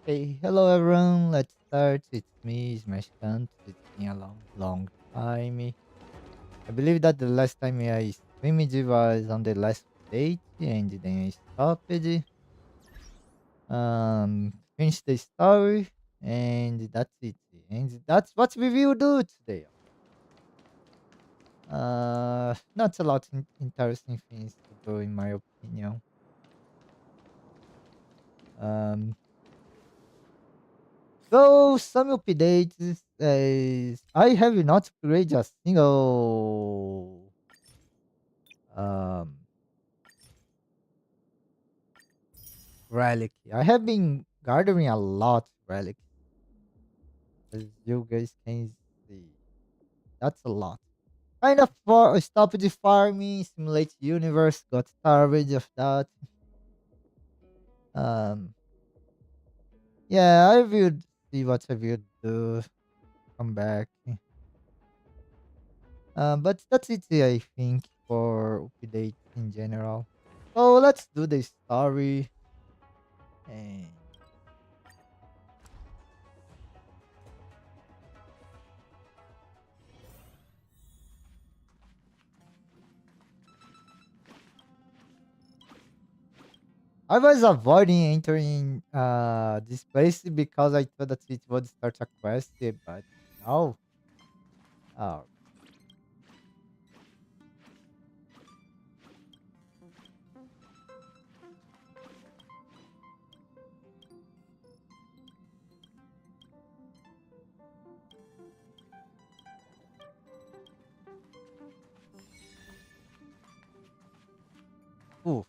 Okay, hello everyone. Let's start. It's me, Smash Cunt. It's been a long time. I believe that the last time I streamed was on the last update, and then I stopped. Finished the story, and that's it. And that's what we will do today. Not a lot interesting things to do, in my opinion. Um, So some updates. I have not upgraded a single um relic. I have been gathering a lot relics, as you guys can see. That's a lot. Kind of for stopped the farming, simulate universe, got tired of that. Um yeah, I will see what I will do. Come back. But that's it, I think, for updates in general. So let's do the story. And I was avoiding entering this place because I thought that it would start a quest, but no. Oh, ooh.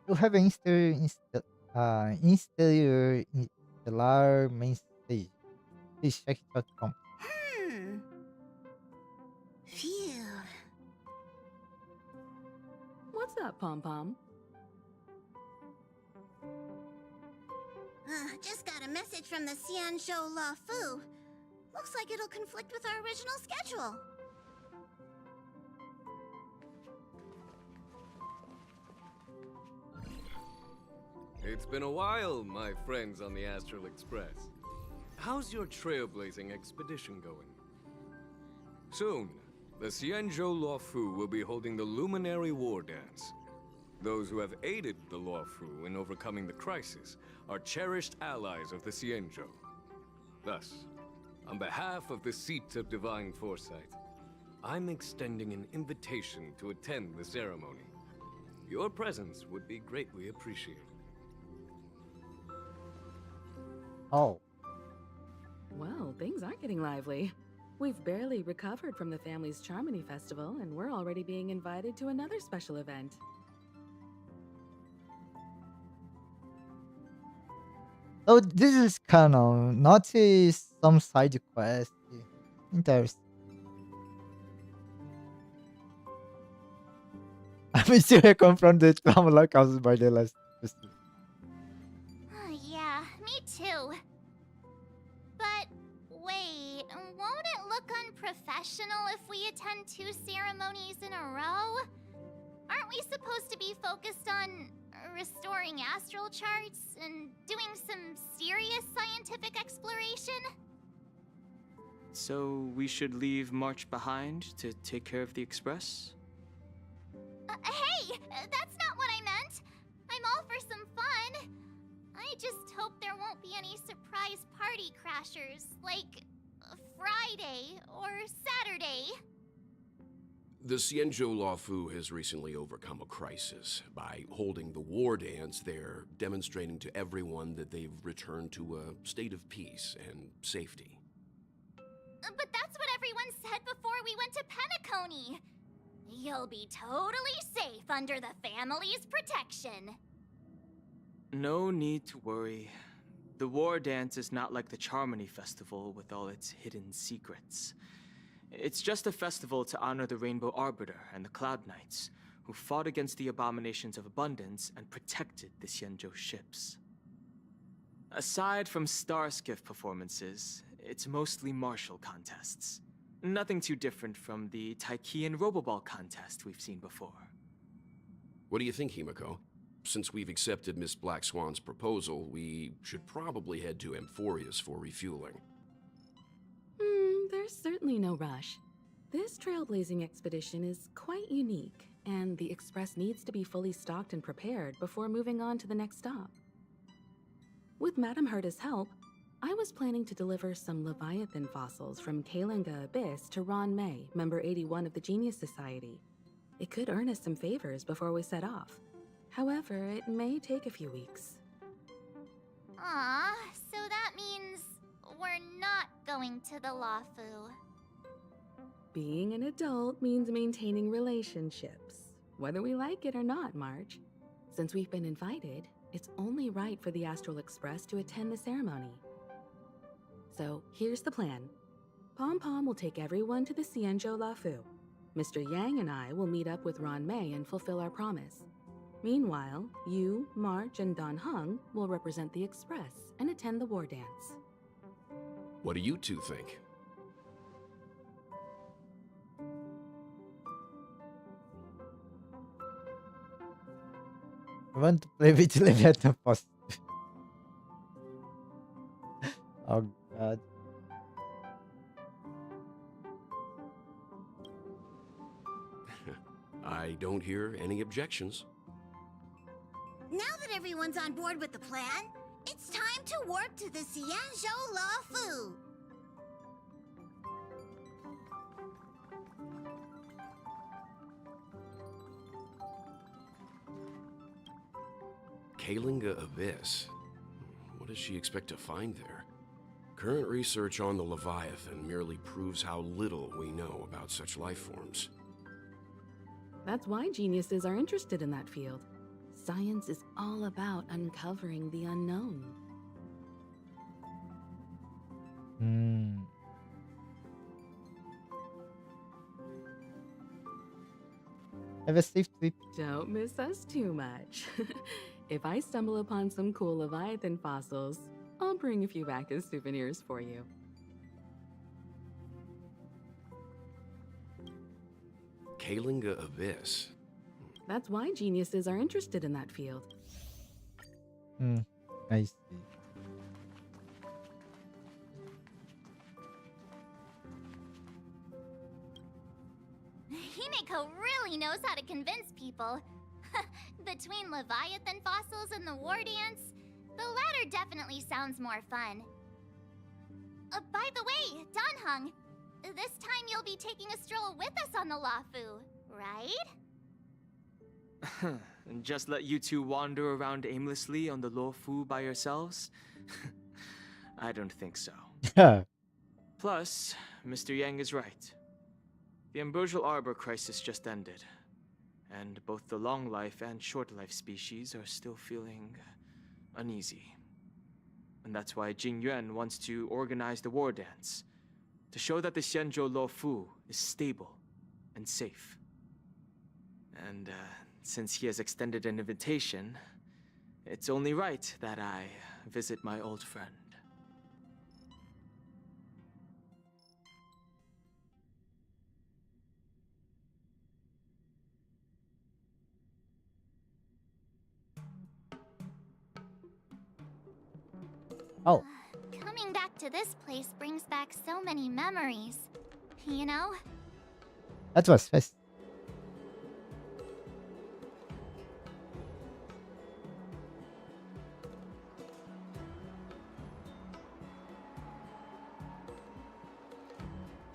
You have an instellar main stage. Please check it out. Hmm. Phew. What's that, Pom Pom? Just got a message from the Xianzhou La Fu. Looks like it'll conflict with our original schedule. It's been a while, my friends on the Astral Express. How's your trailblazing expedition going? Soon, the Xianzhou Luofu will be holding the Luminary War Dance. Those who have aided the Luofu in overcoming the crisis are cherished allies of the Xianzhou. Thus, on behalf of the Seat of Divine Foresight, I'm extending an invitation to attend the ceremony. Your presence would be greatly appreciated. Oh, Well, things are getting lively. We've barely recovered from the family's Charmony Festival, and we're already being invited to another special event. so this is canon, not some side quest. Interesting. I'm still come from the trauma caused by the last festival. Yeah, me too. But wait, won't it look unprofessional if we attend 2 ceremonies in a row? Aren't we supposed to be focused on restoring astral charts and doing some serious scientific exploration? So we should leave March behind to take care of the express? Hey, that's not what I meant. I'm all for some fun. I just hope there won't be any surprise party crashers, like Friday or Saturday. The Xianzhou Luofu has recently overcome a crisis. By holding the war dance, they're demonstrating to everyone that they've returned to a state of peace and safety. But that's what everyone said before we went to Penacony. You'll be totally safe under the family's protection. No need to worry. The war dance is not like the Charmony Festival with all its hidden secrets. It's just a festival to honor the Rainbow Arbiter and the Cloud Knights, who fought against the abominations of abundance and protected the Xianzhou ships. Aside from star skiff performances, It's mostly martial contests. Nothing too different from the Taiki and Roboball contest we've seen before. What do you think, Himiko? Since we've accepted Miss Black Swan's proposal, we should probably head to Amphorius for refueling. There's certainly no rush. This trailblazing expedition is quite unique, and the Express needs to be fully stocked and prepared before moving on to the next stop. With Madame Herta's help, I was planning to deliver some Leviathan fossils from Kalinga Abyss to Ron May, member 81 of the Genius Society. It could earn us some favors before we set off. However, it may take a few weeks. Aw, so that means we're not going to the Lafu. Being an adult means maintaining relationships, whether we like it or not, Marge. Since we've been invited, it's only right for the Astral Express to attend the ceremony. So here's the plan. Pom Pom will take everyone to the Xianzhou Lafu. Mr. Yang and I will meet up with Ron May and fulfill our promise. Meanwhile, you, March, and Don Hung will represent the Express and attend the war dance. What do you two think? I want to play with Leviathan first. Oh god. I don't hear any objections. Now that everyone's on board with the plan, it's time to work to the Xianzhou Lafu. Kalinga Abyss. What does she expect to find there? Current research on the Leviathan merely proves how little we know about such life forms. That's why geniuses are interested in that field. Science is all about uncovering the unknown. Have a safe trip. Don't miss us too much. If I stumble upon some cool Leviathan fossils, I'll bring a few back as souvenirs for you. Kalinga Abyss. That's why geniuses are interested in that field. I see. Himiko really knows how to convince people. Between Leviathan fossils and the war dance, the latter definitely sounds more fun. By the way, Don Hung, this time you'll be taking a stroll with us on the Lafu, right? And just let you two wander around aimlessly on the Luofu by yourselves? I don't think so. Plus, Mr. Yang is right. The Ambrosial Arbor crisis just ended, and both the long life and short life species are still feeling uneasy. And that's why Jing Yuan wants to organize the war dance, to show that the Xianzhou Luofu is stable and safe. And since he has extended an invitation, it's only right that I visit my old friend. Oh, Coming back to this place brings back so many memories. You know? that was fast.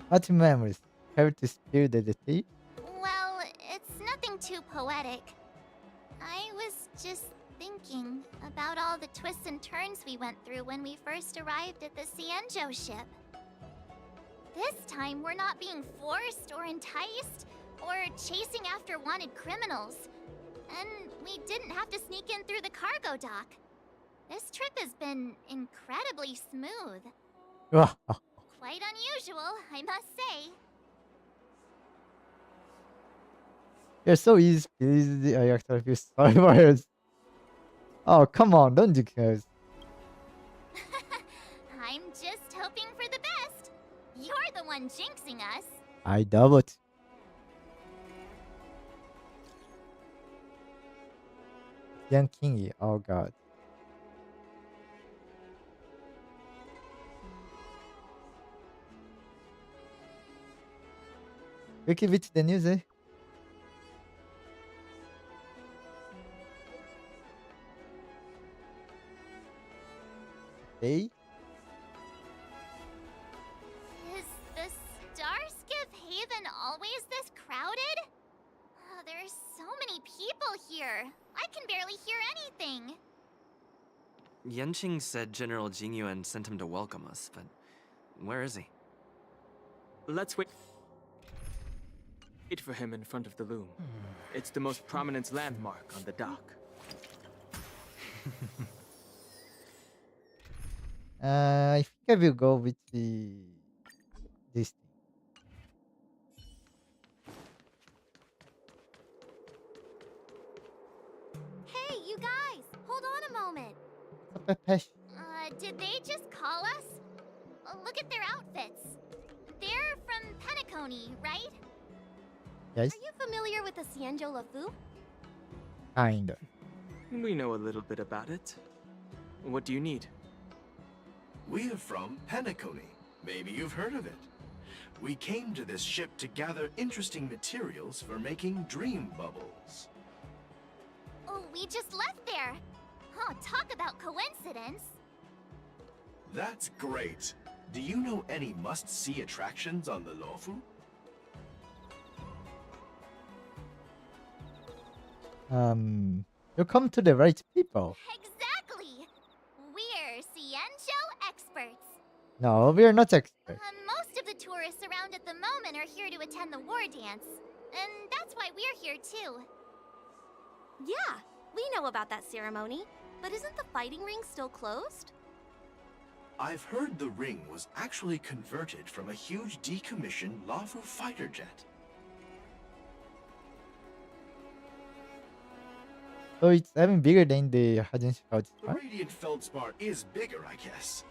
What memories? Care to spill the tea? Well, it's nothing too poetic. I was just thinking about all the twists and turns we went through when we first arrived at the Xianzhou ship. This time, we're not being forced or enticed or chasing after wanted criminals. And we didn't have to sneak in through the cargo dock. This trip has been incredibly smooth. Quite unusual, I must say. You're so easy, easy actor of your survivors. Oh, come on, don't you guys? I I'm just hoping for the best. You're the one jinxing us. I double it. Young Kingy. Oh god. Quickly with the news, eh? Hey? Is the Starskip Haven always this crowded? Oh, there's so many people here. I can barely hear anything. Yenqing said General Jingyuan sent him to welcome us, but where is he? Let's wait for him in front of the loom. It's the most prominent landmark on the dock. I think I will go with this thing. Hey, you guys! Hold on a moment. Pepesh. Did they just call us? Look at their outfits. They're from Penacony, right? Yes, Are you familiar with the Xianzhou Lafu? kinda. We know a little bit about it. What do you need? We're from Penacony. Maybe you've heard of it. We came to this ship to gather interesting materials for making dream bubbles. Oh, we just left there. Oh, talk about coincidence. That's great. Do you know any must-see attractions on the Lofu? You come to the right people. Exactly. We're Xianzhou experts. No, we are not experts. Most of the tourists around at the moment are here to attend the war dance. And that's why we're here too. Yeah, we know about that ceremony. But isn't the fighting ring still closed? I've heard the ring was actually converted from a huge decommissioned Lofu fighter jet. So it's even bigger than the Hajin Scout The Star. Radiant Feldspar is bigger, I guess.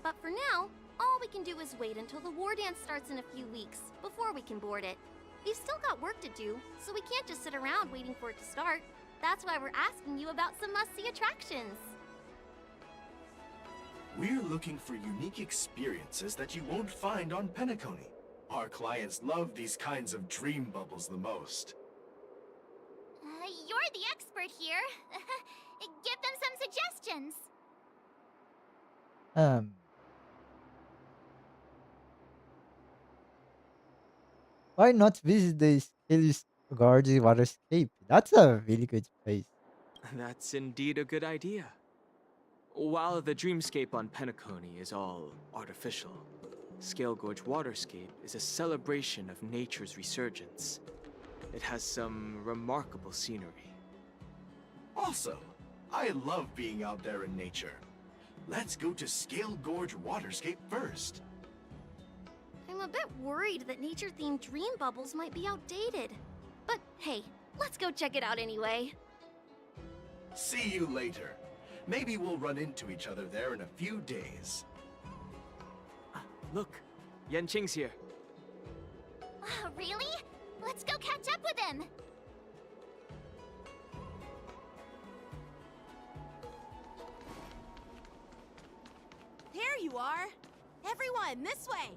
But for now, all we can do is wait until the war dance starts in a few weeks before we can board it. We've still got work to do, so we can't just sit around waiting for it to start. That's why we're asking you about some must-see attractions. We're looking for unique experiences that you won't find on Penacony. Our clients love these kinds of dream bubbles the most. You're the expert here. Give them some suggestions. Why not visit the Scaly Gorge Waterscape? That's a really good place. That's indeed a good idea. While the dreamscape on Penacony is all artificial, Scale Gorge Waterscape is a celebration of nature's resurgence. It has some remarkable scenery. Awesome! I love being out there in nature. Let's go to Scale Gorge Waterscape first. I'm a bit worried that nature-themed dream bubbles might be outdated. But hey, let's go check it out anyway. See you later. Maybe we'll run into each other there in a few days. Look, Yenqing's here. Really? Let's go catch up with him. There you are! Everyone, this way!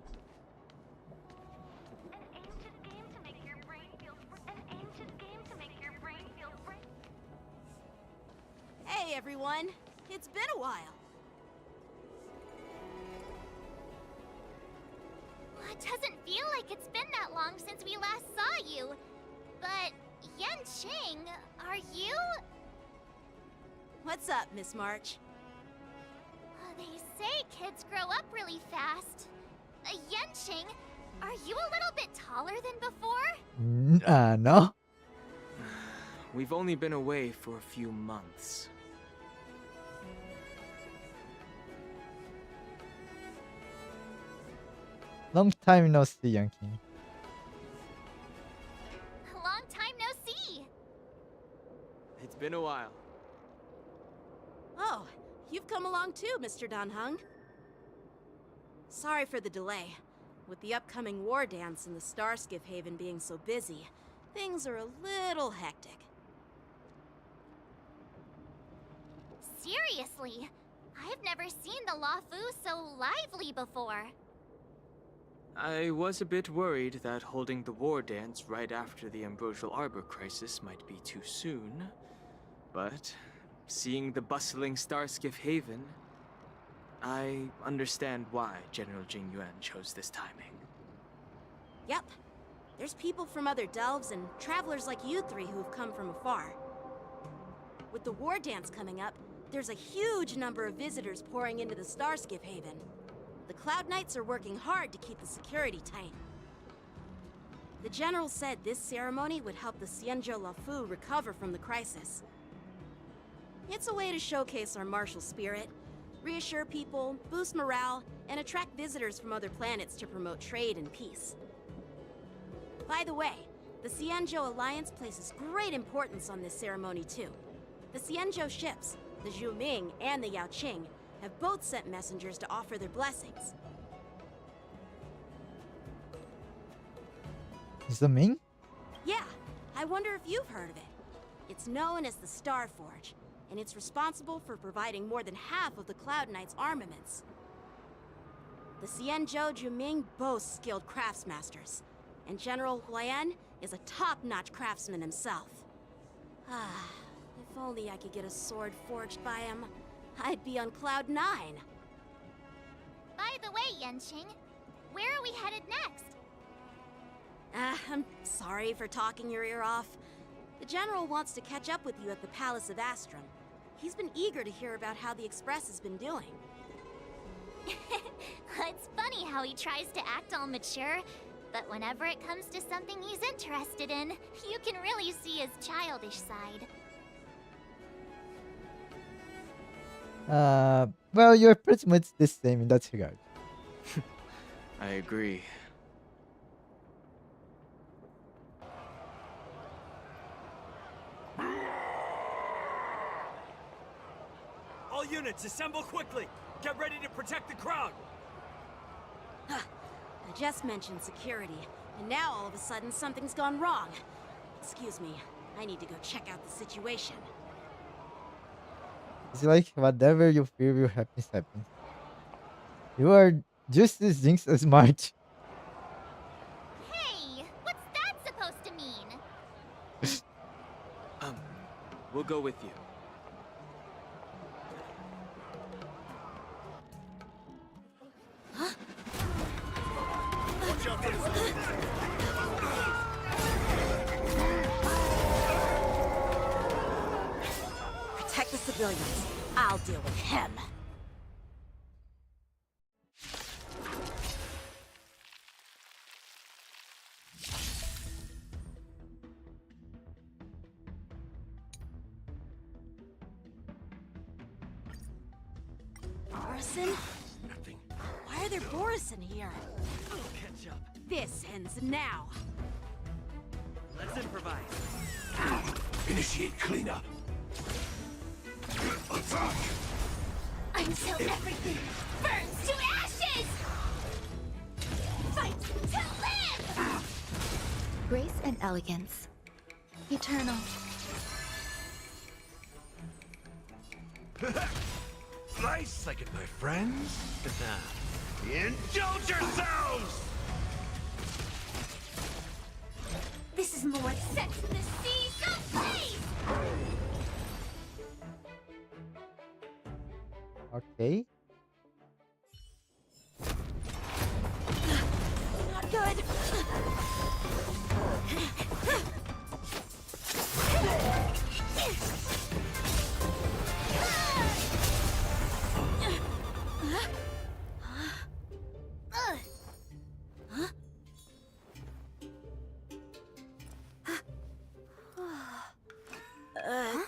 An ancient game to make your brain feel Hey everyone! It's been a while. It doesn't feel like it's been that long since we last saw you. But, Yenqing, are you? What's up, Miss March? They say kids grow up really fast. Yenqing, are you a little bit taller than before? No. We've only been away for a few months. Long time no see, Young King. Long time no see. It's been a while. Oh, you've come along too, Mr. Danheng. Sorry for the delay. With the upcoming war dance and the Starskiff Haven being so busy, things are a little hectic. Seriously, I've never seen the Lafu so lively before. I was a bit worried that holding the war dance right after the Ambrosial Arbor crisis might be too soon. But seeing the bustling Starskiff Haven, I understand why General Jing Yuan chose this timing. Yep. There's people from other delves and travelers like you three who have come from afar. With the war dance coming up, there's a huge number of visitors pouring into the Starskiff Haven. The Cloud Knights are working hard to keep the security tight. The General said this ceremony would help the Xianzhou Lafu recover from the crisis. It's a way to showcase our martial spirit, reassure people, boost morale, and attract visitors from other planets to promote trade and peace. By the way, the Xianzhou Alliance places great importance on this ceremony too. The Xianzhou ships, the Zhuming and the Yaoqing, have both sent messengers to offer their blessings. Zaming? Yeah, I wonder if you've heard of it. It's known as the Star Forge, and it's responsible for providing more than half of the Cloud Knight's armaments. The Xianzhou Zhuming boasts skilled craftsmasters, and General Huayan is a top-notch craftsman himself. Ah, if only I could get a sword forged by him, I'd be on Cloud 9. By the way, Yanqing, where are we headed next? I'm sorry for talking your ear off. The General wants to catch up with you at the Palace of Astrum. He's been eager to hear about how the Express has been doing. It's funny how he tries to act all mature, but whenever it comes to something he's interested in, you can really see his childish side. Well, you're pretty much the same in that regard. I agree. All units, assemble quickly! Get ready to protect the crowd! I just mentioned security, and now all of a sudden something's gone wrong. Excuse me, I need to go check out the situation. It's like whatever you fear will happen, happens. You are just as jinxed as March. Hey, what's that supposed to mean? We'll go with you. Protect the civilians. I'll deal with him. Borison? Nothing. Why are there Borison here? I'll catch up. This ends now. Let's improvise. Initiate cleanup. Attack! Until everything burns to ashes! Fight to live! Grace and elegance. Eternal. Nice, like it, my friends. Indulge yourselves! This is more Sex in the Sea, so please! Okay. Not good.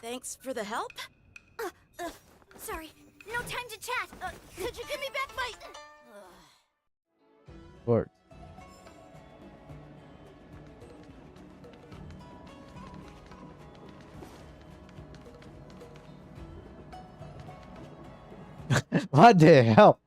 Thanks for the help. Sorry, no time to chat. Could you give me back my... Word. What the hell?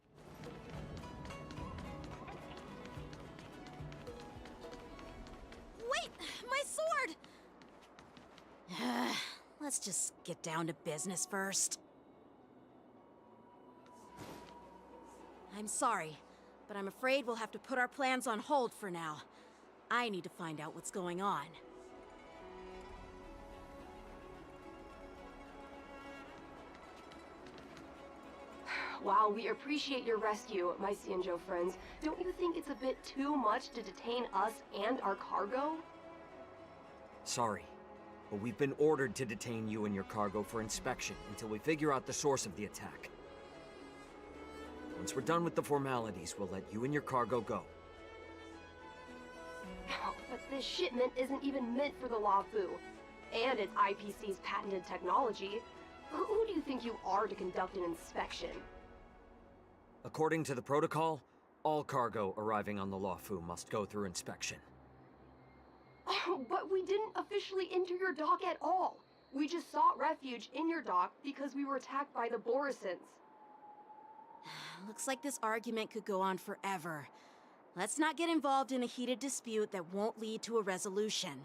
Let's just get down to business first. I'm sorry, but I'm afraid we'll have to put our plans on hold for now. I need to find out what's going on. While we appreciate your rescue, my Xianzhou friends, don't you think it's a bit too much to detain us and our cargo? Sorry, but we've been ordered to detain you and your cargo for inspection until we figure out the source of the attack. Once we're done with the formalities, we'll let you and your cargo go. But this shipment isn't even meant for the Luofu, and it's IPC's patented technology. Who do you think you are to conduct an inspection? According to the protocol, all cargo arriving on the Luofu must go through inspection. But we didn't officially enter your dock at all. We just sought refuge in your dock because we were attacked by the Borisons. Looks like this argument could go on forever. Let's not get involved in a heated dispute that won't lead to a resolution.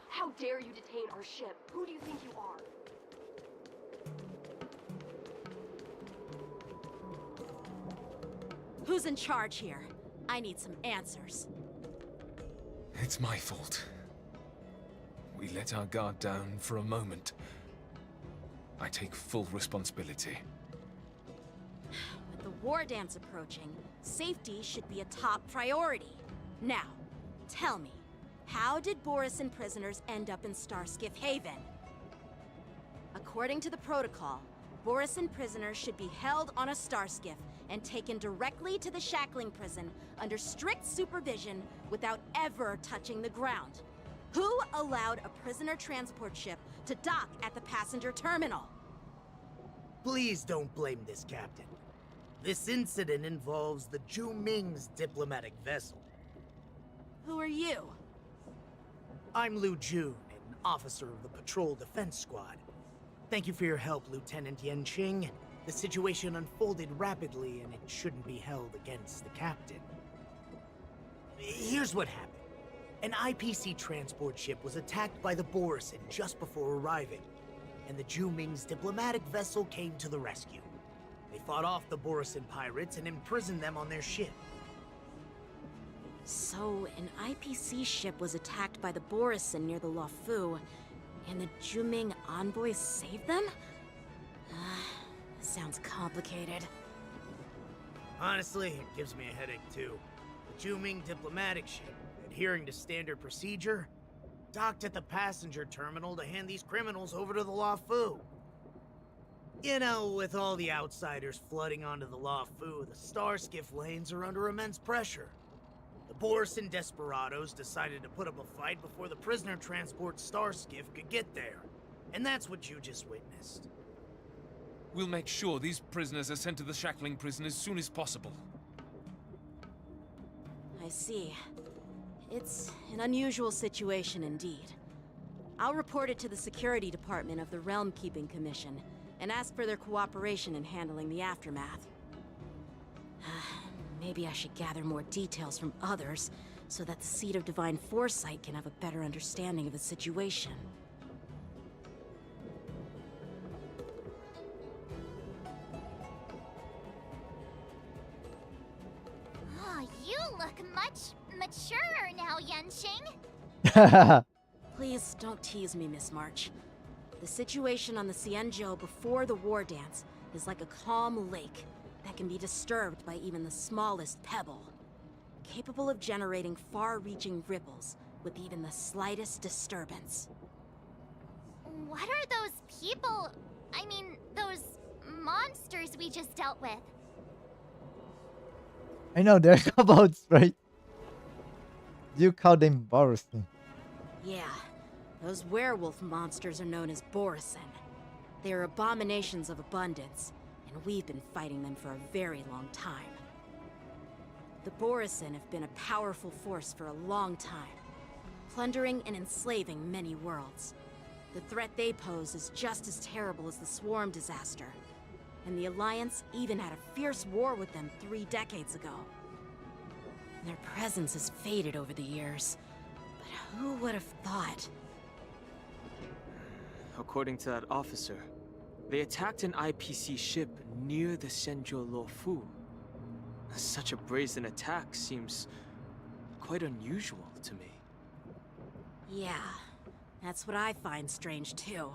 How dare you detain our ship? Who do you think you are? Who's in charge here? I need some answers. It's my fault. We let our guard down for a moment. I take full responsibility. With the war dance approaching, safety should be a top priority. Now, tell me, how did Borisin prisoners end up in Starskiff Haven? According to the protocol, Borisin prisoners should be held on a Starskiff and taken directly to the shackling prison under strict supervision without ever touching the ground. Who allowed a prisoner transport ship to dock at the passenger terminal? Please don't blame this captain. This incident involves the Zhu Ming's diplomatic vessel. Who are you? I'm Lu Jun, an officer of the Patrol Defense Squad. Thank you for your help, Lieutenant Yanqing. The situation unfolded rapidly, and it shouldn't be held against the captain. Here's what happened. An IPC transport ship was attacked by the Borisin just before arriving, and the Zhu Ming's diplomatic vessel came to the rescue. They fought off the Borisin pirates and imprisoned them on their ship. So, an IPC ship was attacked by the Borisin near the Luofu, and the Zhu Ming envoys saved them? Sounds complicated. Honestly, it gives me a headache too. The Zhu Ming diplomatic ship, adhering to standard procedure, docked at the passenger terminal to hand these criminals over to the Luofu. You know, with all the outsiders flooding onto the Luofu, the Starskiff lanes are under immense pressure. The Borisin desperados decided to put up a fight before the prisoner transport Starskiff could get there. And that's what you just witnessed. We'll make sure these prisoners are sent to the shackling prison as soon as possible. I see. It's an unusual situation indeed. I'll report it to the security department of the Realm Keeping Commission and ask for their cooperation in handling the aftermath. Maybe I should gather more details from others so that the Seat of Divine Foresight can have a better understanding of the situation. Oh, you look much maturer now, Yanqing. Please don't tease me, Miss March. The situation on the Xianzhou before the war dance is like a calm lake that can be disturbed by even the smallest pebble, capable of generating far-reaching ripples with even the slightest disturbance. What are those people? I mean, those monsters we just dealt with? I know they're kobolds, right? You call them Borisin. Yeah, those werewolf monsters are known as Borisin. They are abominations of abundance, and we've been fighting them for a very long time. The Borisin have been a powerful force for a long time, plundering and enslaving many worlds. The threat they pose is just as terrible as the Swarm disaster. and the Alliance even had a fierce war with them 3 decades ago. Their presence has faded over the years, but who would have thought? According to that officer, they attacked an IPC ship near the Shenzhou Luofu. Such a brazen attack seems quite unusual to me. Yeah, that's what I find strange too.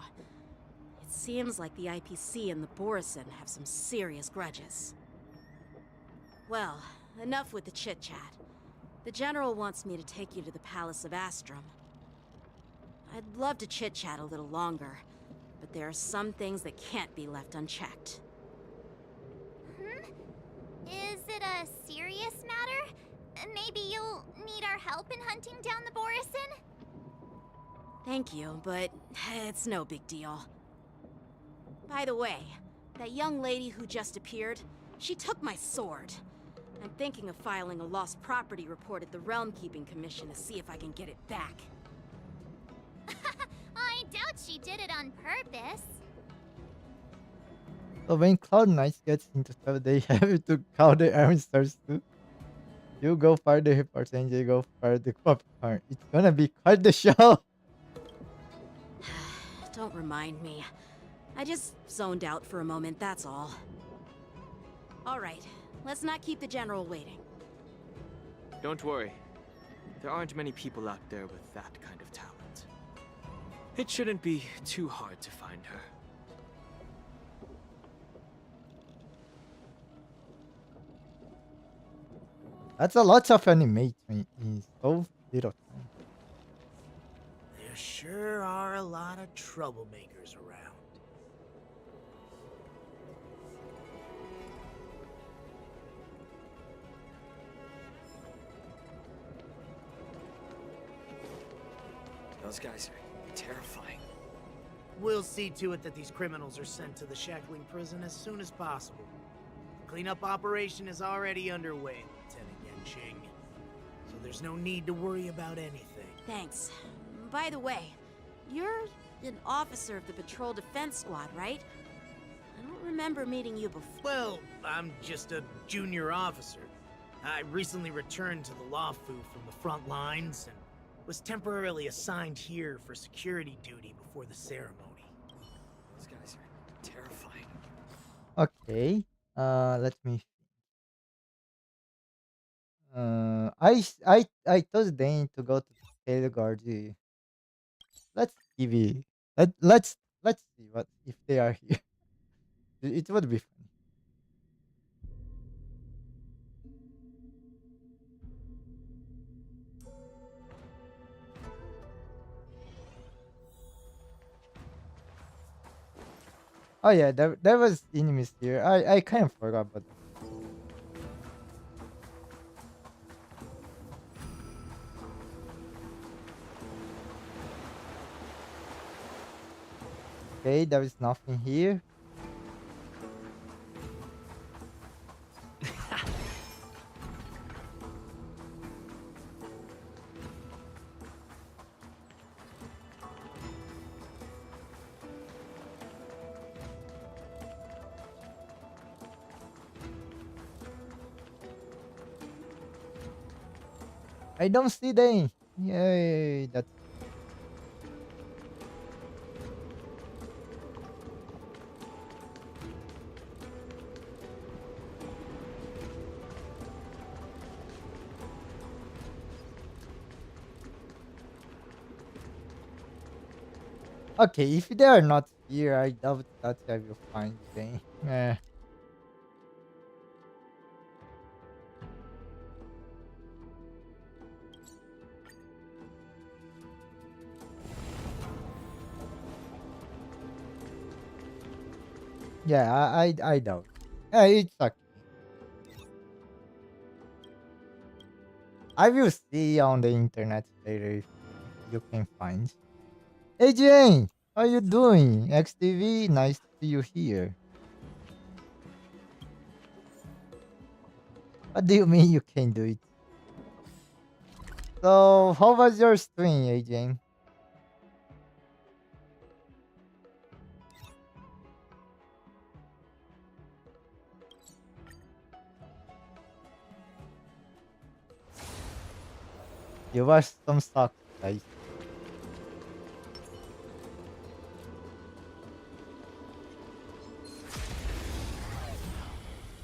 It seems like the IPC and the Borison have some serious grudges. Well, enough with the chit-chat. The General wants me to take you to the Palace of Astrum. I'd love to chit-chat a little longer, but there are some things that can't be left unchecked. Is it a serious matter? Maybe you'll need our help in hunting down the Borison? Thank you, but it's no big deal. By the way, that young lady who just appeared, she took my sword. I'm thinking of filing a lost property report at the Realm Keeping Commission to see if I can get it back. I doubt she did it on purpose. So when Cloud Knights gets into trouble, they have to call the Iron Stars too. You go fire the reports and they go fire the popcorn. It's gonna be quite the show. Don't remind me. I just zoned out for a moment, that's all. Alright, let's not keep the General waiting. Don't worry. There aren't many people out there with that kind of talent. It shouldn't be too hard to find her. That's a lot of animation in so little time. There sure are a lot of troublemakers around. Those guys are terrifying. We'll see to it that these criminals are sent to the Shackling prison as soon as possible. The cleanup operation is already underway, Lieutenant Yenching. So there's no need to worry about anything. Thanks. By the way, you're an officer of the Patrol Defense Squad, right? I don't remember meeting you before. Well, I'm just a junior officer. I recently returned to the Luofu from the front lines and was temporarily assigned here for security duty before the ceremony. Those guys are terrifying. Okay. Let me. I told Dane to go to Taylor Guard. Let's give it. Let's see what if they are here. It would be funny. Oh yeah, there was enemies here. I kind of forgot about that. Okay, there is nothing here. I don't see them. Yay, that's okay. If they are not here, I doubt that I will find them. Yeah, I doubt. It's okay. I will see on the internet later if you can find. Hey Jane, how you doing? XTV, nice to see you here. What do you mean you can do it? So, how was your stream, AJ? Give us some socks, guys.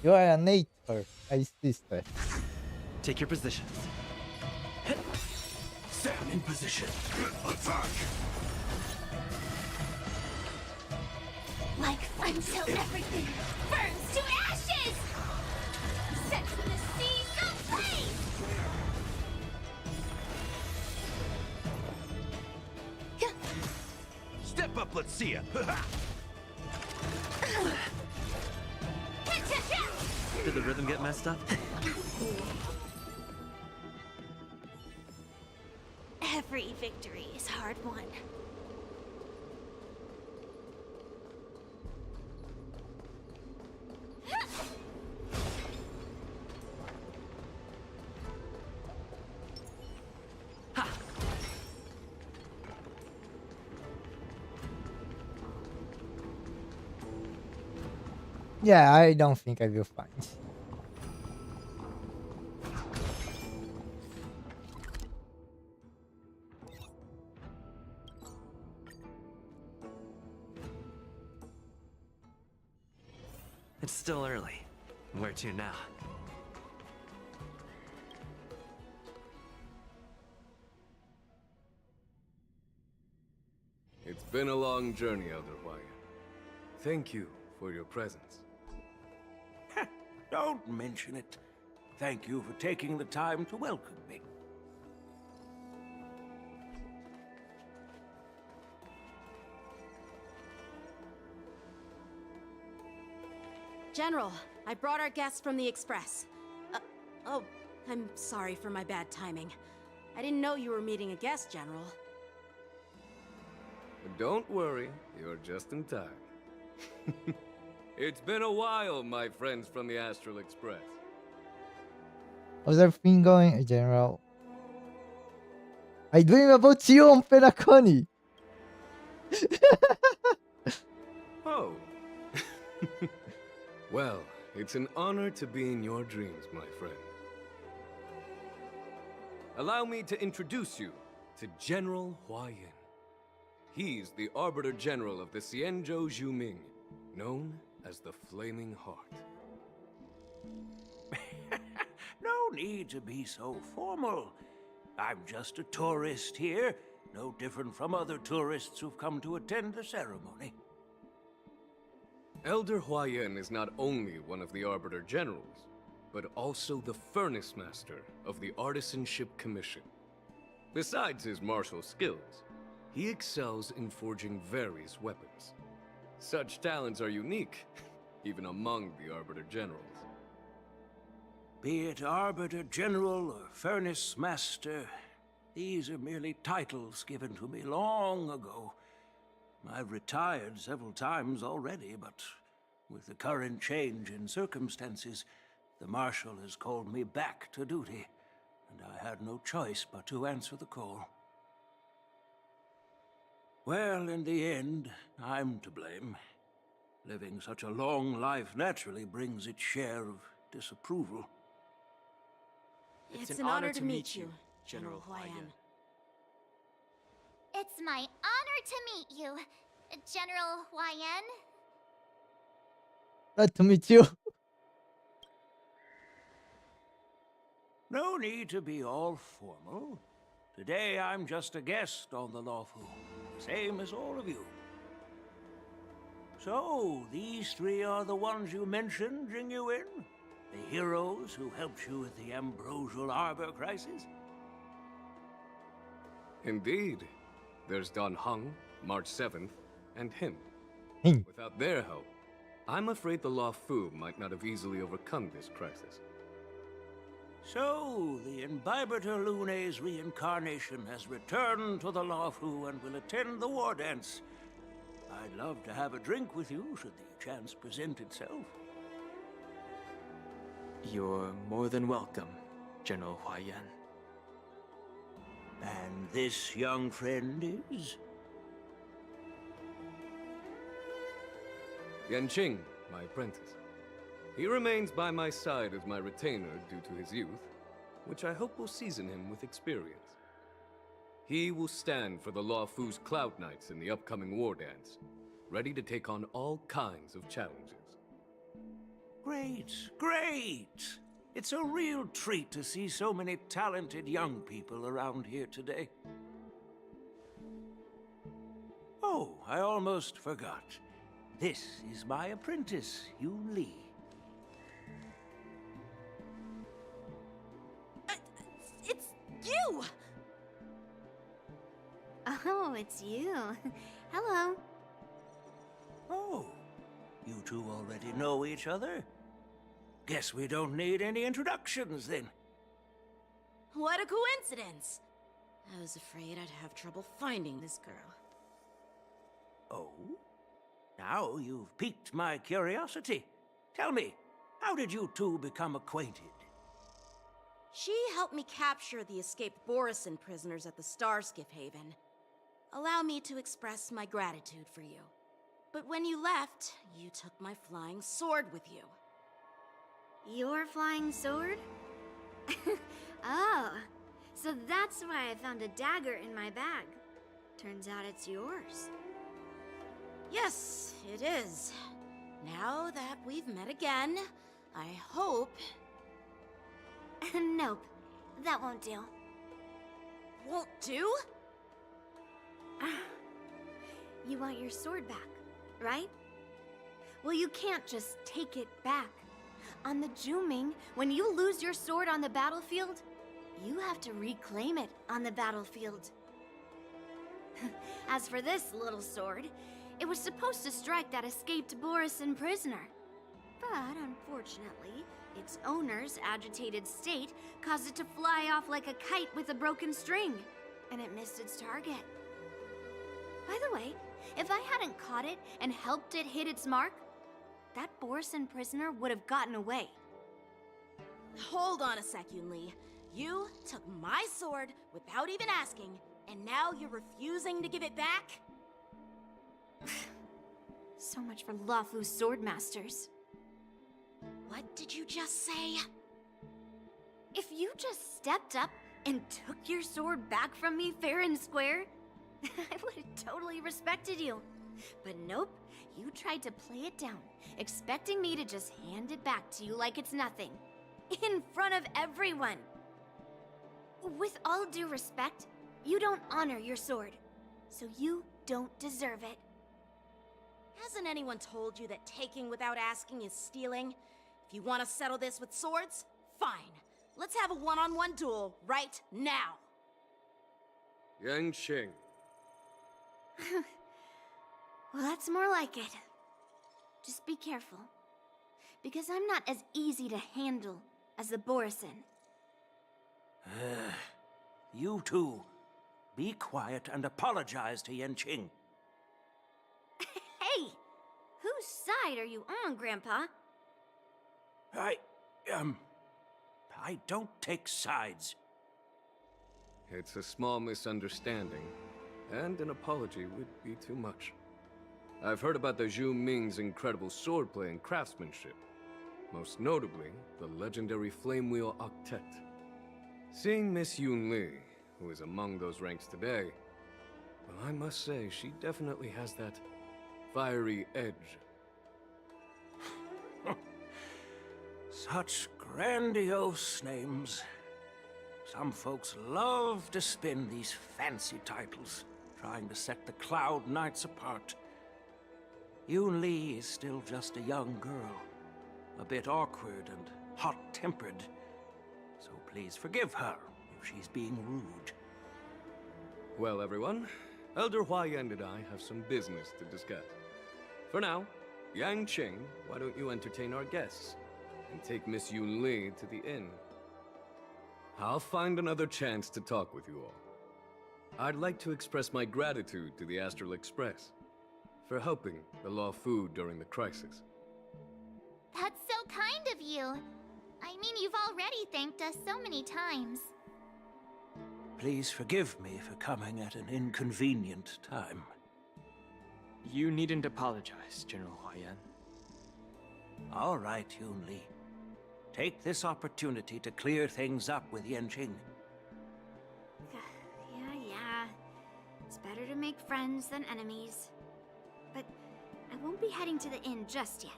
You are a nature, my sister. Take your positions. Sam in position. Attack! Like until everything burns to ashes! Set the seas ablaze! Step up, let's see ya. Did the rhythm get messed up? Every victory is hard won. Yeah, I don't think I will find. It's still early. Where to now? It's been a long journey, Elder Hwaya. Thank you for your presence. Don't mention it. Thank you for taking the time to welcome me. General, I brought our guests from the Express. Oh, I'm sorry for my bad timing. I didn't know you were meeting a guest, General. But don't worry, you're just in time. It's been a while, my friends from the Astral Express. How's everything going, General? I dream about you on Penacony. Oh. Well, it's an honor to be in your dreams, my friend. Allow me to introduce you to General Hwaya. He's the Arbiter General of the Xianzhou Zhuming, known as the Flaming Heart. No need to be so formal. I'm just a tourist here, no different from other tourists who've come to attend the ceremony. Elder Hwaya is not only one of the Arbiter Generals, but also the Furnace Master of the Artisanship Commission. Besides his martial skills, he excels in forging various weapons. Such talents are unique, even among the Arbiter Generals. Be it Arbiter General or Furnace Master, these are merely titles given to me long ago. I've retired several times already, but with the current change in circumstances, the Marshal has called me back to duty, and I had no choice but to answer the call. Well, in the end, I'm to blame. Living such a long life naturally brings its share of disapproval. It's an honor to meet you, General Hwaya. It's my honor to meet you, General Hwaya. Glad to meet you. No need to be all formal. Today I'm just a guest on the Luofu, same as all of you. So, these three are the ones you mentioned, Jingyuin? The heroes who helped you with the Ambrosial Arbor crisis? Indeed. There's Don Hung, March 7th, and him. Without their help, I'm afraid the Luofu might not have easily overcome this crisis. So, the Imbibitor Lune's reincarnation has returned to the Luofu and will attend the war dance. I'd love to have a drink with you should the chance present itself. You're more than welcome, General Hwaya. And this young friend is? Yanqing, my apprentice. He remains by my side as my retainer due to his youth, which I hope will season him with experience. He will stand for the Lawfu's Cloud Knights in the upcoming war dance, ready to take on all kinds of challenges. Great, great! It's a real treat to see so many talented young people around here today. Oh, I almost forgot. This is my apprentice, Yoon Lee. It's you! Oh, it's you. Hello. Oh, you two already know each other? Guess we don't need any introductions then. What a coincidence! I was afraid I'd have trouble finding this girl. Oh? Now you've piqued my curiosity. Tell me, how did you two become acquainted? She helped me capture the escaped Borisin prisoners at the Starskiff Haven. Allow me to express my gratitude for you. But when you left, you took my flying sword with you. Your flying sword? Oh, so that's why I found a dagger in my bag. Turns out it's yours. Yes, it is. Now that we've met again, I hope... Nope, that won't do. Won't do? You want your sword back, right? Well, you can't just take it back. On the Juming, when you lose your sword on the battlefield, you have to reclaim it on the battlefield. As for this little sword, it was supposed to strike that escaped Borisin prisoner. But unfortunately, its owner's agitated state caused it to fly off like a kite with a broken string, and it missed its target. By the way, if I hadn't caught it and helped it hit its mark, that Borisin prisoner would have gotten away. Hold on a sec, Yoon Lee. You took my sword without even asking, and now you're refusing to give it back? So much for Lawfu's swordmasters. What did you just say? If you just stepped up and took your sword back from me fair and square, I would have totally respected you. But nope, you tried to play it down, expecting me to just hand it back to you like it's nothing. In front of everyone. With all due respect, you don't honor your sword, so you don't deserve it. Hasn't anyone told you that taking without asking is stealing? If you want to settle this with swords, fine. Let's have a one-on-one duel right now. Yang Qing. Well, that's more like it. Just be careful, because I'm not as easy to handle as the Borisin. You two, be quiet and apologize to Yan Qing. Hey! Whose side are you on, Grandpa? I don't take sides. It's a small misunderstanding, and an apology would be too much. I've heard about the Zhu Ming's incredible swordplay and craftsmanship. Most notably, the legendary Flame Wheel Octet. Seeing Miss Yoon Lee, who is among those ranks today, well, I must say, she definitely has that fiery edge. Such grandiose names. Some folks love to spin these fancy titles, trying to set the Cloud Knights apart. Yoon Lee is still just a young girl, a bit awkward and hot-tempered, so please forgive her if she's being rude. Well, everyone, Elder Huayan and I have some business to discuss. For now, Yang Qing, why don't you entertain our guests, and take Miss Yoon Lee to the inn? I'll find another chance to talk with you all. I'd like to express my gratitude to the Astral Express for helping the Lawfu during the crisis. That's so kind of you. I mean, you've already thanked us so many times. Please forgive me for coming at an inconvenient time. You needn't apologize, General Huayan. All right, Yoon Lee. Take this opportunity to clear things up with Yan Qing. Yeah. Better to make friends than enemies. But I won't be heading to the inn just yet.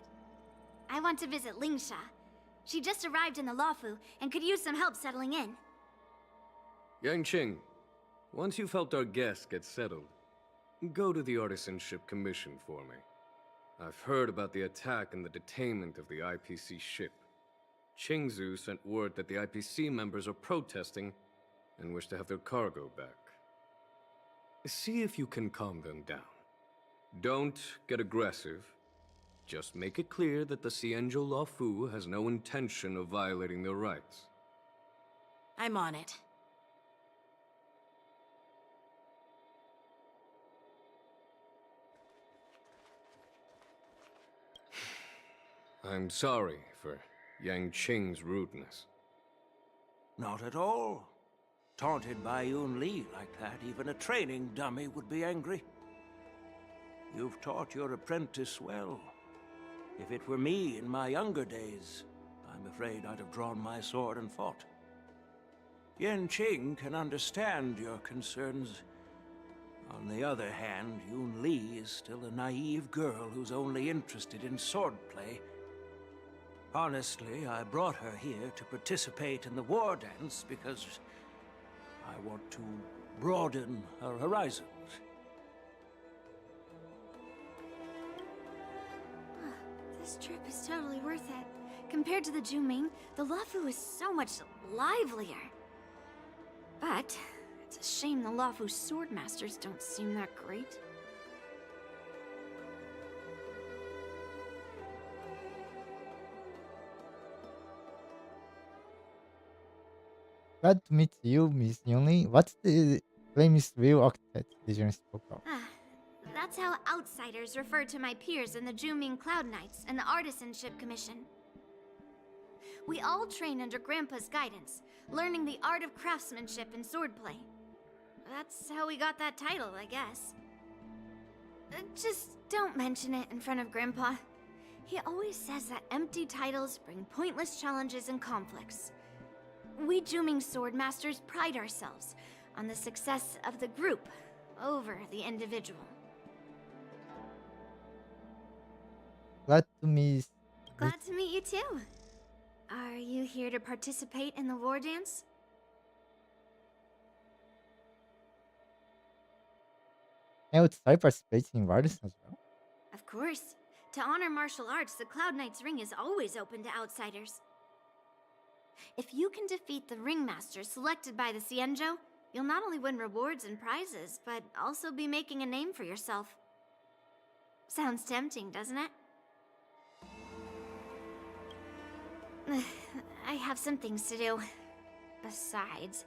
I want to visit Lingsha. She just arrived in the Luofu and could use some help settling in. Yangqing, once you've helped our guests get settled, go to the Artisanship Commission for me. I've heard about the attack and the detainment of the IPC ship. Qingzu sent word that the IPC members are protesting and wish to have their cargo back. See if you can calm them down. Don't get aggressive. Just make it clear that the Xianzhou Luofu has no intention of violating their rights. I'm on it. I'm sorry for Yang Qing's rudeness. Not at all. Taunted by Yun Li like that, even a training dummy would be angry. You've taught your apprentice well. If it were me in my younger days, I'm afraid I'd have drawn my sword and fought. Yan Qing can understand your concerns. On the other hand, Yun Li is still a naive girl who's only interested in swordplay. Honestly, I brought her here to participate in the war dance because I want to broaden her horizons. This trip is totally worth it. Compared to the Juming, the Luofu is so much livelier. But it's a shame the Luofu swordmasters don't seem that great. Glad to meet you, Miss Yunli. What's the famous real architect Vision spoke of? That's how outsiders refer to my peers in the Juming Cloud Knights and the Artisanship Commission. We all train under Grandpa's guidance, learning the art of craftsmanship and swordplay. That's how we got that title, I guess. Just don't mention it in front of Grandpa. He always says that empty titles bring pointless challenges and conflicts. We Juming swordmasters pride ourselves on the success of the group over the individual. Glad to meet. Glad to meet you too. Are you here to participate in the war dance? I would start participating in Vardis as well. Of course. To honor martial arts, the Cloud Knight's ring is always open to outsiders. If you can defeat the ringmaster selected by the Xianzhou, you'll not only win rewards and prizes, but also be making a name for yourself. Sounds tempting, doesn't it? I have some things to do. Besides,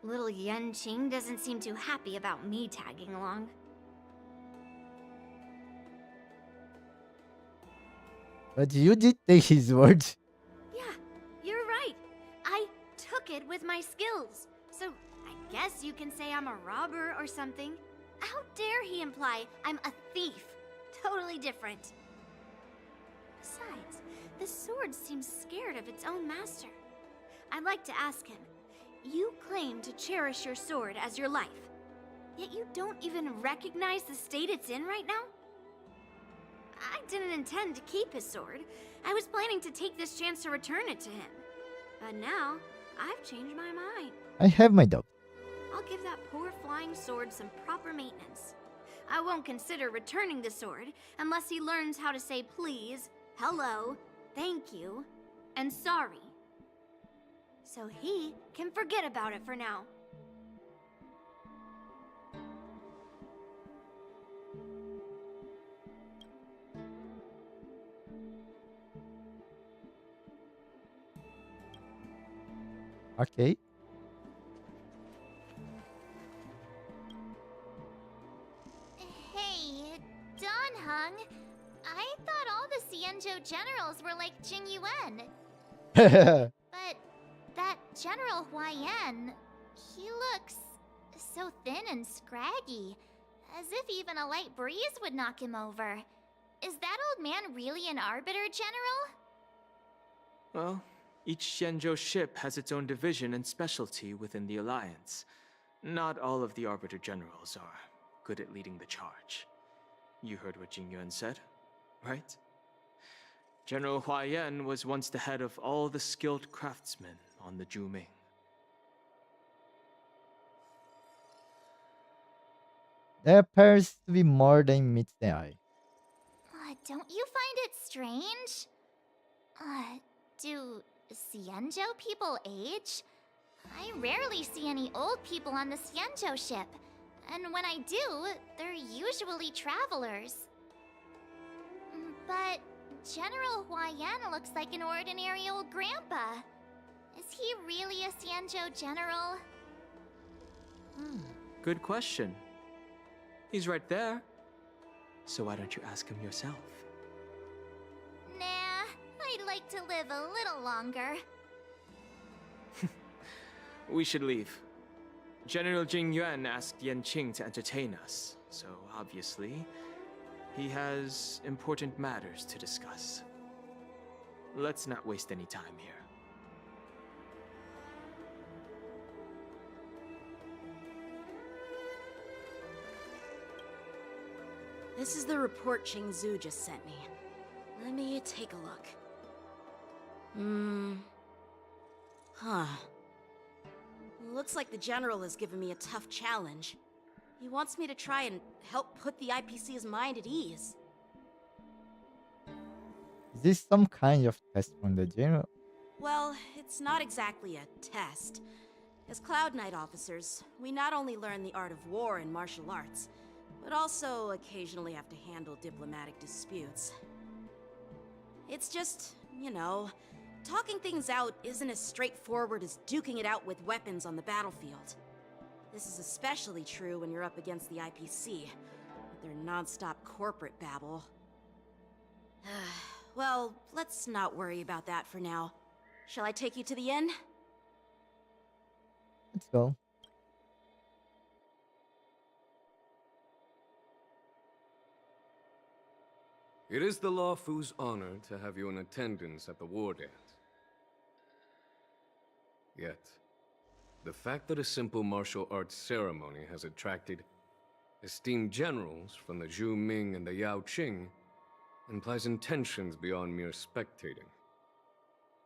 little Yan Qing doesn't seem too happy about me tagging along. But you did take his word. Yeah, you're right. I took it with my skills. So I guess you can say I'm a robber or something. How dare he imply I'm a thief? Totally different. Besides, the sword seems scared of its own master. I'd like to ask him, you claim to cherish your sword as your life, yet you don't even recognize the state it's in right now? I didn't intend to keep his sword. I was planning to take this chance to return it to him. But now, I've changed my mind. I have my doubt. I'll give that poor flying sword some proper maintenance. I won't consider returning the sword unless he learns how to say please, hello, thank you, and sorry. So he can forget about it for now. Okay. Hey, Don Hung. I thought all the Xianzhou generals were like Jing Yuan. But that General Huayan, he looks so thin and scraggy, as if even a light breeze would knock him over. Is that old man really an Arbiter, General? Well, each Xianzhou ship has its own division and specialty within the Alliance. Not all of the Arbiter Generals are good at leading the charge. You heard what Jing Yuan said, right? General Hua Yan was once the head of all the skilled craftsmen on the Zhuming. There appears to be more than meets the eye. Don't you find it strange? Do Xianzhou people age? I rarely see any old people on the Xianzhou ship. And when I do, they're usually travelers. But General Hua Yan looks like an ordinary old grandpa. Is he really a Xianzhou general? Good question. He's right there. So why don't you ask him yourself? Nah, I'd like to live a little longer. We should leave. General Jing Yuan asked Yan Qing to entertain us, so obviously, he has important matters to discuss. Let's not waste any time here. This is the report Qingzu just sent me. Let me take a look. Huh. Looks like the General has given me a tough challenge. He wants me to try and help put the IPC's mind at ease. Is this some kind of test from the general? Well, it's not exactly a test. As Cloud Knight officers, we not only learn the art of war and martial arts, but also occasionally have to handle diplomatic disputes. It's just, you know, talking things out isn't as straightforward as duking it out with weapons on the battlefield. This is especially true when you're up against the IPC, with their non-stop corporate babble. Well, let's not worry about that for now. Shall I take you to the inn? Let's go. It is the Law Fu's honor to have you in attendance at the war dance. Yet, the fact that a simple martial arts ceremony has attracted esteemed generals from the Zhu Ming and the Yao Qing implies intentions beyond mere spectating.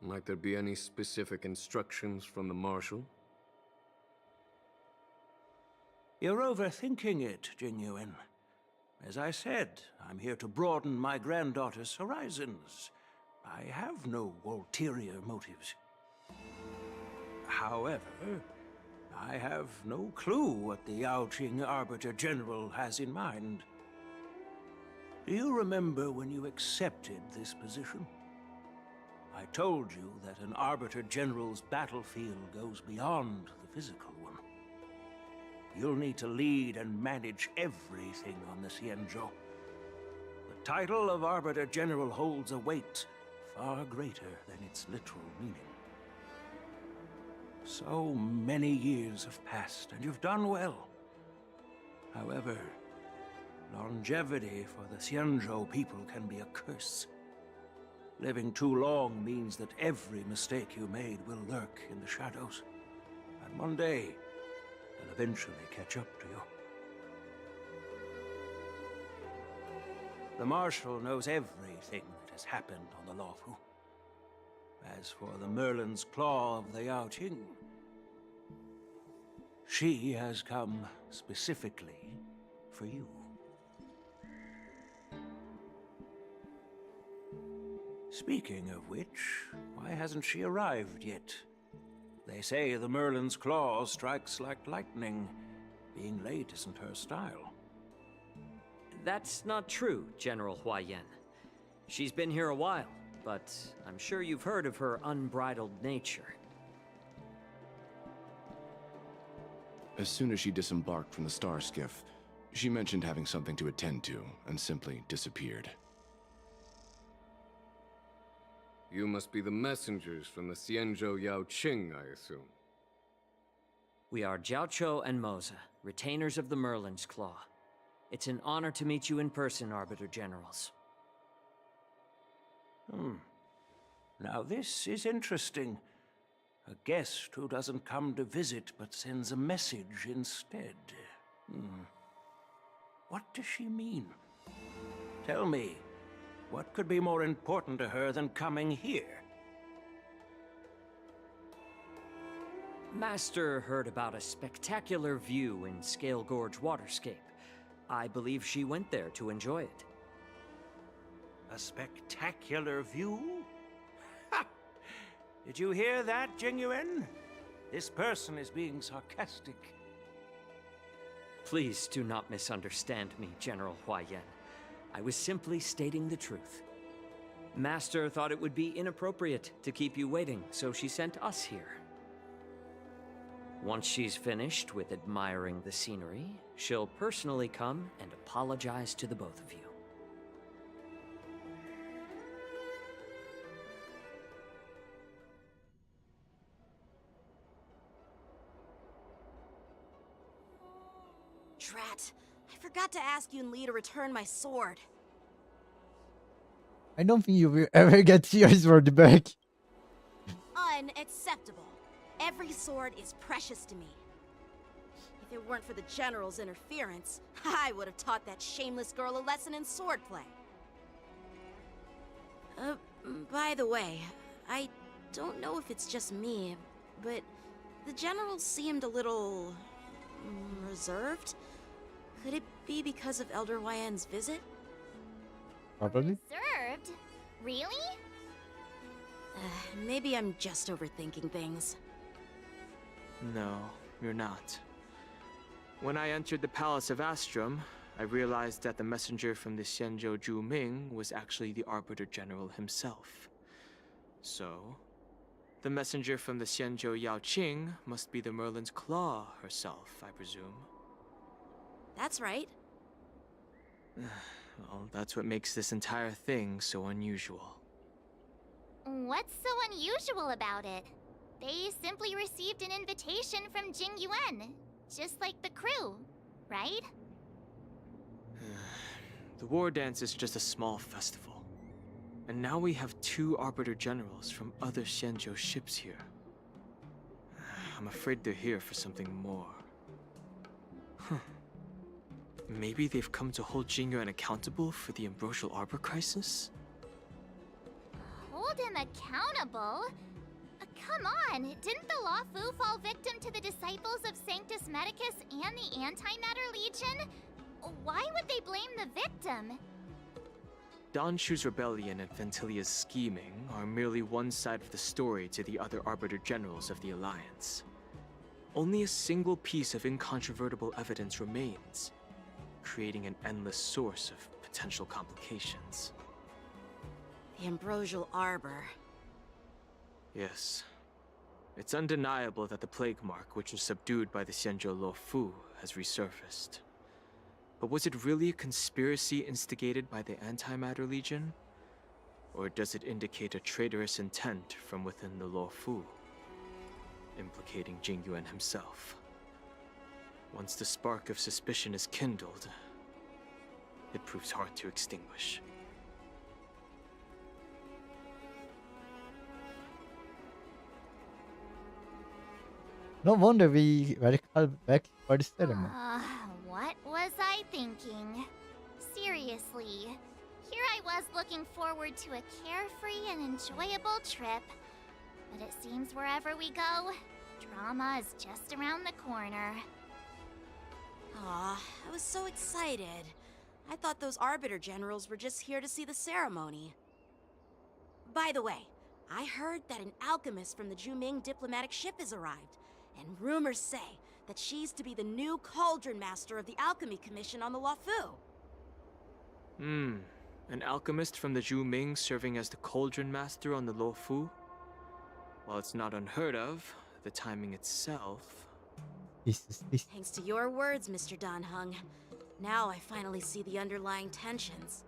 Might there be any specific instructions from the Marshal? You're overthinking it, Jing Yuan. As I said, I'm here to broaden my granddaughter's horizons. I have no ulterior motives. However, I have no clue what the Yao Qing Arbiter General has in mind. Do you remember when you accepted this position? I told you that an Arbiter General's battlefield goes beyond the physical one. You'll need to lead and manage everything on the Xianzhou. The title of Arbiter General holds a weight far greater than its literal meaning. So many years have passed, and you've done well. However, longevity for the Xianzhou people can be a curse. Living too long means that every mistake you made will lurk in the shadows. And one day, they'll eventually catch up to you. The Marshal knows everything that has happened on the Luofu. As for the Merlin's Claw of the Yao Qing, she has come specifically for you. Speaking of which, why hasn't she arrived yet? They say the Merlin's Claw strikes like lightning. Being late isn't her style. That's not true, General Hua Yan. She's been here a while, but I'm sure you've heard of her unbridled nature. As soon as she disembarked from the star skiff, she mentioned having something to attend to and simply disappeared. You must be the messengers from the Xianzhou Yao Qing, I assume. We are Jiao Cho and Moza, retainers of the Merlin's Claw. It's an honor to meet you in person, Arbiter Generals. Now this is interesting. A guest who doesn't come to visit but sends a message instead. What does she mean? Tell me, what could be more important to her than coming here? Master heard about a spectacular view in Scale Gorge Waterscape. I believe she went there to enjoy it. A spectacular view? Ha! Did you hear that, Jingyuan? This person is being sarcastic. Please do not misunderstand me, General Huayan. I was simply stating the truth. Master thought it would be inappropriate to keep you waiting, so she sent us here. Once she's finished with admiring the scenery, she'll personally come and apologize to the both of you. Drat, I forgot to ask Yunli to return my sword. I don't think you will ever get your sword back. Unacceptable. Every sword is precious to me. If it weren't for the General's interference, I would have taught that shameless girl a lesson in swordplay. By the way, I don't know if it's just me, but the General seemed a little reserved. Could it be because of Elder Huayan's visit? Probably. Reserved? Really? Maybe I'm just overthinking things. No, you're not. When I entered the Palace of Astrum, I realized that the messenger from the Xianzhou Zhu Ming was actually the Arbiter General himself. So, the messenger from the Xianzhou Yao Qing must be the Merlin's Claw herself, I presume. That's right. Well, that's what makes this entire thing so unusual. What's so unusual about it? They simply received an invitation from Jingyuan, just like the crew, right? The war dance is just a small festival. And now we have 2 Arbiter Generals from other Xianzhou ships here. I'm afraid they're here for something more. Maybe they've come to hold Jingyuan accountable for the Ambrosial Arbor crisis? Hold him accountable? Come on, didn't the Luofu fall victim to the disciples of Sanctus Medicus and the Antimatter Legion? Why would they blame the victim? Danshu's rebellion and Ventilia's scheming are merely one side of the story to the other Arbiter Generals of the Alliance. Only a single piece of incontrovertible evidence remains, creating an endless source of potential complications. The Ambrosial Arbor. Yes. It's undeniable that the Plague Mark, which was subdued by the Xianzhou Luofu, has resurfaced. But was it really a conspiracy instigated by the Antimatter Legion? Or does it indicate a traitorous intent from within the Luofu, implicating Jingyuan himself? Once the spark of suspicion is kindled, it proves hard to extinguish. No wonder we were called back for the ceremony. What was I thinking? Seriously, here I was looking forward to a carefree and enjoyable trip. But it seems wherever we go, drama is just around the corner. Aw, I was so excited. I thought those Arbiter Generals were just here to see the ceremony. By the way, I heard that an alchemist from the Zhuming diplomatic ship has arrived, and rumors say that she's to be the new Cauldron Master of the Alchemy Commission on the Luofu. An alchemist from the Zhu Ming serving as the Cauldron Master on the Luofu? While it's not unheard of, the timing itself... Thanks to your words, Mr. Dan Heng. Now I finally see the underlying tensions.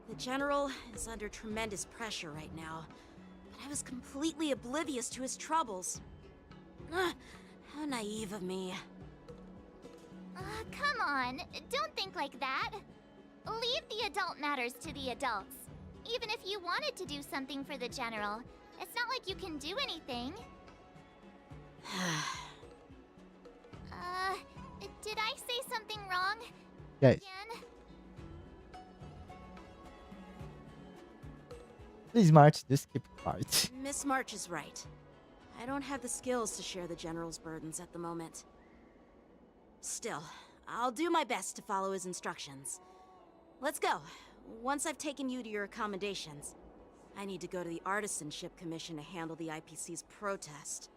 The General is under tremendous pressure right now, but I was completely oblivious to his troubles. How naive of me. Come on, don't think like that. Leave the adult matters to the adults. Even if you wanted to do something for the General, it's not like you can do anything. Uh, Did I say something wrong? Guys, please March, just skip part. Miss March is right. I don't have the skills to share the General's burdens at the moment. Still, I'll do my best to follow his instructions. Let's go. Once I've taken you to your accommodations, I need to go to the Artisanship Commission to handle the IPC's protest.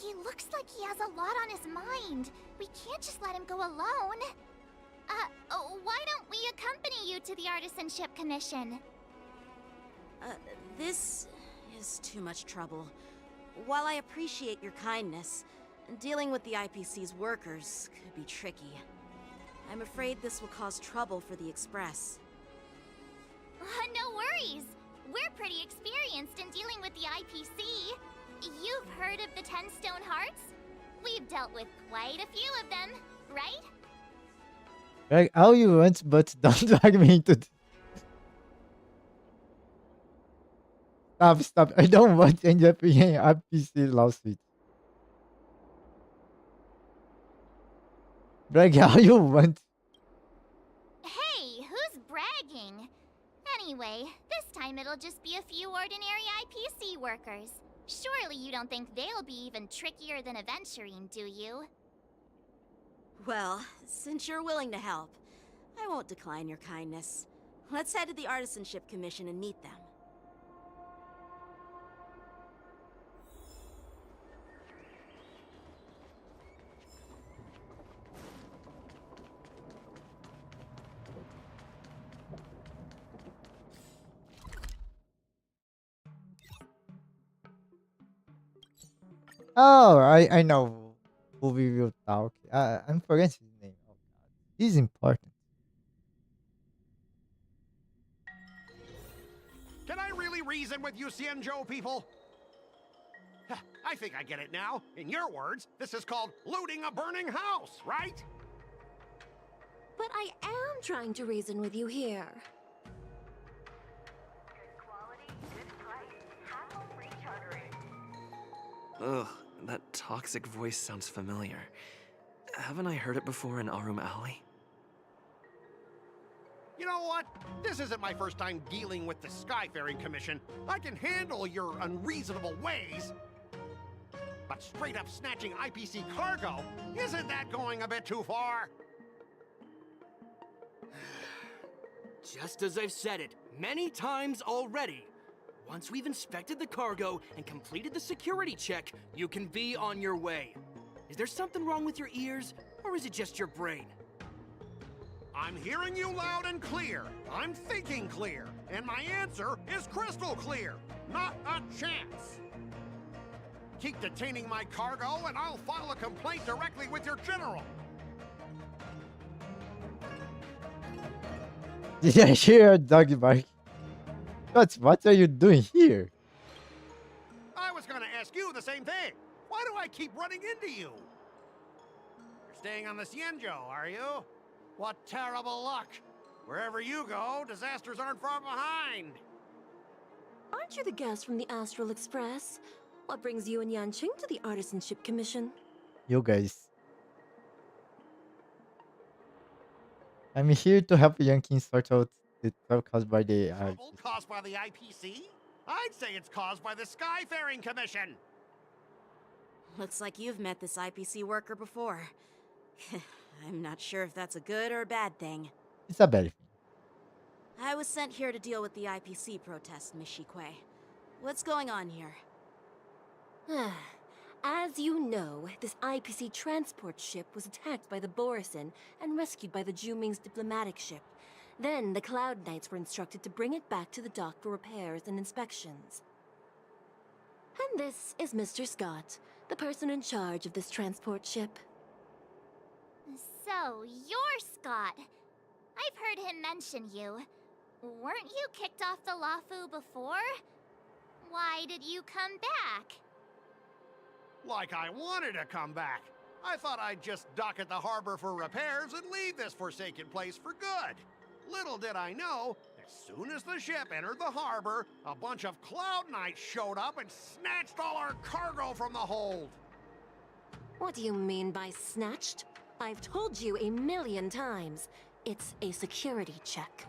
He looks like he has a lot on his mind. We can't just let him go alone. Why don't we accompany you to the Artisanship Commission? This is too much trouble. While I appreciate your kindness, dealing with the IPC's workers could be tricky. I'm afraid this will cause trouble for the Express. No worries. We're pretty experienced in dealing with the IPC. You've heard of the 10 Stone Hearts? We've dealt with quite a few of them, right? Like, how you want, but don't drag me into Stop. I don't want to end up in an RPC lawsuit. Brag how you want. Hey, who's bragging? Anyway, this time it'll just be a few ordinary IPC workers. Surely you don't think they'll be even trickier than Aventurine, do you? Well, since you're willing to help, I won't decline your kindness. Let's head to the Artisanship Commission and meet them. Oh, I know who we will talk. I'm forgetting his name. Oh God, he's important. Can I really reason with you Xianzhou people? I think I get it now. In your words, this is called looting a burning house, right? But I am trying to reason with you here. Ugh, that toxic voice sounds familiar. Haven't I heard it before in Arum Alley? You know what? This isn't my first time dealing with the Skyfaring Commission. I can handle your unreasonable ways. But straight up snatching IPC cargo, isn't that going a bit too far? Just as I've said it many times already. Once we've inspected the cargo and completed the security check, you can be on your way. Is there something wrong with your ears, or is it just your brain? I'm hearing you loud and clear. I'm thinking clear. And my answer is crystal clear. Not a chance. Keep detaining my cargo, and I'll file a complaint directly with your general. Did I hear a doggy bark? What are you doing here? I was gonna ask you the same thing. Why do I keep running into you? You're staying on the Xianzhou, are you? What terrible luck. Wherever you go, disasters aren't far behind. Aren't you the guest from the Astral Express? What brings you and Yanqing to the Artisanship Commission? You guys. I'm here to help Yankin sort out the trouble caused by the Trouble caused by the IPC? I'd say it's caused by the Skyfaring Commission. Looks like you've met this IPC worker before. I'm not sure if that's a good or a bad thing. It's a bad thing. I was sent here to deal with the IPC protest, Miss Shikue. What's going on here? As you know, this IPC transport ship was attacked by the Borison and rescued by the Juming's diplomatic ship. Then the Cloud Knights were instructed to bring it back to the dock for repairs and inspections. And this is Mr. Scott, the person in charge of this transport ship. So, you're Scott. I've heard him mention you. Weren't you kicked off the Lafu before? Why did you come back? Like I wanted to come back. I thought I'd just dock at the harbor for repairs and leave this forsaken place for good. Little did I know, as soon as the ship entered the harbor, a bunch of Cloud Knights showed up and snatched all our cargo from the hold. What do you mean by snatched? I've told you a million times. It's a security check.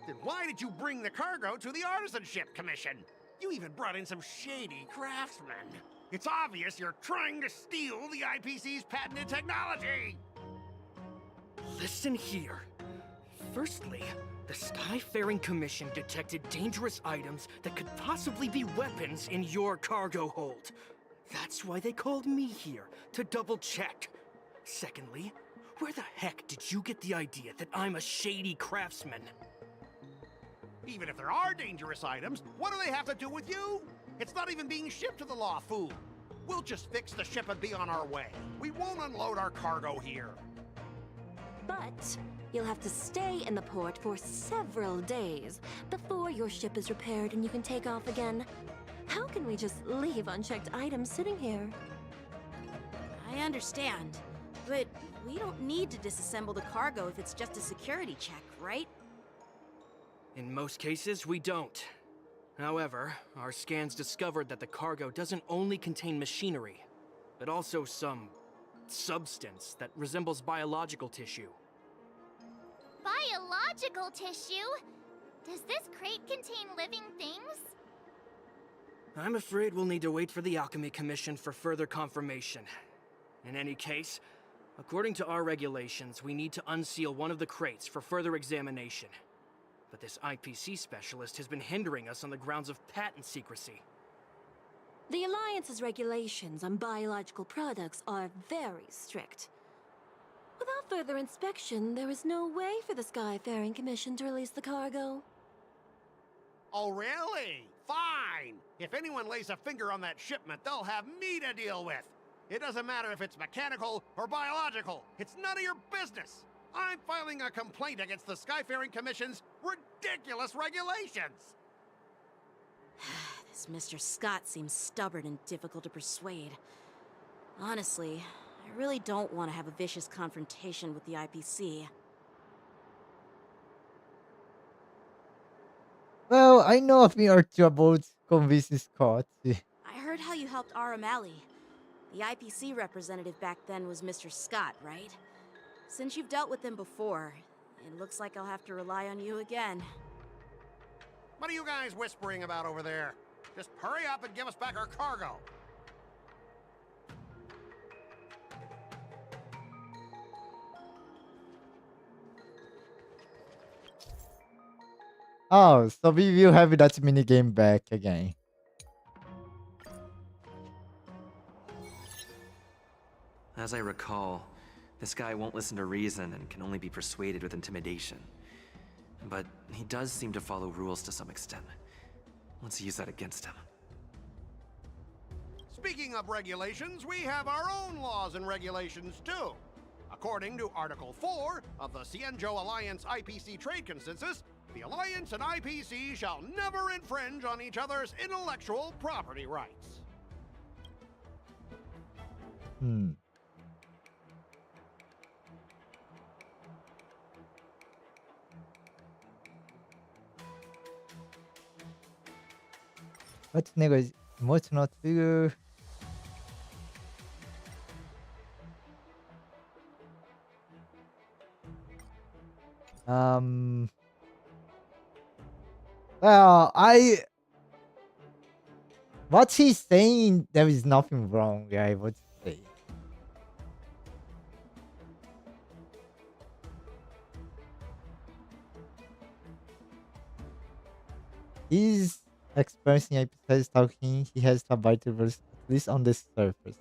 Then why did you bring the cargo to the Artisanship Commission? You even brought in some shady craftsmen. It's obvious you're trying to steal the IPC's patented technology! Listen here. Firstly, the Skyfaring Commission detected dangerous items that could possibly be weapons in your cargo hold. That's why they called me here, to double check. Secondly, where the heck did you get the idea that I'm a shady craftsman? Even if there are dangerous items, what do they have to do with you? It's not even being shipped to the Law Fu. We'll just fix the ship and be on our way. We won't unload our cargo here. But you'll have to stay in the port for several days before your ship is repaired and you can take off again. How can we just leave unchecked items sitting here? I understand, but we don't need to disassemble the cargo if it's just a security check, right? In most cases, we don't. However, our scans discovered that the cargo doesn't only contain machinery, but also some substance that resembles biological tissue. Biological tissue? Does this crate contain living things? I'm afraid we'll need to wait for the Alchemy Commission for further confirmation. In any case, according to our regulations, we need to unseal one of the crates for further examination. But this IPC specialist has been hindering us on the grounds of patent secrecy. The Alliance's regulations on biological products are very strict. Without further inspection, there is no way for the Skyfaring Commission to release the cargo. Oh, really? Fine! If anyone lays a finger on that shipment, they'll have me to deal with. It doesn't matter if it's mechanical or biological. It's none of your business. I'm filing a complaint against the Skyfaring Commission's ridiculous regulations. This Mr. Scott seems stubborn and difficult to persuade. Honestly, I really don't want to have a vicious confrontation with the IPC. Well, I know a thing or two about convincing Scott. I heard how you helped Arum Alley. The IPC representative back then was Mr. Scott, right? Since you've dealt with him before, it looks like I'll have to rely on you again. What are you guys whispering about over there? Just hurry up and give us back our cargo. Oh, so we will have that mini game back again. As I recall, this guy won't listen to reason and can only be persuaded with intimidation. But he does seem to follow rules to some extent. Let's use that against him. Speaking of regulations, we have our own laws and regulations too. According to Article 4 of the Cienjo Alliance IPC Trade Consensus, the Alliance and IPC shall never infringe on each other's intellectual property rights. Let's negotiate emotional trigger. Well, what he's saying, there is nothing wrong, I would say. He's experiencing episodes talking, he has to abide to rules, at least on the surface.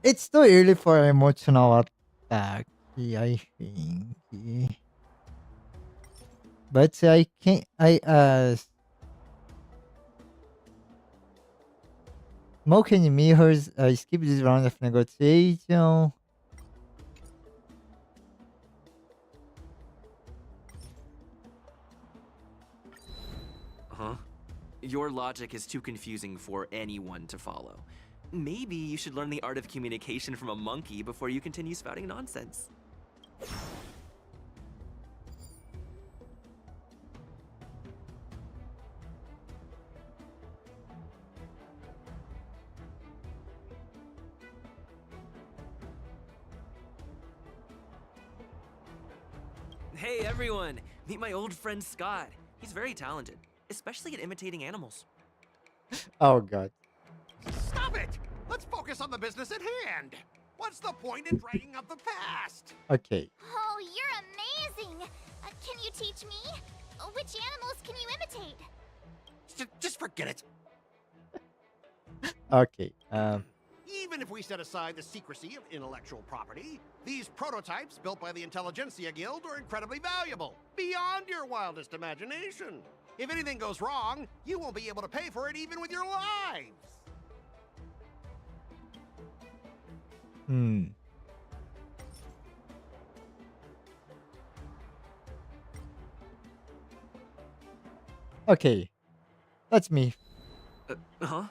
It's too early for emotional attack, I think. But I can't. Moken and Mihers skip this round of negotiation. Huh? Your logic is too confusing for anyone to follow. Maybe you should learn the art of communication from a monkey before you continue spouting nonsense. Hey everyone! Meet my old friend Scott. He's very talented, especially at imitating animals. Oh god. Stop it! Let's focus on the business at hand. What's the point in dragging up the past? Okay. Oh, you're amazing! Can you teach me? Which animals can you imitate? Just forget it. Okay. Even if we set aside the secrecy of intellectual property, these prototypes built by the Intelligentsia Guild are incredibly valuable, beyond your wildest imagination. If anything goes wrong, you won't be able to pay for it even with your lives. Hmm. Okay. That's me. Huh?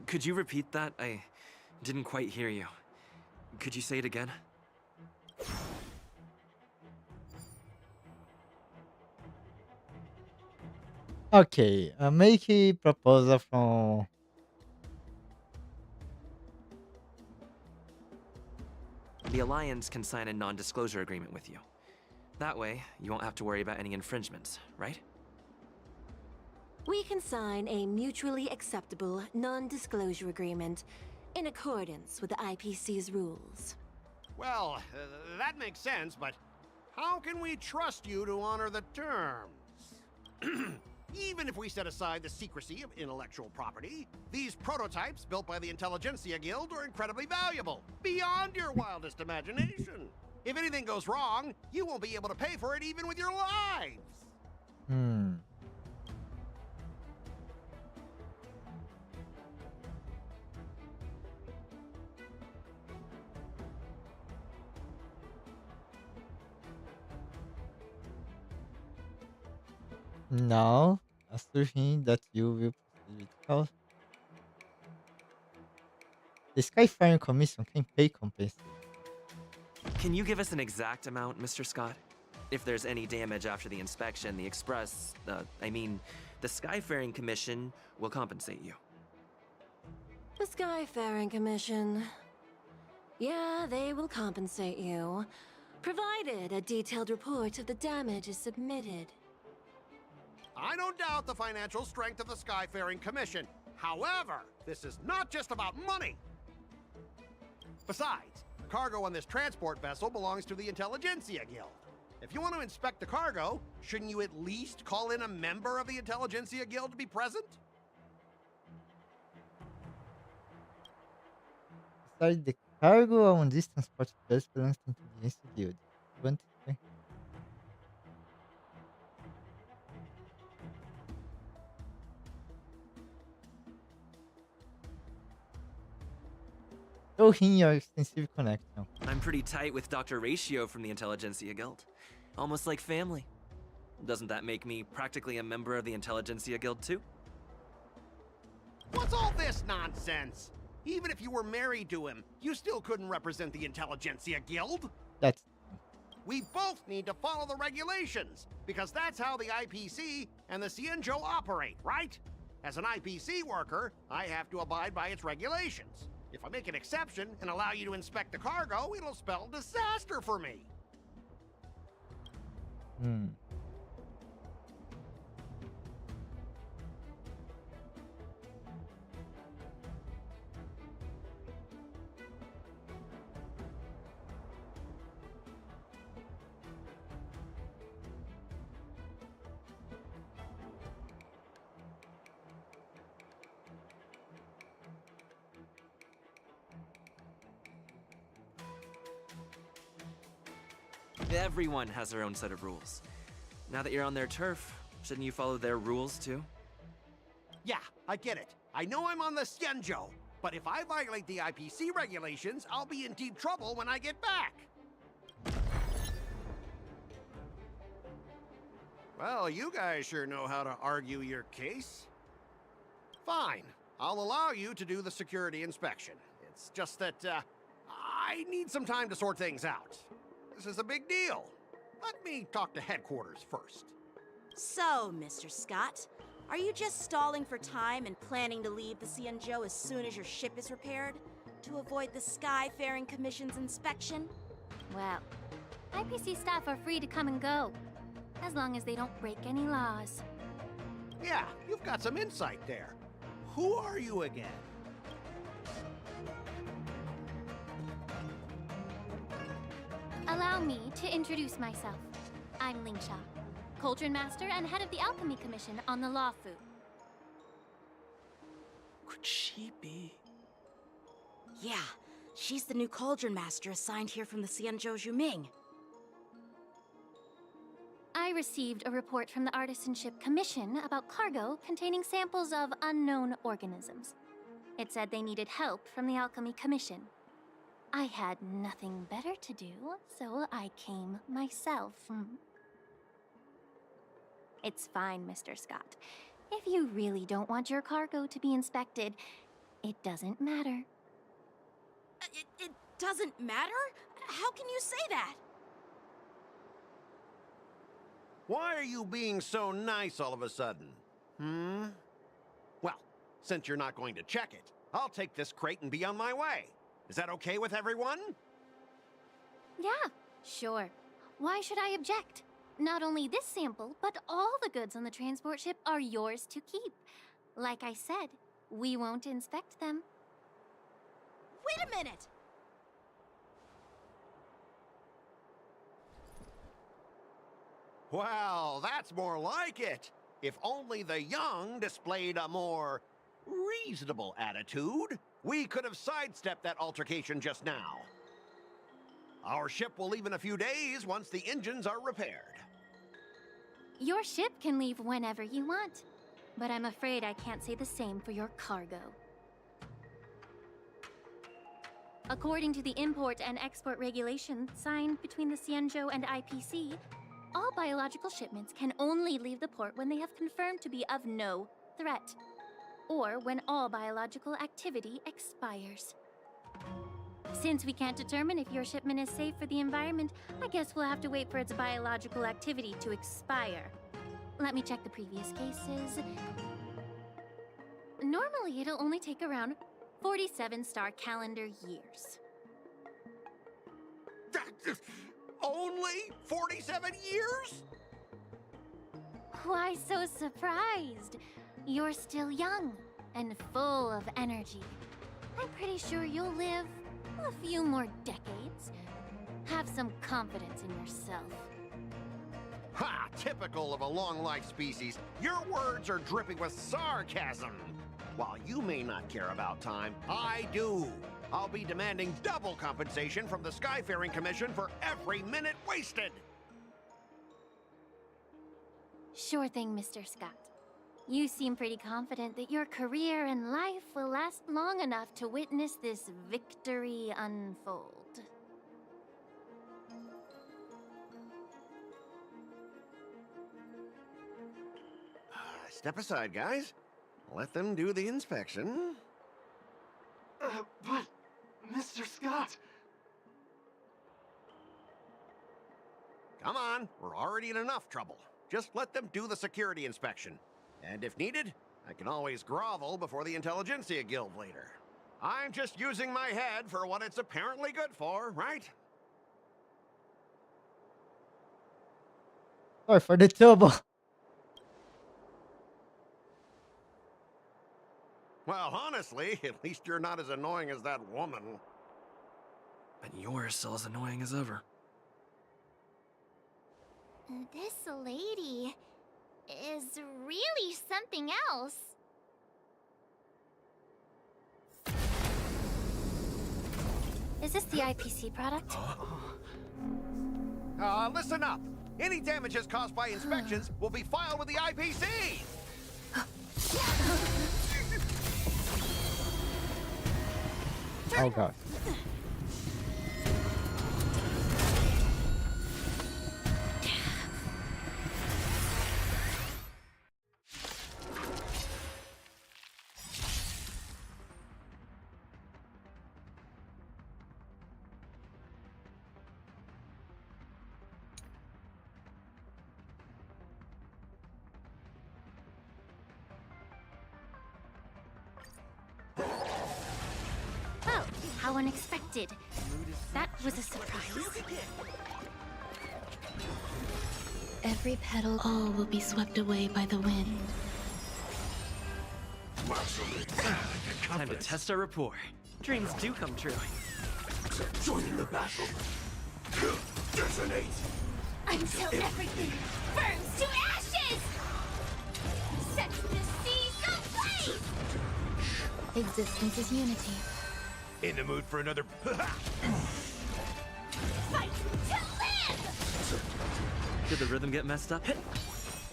Could you repeat that? I didn't quite hear you. Could you say it again? Okay. Make a proposal from. The Alliance can sign a non-disclosure agreement with you. That way, you won't have to worry about any infringements, right? We can sign a mutually acceptable non-disclosure agreement in accordance with the IPC's rules. Well, that makes sense, but how can we trust you to honor the terms? Even if we set aside the secrecy of intellectual property, these prototypes built by the Intelligentsia Guild are incredibly valuable, beyond your wildest imagination. If anything goes wrong, you won't be able to pay for it even with your lives. Hmm. Now, assuming that you will proceed with health, the Skyfaring Commission can pay compensation. Can you give us an exact amount, Mr. Scott? If there's any damage after the inspection, the Skyfaring Commission will compensate you. The Skyfaring Commission. Yeah, they will compensate you, provided a detailed report of the damage is submitted. I don't doubt the financial strength of the Skyfaring Commission. However, this is not just about money. Besides, the cargo on this transport vessel belongs to the Intelligentsia Guild. If you want to inspect the cargo, shouldn't you at least call in a member of the Intelligentsia Guild to be present? Besides the cargo on this transport vessel belongs to the Intelligence Guild. Want to- Show him your extensive connection. I'm pretty tight with Dr. Ratio from the Intelligentsia Guild. Almost like family. Doesn't that make me practically a member of the Intelligentsia Guild too? What's all this nonsense? Even if you were married to him, you still couldn't represent the Intelligentsia Guild. That's We both need to follow the regulations, because that's how the IPC and the Cienjo operate, right? As an IPC worker, I have to abide by its regulations. If I make an exception and allow you to inspect the cargo, it'll spell disaster for me. Hmm. Everyone has their own set of rules. Now that you're on their turf, shouldn't you follow their rules too? Yeah, I get it. I know I'm on the Cienjo, but if I violate the IPC regulations, I'll be in deep trouble when I get back. Well, you guys sure know how to argue your case. Fine. I'll allow you to do the security inspection. It's just that, I need some time to sort things out. This is a big deal. Let me talk to headquarters first. So, Mr. Scott, are you just stalling for time and planning to leave the Cienjo as soon as your ship is repaired? To avoid the Skyfaring Commission's inspection? Well, IPC staff are free to come and go, as long as they don't break any laws. Yeah, you've got some insight there. Who are you again? Allow me to introduce myself. I'm Lingsha, Cauldron Master and head of the Alchemy Commission on the Lawfu. Could she be? Yeah, she's the new Cauldron Master assigned here from the Cienjo Juming. I received a report from the Artisanship Commission about cargo containing samples of unknown organisms. It said they needed help from the Alchemy Commission. I had nothing better to do, so I came myself. It's fine, Mr. Scott. If you really don't want your cargo to be inspected, it doesn't matter. It doesn't matter? How can you say that? Why are you being so nice all of a sudden? Well, since you're not going to check it, I'll take this crate and be on my way. Is that okay with everyone? Yeah, sure. Why should I object? Not only this sample, but all the goods on the transport ship are yours to keep. Like I said, we won't inspect them. Wait a minute! Well, that's more like it. If only the young displayed a more reasonable attitude, we could have sidestepped that altercation just now. Our ship will leave in a few days once the engines are repaired. Your ship can leave whenever you want, but I'm afraid I can't say the same for your cargo. According to the import and export regulations signed between the Cienjo and IPC, all biological shipments can only leave the port when they have confirmed to be of no threat, or when all biological activity expires. Since we can't determine if your shipment is safe for the environment, I guess we'll have to wait for its biological activity to expire. Let me check the previous cases. Normally, it'll only take around 47 star calendar years. Only 47 years? Why so surprised? You're still young and full of energy. I'm pretty sure you'll live a few more decades. Have some confidence in yourself. Ha! Typical of a long-life species. Your words are dripping with sarcasm. While you may not care about time, I do. I'll be demanding double compensation from the Skyfaring Commission for every minute wasted. Sure thing, Mr. Scott. You seem pretty confident that your career and life will last long enough to witness this victory unfold. Step aside, guys. Let them do the inspection. But, Mr. Scott... Come on, we're already in enough trouble. Just let them do the security inspection. And if needed, I can always grovel before the Intelligentsia Guild later. I'm just using my head for what it's apparently good for, right? Sorry for the trouble. Well, honestly, at least you're not as annoying as that woman. And you're still as annoying as ever. This lady is really something else. Is this the IPC product? Listen up. Any damages caused by inspections will be filed with the IPC. Oh god. How unexpected. That was a surprise. Every petal, all will be swept away by the wind. Time to test our rapport. Dreams do come true. Join the battle. Detonate. Until everything burns to ashes! Set the seas ablaze! Existence is unity. In the mood for another... Fight to live! Did the rhythm get messed up?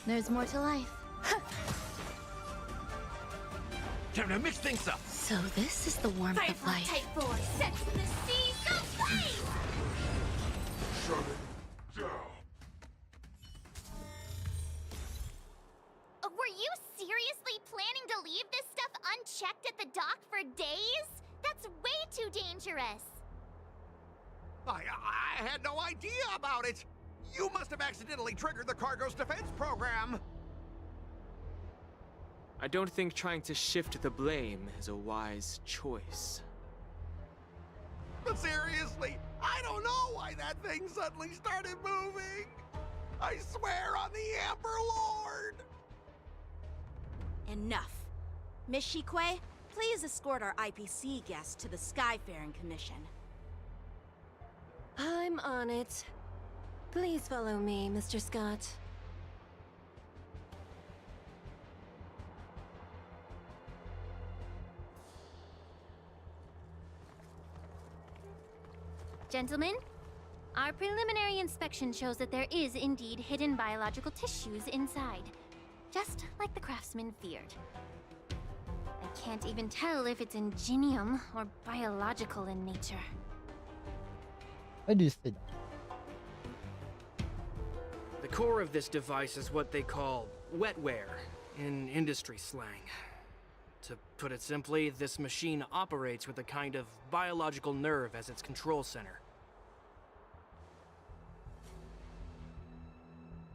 There's more to life. Time to mix things up. So this is the warmth Fight of for life. Type 4, set the seas ablaze! Shut it down. Were you seriously planning to leave this stuff unchecked at the dock for days? That's way too dangerous. I had no idea about it. You must have accidentally triggered the cargo's defense program. I don't think trying to shift the blame is a wise choice. But seriously, I don't know why that thing suddenly started moving. I swear on the Amber Lord. Enough. Miss Shikwe, please escort our IPC guests to the Skyfaring Commission. I'm on it. Please follow me, Mr. Scott. Gentlemen, our preliminary inspection shows that there is indeed hidden biological tissues inside, just like the craftsman feared. I can't even tell if it's ingenium or biological in nature. Why do you say that? The core of this device is what they call wetware in industry slang. To put it simply, this machine operates with a kind of biological nerve as its control center.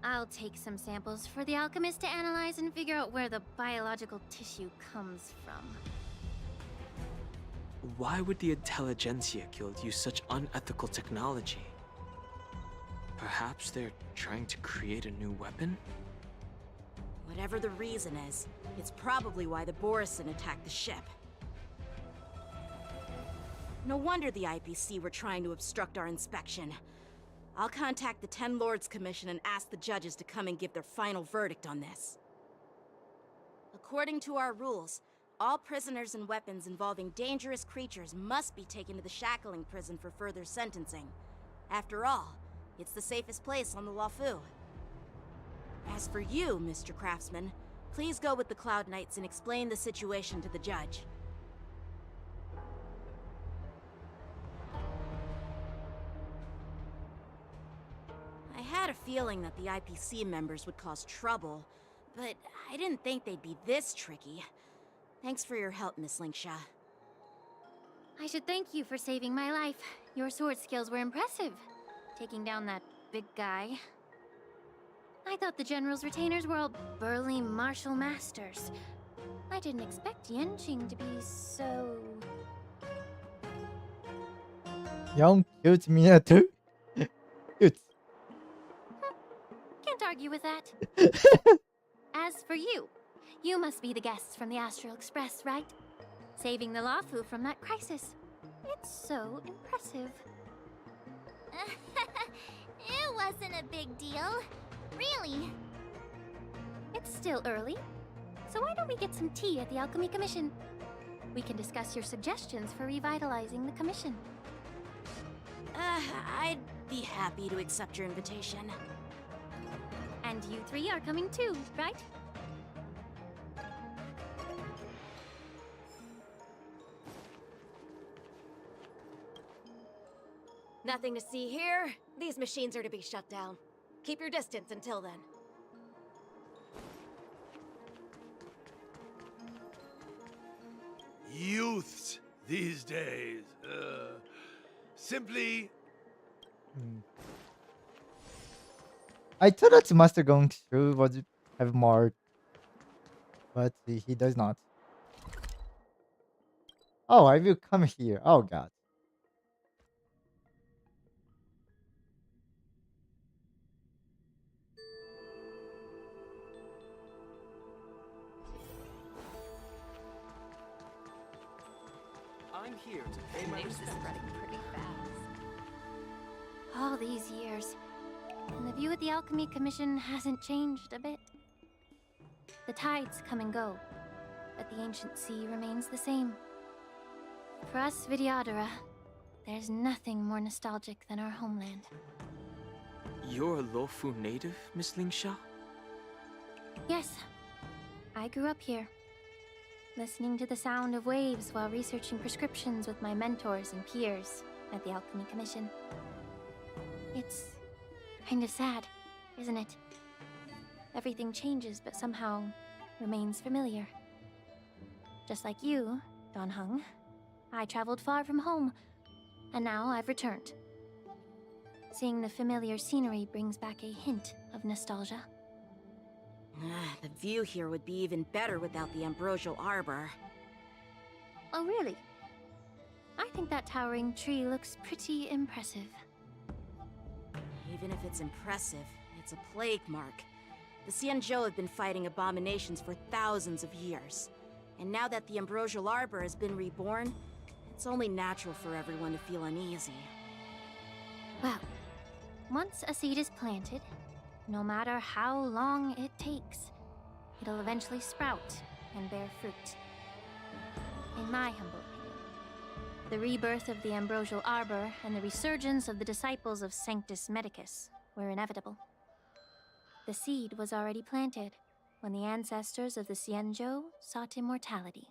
I'll take some samples for the alchemist to analyze and figure out where the biological tissue comes from. Why would the Intelligentsia Guild use such unethical technology? Perhaps they're trying to create a new weapon? Whatever the reason is, it's probably why the Borisin attacked the ship. No wonder the IPC were trying to obstruct our inspection. I'll contact the Ten Lords Commission and ask the judges to come and give their final verdict on this. According to our rules, all prisoners and weapons involving dangerous creatures must be taken to the shackling prison for further sentencing. After all, it's the safest place on the Luofu. As for you, Mr. Craftsman, please go with the Cloud Knights and explain the situation to the judge. I had a feeling that the IPC members would cause trouble, but I didn't think they'd be this tricky. Thanks for your help, Miss Linksha. I should thank you for saving my life. Your sword skills were impressive, taking down that big guy. I thought the General's retainers were all burly martial masters. I didn't expect Yenqing to be so... Young, cute miniature. Cute. Can't argue with that. As for you, you must be the guests from the Astral Express, right? Saving the Luofu from that crisis. It's so impressive. It wasn't a big deal. Really. It's still early, so why don't we get some tea at the Alchemy Commission? We can discuss your suggestions for revitalizing the commission. I'd be happy to accept your invitation. And you three are coming too, right? Nothing to see here. These machines are to be shut down. Keep your distance until then. Youths these days, simply... I thought that Master Gong Shu would have more, but he does not. Oh, I will come here. Oh god. I'm here to pay my News is respects. spreading pretty fast. All these years, and the view of the Alchemy Commission hasn't changed a bit. The tides come and go, but the ancient sea remains the same. For us Vidyadhara, there's nothing more nostalgic than our homeland. You're a Lofu native, Miss Lingsha? Yes, I grew up here, listening to the sound of waves while researching prescriptions with my mentors and peers at the Alchemy Commission. It's kind of sad, isn't it? Everything changes, but somehow remains familiar. Just like you, Don Hung, I traveled far from home, and now I've returned. Seeing the familiar scenery brings back a hint of nostalgia. The view here would be even better without the ambrosial arbor. Oh, really? I think that towering tree looks pretty impressive. Even if it's impressive, it's a plague mark. The Xianzhou have been fighting abominations for thousands of years. And now that the ambrosial arbor has been reborn, it's only natural for everyone to feel uneasy. Well, once a seed is planted, no matter how long it takes, it'll eventually sprout and bear fruit. In my humble opinion, the rebirth of the ambrosial arbor and the resurgence of the disciples of Sanctus Medicus were inevitable. The seed was already planted when the ancestors of the Xianzhou sought immortality.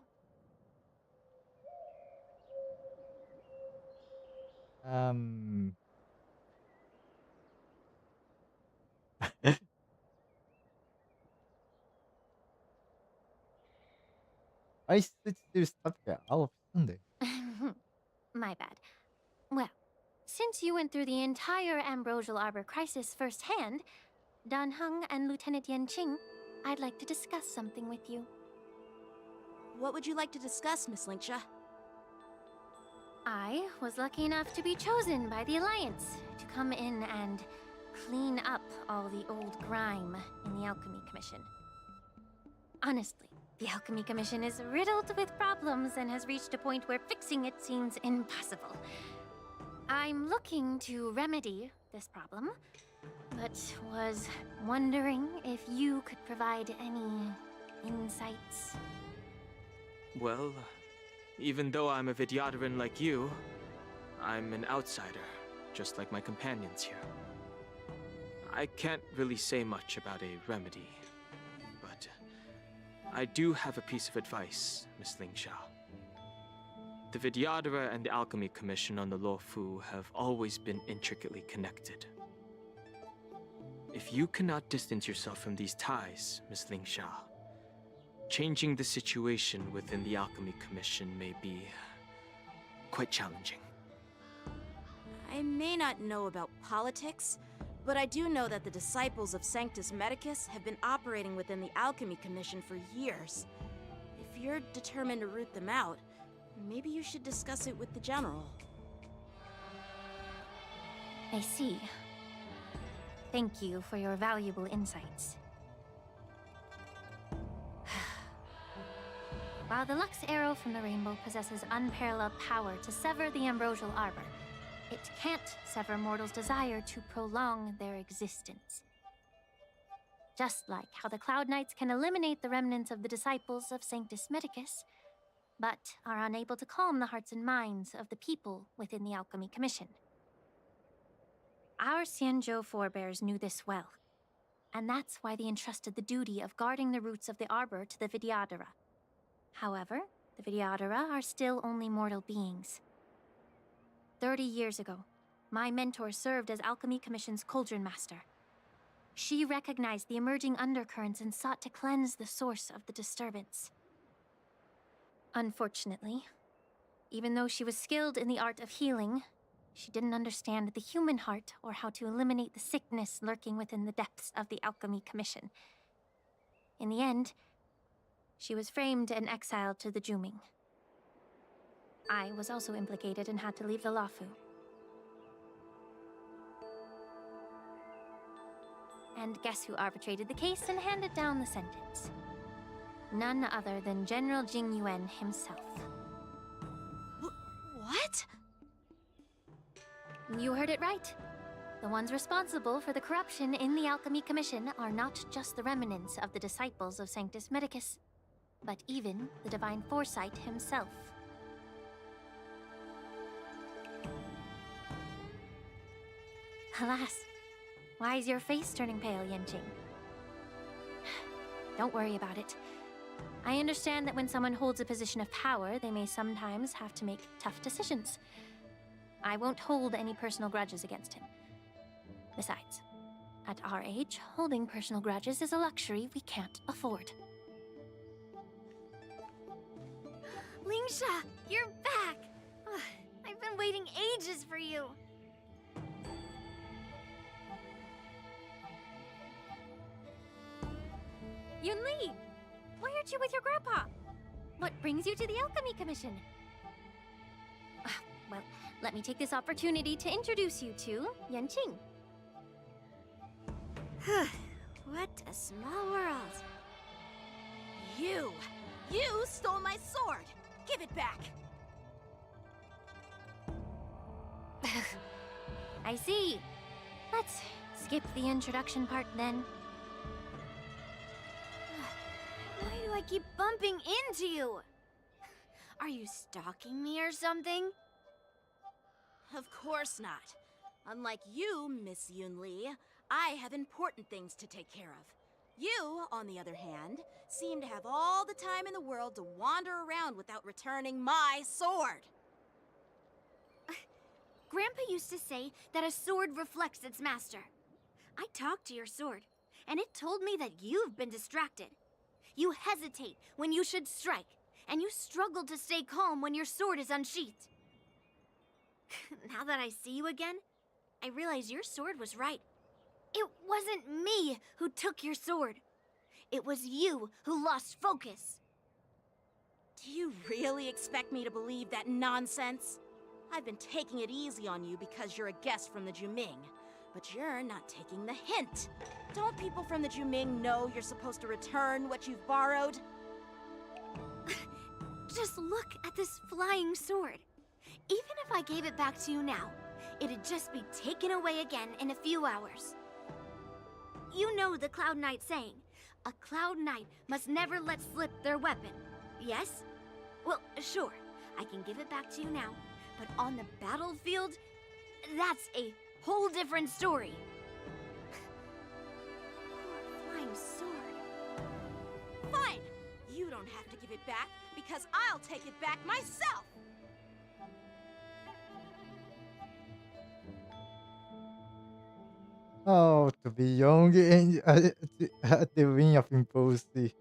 Aí você stop que auf Sunday. My bad. Well, since you went through the entire ambrosial arbor crisis firsthand, Dan Heng and Lieutenant Yan Qing, I'd like to discuss something with you. What would you like to discuss, Miss Lingsha? I was lucky enough to be chosen by the Alliance to come in and clean up all the old grime in the Alchemy Commission. Honestly, the Alchemy Commission is riddled with problems and has reached a point where fixing it seems impossible. I'm looking to remedy this problem, but was wondering if you could provide any insights. Well, even though I'm a Vidyadharan like you, I'm an outsider, just like my companions here. I can't really say much about a remedy, but I do have a piece of advice, Miss Lingsha. The Vidyadhara and the Alchemy Commission on the Luofu have always been intricately connected. If you cannot distance yourself from these ties, Miss Lingsha, changing the situation within the Alchemy Commission may be quite challenging. I may not know about politics, but I do know that the disciples of Sanctus Medicus have been operating within the Alchemy Commission for years. If you're determined to root them out, maybe you should discuss it with the General. I see. Thank you for your valuable insights. While the Lux Arrow from the Rainbow possesses unparalleled power to sever the ambrosial arbor, it can't sever mortals' desire to prolong their existence. Just like how the Cloud Knights can eliminate the remnants of the disciples of Sanctus Medicus, but are unable to calm the hearts and minds of the people within the Alchemy Commission. Our Xianzhou forebears knew this well, and that's why they entrusted the duty of guarding the roots of the arbor to the Vidyadhara. However, the Vidyadhara are still only mortal beings. 30 years ago, my mentor served as Alchemy Commission's Cauldron Master. She recognized the emerging undercurrents and sought to cleanse the source of the disturbance. Unfortunately, even though she was skilled in the art of healing, she didn't understand the human heart or how to eliminate the sickness lurking within the depths of the Alchemy Commission. In the end, she was framed and exiled to the Juming. I was also implicated and had to leave the Luofu. And guess who arbitrated the case and handed down the sentence? None other than General Jing Yuan himself. You heard it right. The ones responsible for the corruption in the Alchemy Commission are not just the remnants of the disciples of Sanctus Medicus, but even the Divine Foresight himself. Alas, why is your face turning pale, Yanqing? Don't worry about it. I understand that when someone holds a position of power, they may sometimes have to make tough decisions. I won't hold any personal grudges against him. Besides, at our age, holding personal grudges is a luxury we can't afford. Lingsha, you're back! Ugh, I've been waiting ages for you. Yunli! Why aren't you with your grandpa? What brings you to the Alchemy Commission? Well, let me take this opportunity to introduce you to Yanqing. What a small world. You stole my sword! Give it back! I see. Let's skip the introduction part then. Why do I keep bumping into you? Are you stalking me or something? Of course not. Unlike you, Miss Yunli, I have important things to take care of. You, on the other hand, seem to have all the time in the world to wander around without returning my sword. Grandpa used to say that a sword reflects its master. I talked to your sword, and it told me that you've been distracted. You hesitate when you should strike, and you struggle to stay calm when your sword is unsheathed. Now that I see you again, I realize your sword was right. It wasn't me who took your sword. It was you who lost focus. Do you really expect me to believe that nonsense? I've been taking it easy on you because you're a guest from the Juming, but you're not taking the hint. Don't people from the Juming know you're supposed to return what you've borrowed? Just look at this flying sword. Even if I gave it back to you now, it'd just be taken away again in a few hours. You know the Cloud Knight saying, a Cloud Knight must never let slip their weapon, yes? Well, sure, I can give it back to you now, but on the battlefield, that's a whole different story. Flying sword. Fine! You don't have to give it back, because I'll take it back myself! Oh, to be young and at the wing of impulsive.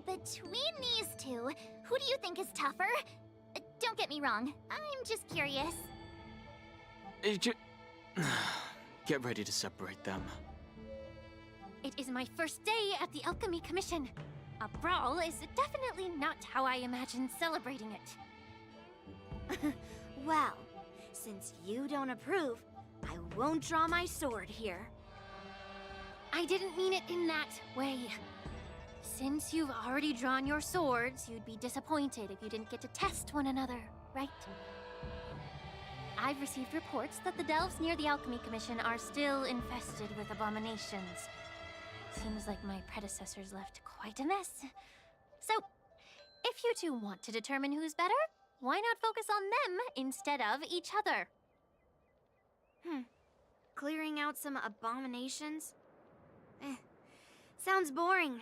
Between these two, who do you think is tougher? Don't get me wrong, I'm just curious. Get ready to separate them. It is my first day at the Alchemy Commission. A brawl is definitely not how I imagined celebrating it. Well, since you don't approve, I won't draw my sword here. I didn't mean it in that way. Since you've already drawn your swords, you'd be disappointed if you didn't get to test one another, right? I've received reports that the delves near the Alchemy Commission are still infested with abominations. Seems like my predecessors left quite a mess. So, if you two want to determine who's better, why not focus on them instead of each other? Clearing out some abominations? Sounds boring.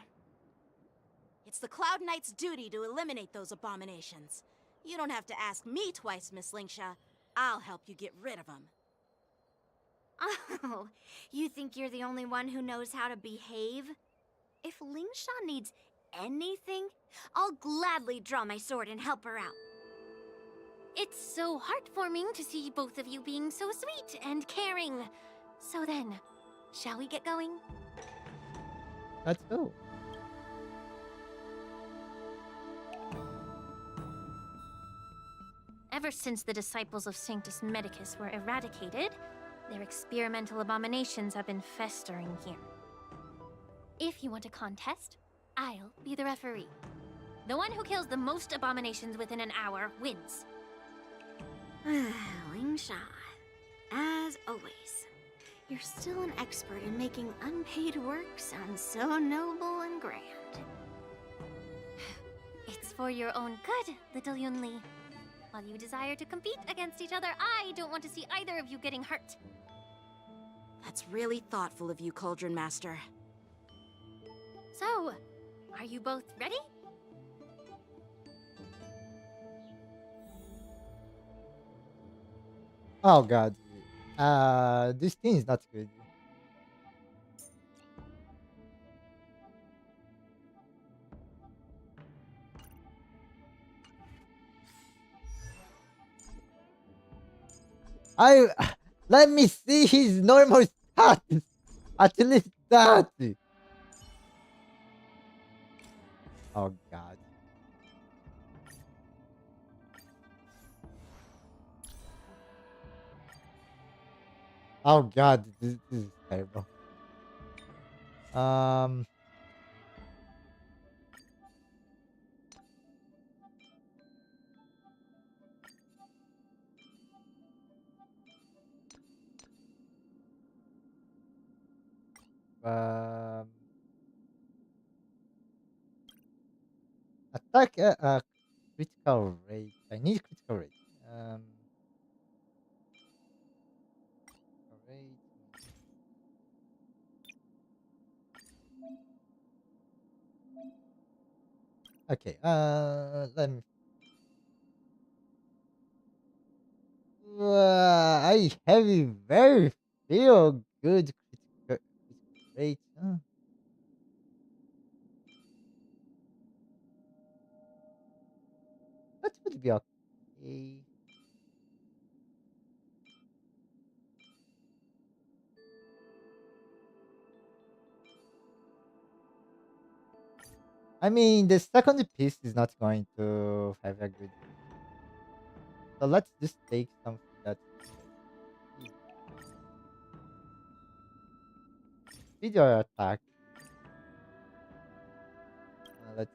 It's the Cloud Knight's duty to eliminate those abominations. You don't have to ask me twice, Miss Lingsha. I'll help you get rid of them. Oh, you think you're the only one who knows how to behave? If Lingsha needs anything, I'll gladly draw my sword and help her out. It's so heartwarming to see both of you being so sweet and caring. So then, shall we get going? Let's go. Ever since the disciples of Sanctus Medicus were eradicated, their experimental abominations have been festering here. If you want a contest, I'll be the referee. The one who kills the most abominations within an hour wins. Lingsha, as always, you're still an expert in making unpaid work sound so noble and grand. It's for your own good, little Yunli. While you desire to compete against each other, I don't want to see either of you getting hurt. That's really thoughtful of you, Cauldron Master. So, are you both ready? Oh god. This thing is not good. I let me see his normal status. At least that. Oh god. Oh god, this is terrible. Um, um, attack critical rate. I need critical rate. Critical rate. Okay. Let me. I have a very feel good critical rate. That would be okay. I mean, the second piece is not going to have a good. So let's just take something that has speed. Speed your attack. Let's.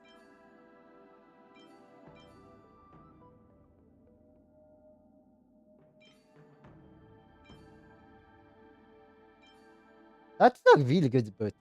That's a really good boot.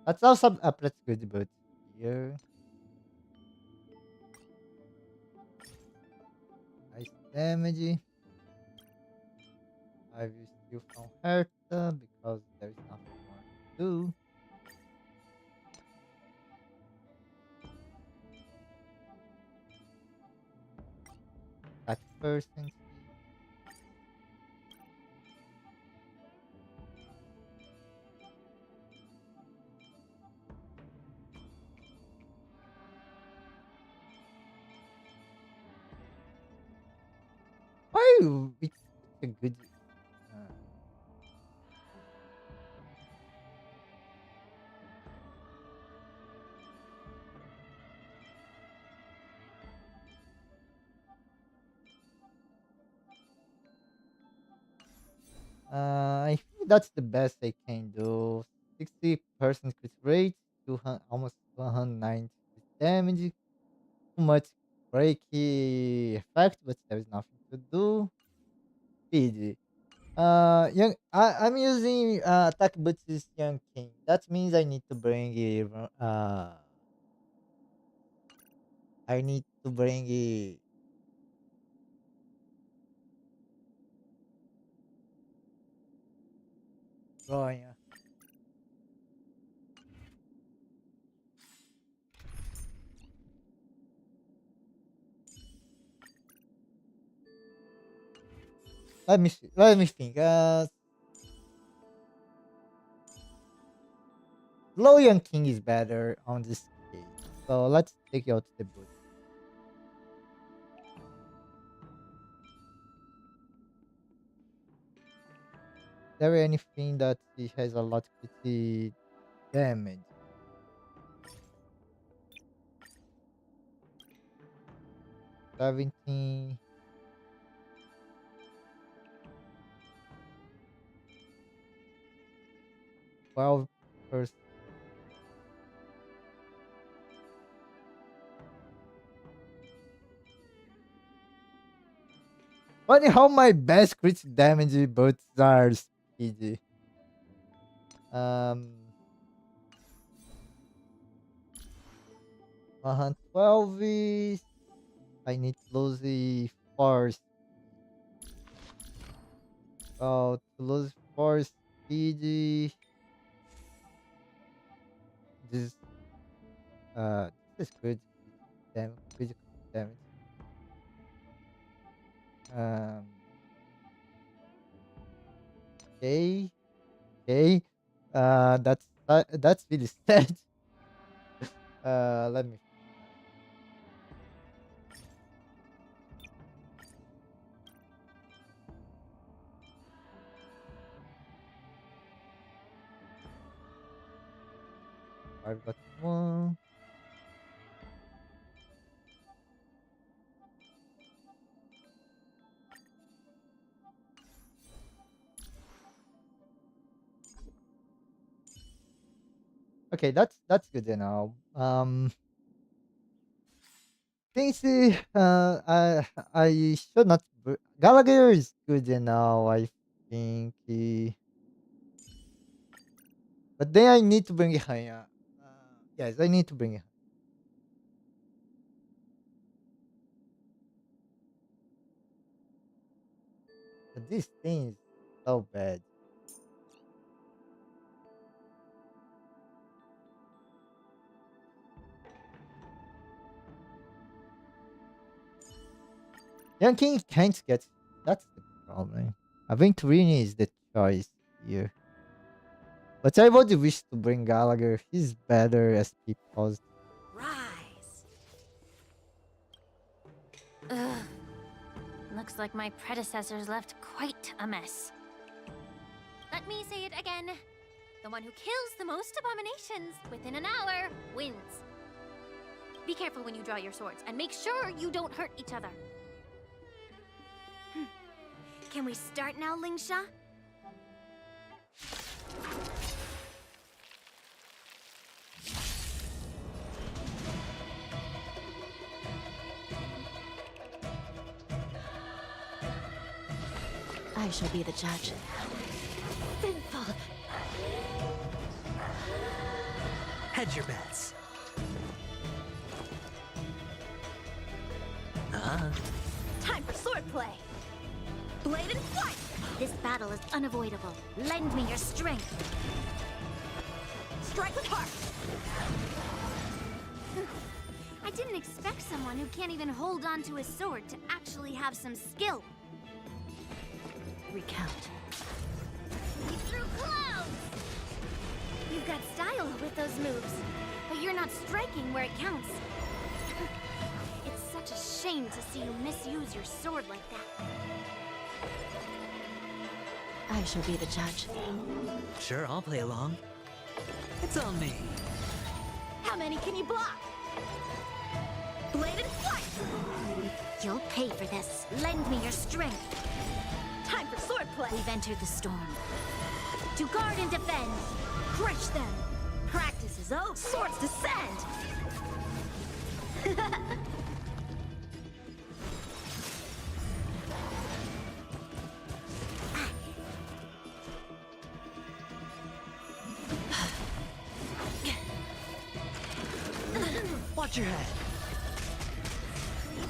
That's also a pretty good boot here. Nice damage. I will steal from Hertha because there's nothing more to do. Attack first and see. Oh, it's such a good. Uh, I think that's the best I can do. 60% crit rate, 200, almost 190 crit damage. Too much breaky effect, but there's nothing to do. Speed. Young. I'm using attack boots is young king. That means I need to bring a. I need to bring a. Drawing. Let me see. Let me think. Low young king is better on this case. So let's take out the boot. There anything that it has a lot of pretty damage. 17. Well, first. Funny how my best crit damage bots are speedy. 112 is. I need to lose the force. Oh, to lose force speed. This this is good. Critical damage. Um. Okay. Okay. That's really sad. Let me. I've got one. Okay, that's good to know. Things I should not. Gallagher is good to know. I think. But then I need to bring Haya. Yes, I need to bring it. But this thing is so bad. Young King can't get. That's the problem. I think Trini is the choice here. But I would wish to bring Gallagher. He's better as people. Rise. Ugh. Looks like my predecessors left quite a mess. Let me say it again. The one who kills the most abominations within an hour wins. Be careful when you draw your swords, and make sure you don't hurt each other. Can we start now, Lingsha? I shall be the judge. Sinful. Hedge your bets. Time for swordplay. Blade and flight. This battle is unavoidable. Lend me your strength. Strike with heart. I didn't expect someone who can't even hold on to his sword to actually have some skill. Recount. We threw clouds! You've got style with those moves, but you're not striking where it counts. It's such a shame to see you misuse your sword like that. I shall be the judge. Sure, I'll play along. It's on me. How many can you block? Blade and flight. You'll pay for this. Lend me your strength. Time for swordplay. We've entered the storm. To guard and defend. Crush them. Practice is over. Swords descend. Watch your head.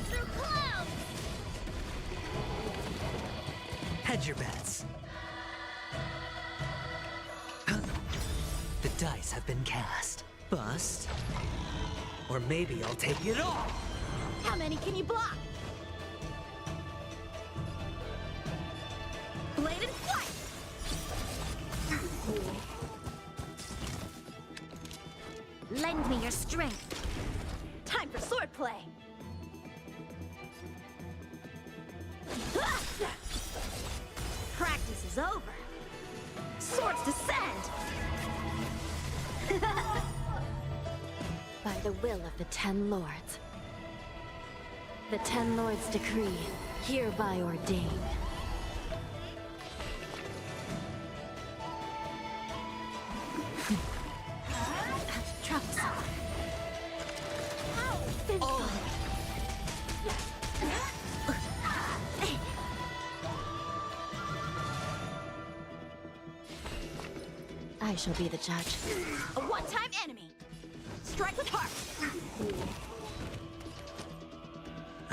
Through clouds! Hedge your bets. The dice have been cast. Bust. Or maybe I'll take it all. How many can you block? Blade and flight. Lend me your strength. Time for swordplay. Practice is over. Swords descend. By the will of the 10 lords. The Ten Lords' decree, hereby ordained. Troubles. I shall be the judge. A one-time enemy. Strike with heart.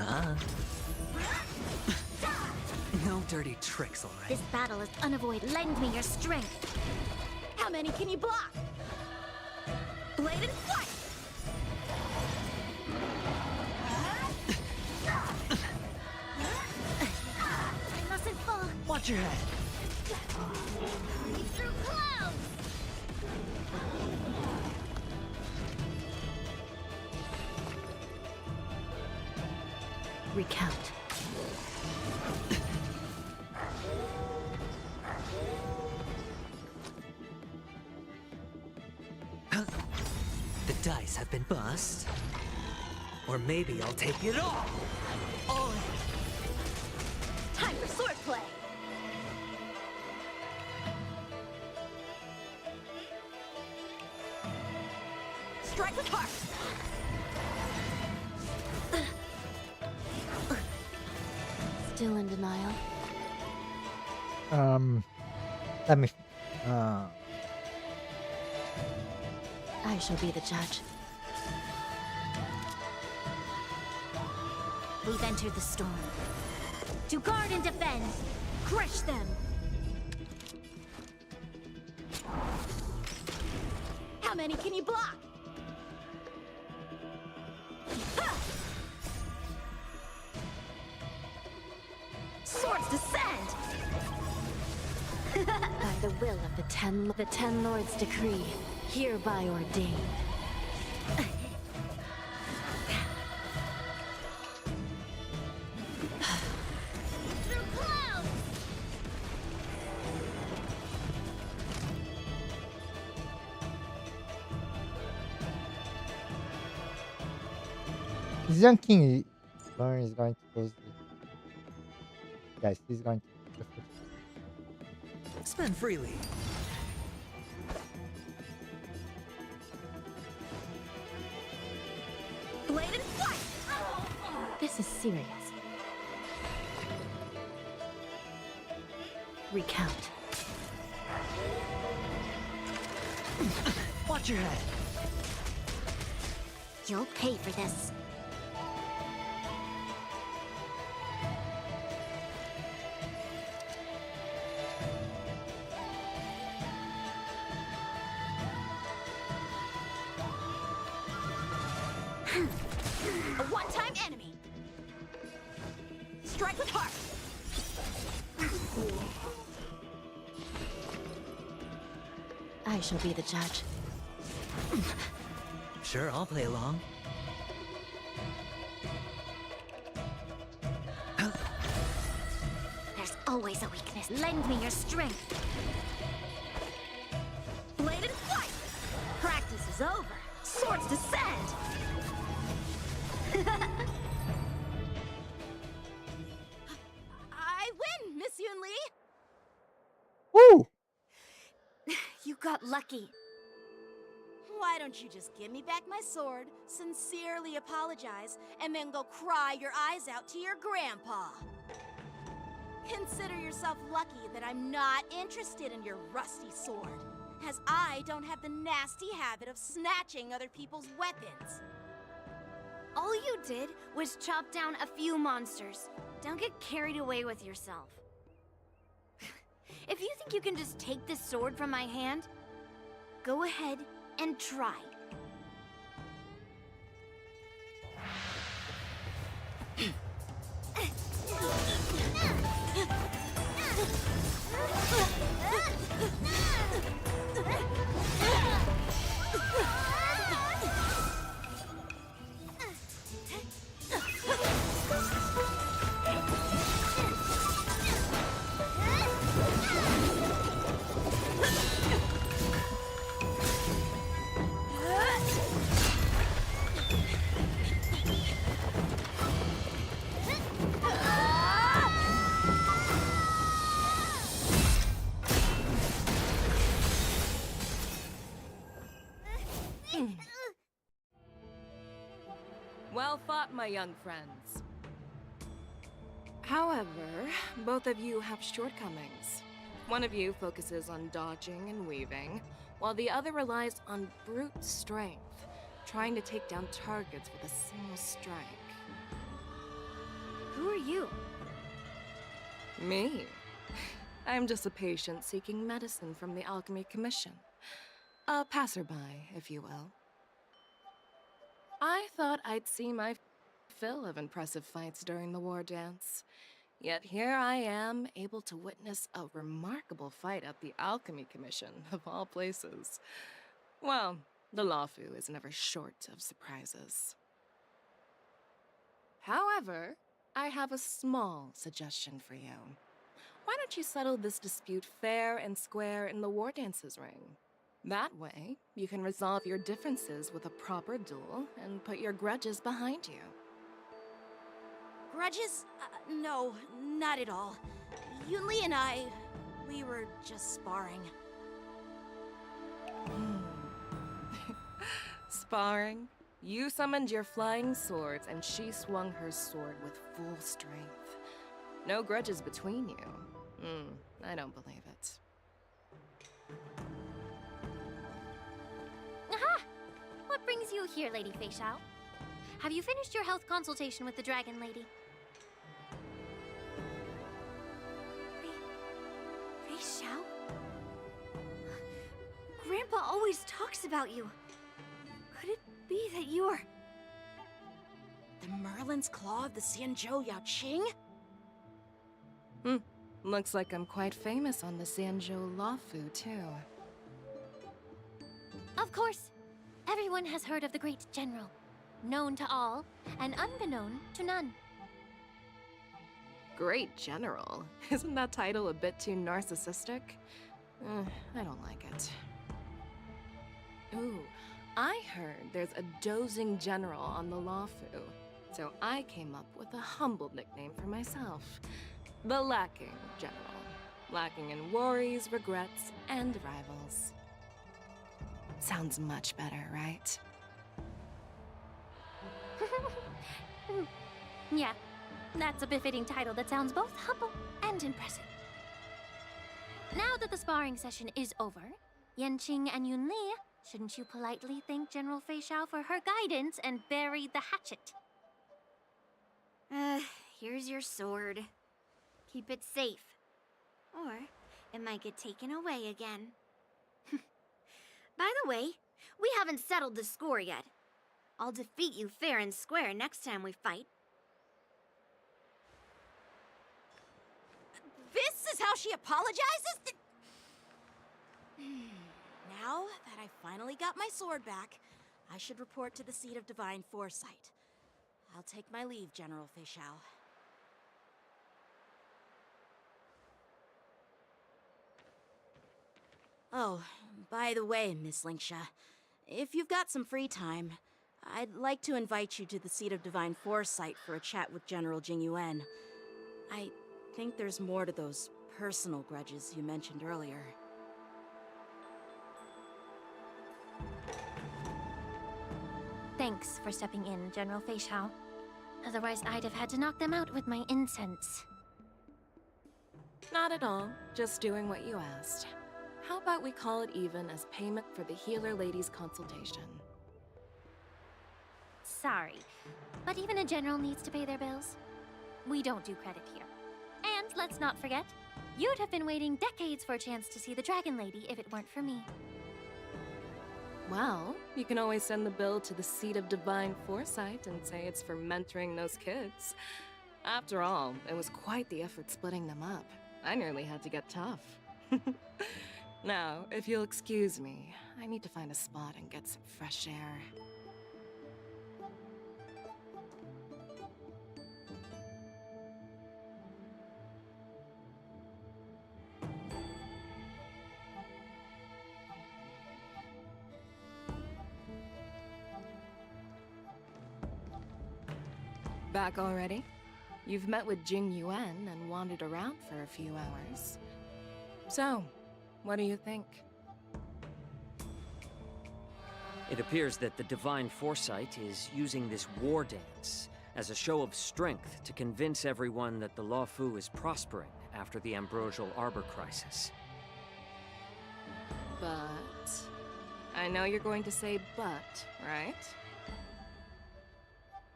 Ah. No dirty tricks, all right? This battle is unavoidable. Lend me your strength. How many can you block? Blade and fight. I mustn't fall. Watch your head. Through clouds. Recount. The dice have been bust. Or maybe I'll take it all. All in. Time for swordplay. Strike with heart. Still in denial. Let me. I shall be the judge. We've entered the storm. To guard and defend. Crush them. How many can you block? Swords descend! By the will of the Ten Lords' decree, hereby ordained. Through clouds! This young king Lauren is going to close the. Guys, he's going to. Spend freely. Blade and fight! This is serious. Recount. Watch your head. You'll pay for this. A one-time enemy. Strike with heart. I shall be the judge. Sure, I'll play along. There's always a weakness. Lend me your strength. Blade and fight! Practice is over. Swords descend! I win, Miss Yun Li! Woo! You got lucky. Why don't you just give me back my sword, sincerely apologize, and then go cry your eyes out to your grandpa? Consider yourself lucky that I'm not interested in your rusty sword, as I don't have the nasty habit of snatching other people's weapons. All you did was chop down a few monsters. Don't get carried away with yourself. If you think you can just take this sword from my hand, go ahead and try. Well fought, my young friends. However, both of you have shortcomings. One of you focuses on dodging and weaving, while the other relies on brute strength, trying to take down targets with a single strike. Who are you? Me? I'm just a patient seeking medicine from the Alchemy Commission. A passerby, if you will. I thought I'd see my fill of impressive fights during the war dance. Yet here I am, able to witness a remarkable fight at the Alchemy Commission, of all places. Well, the Lawfu is never short of surprises. However, I have a small suggestion for you. Why don't you settle this dispute fair and square in the war dance's ring? That way, you can resolve your differences with a proper duel and put your grudges behind you. Grudges? No, not at all. Yunli and I, we were just sparring. Sparring? You summoned your flying swords and she swung her sword with full strength. No grudges between you. I don't believe it. Aha! What brings you here, Lady Fei Xiao? Have you finished your health consultation with the Dragon Lady? Fei Xiao? Grandpa always talks about you. Could it be that you're... The Merlin's Claw of the Xianzhou Yaoqing? Looks like I'm quite famous on the Xianzhou Lawfu, too. Of course. Everyone has heard of the great general. Known to all, and unbeknown to none. Great General? Isn't that title a bit too narcissistic? I don't like it. Ooh, I heard there's a dozing general on the Lawfu, so I came up with a humble nickname for myself. The Lacking General. Lacking in worries, regrets, and rivals. Sounds much better, right? Yeah, that's a befitting title that sounds both humble and impressive. Now that the sparring session is over, Yanqing and Yunli, shouldn't you politely thank General Fei Xiao for her guidance and bury the hatchet? Here's your sword. Keep it safe. Or it might get taken away again. By the way, we haven't settled the score yet. I'll defeat you fair and square next time we fight. This is how she apologizes? Now that I finally got my sword back, I should report to the seat of divine foresight. I'll take my leave, General Fei Xiao. Oh, by the way, Miss Linksha, if you've got some free time, I'd like to invite you to the seat of divine foresight for a chat with General Jing Yuan. I think there's more to those personal grudges you mentioned earlier. Thanks for stepping in, General Fei Xiao. Otherwise, I'd have had to knock them out with my incense. Not at all. Just doing what you asked. How about we call it even as payment for the healer lady's consultation? Sorry, but even a general needs to pay their bills. We don't do credit here. And let's not forget, you'd have been waiting decades for a chance to see the Dragon Lady if it weren't for me. Well, you can always send the bill to the seat of divine foresight and say it's for mentoring those kids. After all, it was quite the effort splitting them up. I nearly had to get tough. Now, if you'll excuse me, I need to find a spot and get some fresh air. Back already? You've met with Jing Yuan and wandered around for a few hours. So, what do you think? It appears that the Divine Foresight is using this war dance as a show of strength to convince everyone that the Luofu is prospering after the Ambrosial Arbor crisis. But... I know you're going to say but, right?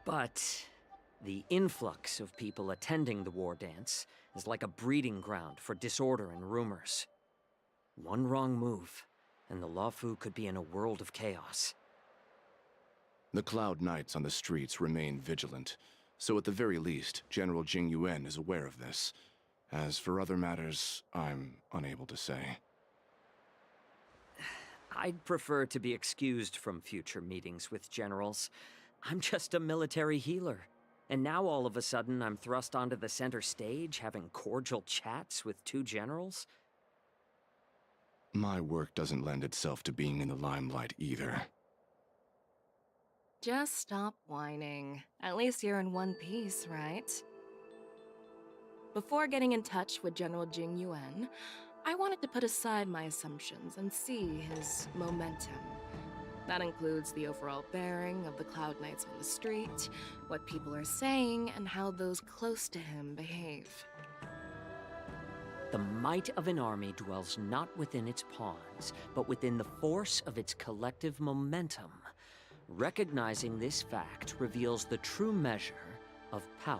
But the influx of people attending the war dance is like a breeding ground for disorder and rumors. One wrong move, and the Luofu could be in a world of chaos. The Cloud Knights on the streets remain vigilant, so at the very least, General Jing Yuan is aware of this. As for other matters, I'm unable to say. I'd prefer to be excused from future meetings with generals. I'm just a military healer. And now all of a sudden I'm thrust onto the center stage having cordial chats with two generals? My work doesn't lend itself to being in the limelight either. Just stop whining. At least you're in one piece, right? Before getting in touch with General Jing Yuan, I wanted to put aside my assumptions and see his momentum. That includes the overall bearing of the Cloud Knights on the street, what people are saying, and how those close to him behave. The might of an army dwells not within its pawns, but within the force of its collective momentum. Recognizing this fact reveals the true measure of power.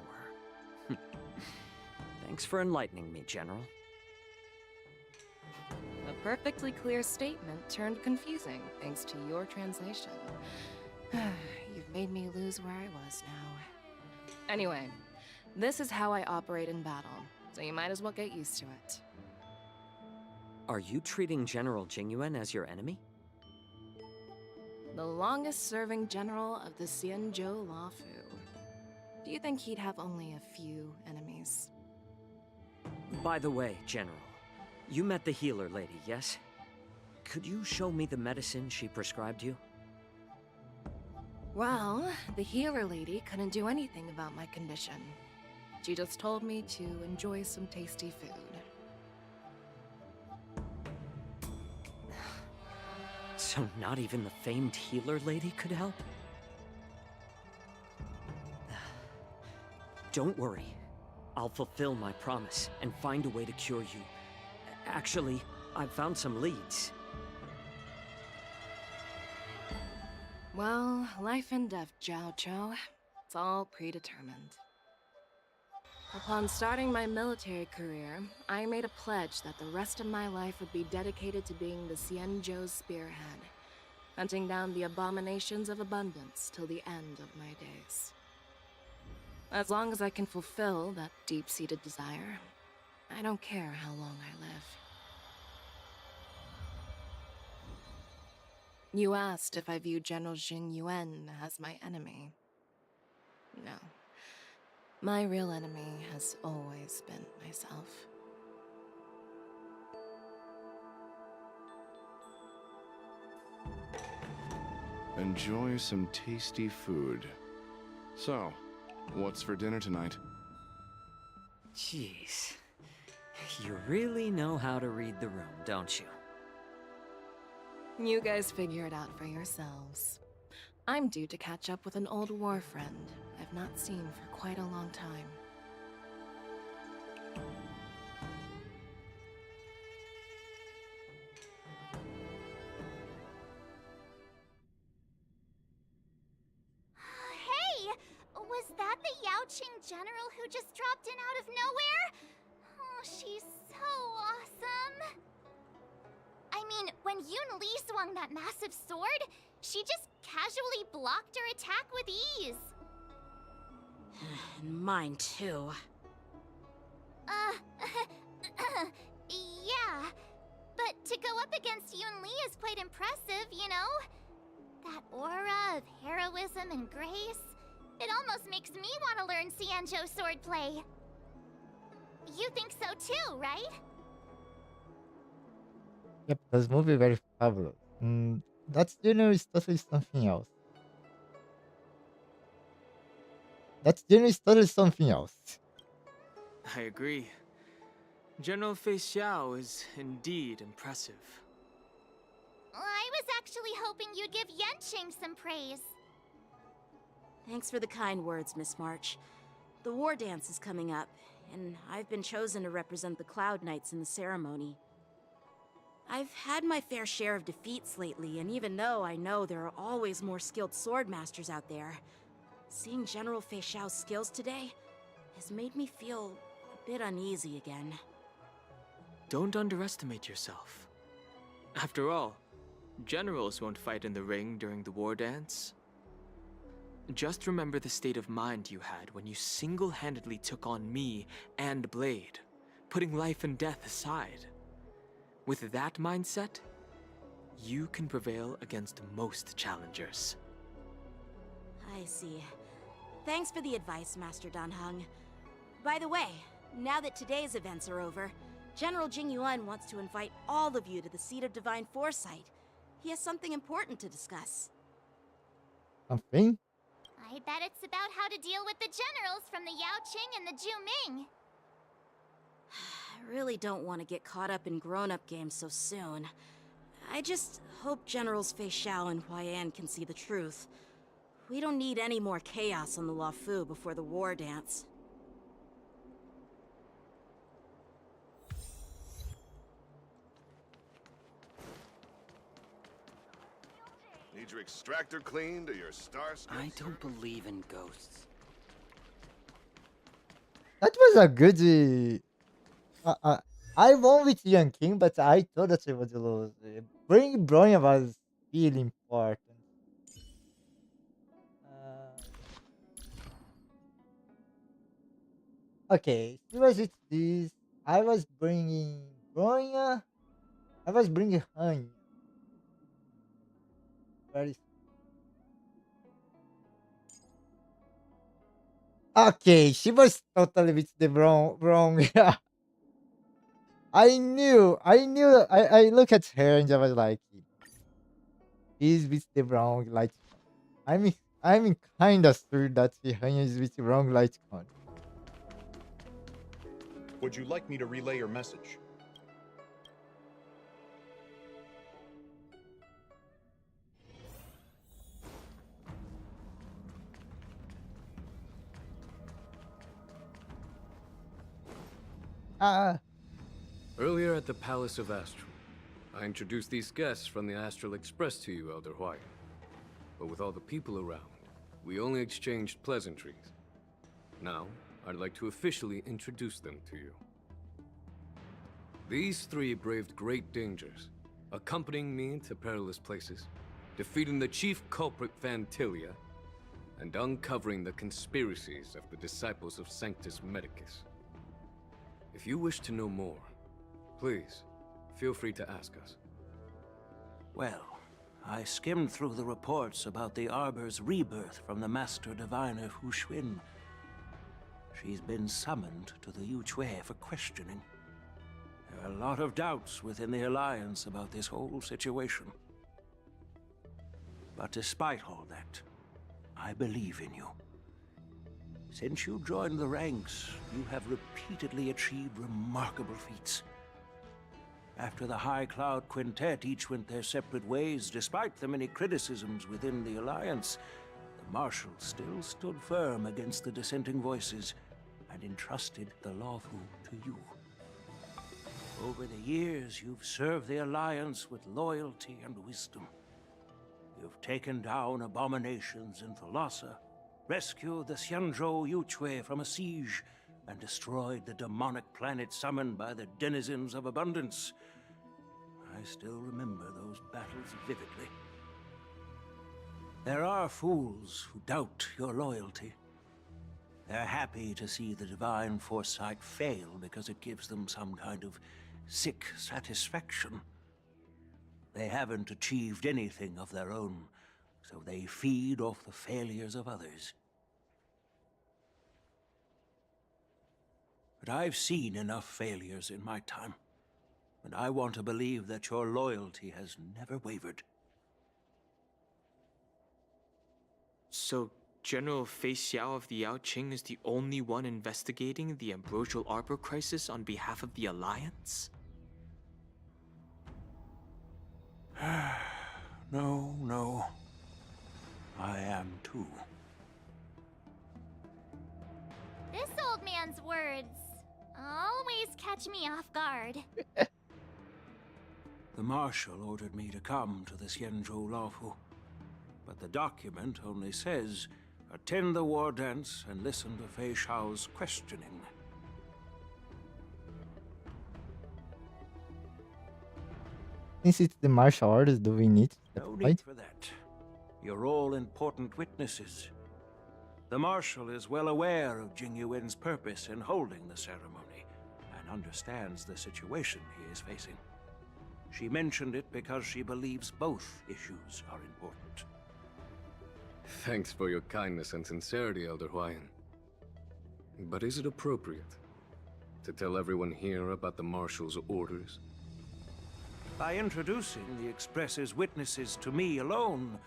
Thanks for enlightening me, General. A perfectly clear statement turned confusing thanks to your translation. You've made me lose where I was now. Anyway, this is how I operate in battle, so you might as well get used to it. Are you treating General Jing Yuan as your enemy? The longest-serving general of the Xianzhou Luofu. Do you think he'd have only a few enemies? By the way, General, you met the healer lady, yes? Could you show me the medicine she prescribed you? Well, the healer lady couldn't do anything about my condition. She just told me to enjoy some tasty food. So not even the famed healer lady could help? Don't worry. I'll fulfill my promise and find a way to cure you. Actually, I've found some leads. Well, life and death, Zhao Chou. It's all predetermined. Upon starting my military career, I made a pledge that the rest of my life would be dedicated to being the Xianzhou spearhead, hunting down the abominations of abundance till the end of my days. As long as I can fulfill that deep-seated desire, I don't care how long I live. You asked if I view General Jing Yuan as my enemy. No. My real enemy has always been myself. Enjoy some tasty food. So, what's for dinner tonight? Jeez. You really know how to read the room, don't you? You guys figure it out for yourselves. I'm due to catch up with an old war friend I've not seen for quite a long time. Hey! Was that the Yaoqing general who just dropped in out of nowhere? Oh, she's so awesome! I mean, when Yun Li swung that massive sword, she just casually blocked her attack with ease. Mine too. Yeah. But to go up against Yun Li is quite impressive, you know? That aura of heroism and grace, it almost makes me want to learn Xianzhou swordplay. You think so too, right? Yep, this movie very fabulous. That dinner is totally something else. That dinner is totally something else. I agree. General Fei Xiao is indeed impressive. I was actually hoping you'd give Yenching some praise. Thanks for the kind words, Miss March. The war dance is coming up, and I've been chosen to represent the Cloud Knights in the ceremony. I've had my fair share of defeats lately, and even though I know there are always more skilled swordmasters out there, seeing General Fei Xiao's skills today has made me feel a bit uneasy again. Don't underestimate yourself. After all, generals won't fight in the ring during the war dance. Just remember the state of mind you had when you single-handedly took on me and Blade, putting life and death aside. With that mindset, you can prevail against most challengers. I see. Thanks for the advice, Master Dan Heng. By the way, now that today's events are over, General Jing Yuan wants to invite all of you to the Seat of Divine Foresight. He has something important to discuss. Something? I bet it's about how to deal with the generals from the Yaoqing and the Juming. I really don't want to get caught up in grown-up games so soon. I just hope Generals Fei Xiao and Huaiyan can see the truth. We don't need any more chaos on the Luofu before the war dance. Need your extractor cleaned or your star script? I don't believe in ghosts. That was a good. I won with Young King, but I thought that she would lose. Bring Bronya was really important. Okay, she was it this. I was bringing Bronya. I was bringing Hanya. Where is? Okay, she was totally with the wrong. I knew. I look at her and I was like, he's with the wrong light con. I'm kind of sure that Hanya is with the wrong light con. Would you like me to relay your message? Earlier at the Palace of Astral, I introduced these guests from the Astral Express to you, Elder Huayan. But with all the people around, we only exchanged pleasantries. Now, I'd like to officially introduce them to you. These three braved great dangers, accompanying me to perilous places, defeating the chief culprit Fantilia, and uncovering the conspiracies of the disciples of Sanctus Medicus. If you wish to know more, please, feel free to ask us. Well, I skimmed through the reports about the Arbor's rebirth from the Master Diviner Hu Xuan. She's been summoned to the Yuchui for questioning. There are a lot of doubts within the Alliance about this whole situation. But despite all that, I believe in you. Since you joined the ranks, you have repeatedly achieved remarkable feats. After the High Cloud Quintet each went their separate ways, despite the many criticisms within the Alliance, the Marshals still stood firm against the dissenting voices and entrusted the Luofu to you. Over the years, you've served the Alliance with loyalty and wisdom. You've taken down abominations in Thalassa, rescued the Xianzhou Yuchui from a siege, and destroyed the demonic planet summoned by the denizens of abundance. I still remember those battles vividly. There are fools who doubt your loyalty. They're happy to see the divine foresight fail because it gives them some kind of sick satisfaction. They haven't achieved anything of their own, so they feed off the failures of others. But I've seen enough failures in my time, and I want to believe that your loyalty has never wavered. So, General Fei Xiao of the Yaoqing is the only one investigating the Ambrosial Arbor crisis on behalf of the Alliance? No. I am too. This old man's words always catch me off guard. The Marshal ordered me to come to the Xianzhou Laofu, but the document only says, attend the war dance and listen to Fei Shao's questioning. Since it's the martial arts, do we need to No fight? need for that. You're all important witnesses. The Marshal is well aware of Jing Yuan's purpose in holding the ceremony, and understands the situation he is facing. She mentioned it because she believes both issues are important. Thanks for your kindness and sincerity, Elder Huayan. But is it appropriate to tell everyone here about the Marshal's orders? By introducing the Express's witnesses to me alone,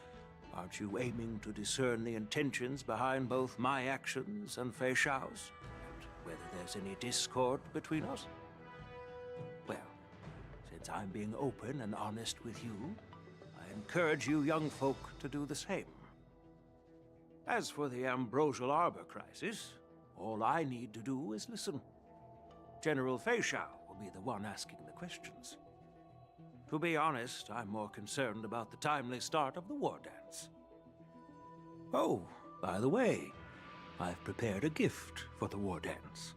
aren't you aiming to discern the intentions behind both my actions and Fei Shao's? And whether there's any discord between us? Well, since I'm being open and honest with you, I encourage you young folk to do the same. As for the Ambrosial Arbor crisis, all I need to do is listen. General Fei Shao will be the one asking the questions. To be honest, I'm more concerned about the timely start of the war dance. Oh, by the way, I've prepared a gift for the war dance.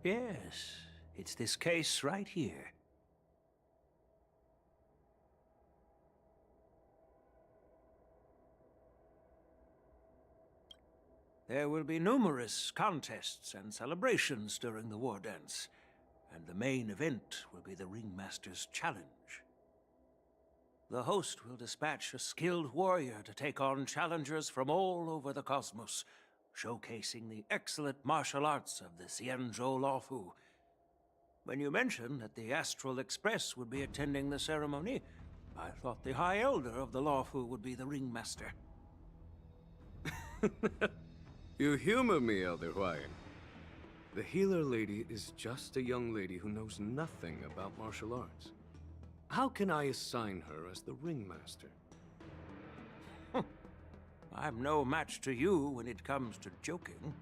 Yes, it's this case right here. There will be numerous contests and celebrations during the war dance, and the main event will be the Ringmaster's Challenge. The host will dispatch a skilled warrior to take on challengers from all over the cosmos, showcasing the excellent martial arts of the Xianzhou Laofu. When you mentioned that the Astral Express would be attending the ceremony, I thought the High Elder of the Laofu would be the Ringmaster. You humor me, Elder Huayan. The healer lady is just a young lady who knows nothing about martial arts. How can I assign her as the ringmaster? I'm no match to you when it comes to joking.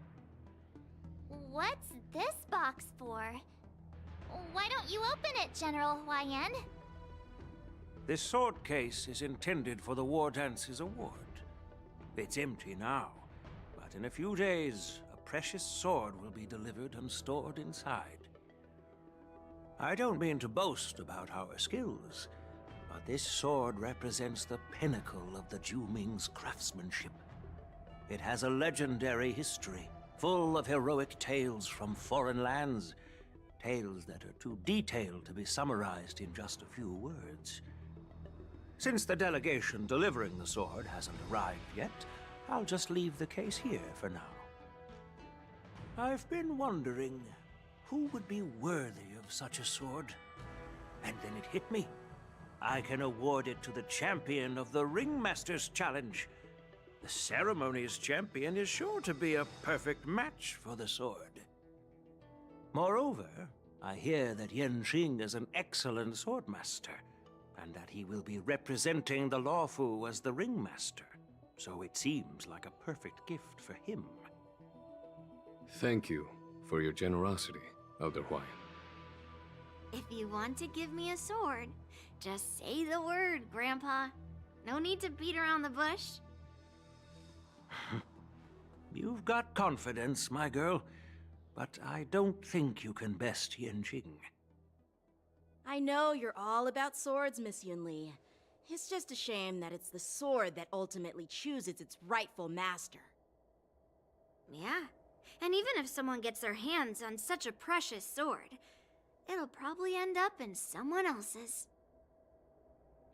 What's this box for? Why don't you open it, General Huayan? This sword case is intended for the War Dance's award. It's empty now, but in a few days, a precious sword will be delivered and stored inside. I don't mean to boast about our skills, but this sword represents the pinnacle of the Zhu-Ming's craftsmanship. It has a legendary history, full of heroic tales from foreign lands, tales that are too detailed to be summarized in just a few words. Since the delegation delivering the sword hasn't arrived yet, I'll just leave the case here for now. I've been wondering who would be worthy of such a sword. And then it hit me. I can award it to the champion of the Ringmaster's Challenge. The ceremony's champion is sure to be a perfect match for the sword. Moreover, I hear that Yan Xing is an excellent swordmaster, and that he will be representing the Laofu as the Ringmaster. So it seems like a perfect gift for him. Thank you for your generosity, Elder Huayan. If you want to give me a sword, just say the word, Grandpa. No need to beat around the bush. You've got confidence, my girl, but I don't think you can best Yan Xing. I know you're all about swords, Miss Yunli. It's just a shame that it's the sword that ultimately chooses its rightful master. Yeah, and even if someone gets their hands on such a precious sword, it'll probably end up in someone else's.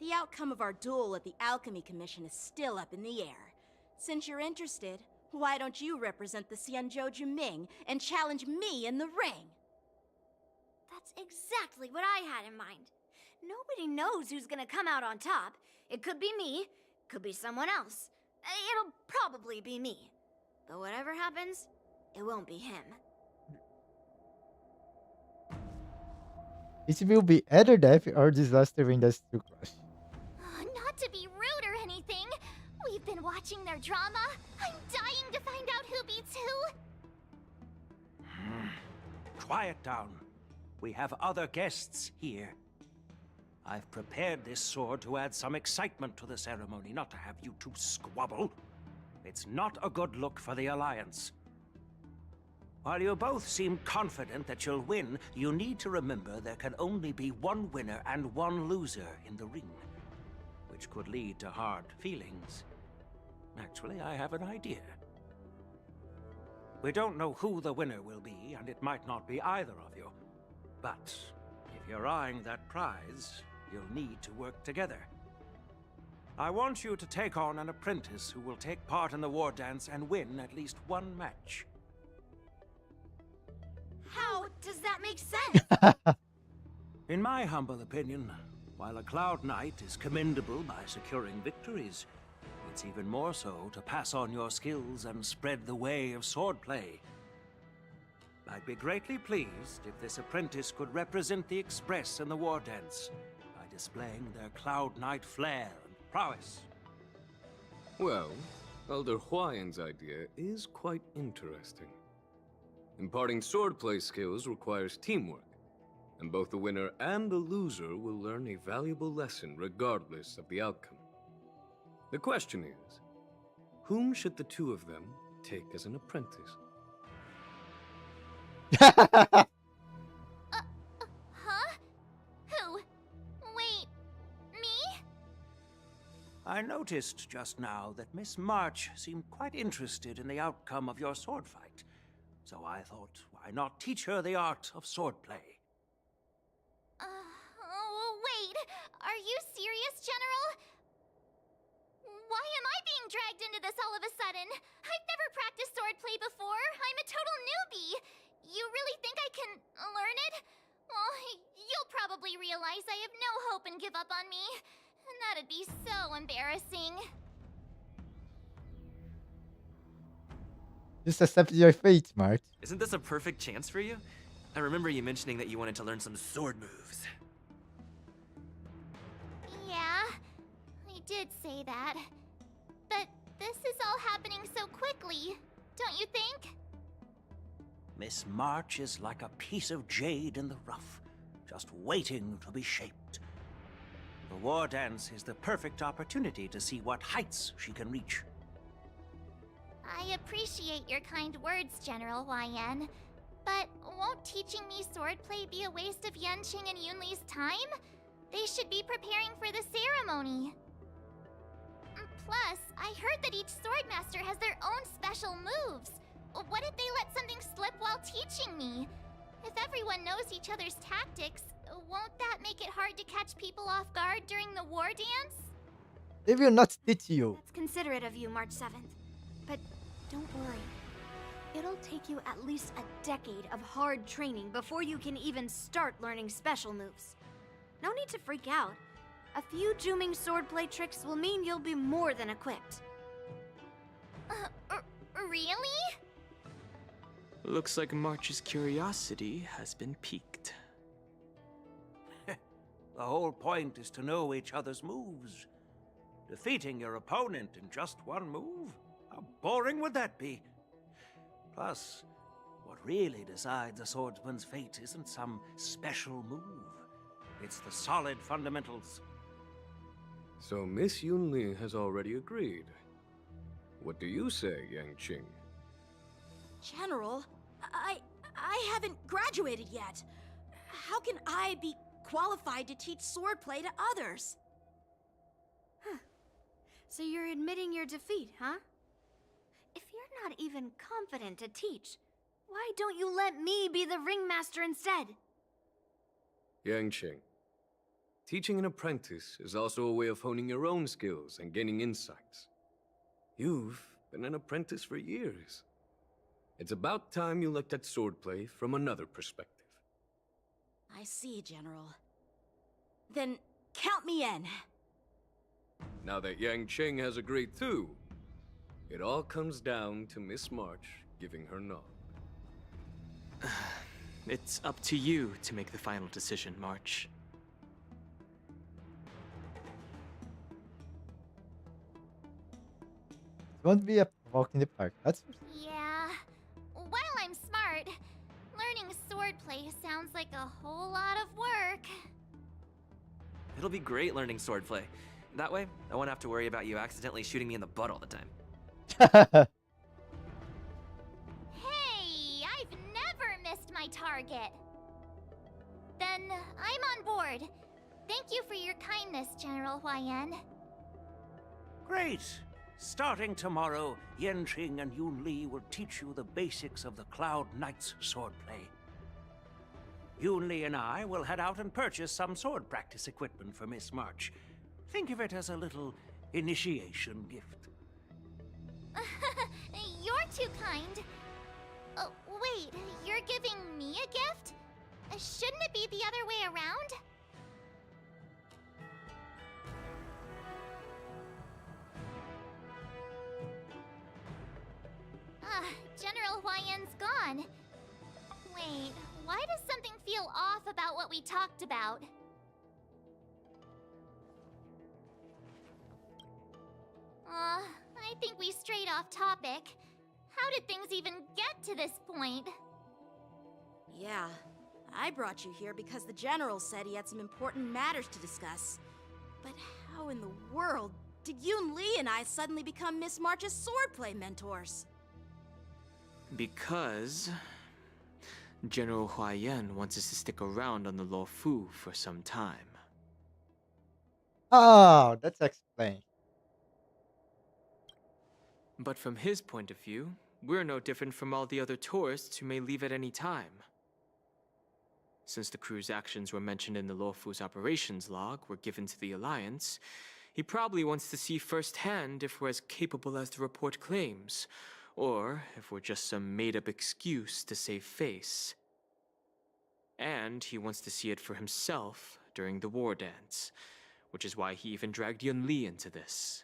The outcome of our duel at the Alchemy Commission is still up in the air. Since you're interested, why don't you represent the Xianzhou Juming and challenge me in the ring? That's exactly what I had in mind. Nobody knows who's gonna come out on top. It could be me, could be someone else. It'll probably be me. But whatever happens, it won't be him. It will be either death or disaster in the Steel Crush. Not to be rude or anything, we've been watching their drama. I'm dying to find out who beats who. Quiet down. We have other guests here. I've prepared this sword to add some excitement to the ceremony, not to have you two squabble. It's not a good look for the Alliance. While you both seem confident that you'll win, you need to remember there can only be one winner and one loser in the ring, which could lead to hard feelings. Actually, I have an idea. We don't know who the winner will be, and it might not be either of you. But if you're eyeing that prize, you'll need to work together. I want you to take on an apprentice who will take part in the war dance and win at least one match. How does that make sense? In my humble opinion, while a Cloud Knight is commendable by securing victories, it's even more so to pass on your skills and spread the way of swordplay. I'd be greatly pleased if this apprentice could represent the Express in the war dance by displaying their Cloud Knight flair and prowess. Well, Elder Huayan's idea is quite interesting. Imparting swordplay skills requires teamwork, and both the winner and the loser will learn a valuable lesson regardless of the outcome. The question is, whom should the two of them take as an apprentice? Huh? Who? Wait, me? I noticed just now that Miss March seemed quite interested in the outcome of your sword fight. So I thought, why not teach her the art of swordplay? Wait, are you serious, General? Why am I being dragged into this all of a sudden? I've never practiced swordplay before. I'm a total newbie. You really think I can learn it? Well, you'll probably realize I have no hope and give up on me. And that'd be so embarrassing. Just accept your fate, Mart. Isn't this a perfect chance for you? I remember you mentioning that you wanted to learn some sword moves. Yeah, I did say that. But this is all happening so quickly, don't you think? Miss March is like a piece of jade in the rough, just waiting to be shaped. The war dance is the perfect opportunity to see what heights she can reach. I appreciate your kind words, General YN. But won't teaching me swordplay be a waste of Yanqing and Yunli's time? They should be preparing for the ceremony. Plus, I heard that each swordmaster has their own special moves. What if they let something slip while teaching me? If everyone knows each other's tactics, won't that make it hard to catch people off guard during the war dance? They will not teach you. That's considerate of you, March 7th. But don't worry. It'll take you at least a decade of hard training before you can even start learning special moves. No need to freak out. A few Juming swordplay tricks will mean you'll be more than equipped. Really? Looks like March's curiosity has been piqued. The whole point is to know each other's moves. Defeating your opponent in just one move? How boring would that be? Plus, what really decides a swordsman's fate isn't some special move. It's the solid fundamentals. So Miss Yunli has already agreed. What do you say, Yanqing? General, I haven't graduated yet. How can I be qualified to teach swordplay to others? Huh. So you're admitting your defeat, huh? If you're not even confident to teach, why don't you let me be the ringmaster instead? Yanqing, teaching an apprentice is also a way of honing your own skills and gaining insights. You've been an apprentice for years. It's about time you looked at swordplay from another perspective. I see, General. Then count me in. Now that Yanqing has agreed too, It all comes down to Miss March giving her nod. It's up to you to make the final decision, March. It won't be a walk in the park. That's for sure. Yeah. While I'm smart, learning swordplay sounds like a whole lot of work. It'll be great learning swordplay. That way, I won't have to worry about you accidentally shooting me in the butt all the time. Hey, I've never missed my target. Then I'm on board. Thank you for your kindness, General Huayan. Great! Starting tomorrow, Yenqing and Yun Li will teach you the basics of the Cloud Knight's swordplay. Yun Li and I will head out and purchase some sword practice equipment for Miss March. Think of it as a little initiation gift. You're too kind. Wait, you're giving me a gift? Shouldn't it be the other way around? General Huayan's gone. Wait, why does something feel off about what we talked about? I think we strayed off topic. How did things even get to this point? Yeah, I brought you here because the General said he had some important matters to discuss. But how in the world did Yun Li and I suddenly become Miss March's swordplay mentors? Because General Huayan wants us to stick around on the Luofu for some time. Oh, that's explained. But from his point of view, we're no different from all the other tourists who may leave at any time. Since the crew's actions were mentioned in the Luofu's operations log were given to the Alliance, he probably wants to see firsthand if we're as capable as the report claims, or if we're just some made-up excuse to save face. And he wants to see it for himself during the war dance, which is why he even dragged Yun Li into this.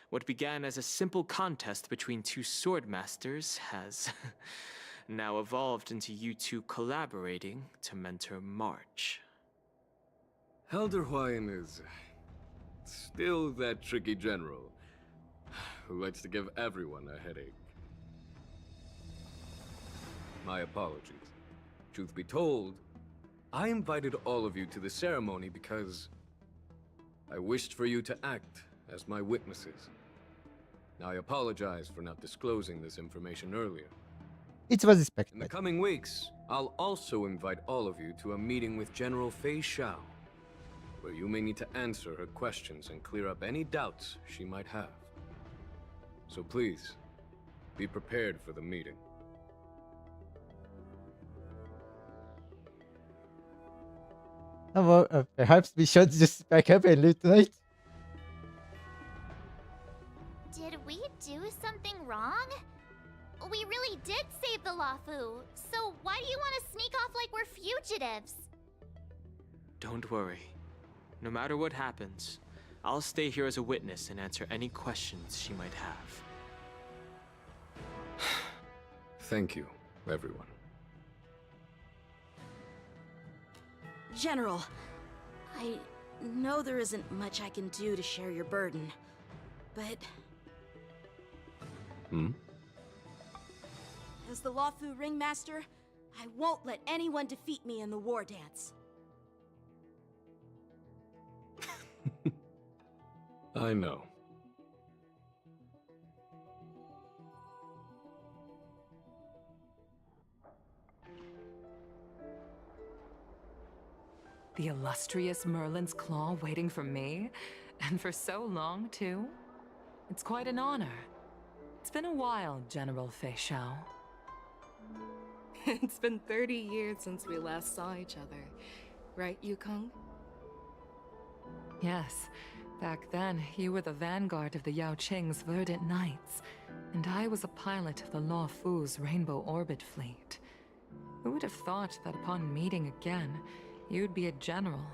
What began as a simple contest between two sword masters has now evolved into you two collaborating to mentor March. Elder Huayan is still that tricky general who likes to give everyone a headache. My apologies. Truth be told, I invited all of you to the ceremony because I wished for you to act as my witnesses. Now, I apologize for not disclosing this information earlier. It was expected. In the coming weeks, I'll also invite all of you to a meeting with General Fei Xiao, where you may need to answer her questions and clear up any doubts she might have. So please, be prepared for the meeting. Perhaps we should just pack up and leave tonight. Did we do something wrong? We really did save the Luofu, so why do you want to sneak off like we're fugitives? Don't worry. No matter what happens, I'll stay here as a witness and answer any questions she might have. Thank you, everyone. General, I know there isn't much I can do to share your burden, but as the Luofu Ringmaster, I won't let anyone defeat me in the war dance. I know. The illustrious Merlin's Claw waiting for me? And for so long, too? It's quite an honor. It's been a while, General Fei Xiao. It's been 30 years since we last saw each other. Right, Yukong? Yes. Back then, you were the vanguard of the Yao Qing's Verdant Knights, and I was a pilot of the Luofu's Rainbow Orbit Fleet. Who would have thought that upon meeting again, you'd be a general,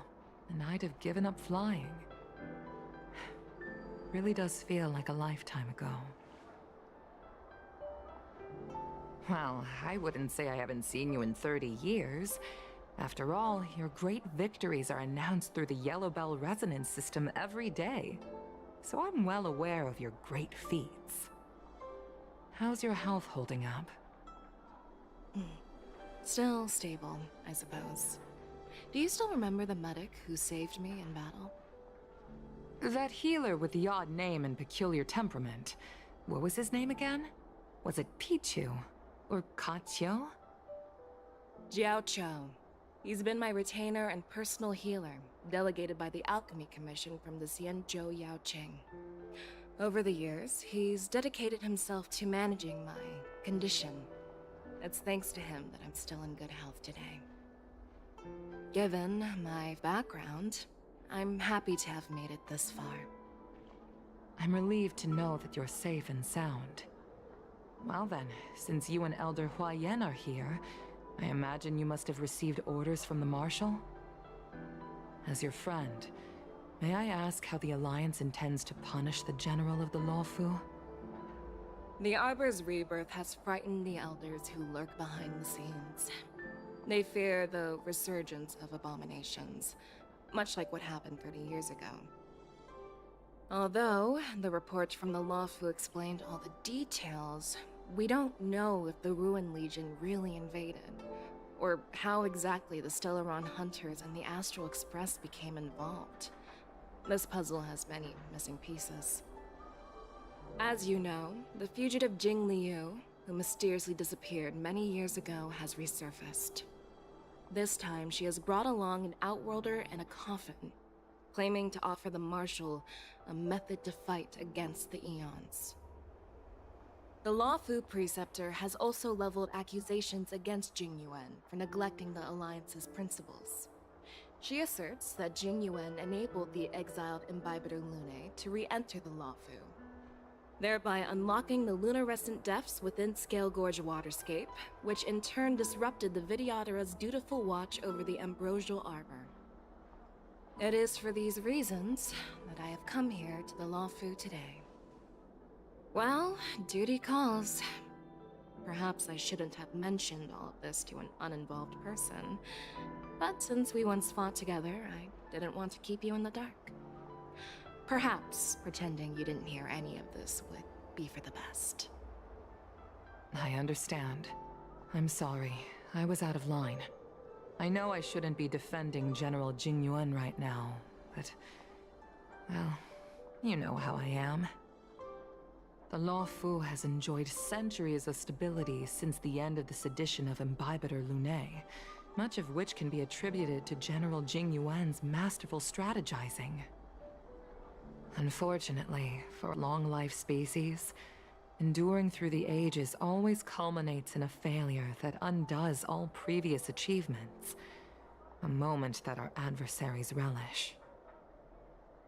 and I'd have given up flying? Really does feel like a lifetime ago. Well, I wouldn't say I haven't seen you in 30 years. After all, your great victories are announced through the Yellow Bell resonance system every day. So I'm well aware of your great feats. How's your health holding up? Still stable, I suppose. Do you still remember the medic who saved me in battle? That healer with the odd name and peculiar temperament. What was his name again? Was it Pichu? Or Kachio? Jiao Cho. He's been my retainer and personal healer, delegated by the Alchemy Commission from the Xianzhou Yaoqing. Over the years, he's dedicated himself to managing my condition. It's thanks to him that I'm still in good health today. Given my background, I'm happy to have made it this far. I'm relieved to know that you're safe and sound. Well then, since you and Elder Huayan are here, I imagine you must have received orders from the Marshal? As your friend, may I ask how the Alliance intends to punish the General of the Lawfu? The Arbor's rebirth has frightened the Elders who lurk behind the scenes. They fear the resurgence of abominations, much like what happened 30 years ago. Although the report from the Lawfu explained all the details, we don't know if the Ruin Legion really invaded, or how exactly the Stellaron Hunters and the Astral Express became involved. This puzzle has many missing pieces. As you know, the fugitive Jing Liu, who mysteriously disappeared many years ago, has resurfaced. This time, she has brought along an Outworlder and a coffin, claiming to offer the Marshal a method to fight against the Eons. The Lawfu Preceptor has also leveled accusations against Jing Yuan for neglecting the Alliance's principles. She asserts that Jing Yuan enabled the exiled Imbibitor Lunae to re-enter the Lawfu, thereby unlocking the lunarescent depths within Scale Gorge Waterscape, which in turn disrupted the Vidyadhara's dutiful watch over the Ambrosial Arbor. It is for these reasons that I have come here to the Lawfu today. Well, duty calls. Perhaps I shouldn't have mentioned all of this to an uninvolved person, but since we once fought together, I didn't want to keep you in the dark. Perhaps pretending you didn't hear any of this would be for the best. I understand. I'm sorry. I was out of line. I know I shouldn't be defending General Jing Yuan right now, but... well, you know how I am. The Lawfu has enjoyed centuries of stability since the end of the sedition of Imbibitor Lunae, much of which can be attributed to General Jing Yuan's masterful strategizing. Unfortunately, for a long-life species, enduring through the ages always culminates in a failure that undoes all previous achievements, a moment that our adversaries relish.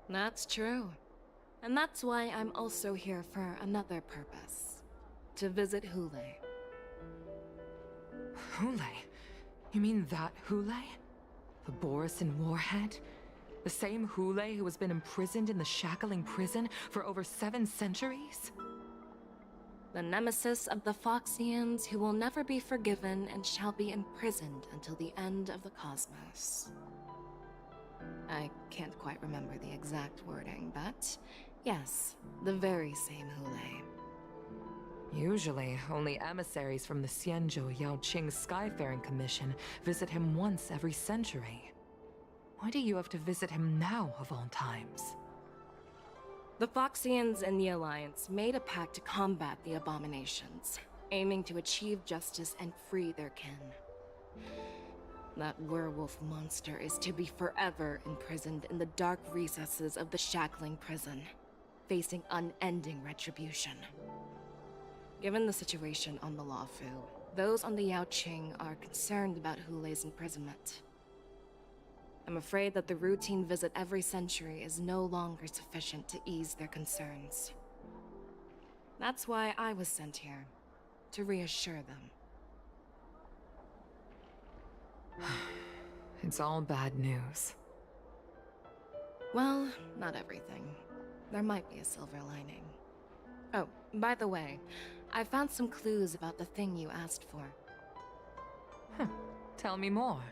That's true. And that's why I'm also here for another purpose. To visit Hule. Hule? You mean that Hule? The Borisin Warhead? The same Hule who has been imprisoned in the Shackling Prison for over 7 centuries? The nemesis of the Foxians who will never be forgiven and shall be imprisoned until the end of the cosmos. I can't quite remember the exact wording, but yes, the very same Hule. Usually, only emissaries from the Xianzhou Yaoqing Skyfaring Commission visit him once every century. Why do you have to visit him now, of all times? The Foxians and the Alliance made a pact to combat the abominations, aiming to achieve justice and free their kin. That werewolf monster is to be forever imprisoned in the dark recesses of the Shackling Prison, facing unending retribution. Given the situation on the Lawfu, those on the Yaoqing are concerned about Hule's imprisonment. I'm afraid that the routine visit every century is no longer sufficient to ease their concerns. That's why I was sent here, to reassure them. It's all bad news. Well, not everything. There might be a silver lining. Oh, by the way, I found some clues about the thing you asked for. Tell me more.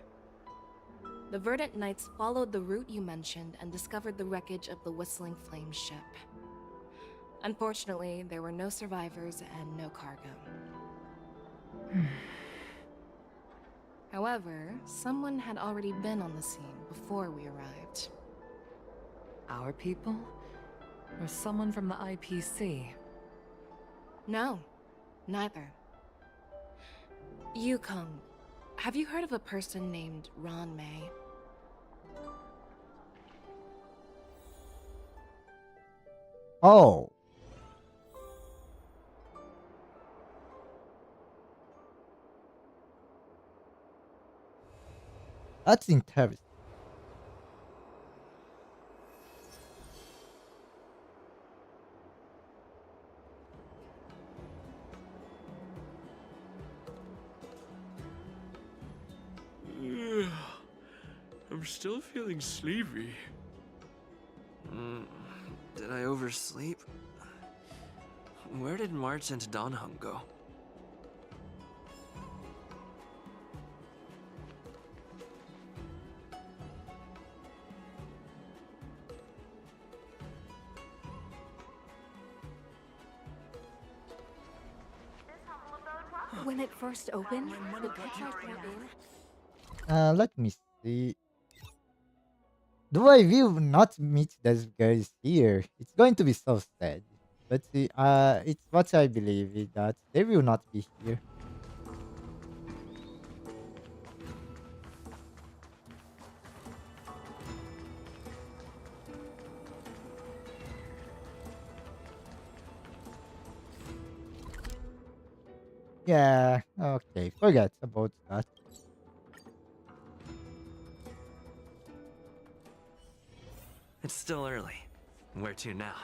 The Verdant Knights followed the route you mentioned and discovered the wreckage of the Whistling Flame ship. Unfortunately, there were no survivors and no cargo. However, someone had already been on the scene before we arrived. Our people? Or someone from the IPC? No, neither. Yukong, have you heard of a person named Ron May? Oh. That's interesting. I'm still feeling sleepy. Did I oversleep? Where did March and Donhung go? When it first opened, the pictures were in. Let me see. Do I will not meet those guys here? It's going to be so sad. But see, it's what I believe is that they will not be here. Yeah, okay, forget about that. It's still early. Where to now?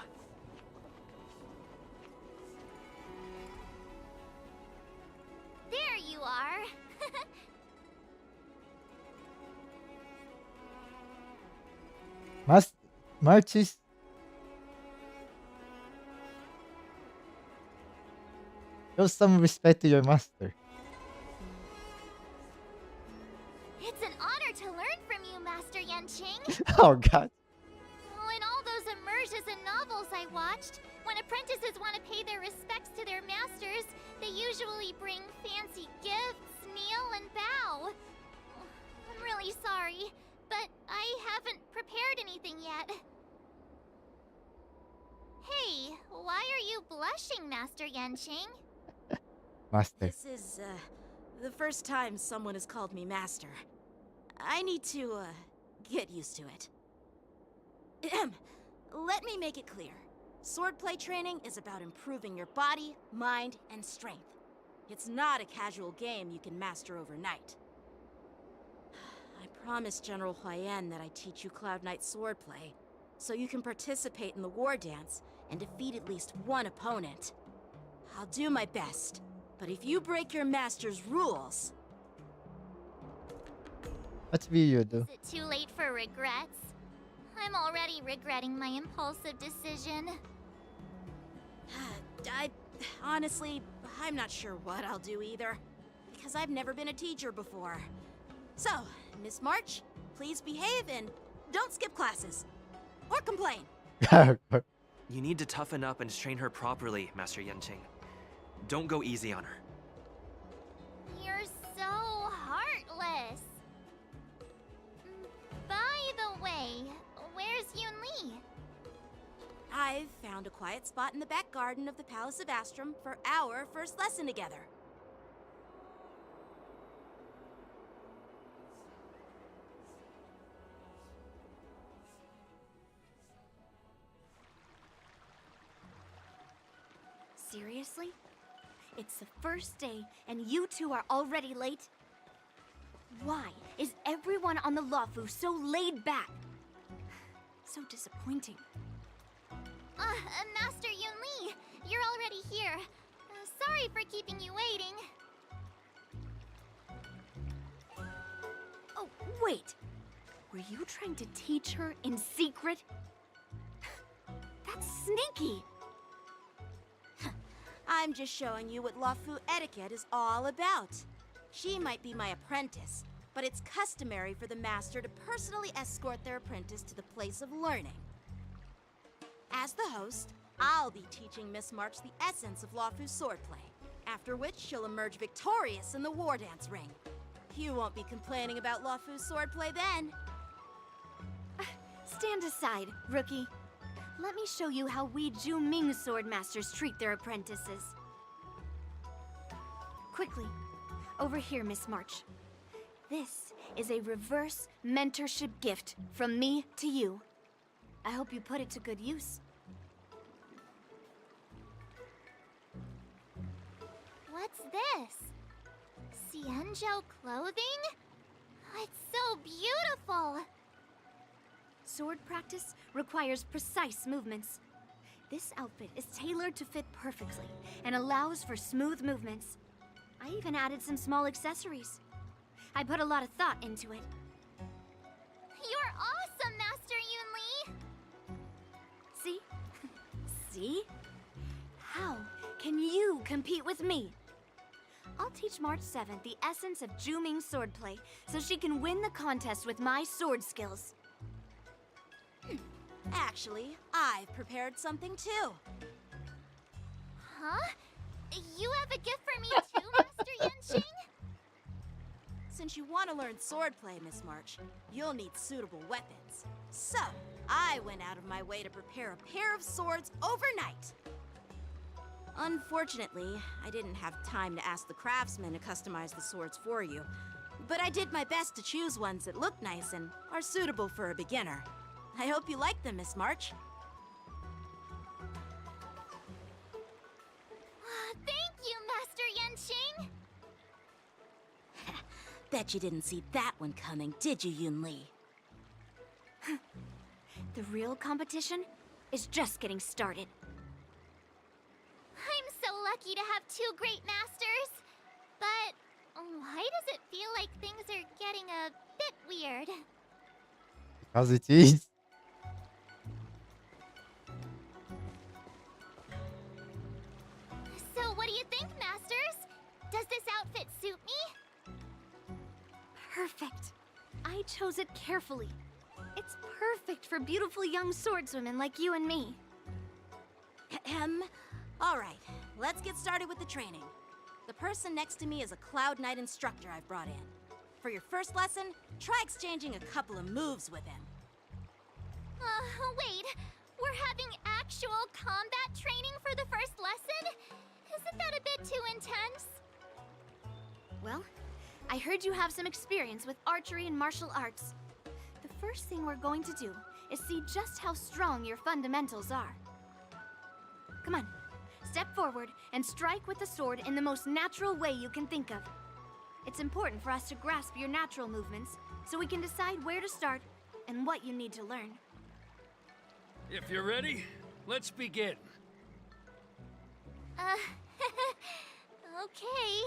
There you are. Must Marches. Show some respect to your master. It's an honor to learn from you, Master Yanqing. Oh god. In all those immersions and novels I watched, when apprentices want to pay their respects to their masters, they usually bring fancy gifts, kneel, and bow. I'm really sorry, but I haven't prepared anything yet. Hey, why are you blushing, Master Yanqing? Master. This is, the first time someone has called me master. I need to, get used to it. Ahem. Let me make it clear. Swordplay training is about improving your body, mind, and strength. It's not a casual game you can master overnight. I promised General Huayan that I'd teach you Cloud Knight swordplay, so you can participate in the war dance and defeat at least one opponent. I'll do my best, but if you break your master's rules... What will you do? Is it too late for regrets? I'm already regretting my impulsive decision. Honestly, I'm not sure what I'll do either, because I've never been a teacher before. So, Miss March, please behave and don't skip classes. Or complain. You need to toughen up and train her properly, Master Yanqing. Don't go easy on her. You're so heartless. By the way, where's Yunli? I've found a quiet spot in the back garden of the Palace of Astrum for our first lesson together. Seriously? It's the first day, and you two are already late? Why is everyone on the Luofu so laid back? So disappointing. Master Yunli, you're already here. Sorry for keeping you waiting. Oh, wait. Were you trying to teach her in secret? That's sneaky. I'm just showing you what Luofu etiquette is all about. She might be my apprentice, but it's customary for the master to personally escort their apprentice to the place of learning. As the host, I'll be teaching Miss March the essence of Luofu's swordplay, after which she'll emerge victorious in the war dance ring. You won't be complaining about Luofu's swordplay then. Stand aside, rookie. Let me show you how we Ju-Ming swordmasters treat their apprentices. Quickly, over here, Miss March. This is a reverse mentorship gift from me to you. I hope you put it to good use. What's this? Xianzhou clothing? It's so beautiful! Sword practice requires precise movements. This outfit is tailored to fit perfectly and allows for smooth movements. I even added some small accessories. I put a lot of thought into it. You're awesome, Master Yunli! See? See? How can you compete with me? I'll teach March 7th the essence of Ju-Ming swordplay so she can win the contest with my sword skills. Actually, I've prepared something too. Huh? You have a gift for me too, Master Yanqing? Since you want to learn swordplay, Miss March, you'll need suitable weapons. So, I went out of my way to prepare a pair of swords overnight. Unfortunately, I didn't have time to ask the craftsman to customize the swords for you. But I did my best to choose ones that look nice and are suitable for a beginner. I hope you like them, Miss March. Thank you, Master Yanqing! Bet you didn't see that one coming, did you, Yunli? The real competition is just getting started. I'm so lucky to have two great masters. But why does it feel like things are getting a bit weird? Because it is. So what do you think, Masters? Does this outfit suit me? Perfect. I chose it carefully. It's perfect for beautiful young swordswomen like you and me. All right, let's get started with the training. The person next to me is a Cloud Knight instructor I've brought in. For your first lesson, try exchanging a couple of moves with him. Wait. We're having actual combat training for the first lesson? Isn't that a bit too intense? Well, I heard you have some experience with archery and martial arts. The first thing we're going to do is see just how strong your fundamentals are. Come on, step forward and strike with the sword in the most natural way you can think of. It's important for us to grasp your natural movements so we can decide where to start and what you need to learn. If you're ready, let's begin. Okay.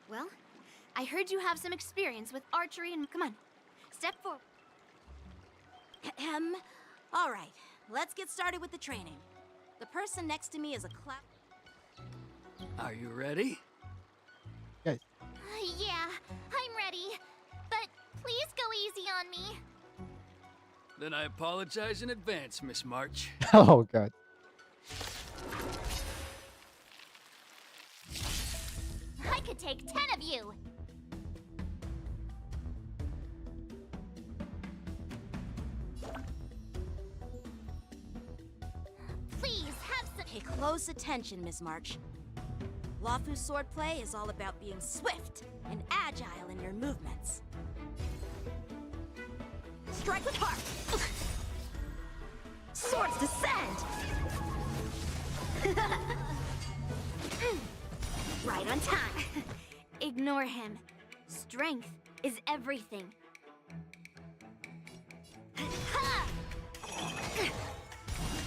Well, I heard you have some experience with archery and... Come on, step forward. All right, let's get started with the training. The person next to me is a Cloud... Are you ready? Guys. Yeah, I'm ready. But please go easy on me. Then I apologize in advance, Miss March. Oh, God. I could take 10 of you. Please have some... Pay close attention, Miss March. Luofu's swordplay is all about being swift and agile in your movements. Strike with heart! Swords descend! Right on time. Ignore him. Strength is everything.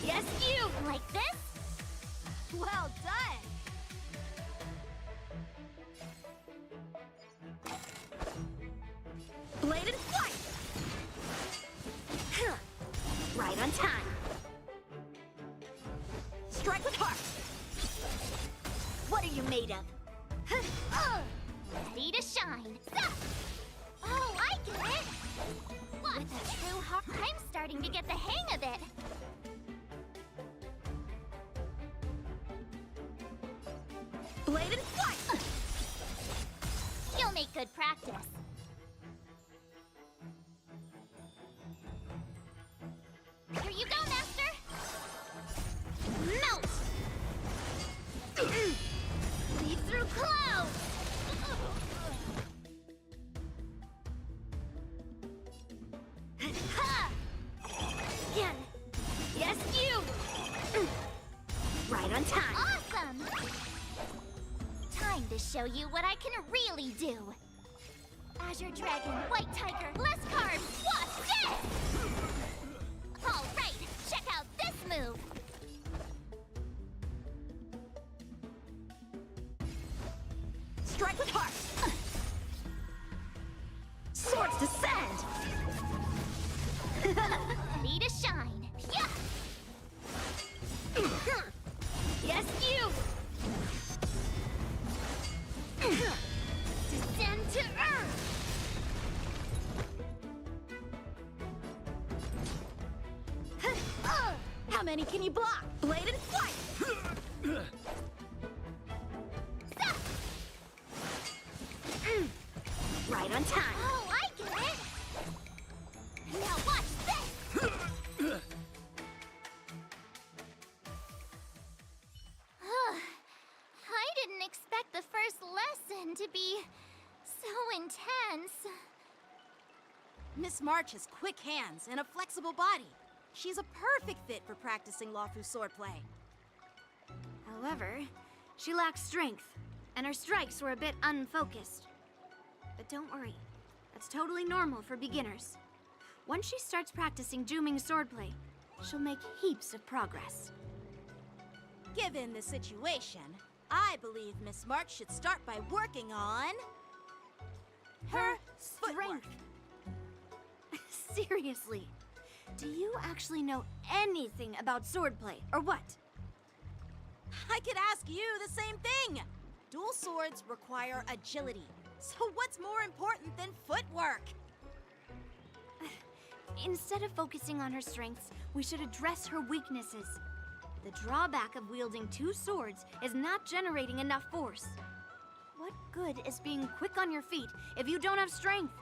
Yes, you! Like this? Well done! Blade and flight! Ready to shine. Oh, I get it. What a true heart. I'm starting to get the hang of it. Blade and flight! You'll make good practice. Here you go, Master! Melt! Lead through clouds! Ha! Again! Yes, you! Right on time! Awesome! Time to show you what I can really do! Azure Dragon, White Tiger, less carbs, what's this? Alright, check out this move! Strike with heart! Swords descend! Ready to shine! Yeah! Yes, you! Descend to earth! How many can you block? Blade and flight! Right on time! Oh, I get it! Now watch this! I didn't expect the first lesson to be so intense. Miss March has quick hands and a flexible body. She's a perfect fit for practicing Lawfu swordplay. However, she lacks strength, and her strikes were a bit unfocused. But don't worry, that's totally normal for beginners. Once she starts practicing Juming swordplay, she'll make heaps of progress. Given the situation, I believe Miss March should start by working on her strength. Seriously, do you actually know anything about swordplay, or what? I could ask you the same thing. Dual swords require agility. So what's more important than footwork? Instead of focusing on her strengths, we should address her weaknesses. The drawback of wielding two swords is not generating enough force. What good is being quick on your feet if you don't have strength?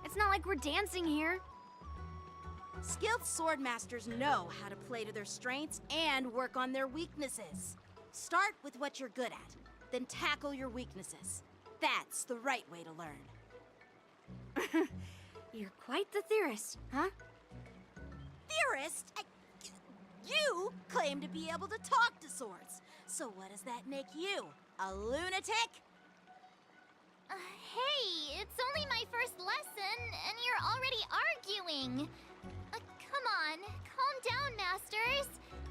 It's not like we're dancing here. Skilled sword masters know how to play to their strengths and work on their weaknesses. Start with what you're good at, then tackle your weaknesses. That's the right way to learn. You're quite the theorist, huh? Theorist? You claim to be able to talk to swords. So what does that make you? A lunatic? Hey, it's only my first lesson, and you're already arguing. Come on, calm down, Masters.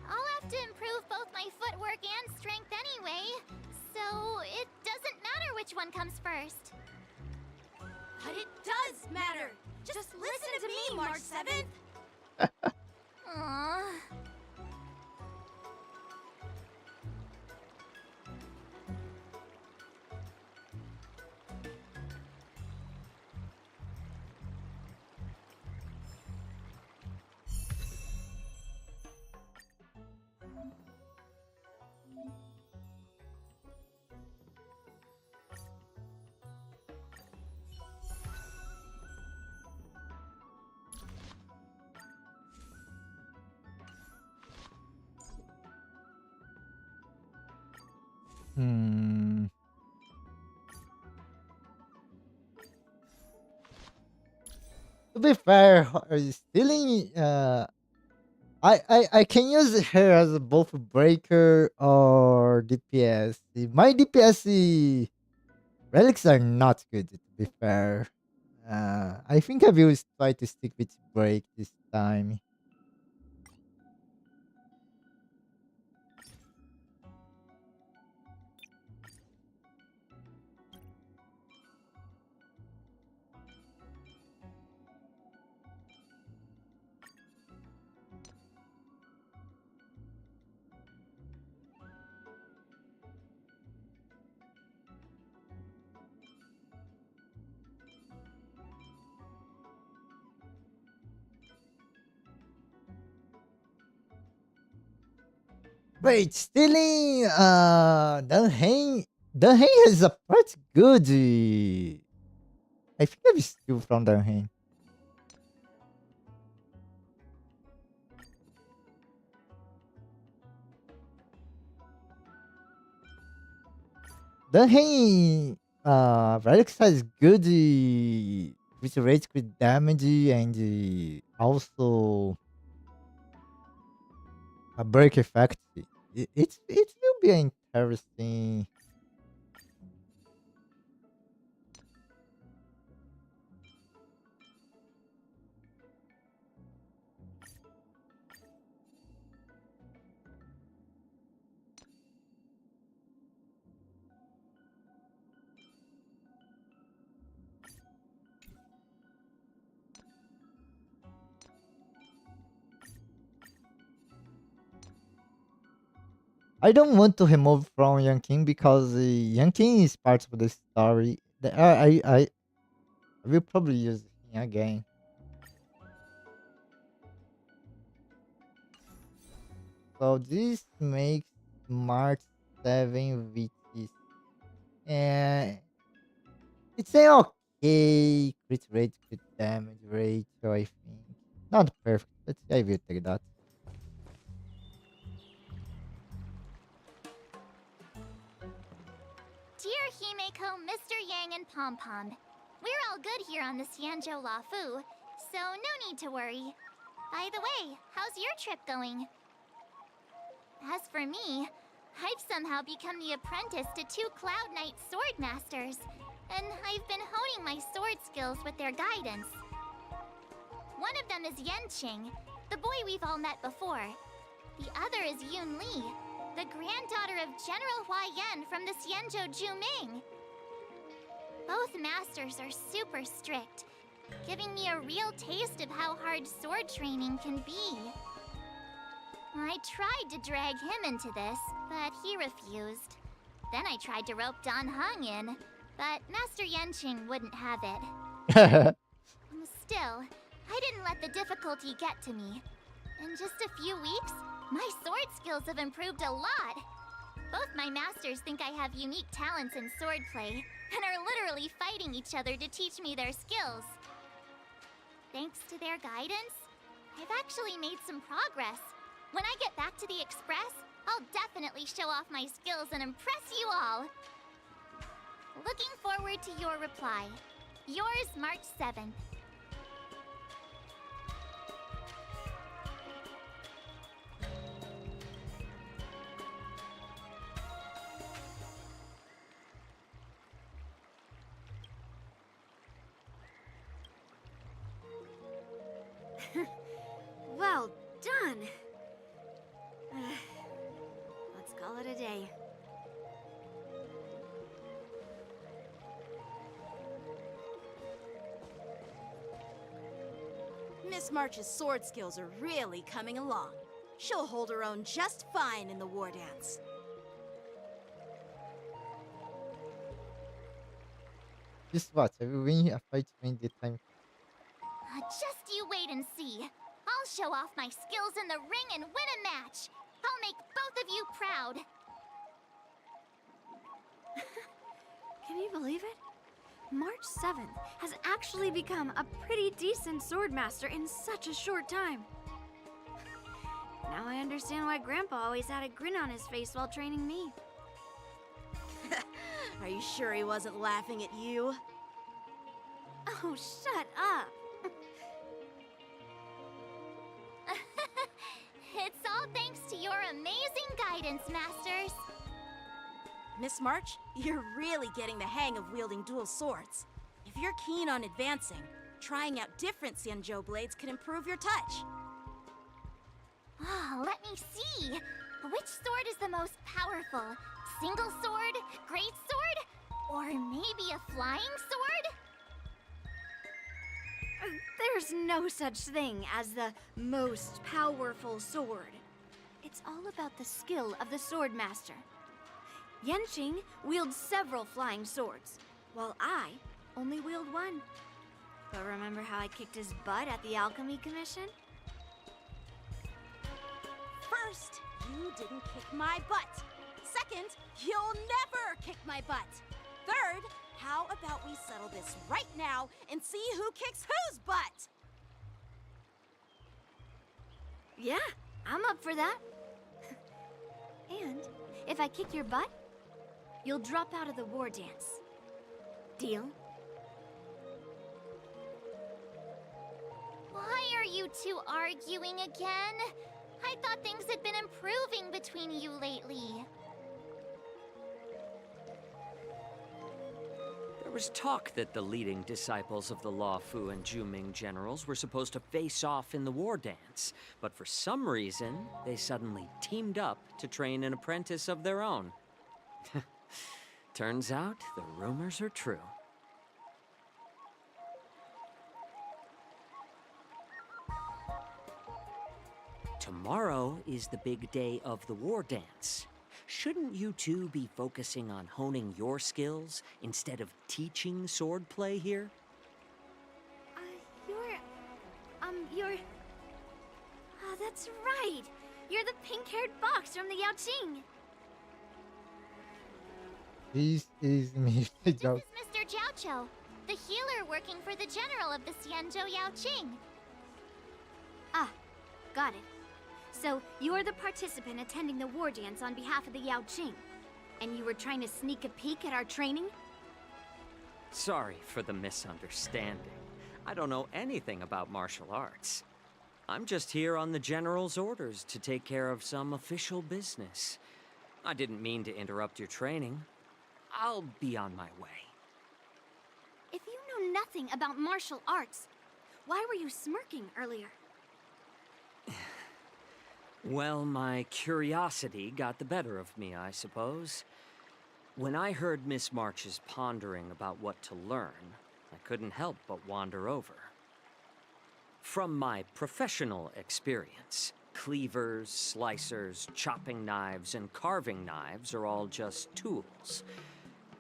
I'll have to improve both my footwork and strength anyway, so it doesn't matter which one comes first. But it does matter. Just listen to me, March 7th. Aww. Hmm. To be fair, stealing. I can use her as both a breaker or DPS. My DPS relics are not good. To be fair, I think I will try to stick with break this time. Wait, stealing Dan has a pretty good I think I've steal from Dan. Dan Relics has good crit rate, crit damage, and also a break effect. It will be interesting. I don't want to remove from Yanking because Yanking is part of the story. I will probably use him again. So this makes March 7 VTs. And it's an okay crit rate, crit damage rate, so I think. Not perfect, but I will take that. Dear Himeko, Mr. Yang, and Pom Pom, we're all good here on the Xianzhou Lafu, so no need to worry. By the way, how's your trip going? As for me, I've somehow become the apprentice to two Cloud Knight sword masters, and I've been honing my sword skills with their guidance. One of them is Yenqing, the boy we've all met before. The other is Yun Li, the granddaughter of General Hua Yan from the Xianzhou Juming. Both masters are super strict, giving me a real taste of how hard sword training can be. I tried to drag him into this, but he refused. Then I tried to rope Dan Heng in, but Master Yenqing wouldn't have it. Still, I didn't let the difficulty get to me. In just a few weeks, my sword skills have improved a lot. Both my masters think I have unique talents in swordplay, and are literally fighting each other to teach me their skills. Thanks to their guidance, I've actually made some progress. When I get back to the Express, I'll definitely show off my skills and impress you all. Looking forward to your reply. Yours, March 7th. Well done. Let's call it a day. Miss March's sword skills are really coming along. She'll hold her own just fine in the war dance. Just watch, I will win a fight when the time. Just you wait and see. I'll show off my skills in the ring and win a match. I'll make both of you proud. Can you believe it? March 7th has actually become a pretty decent swordmaster in such a short time. Now I understand why Grandpa always had a grin on his face while training me. Are you sure he wasn't laughing at you? Oh, shut up! It's all thanks to your amazing guidance, Masters. Miss March, you're really getting the hang of wielding dual swords. If you're keen on advancing, trying out different Xianzhou blades can improve your touch. Oh, let me see. Which sword is the most powerful? Single sword? Great sword? Or maybe a flying sword? There's no such thing as the most powerful sword. It's all about the skill of the swordmaster. Yenqing wields several flying swords, while I only wield one. But remember how I kicked his butt at the Alchemy Commission? First, You didn't kick my butt. Second, you'll never kick my butt. Third, how about we settle this right now and see who kicks whose butt? Yeah, I'm up for that. And if I kick your butt, you'll drop out of the war dance. Deal? Why are you two arguing again? I thought things had been improving between you lately. There was talk that the leading disciples of the Luofu and Juming generals were supposed to face off in the war dance, but for some reason, they suddenly teamed up to train an apprentice of their own. Turns out, the rumors are true. Tomorrow is the big day of the war dance. Shouldn't you two be focusing on honing your skills instead of teaching swordplay here? You're... Oh, that's right. You're the pink-haired fox from the Yaoqing. This is Mr. Joe. Mr. Jiaoqiu, the healer working for the general of the Xianzhou Yaoqing. Ah, got it. So, you're the participant attending the war dance on behalf of the Yaoqing. And you were trying to sneak a peek at our training? Sorry for the misunderstanding. I don't know anything about martial arts. I'm just here on the General's orders to take care of some official business. I didn't mean to interrupt your training. I'll be on my way. If you know nothing about martial arts, why were you smirking earlier? Well, my curiosity got the better of me, I suppose. When I heard Miss March's pondering about what to learn, I couldn't help but wander over. From my professional experience, cleavers, slicers, chopping knives, and carving knives are all just tools.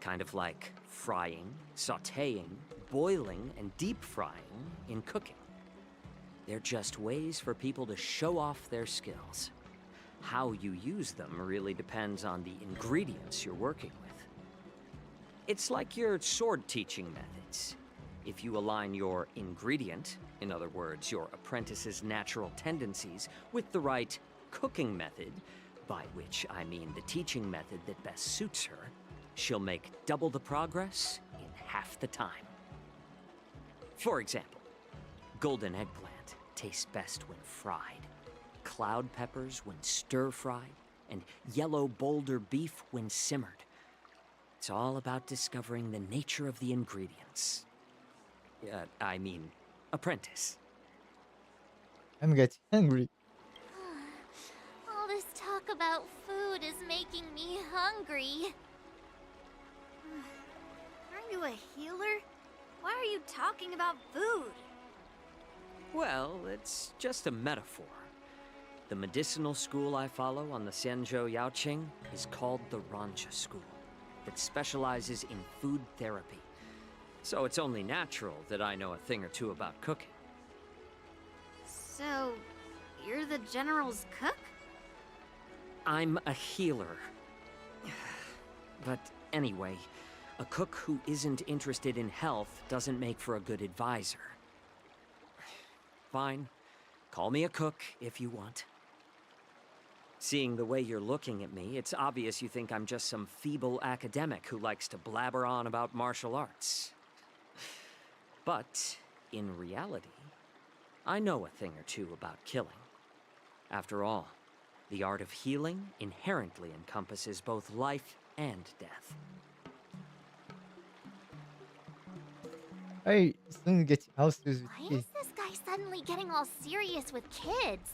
Kind of like frying, sautéing, boiling, and deep frying in cooking. They're just ways for people to show off their skills. How you use them really depends on the ingredients you're working with. It's like your sword teaching methods. If you align your ingredient, in other words, your apprentice's natural tendencies, with the right cooking method, by which I mean the teaching method that best suits her, she'll make double the progress in half the time. For example, golden eggplant tastes best when fried, cloud peppers when stir-fried, and yellow boulder beef when simmered. It's all about discovering the nature of the ingredients. Apprentice. I'm getting hungry. All this talk about food is making me hungry. Aren't you a healer? Why are you talking about food? Well, it's just a metaphor. The medicinal school I follow on the Xianzhou Yaoqing is called the Ranja School, that specializes in food therapy. So it's only natural that I know a thing or two about cooking. So, you're the General's cook? I'm a healer. But anyway, a cook who isn't interested in health doesn't make for a good advisor. Fine. Call me a cook if you want. Seeing the way you're looking at me, it's obvious you think I'm just some feeble academic who likes to blabber on about martial arts. But, in reality, I know a thing or two about killing. After all, the art of healing inherently encompasses both life and death. I soon get houses with Why tea. is this guy suddenly getting all serious with kids?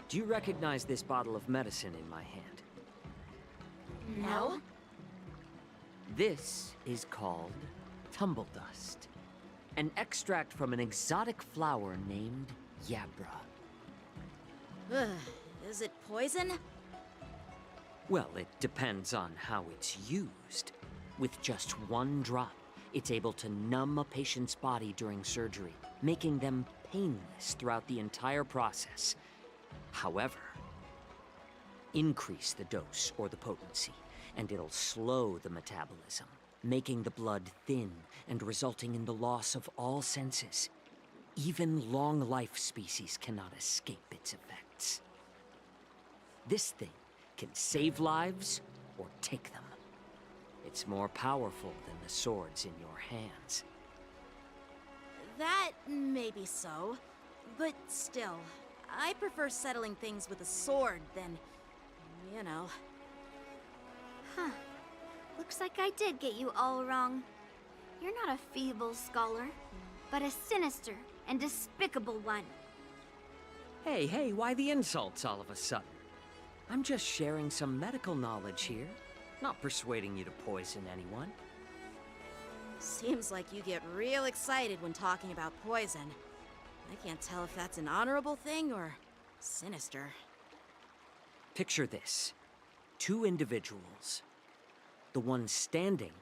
Do you recognize this bottle of medicine in my hand? No. This is called tumble dust, an extract from an exotic flower named Yabra. Ugh, is it poison? Well, it depends on how it's used. With just one drop, it's able to numb a patient's body during surgery, making them painless throughout the entire process. However, increase the dose or the potency, and it'll slow the metabolism, making the blood thin and resulting in the loss of all senses. Even long-life species cannot escape its effects. This thing can save lives or take them. It's more powerful than the swords in your hands. That may be so, but still, I prefer settling things with a sword than, you know. Huh. Looks like I did get you all wrong. You're not a feeble scholar, but a sinister and despicable one. Hey, why the insults all of a sudden? I'm just sharing some medical knowledge here, not persuading you to poison anyone. Seems like you get real excited when talking about poison. I can't tell if that's an honorable thing or sinister. Picture this. 2 individuals. The one standing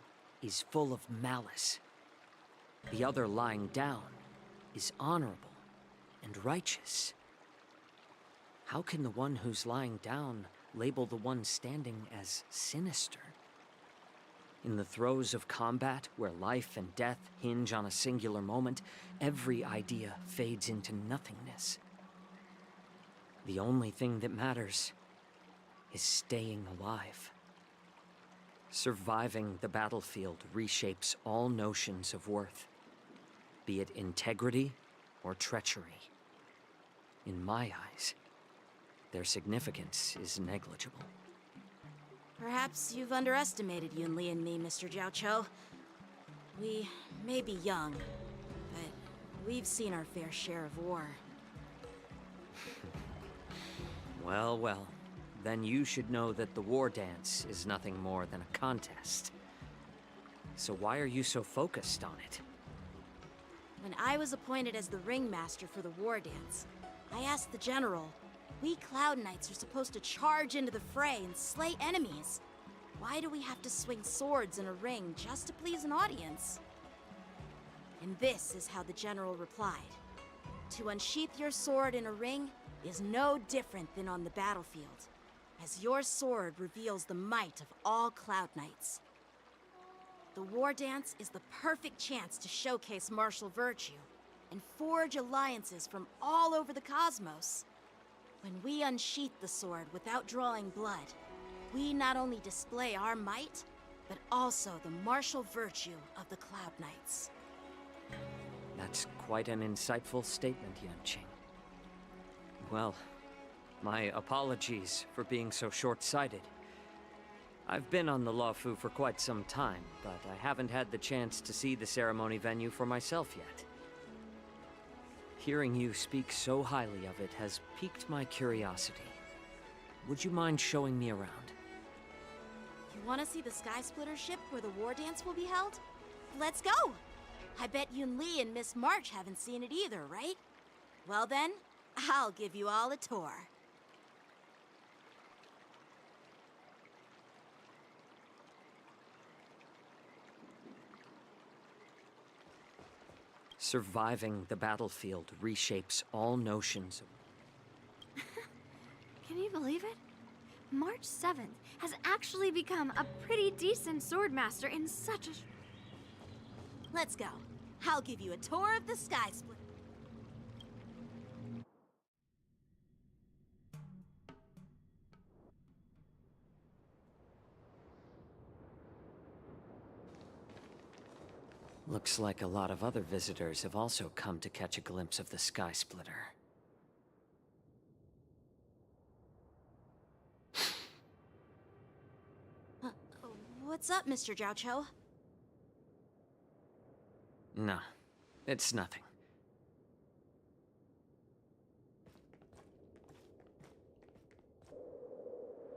is full of malice. The other lying down is honorable and righteous. How can the one who's lying down label the one standing as sinister? In the throes of combat, where life and death hinge on a singular moment, every idea fades into nothingness. The only thing that matters is staying alive. Surviving the battlefield reshapes all notions of worth, be it integrity or treachery. In my eyes, their significance is negligible. Perhaps you've underestimated Yun Li and me, Mr. Jiao Cho. We may be young, but we've seen our fair share of war. Well, then you should know that the war dance is nothing more than a contest. So why are you so focused on it? When I was appointed as the ringmaster for the war dance, I asked the general, we Cloud Knights are supposed to charge into the fray and slay enemies. Why do we have to swing swords in a ring just to please an audience? And this is how the general replied. To unsheath your sword in a ring is no different than on the battlefield, as your sword reveals the might of all Cloud Knights. The war dance is the perfect chance to showcase martial virtue and forge alliances from all over the cosmos. When we unsheath the sword without drawing blood, we not only display our might, but also the martial virtue of the Cloud Knights. That's quite an insightful statement, Yanqing. Well, my apologies for being so short-sighted. I've been on the Luofu for quite some time, but I haven't had the chance to see the ceremony venue for myself yet. Hearing you speak so highly of it has piqued my curiosity. Would you mind showing me around? You want to see the Sky Splitter ship where the war dance will be held? Let's go! I bet Yun Li and Miss March haven't seen it either, right? Well then, I'll give you all a tour. Surviving the battlefield reshapes all notions of... Can you believe it? March 7th has actually become a pretty decent swordmaster in such a... Let's go. I'll give you a tour of the Sky Splitter. Looks like a lot of other visitors have also come to catch a glimpse of the Sky Splitter. What's up, Mr. Jiao Cho? No, it's nothing.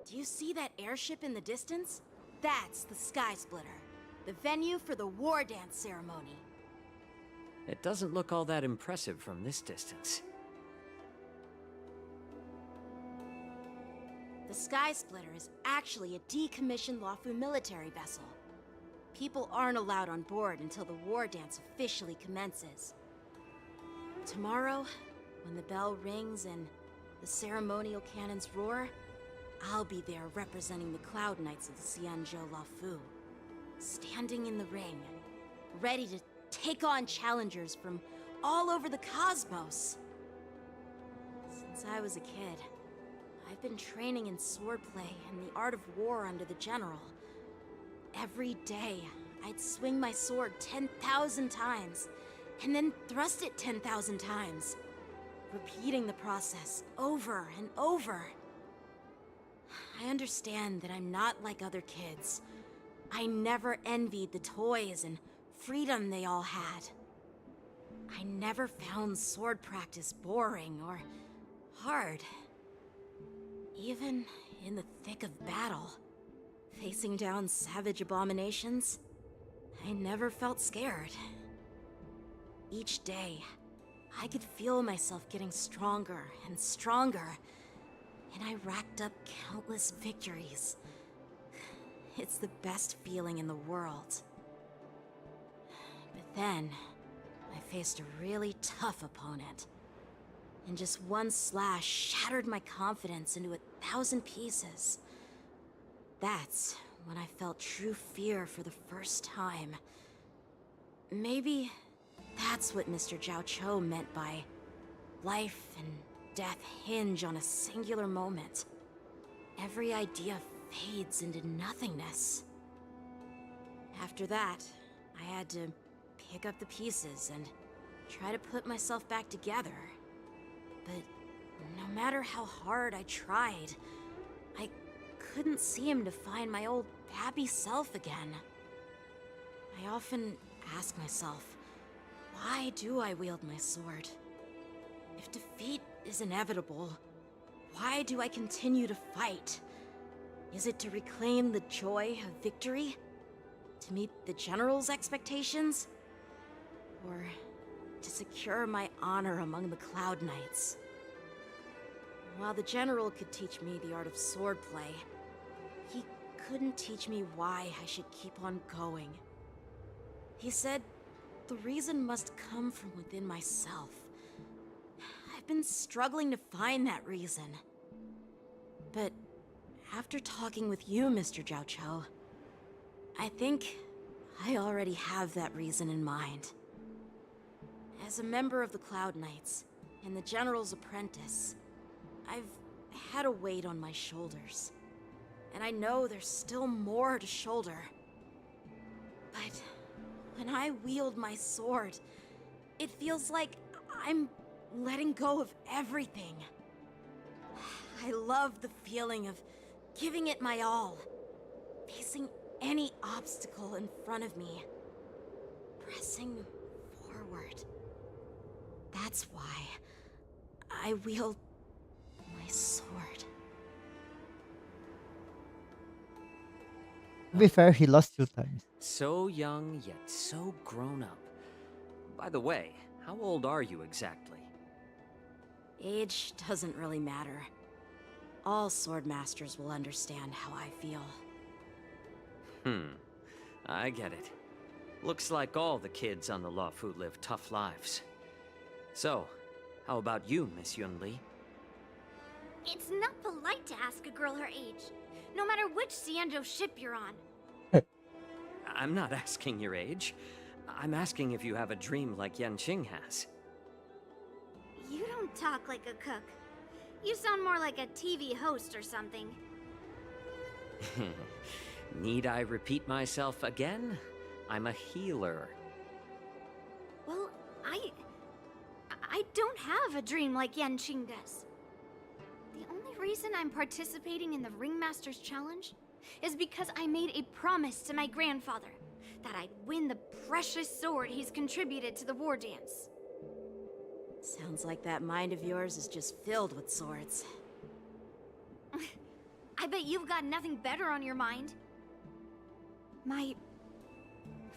Do you see that airship in the distance? That's the Sky Splitter, the venue for the war dance ceremony. It doesn't look all that impressive from this distance. The Sky Splitter is actually a decommissioned Luofu military vessel. People aren't allowed on board until the war dance officially commences. Tomorrow, when the bell rings and the ceremonial cannons roar, I'll be there representing the Cloud Knights of the Xianzhou Luofu, standing in the ring, ready to take on challengers from all over the cosmos. Since I was a kid, I've been training in swordplay and the art of war under the general. Every day, I'd swing my sword 10,000 times, and then thrust it 10,000 times, repeating the process over and over. I understand that I'm not like other kids. I never envied the toys and freedom they all had. I never found sword practice boring or hard. Even in the thick of battle, facing down savage abominations, I never felt scared. Each day, I could feel myself getting stronger and stronger, and I racked up countless victories. It's the best feeling in the world. But then, I faced a really tough opponent, and just one slash shattered my confidence into 1,000 pieces. That's when I felt true fear for the first time. Maybe that's what Mr. Zhao Cho meant by life and death hinge on a singular moment. Every idea fades into nothingness. After that, I had to pick up the pieces and try to put myself back together. But no matter how hard I tried, I couldn't seem to find my old happy self again. I often ask myself, why do I wield my sword? If defeat is inevitable, why do I continue to fight? Is it to reclaim the joy of victory? To meet the General's expectations? Or to secure my honor among the Cloud Knights? While the General could teach me the art of swordplay, he couldn't teach me why I should keep on going. He said the reason must come from within myself. I've been struggling to find that reason. But after talking with you, Mr. Zhao Cho, I think I already have that reason in mind. As a member of the Cloud Knights and the General's apprentice, I've had a weight on my shoulders. And I know there's still more to shoulder. But when I wield my sword, it feels like I'm letting go of everything. I love the feeling of giving it my all, facing any obstacle in front of me, pressing forward. That's why I wield my sword. To be fair, he lost 2 times. So young, yet so grown up. By the way, how old are you exactly? Age doesn't really matter. All sword masters will understand how I feel. I get it. Looks like all the kids on the Luofu live tough lives. So, how about you, Miss Yunli? It's not polite to ask a girl her age, no matter which Xianzhou ship you're on. I'm not asking your age. I'm asking if you have a dream like Yanqing has. You don't talk like a cook. You sound more like a TV host or something. Need I repeat myself again? I'm a healer. Well, I don't have a dream like Yanqing does. The only reason I'm participating in the Ringmaster's Challenge is because I made a promise to my grandfather that I'd win the precious sword he's contributed to the war dance. Sounds like that mind of yours is just filled with swords. I bet you've got nothing better on your mind. My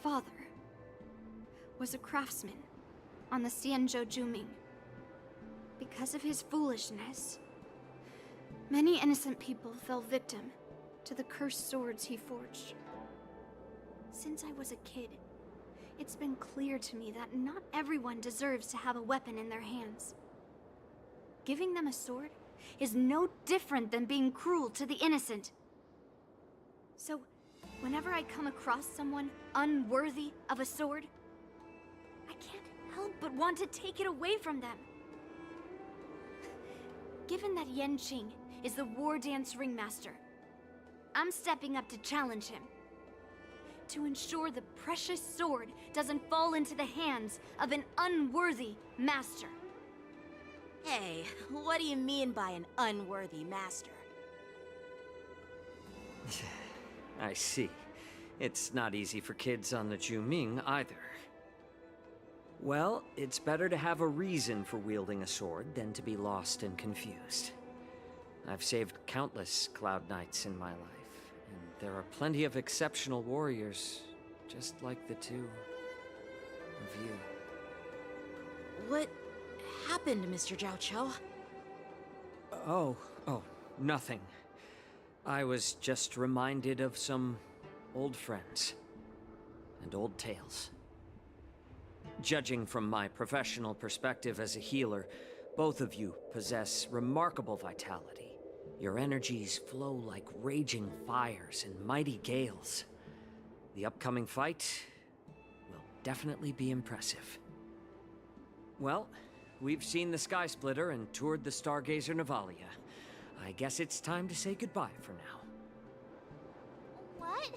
father was a craftsman on the Xianzhou Juming. Because of his foolishness, many innocent people fell victim to the cursed swords he forged. Since I was a kid, it's been clear to me that not everyone deserves to have a weapon in their hands. Giving them a sword is no different than being cruel to the innocent. So, whenever I come across someone unworthy of a sword, I can't help but want to take it away from them. Given that Yanqing is the war dance ringmaster, I'm stepping up to challenge him. To ensure the precious sword doesn't fall into the hands of an unworthy master. Hey, what do you mean by an unworthy master? I see. It's not easy for kids on the Juming either. Well, it's better to have a reason for wielding a sword than to be lost and confused. I've saved countless Cloud Knights in my life, and there are plenty of exceptional warriors, just like the two of you. What happened, Mr. Zhao Cho? Oh, nothing. I was just reminded of some old friends and old tales. Judging from my professional perspective as a healer, both of you possess remarkable vitality. Your energies flow like raging fires and mighty gales. The upcoming fight will definitely be impressive. Well, we've seen the Sky Splitter and toured the Stargazer Navalia. I guess it's time to say goodbye for now. What?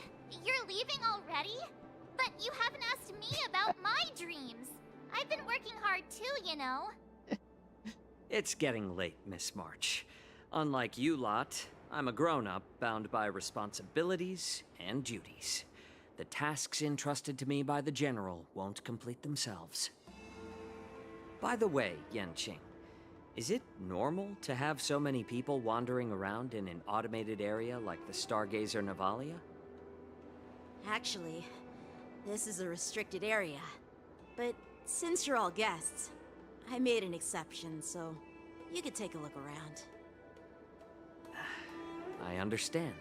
You're leaving already? But you haven't asked me about my dreams. I've been working hard too, you know. It's getting late, Miss March. Unlike you lot, I'm a grown-up bound by responsibilities and duties. The tasks entrusted to me by the General won't complete themselves. By the way, Yanqing, is it normal to have so many people wandering around in an automated area like the Stargazer Navalia? Actually, this is a restricted area. But since you're all guests, I made an exception, so you could take a look around. I understand.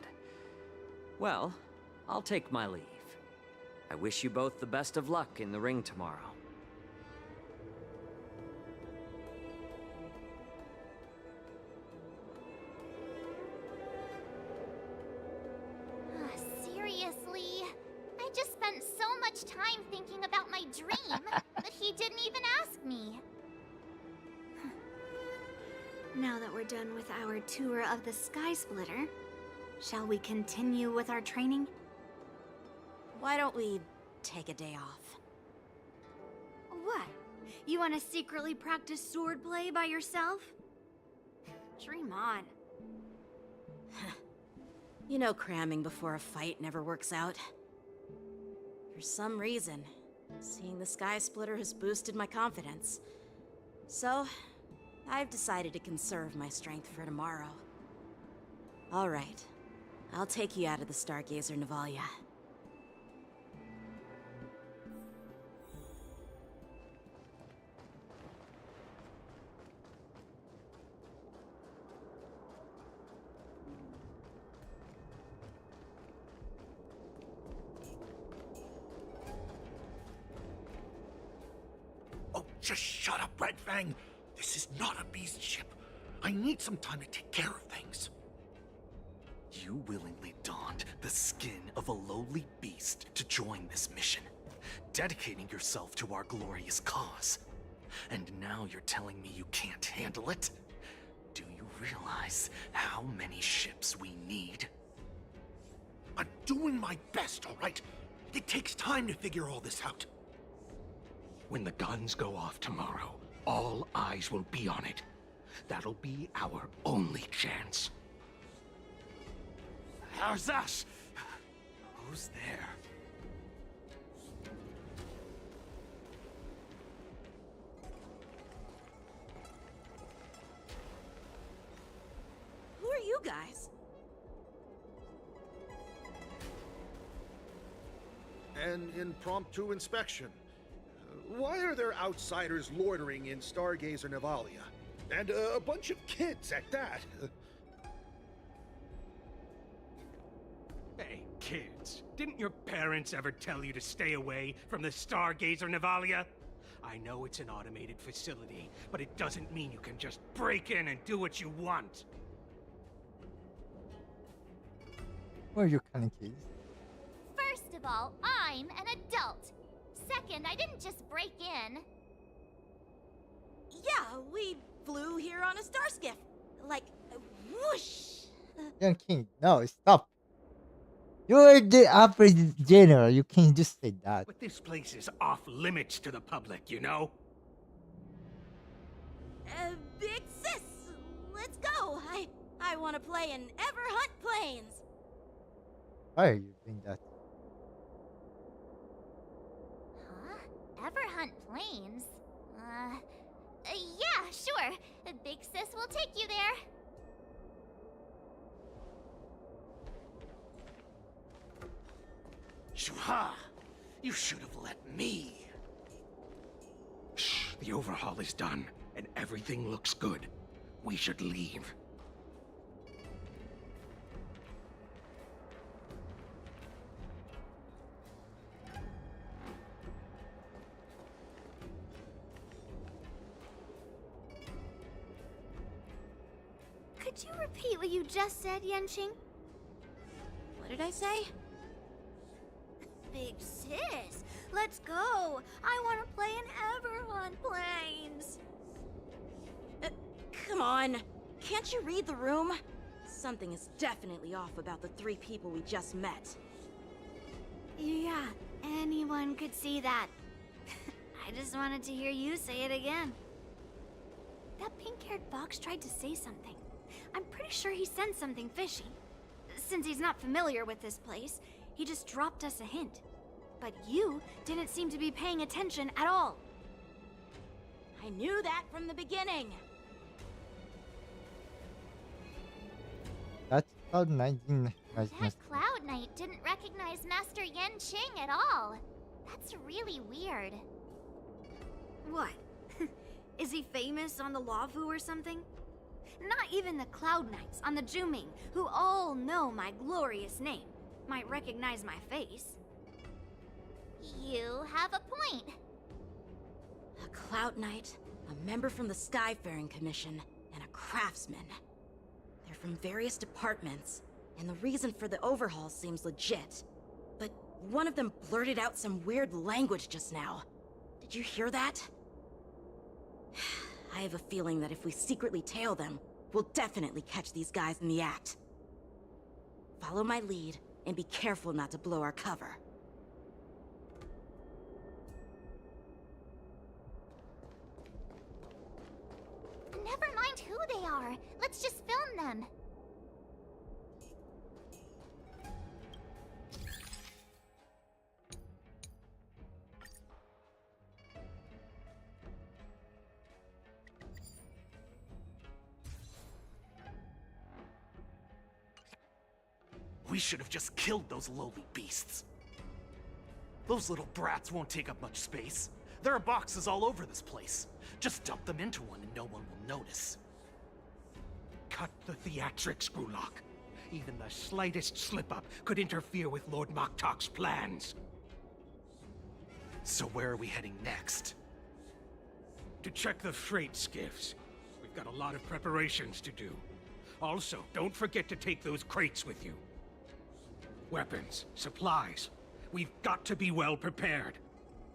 Well, I'll take my leave. I wish you both the best of luck in the ring tomorrow. Seriously? I just spent so much time thinking about my dream that he didn't even ask me. Now that we're done with our tour of the Sky Splitter, shall we continue with our training? Why don't we take a day off? What? You want to secretly practice swordplay by yourself? Dream on. You know cramming before a fight never works out. For some reason, seeing the Sky Splitter has boosted my confidence. So, I've decided to conserve my strength for tomorrow. Alright, I'll take you out of the Stargazer Navalia. Oh, just shut up, Red Fang! This is not a beast ship. I need some time to take care of things. You willingly donned the skin of a lowly beast to join this mission, dedicating yourself to our glorious cause. And now you're telling me you can't handle it? Do you realize how many ships we need? I'm doing my best, all right? It takes time to figure all this out. When the guns go off tomorrow, all eyes will be on it. That'll be our only chance. How's that? Who's there? Who are you guys? An impromptu inspection. Why are there outsiders loitering in Stargazer Navalia? And a bunch of kids at that. Hey, kids, didn't your parents ever tell you to stay away from the Stargazer Navalia? I know it's an automated facility, but it doesn't mean you can just break in and do what you want. Where are you kind of kids? First of all, I'm an adult. Second, I didn't just break in. Yeah, we flew here on a star skiff. Like, whoosh! Young King, no, stop. You're the upper general. You can't just say that. But this place is off limits to the public, you know? Big sis, let's go. I want to play in Ever Hunt Planes. Why are you doing that? Huh? Everhunt Plains? Yeah, sure. Big Sis will take you there. Shuha! You should have let me. Shh, the overhaul is done, and everything looks good. We should leave. Could you repeat what you just said, Yenqing? What did I say? Big sis, let's go. I want to play in Everhunt Planes. Come on. Can't you read the room? Something is definitely off about the 3 people we just met. Yeah, anyone could see that. I just wanted to hear you say it again. That pink-haired fox tried to say something. I'm pretty sure he sensed something fishy. Since he's not familiar with this place, he just dropped us a hint. But you didn't seem to be paying attention at all. I knew that from the beginning. That's Cloud 19. That Cloud Knight didn't recognize Master Yenqing at all. That's really weird. What? Is he famous on the Lavu or something? Not even the Cloud Knights on the Juming, who all know my glorious name, might recognize my face. You have a point. A Cloud Knight, a member from the Skyfaring Commission, and a craftsman. They're from various departments, and the reason for the overhaul seems legit. But one of them blurted out some weird language just now. Did you hear that? I have a feeling that if we secretly tail them, we'll definitely catch these guys in the act. Follow my lead, and be careful not to blow our cover. Never mind who they are. Let's just film them. We should have just killed those lowly beasts. Those little brats won't take up much space. There are boxes all over this place. Just dump them into one and no one will notice. Cut the theatrics, Gulak. Even the slightest slip-up could interfere with Lord Moktok's plans. So where are we heading next? To check the freight skiffs. We've got a lot of preparations to do. Also, don't forget to take those crates with you. Weapons, supplies. We've got to be well prepared.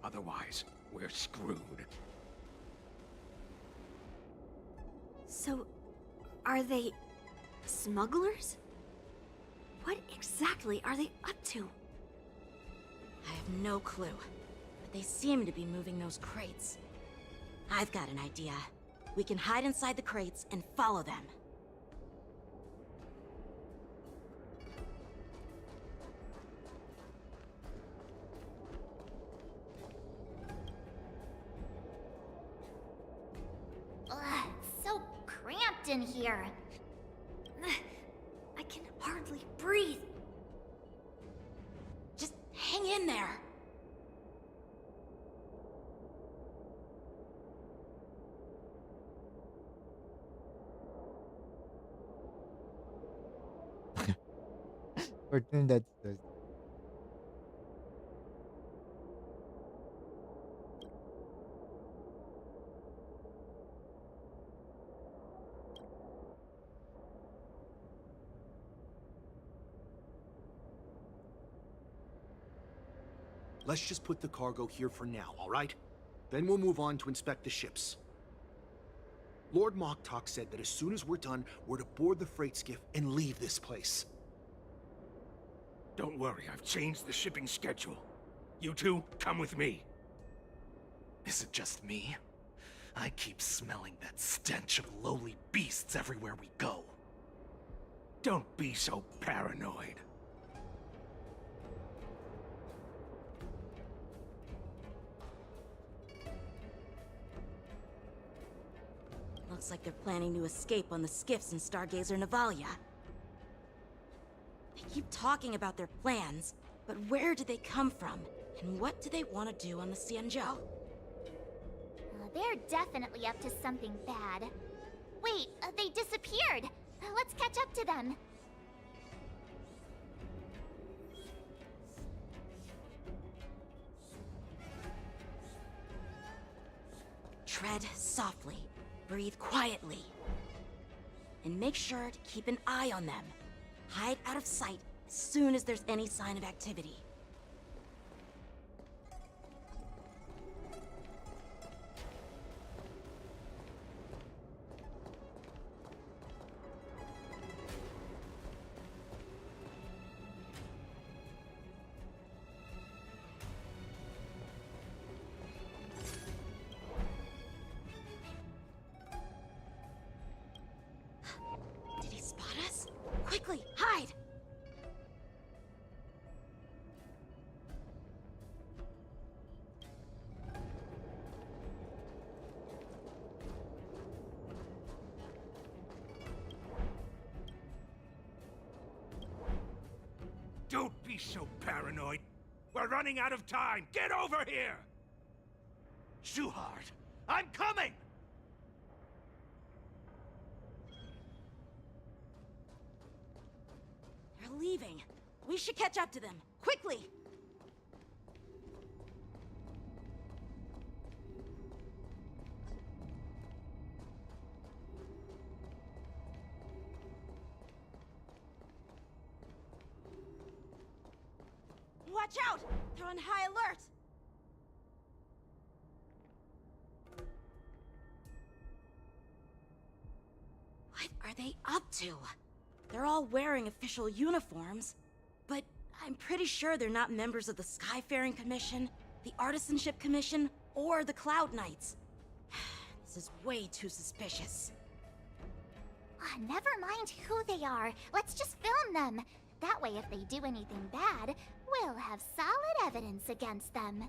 Otherwise, we're screwed. So, are they smugglers? What exactly are they up to? I have no clue, but they seem to be moving those crates. I've got an idea. We can hide inside the crates and follow them. Ugh, so cramped in here. I can hardly breathe. Just hang in there. Fortune that's the Let's just put the cargo here for now, all right? Then we'll move on to inspect the ships. Lord Moktok said that as soon as we're done, we're to board the freight skiff and leave this place. Don't worry, I've changed the shipping schedule. You two, come with me. Is it just me? I keep smelling that stench of lowly beasts everywhere we go. Don't be so paranoid. Looks like they're planning to escape on the skiffs in Stargazer Navalia. They keep talking about their plans, but where do they come from? And what do they want to do on the Xianzhou? They're definitely up to something bad. Wait, they disappeared! Let's catch up to them. Tread softly, breathe quietly, and make sure to keep an eye on them. Hide out of sight as soon as there's any sign of activity. Did he spot us? Quickly, hide! Don't be so paranoid. We're running out of time. Get over here! Shuhart, I'm coming! They're leaving. We should catch up to them. Quickly! Watch out! They're on high alert! What are they up to? They're all wearing official uniforms, but I'm pretty sure they're not members of the Skyfaring Commission, the Artisanship Commission, or the Cloud Knights. This is way too suspicious. Never mind who they are. Let's just film them. That way, if they do anything bad, we'll have solid evidence against them.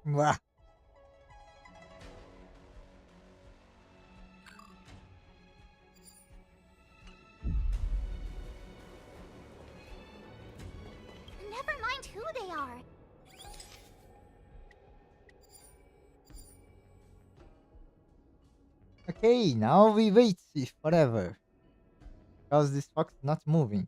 Mwah. Never mind who they are. Okay, now we wait forever. Because this fox is not moving.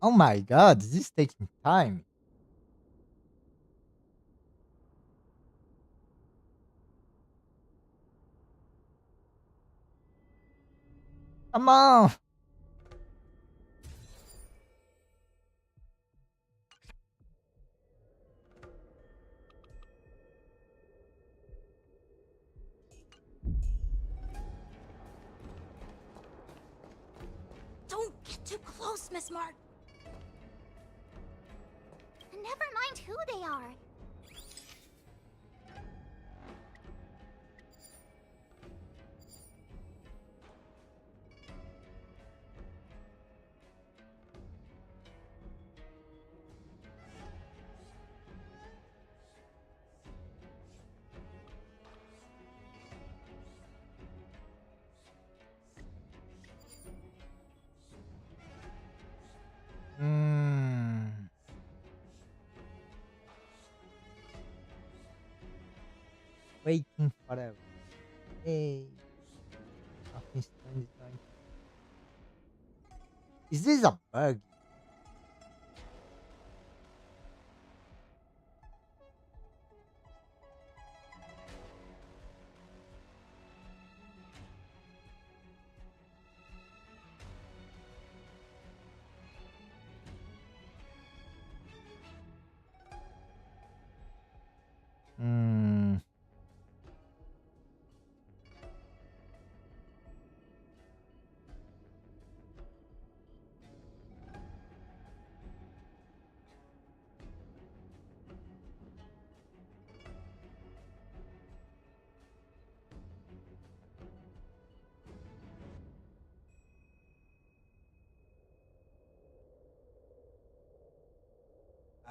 Oh my god, this is taking time. Come on! Don't get too close, Miss Mart. who they are. Hmm. Waiting forever. Hey, nothing's done. Is this a bug? Hmm.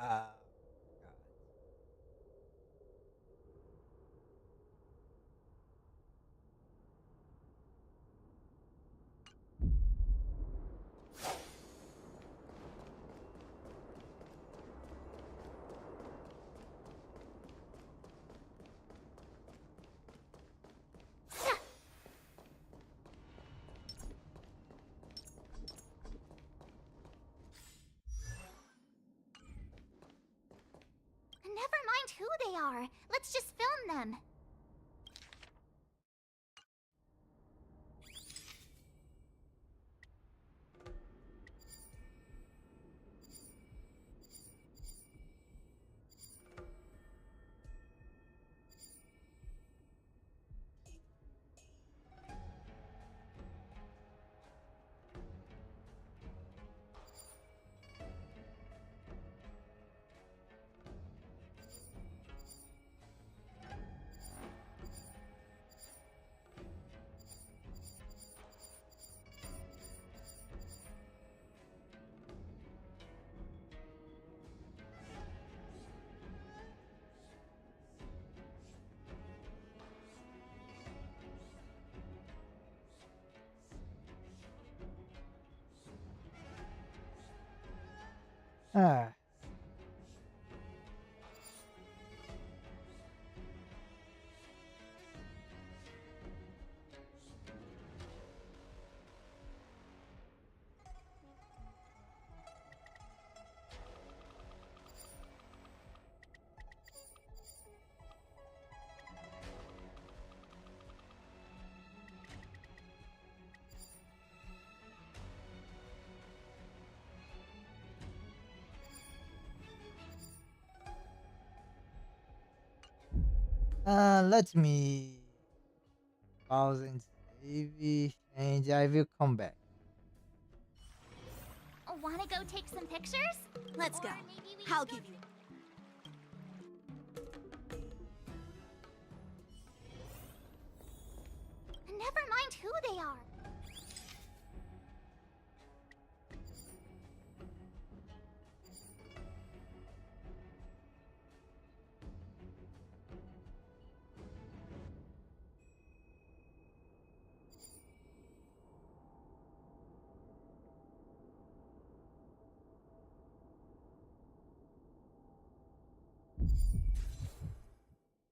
Ah. Never mind who they are. Let's just film them. Ah. Let me pause and save it, and I will come back. Wanna go take some pictures? Let's go. Or maybe we I'll can give you. Never mind who they are.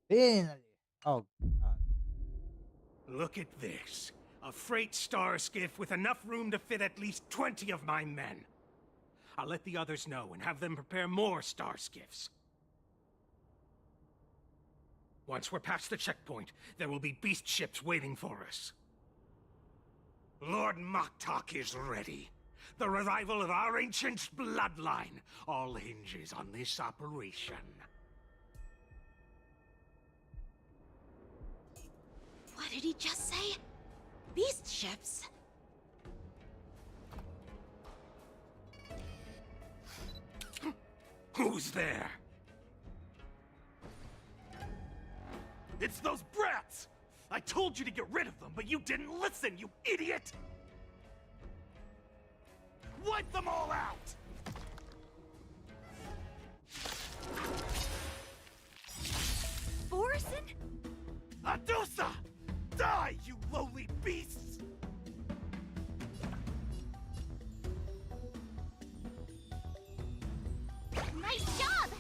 Finally. Oh God. Look at this. A freight star skiff with enough room to fit at least 20 of my men. I'll let the others know and have them prepare more star skiffs. Once we're past the checkpoint, there will be beast ships waiting for us. Lord Moktok is ready. The revival of our ancient bloodline all hinges on this operation. What did he just say? Beast ships? Who's there? It's those brats! I told you to get rid of them, but you didn't listen, you idiot! Wipe them all out! Borison? Adusa! Die, you lowly beasts! Nice job!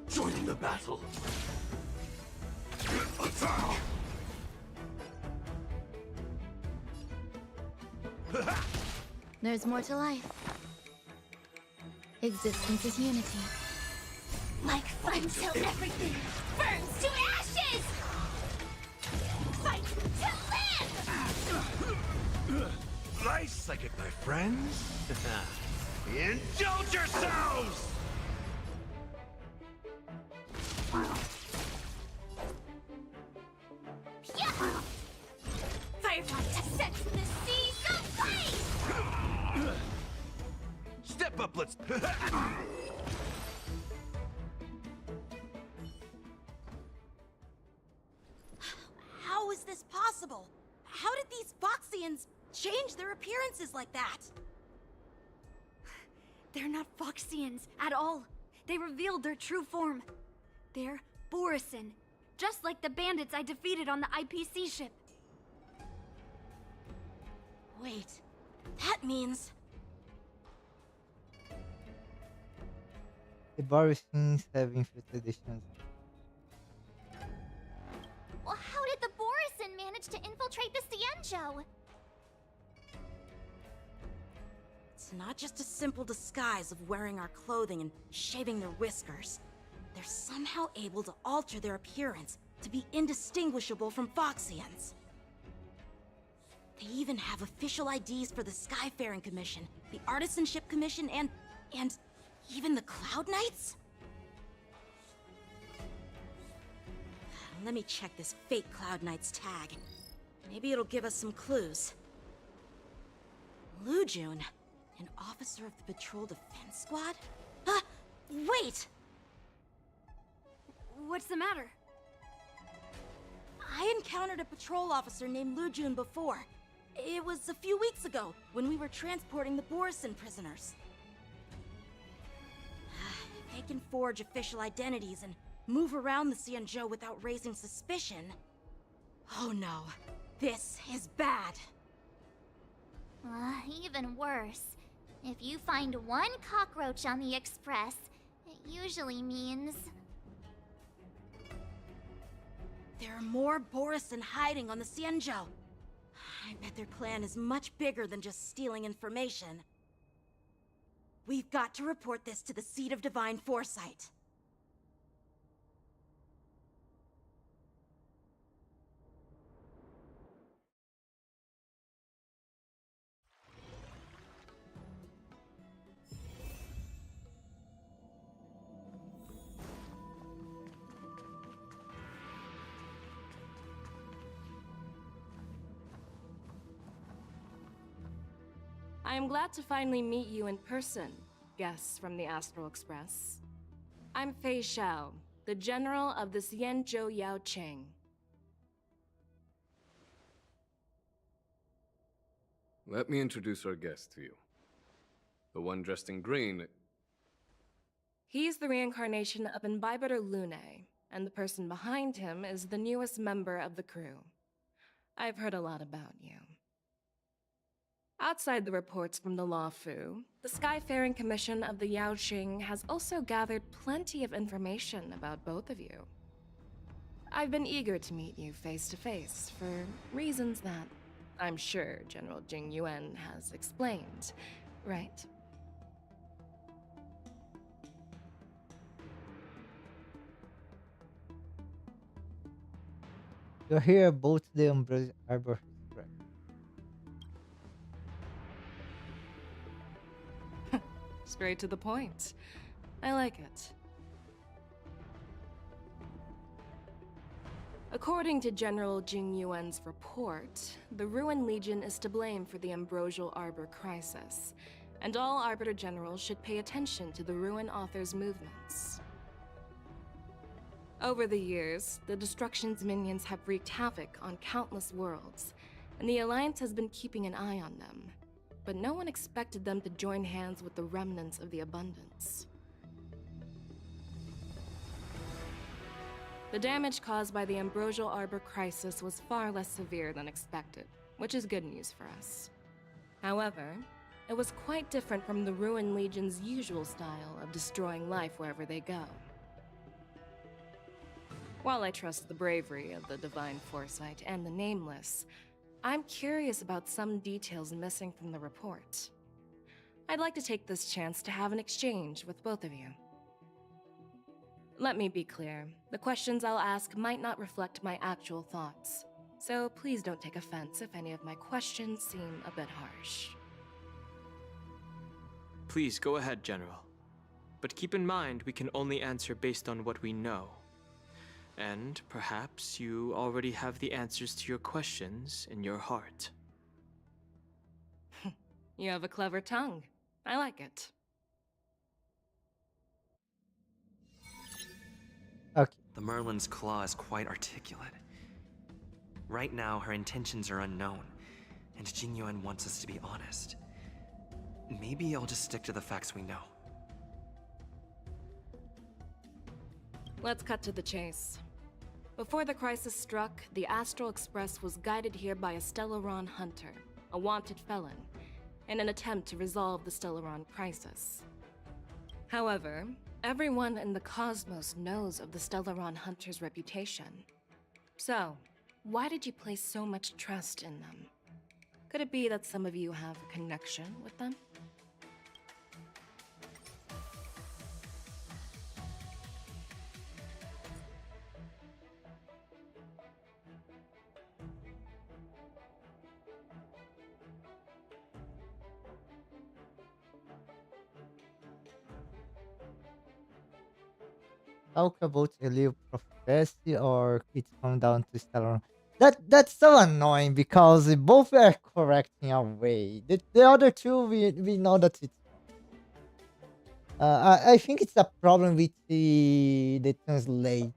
Joining the battle. Attack! There's more to life. Existence is unity. Like fun till everything burns to ashes! Fight to live! Nice, I get my friends. Indulge yourselves! Yeah! Firefly sets the seas ablaze! Step up, let's... How is this possible? How did these Foxians change their appearances like that? They're not Foxians at all. They revealed their true form. They're Borison, just like the bandits I defeated on the IPC ship. Wait, that means... The Borisins have infiltrated the Shanzai. Well, how did the Borison manage to infiltrate the Xianzhou? It's not just a simple disguise of wearing our clothing and shaving their whiskers. They're somehow able to alter their appearance to be indistinguishable from Foxians. They even have official IDs for the Skyfaring Commission, the Artisanship Commission, and even the Cloud Knights? Let me check this fake Cloud Knight's tag. Maybe it'll give us some clues. Lujun, an officer of the Patrol Defense Squad? Wait! What's the matter? I encountered a patrol officer named Lujun before. It was a few weeks ago, when we were transporting the Borison prisoners. They can forge official identities and move around the Xianzhou without raising suspicion. Oh no, this is bad. Even worse. If you find one cockroach on the Express, it usually means... There are more Borison hiding on the Xianzhou. I bet their plan is much bigger than just stealing information. We've got to report this to the Seat of Divine Foresight. I am glad to finally meet you in person, guests from the Astral Express. I'm Fei Xiao, the General of the Xianzhou Yaocheng. Let me introduce our guest to you. The one dressed in green. He's the reincarnation of Imbibitor Lune, and the person behind him is the newest member of the crew. I've heard a lot about you. Outside the reports from the Law Fu, the Skyfaring Commission of the Yaoqing has also gathered plenty of information about both of you. I've been eager to meet you face to face for reasons that I'm sure General Jing Yuan has explained, right? You're here both the Arbor is correct. Straight to the point. I like it. According to General Jing Yuan's report, the Ruin Legion is to blame for the Ambrosial Arbor crisis, and all Arbiter Generals should pay attention to the Ruin Author's movements. Over the years, the Destruction's minions have wreaked havoc on countless worlds, and the Alliance has been keeping an eye on them. But no one expected them to join hands with the remnants of the Abundance. The damage caused by the Ambrosial Arbor crisis was far less severe than expected, which is good news for us. However, it was quite different from the Ruin Legion's usual style of destroying life wherever they go. While I trust the bravery of the Divine Foresight and the Nameless, I'm curious about some details missing from the report. I'd like to take this chance to have an exchange with both of you. Let me be clear, the questions I'll ask might not reflect my actual thoughts, so please don't take offense if any of my questions seem a bit harsh. Please go ahead, General. But keep in mind we can only answer based on what we know. And perhaps you already have the answers to your questions in your heart. You have a clever tongue. I like it. Okay. The Merlin's claw is quite articulate. Right now, her intentions are unknown, and Jingyuan wants us to be honest. Maybe I'll just stick to the facts we know. Let's cut to the chase. Before the crisis struck, the Astral Express was guided here by a Stellaron hunter, a wanted felon, in an attempt to resolve the Stellaron crisis. However, everyone in the cosmos knows of the Stellaron hunter's reputation. So, why did you place so much trust in them? Could it be that some of you have a connection with them? Talk about Elio Prophecy or it's come down to Stellar. That's so annoying because both are correct in a way. The other two we know that it's I think it's a problem with the translation.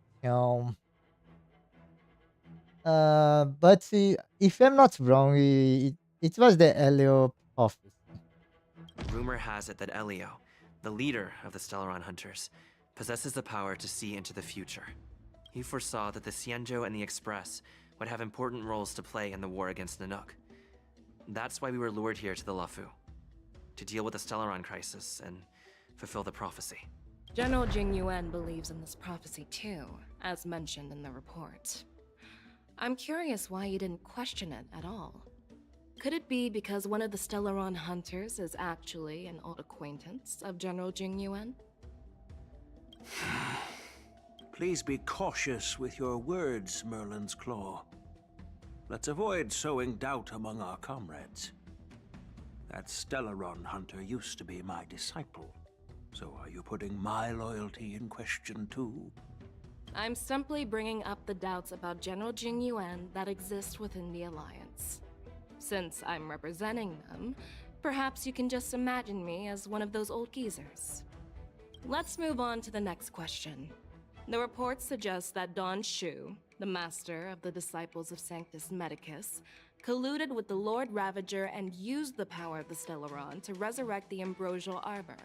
But if I'm not wrong, it was the Elio Prophecy. Rumor has it that Elio, the leader of the Stellaron Hunters, possesses the power to see into the future. He foresaw that the Xianzhou and the Express would have important roles to play in the war against Nanook. That's why we were lured here to the Luofu, to deal with the Stellaron crisis and fulfill the prophecy. General Jingyuan believes in this prophecy too, as mentioned in the report. I'm curious why you didn't question it at all. Could it be because one of the Stellaron hunters is actually an old acquaintance of General Jingyuan? Please be cautious with your words, Merlin's Claw. Let's avoid sowing doubt among our comrades. That Stellaron hunter used to be my disciple. So are you putting my loyalty in question too? I'm simply bringing up the doubts about General Jingyuan that exist within the Alliance. Since I'm representing them, perhaps you can just imagine me as one of those old geezers. Let's move on to the next question. The report suggests that Don Shu, the master of the Disciples of Sanctus Medicus, colluded with the Lord Ravager and used the power of the Stellaron to resurrect the Ambrosial Arbor.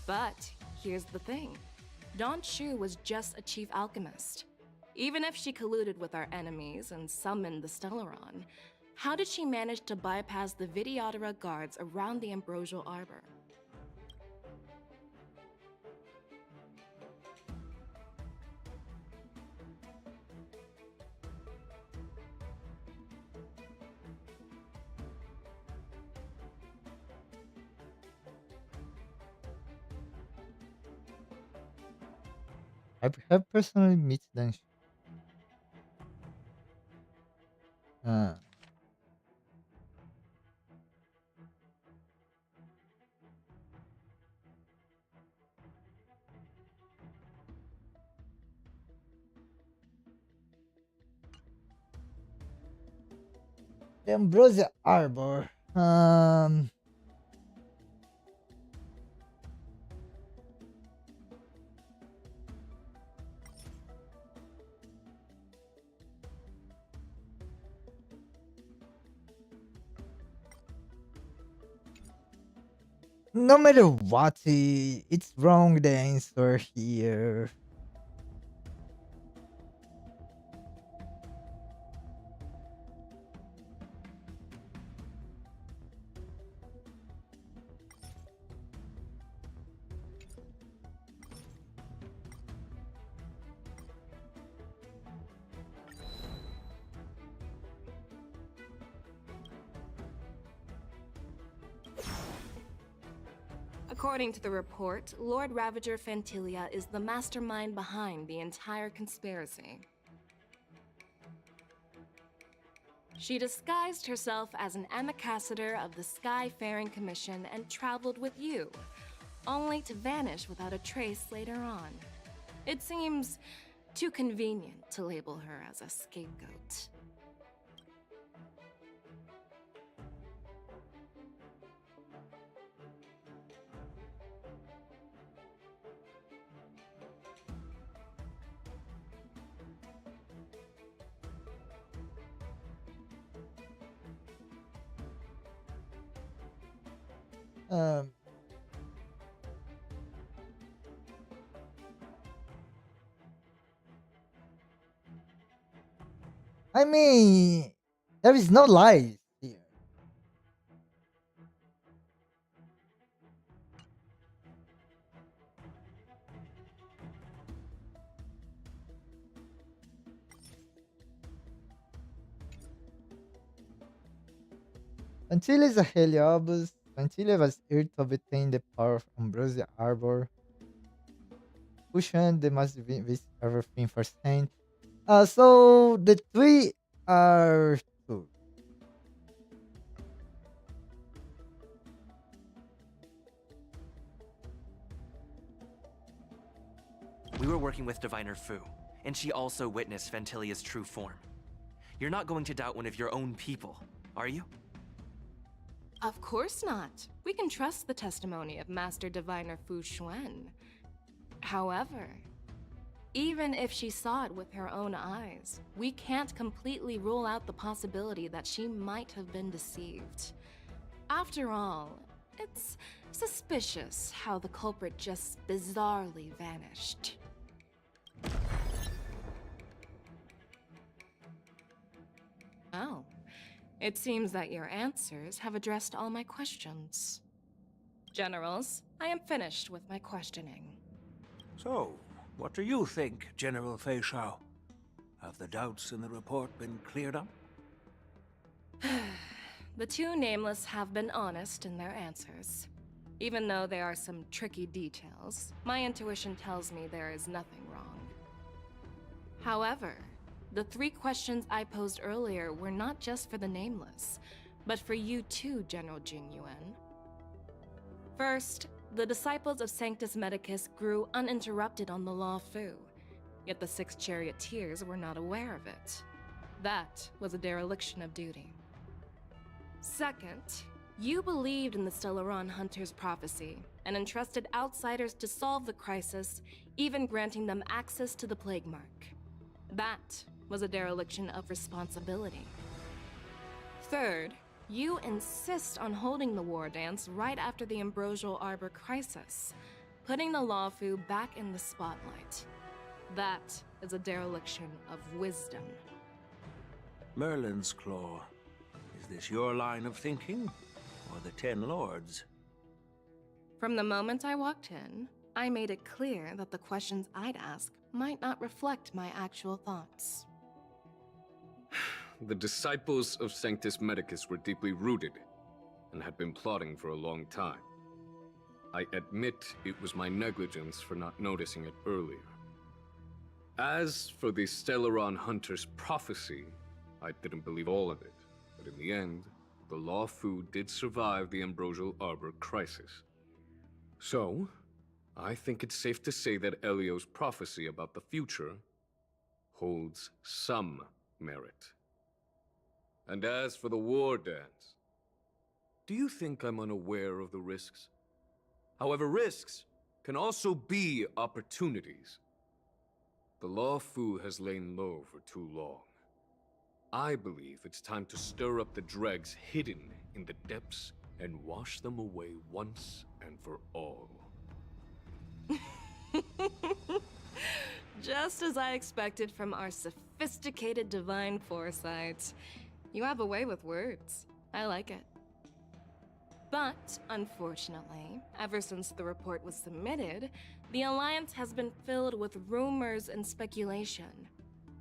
But here's the thing. Don Shu was just a chief alchemist. Even if she colluded with our enemies and summoned the Stellaron, how did she manage to bypass the Videodora guards around the Ambrosial Arbor? I have personally met them. Uh, the Ambrosia Arbor. No matter what, it's wrong the answer here. According to the report, Lord Ravager Fantilia is the mastermind behind the entire conspiracy. She disguised herself as an ambassador of the Skyfaring Commission and traveled with you, only to vanish without a trace later on. It seems too convenient to label her as a scapegoat. Um, I mean, there is no lies here. Until is a Heliobus, until was able to obtain the power of Ambrosia Arbor, Cushion, they must be with everything firsthand. So the three are two. We were working with Diviner Fu, and she also witnessed Ventilia's true form. You're not going to doubt one of your own people, are you? Of course not. We can trust the testimony of Master Diviner Fu Xuan. However, even if she saw it with her own eyes, we can't completely rule out the possibility that she might have been deceived. After all, it's suspicious how the culprit just bizarrely vanished. Oh, it seems that your answers have addressed all my questions. Generals, I am finished with my questioning. So, what do you think, General Fei Shao? Have the doubts in the report been cleared up? The two nameless have been honest in their answers. Even though there are some tricky details, my intuition tells me there is nothing wrong. However, the three questions I posed earlier were not just for the nameless, but for you too, General Jing Yuan. First, the disciples of Sanctus Medicus grew uninterrupted on the Law Fu, yet the six charioteers were not aware of it. That was a dereliction of duty. Second, you believed in the Stellaron Hunter's prophecy and entrusted outsiders to solve the crisis, even granting them access to the Plague Mark. That was a dereliction of responsibility. Third, you insist on holding the war dance right after the Ambrosial Arbor crisis, putting the Lawfu back in the spotlight. That is a dereliction of wisdom. Merlin's Claw. Is this your line of thinking, or the Ten Lords? From the moment I walked in, I made it clear that the questions I'd ask might not reflect my actual thoughts. The disciples of Sanctus Medicus were deeply rooted and had been plotting for a long time. I admit it was my negligence for not noticing it earlier. As for the Stellaron Hunter's prophecy, I didn't believe all of it, but in the end, the Law Fu did survive the Ambrosial Arbor crisis. So, I think it's safe to say that Elio's prophecy about the future holds some merit. And as for the war dance, do you think I'm unaware of the risks? However, risks can also be opportunities. The Law Fu has lain low for too long. I believe it's time to stir up the dregs hidden in the depths and wash them away once and for all. Just as I expected from our sophisticated divine foresight. You have a way with words. I like it. But, unfortunately, ever since the report was submitted, the Alliance has been filled with rumors and speculation.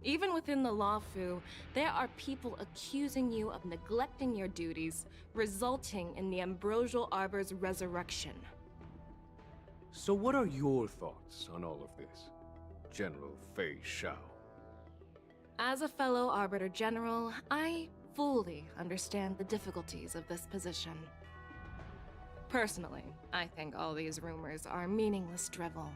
Even within the Lawfu, there are people accusing you of neglecting your duties, resulting in the Ambrosial Arbor's resurrection. So what are your thoughts on all of this, General Fei Shao? As a fellow Arbiter General, I fully understand the difficulties of this position. Personally, I think all these rumors are meaningless drivel.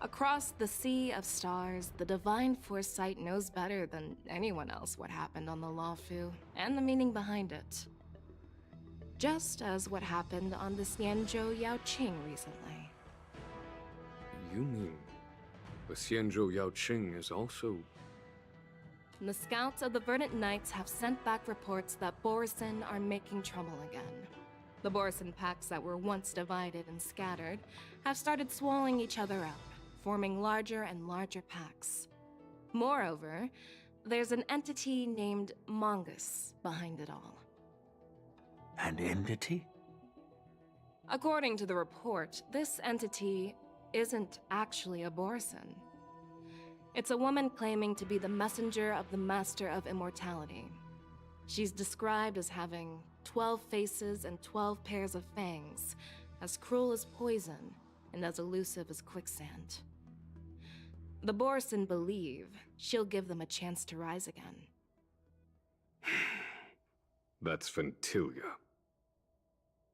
Across the sea of stars, the Divine Foresight knows better than anyone else what happened on the Lawfu, and the meaning behind it. Just as what happened on the Xianzhou Yaoqing recently. You mean the Xianzhou Yaoqing is also... The scouts of the Verdant Knights have sent back reports that Borisin are making trouble again. The Borisin packs that were once divided and scattered have started swallowing each other up, forming larger and larger packs. Moreover, there's an entity named Mongus behind it all. An entity? According to the report, this entity isn't actually a Borisin. It's a woman claiming to be the messenger of the Master of Immortality. She's described as having 12 faces and 12 pairs of fangs, as cruel as poison, and as elusive as quicksand. The Borisin believe she'll give them a chance to rise again. That's Ventilia.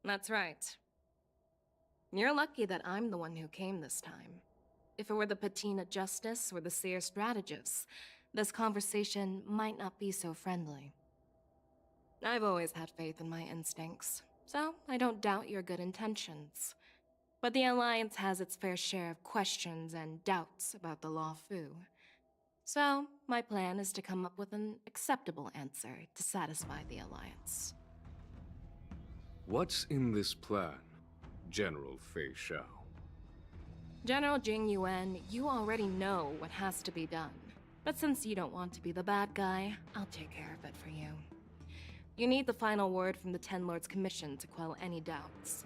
That's right. You're lucky that I'm the one who came this time. If it were the Patina Justice or the Seer Strategist, this conversation might not be so friendly. I've always had faith in my instincts, so I don't doubt your good intentions. But the Alliance has its fair share of questions and doubts about the Lawfu. So, my plan is to come up with an acceptable answer to satisfy the Alliance. What's in this plan, General Fei Shao? General Jing Yuan, you already know what has to be done. But since you don't want to be the bad guy, I'll take care of it for you. You need the final word from the Ten Lords Commission to quell any doubts.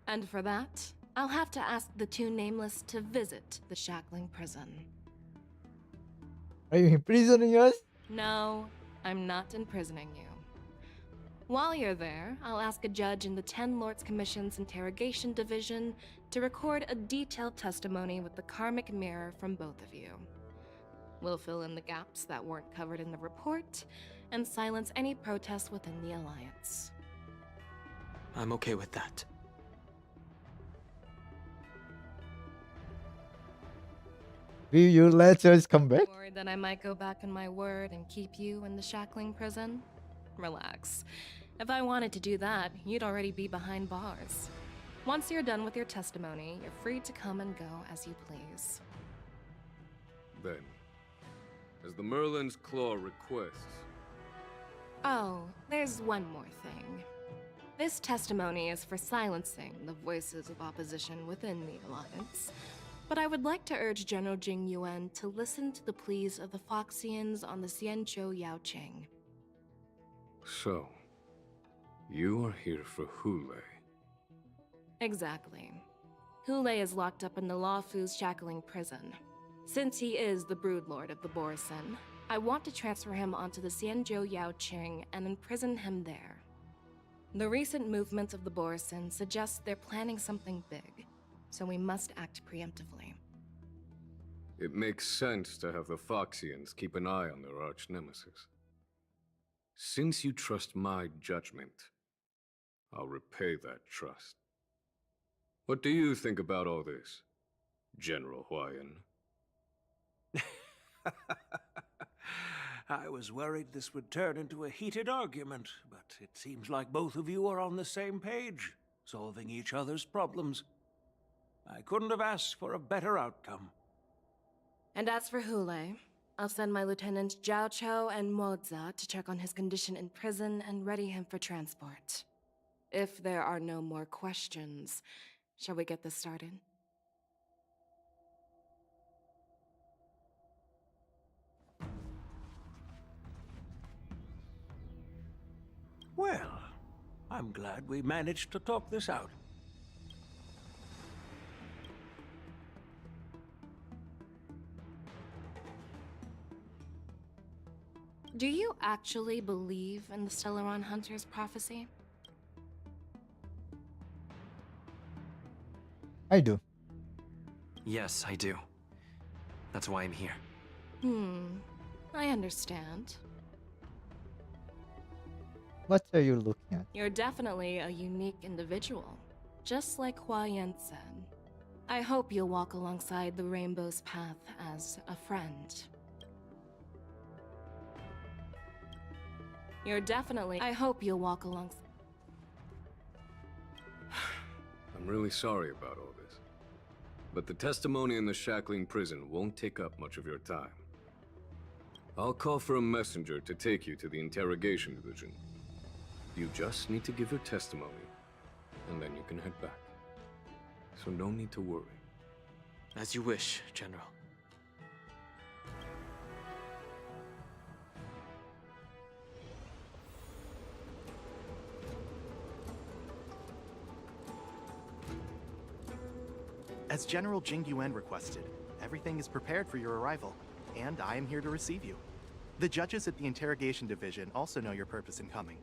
And for that, I'll have to ask the two Nameless to visit the Shackling Prison. Are you imprisoning us? No, I'm not imprisoning you. While you're there, I'll ask a judge in the Ten Lords Commission's Interrogation Division to record a detailed testimony with the karmic mirror from both of you. We'll fill in the gaps that weren't covered in the report, and silence any protests within the Alliance. I'm okay with that. Will you let us come back? Worried that I might go back on my word and keep you in the Shackling Prison? Relax. If I wanted to do that, you'd already be behind bars. Once you're done with your testimony, you're free to come and go as you please. Then, as the Merlin's Claw requests... Oh, there's one more thing. This testimony is for silencing the voices of opposition within the Alliance. But I would like to urge General Jing Yuan to listen to the pleas of the Foxians on the Xianzhou Yaoqing. So, you are here for Hule. Exactly. Hule is locked up in the Lawfu's Shackling Prison. Since he is the Broodlord of the Borisin, I want to transfer him onto the Xianzhou Yaoqing and imprison him there. The recent movements of the Borisin suggest they're planning something big, so we must act preemptively. It makes sense to have the Foxians keep an eye on their arch-nemesis. Since you trust my judgment, I'll repay that trust. What do you think about all this, General Huayan? I was worried this would turn into a heated argument, but it seems like both of you are on the same page, solving each other's problems. I couldn't have asked for a better outcome. And as for Hule, I'll send my lieutenants Zhao Chou and Moza to check on his condition in prison and ready him for transport. If there are no more questions, shall we get this started? Well, I'm glad we managed to talk this out. Do you actually believe in the Stellaron Hunter's prophecy? I do. Yes, I do. That's why I'm here. I understand. What are you looking at? You're definitely a unique individual, just like Hua Yan said. I hope you'll walk alongside the Rainbow's path as a friend. I hope you'll walk alongside. I'm really sorry about all this. But the testimony in the shackling prison won't take up much of your time. I'll call for a messenger to take you to the interrogation division. You just need to give your testimony, and then you can head back. So no need to worry. As you wish, General. As General Jing Yuan requested, everything is prepared for your arrival, and I am here to receive you. The judges at the interrogation division also know your purpose in coming.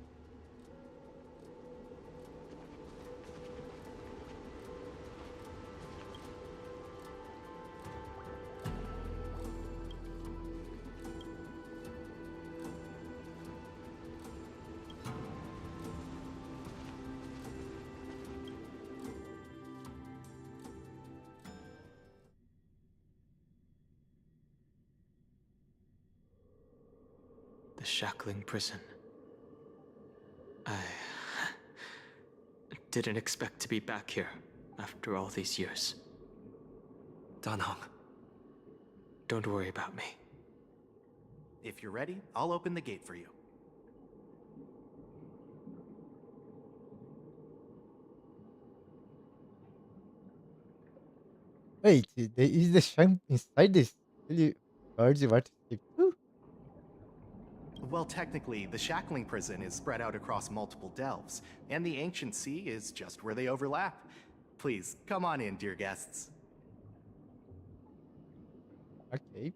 The shackling prison. I didn't expect to be back here after all these years. Dan Heng. Don't worry about me. If you're ready, I'll open the gate for you. Wait, is the shrine inside this? Really guards you what to skip too? Well, technically, the shackling prison is spread out across multiple delves, and the ancient sea is just where they overlap. Please, come on in, dear guests. Okay.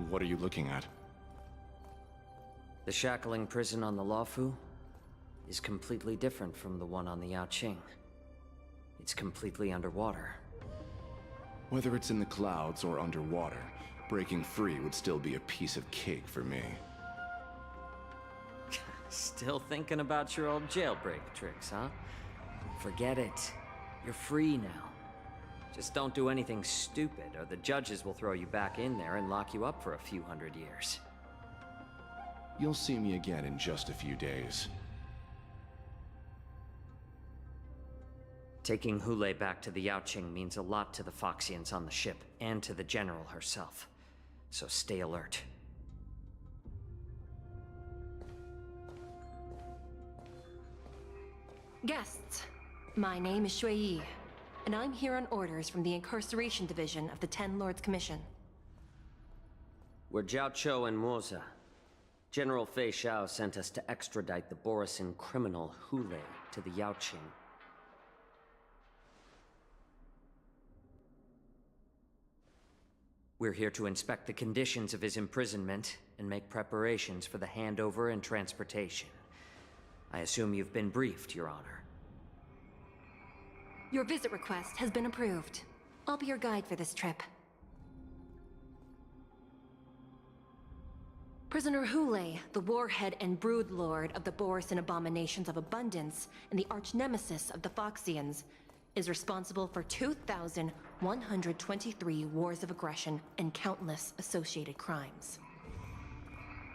What are you looking at? The shackling prison on the Luofu is completely different from the one on the Yaoqing. It's completely underwater. Whether it's in the clouds or underwater, breaking free would still be a piece of cake for me. Still thinking about your old jailbreak tricks, huh? Forget it. You're free now. Just don't do anything stupid, or the judges will throw you back in there and lock you up for a few hundred years. You'll see me again in just a few days. Taking Hule back to the Yaoqing means a lot to the Foxians on the ship, and to the General herself. So stay alert. Guests, my name is Shui Yi, and I'm here on orders from the Incarceration Division of the Ten Lords Commission. We're Jiao Cho and Moza. General Fei Xiao sent us to extradite the Borisin criminal Hule to the Yaoqing. We're here to inspect the conditions of his imprisonment and make preparations for the handover and transportation. I assume you've been briefed, Your Honor. Your visit request has been approved. I'll be your guide for this trip. Prisoner Hule, the warhead and brood lord of the Borisin Abominations of Abundance and the arch-nemesis of the Foxians, is responsible for 2,123 wars of aggression and countless associated crimes.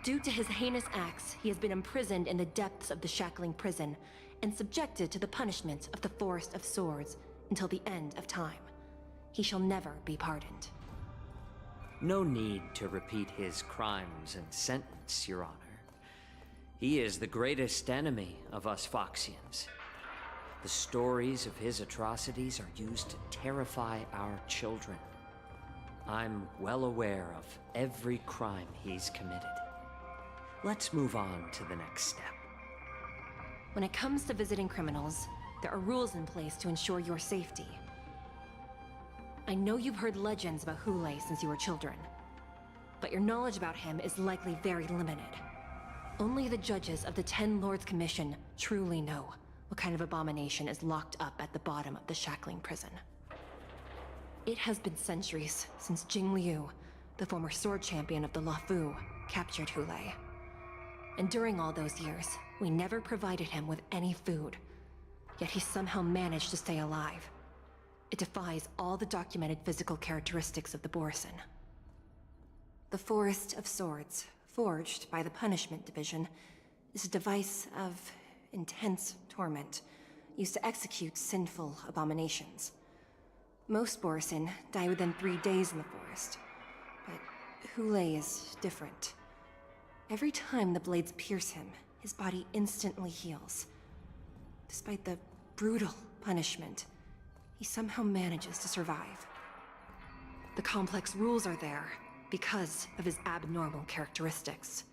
Due to his heinous acts, he has been imprisoned in the depths of the Shackling Prison and subjected to the punishment of the Forest of Swords until the end of time. He shall never be pardoned. No need to repeat his crimes and sentence, Your Honor. He is the greatest enemy of us Foxians. The stories of his atrocities are used to terrify our children. I'm well aware of every crime he's committed. Let's move on to the next step. When it comes to visiting criminals, there are rules in place to ensure your safety. I know you've heard legends about Hule since you were children, but your knowledge about him is likely very limited. Only the judges of the Ten Lords Commission truly know what kind of abomination is locked up at the bottom of the Shackling Prison. It has been centuries since Jing Liu, the former sword champion of the Luofu, captured Hule. And during all those years, we never provided him with any food. Yet he somehow managed to stay alive. It defies all the documented physical characteristics of the Borisin. The Forest of Swords, forged by the Punishment Division, is a device of intense torment, used to execute sinful abominations. Most Borisin die within 3 days in the forest, but Hule is different. Every time the blades pierce him, his body instantly heals. Despite the brutal punishment, he somehow manages to survive. The complex rules are there because of his abnormal characteristics.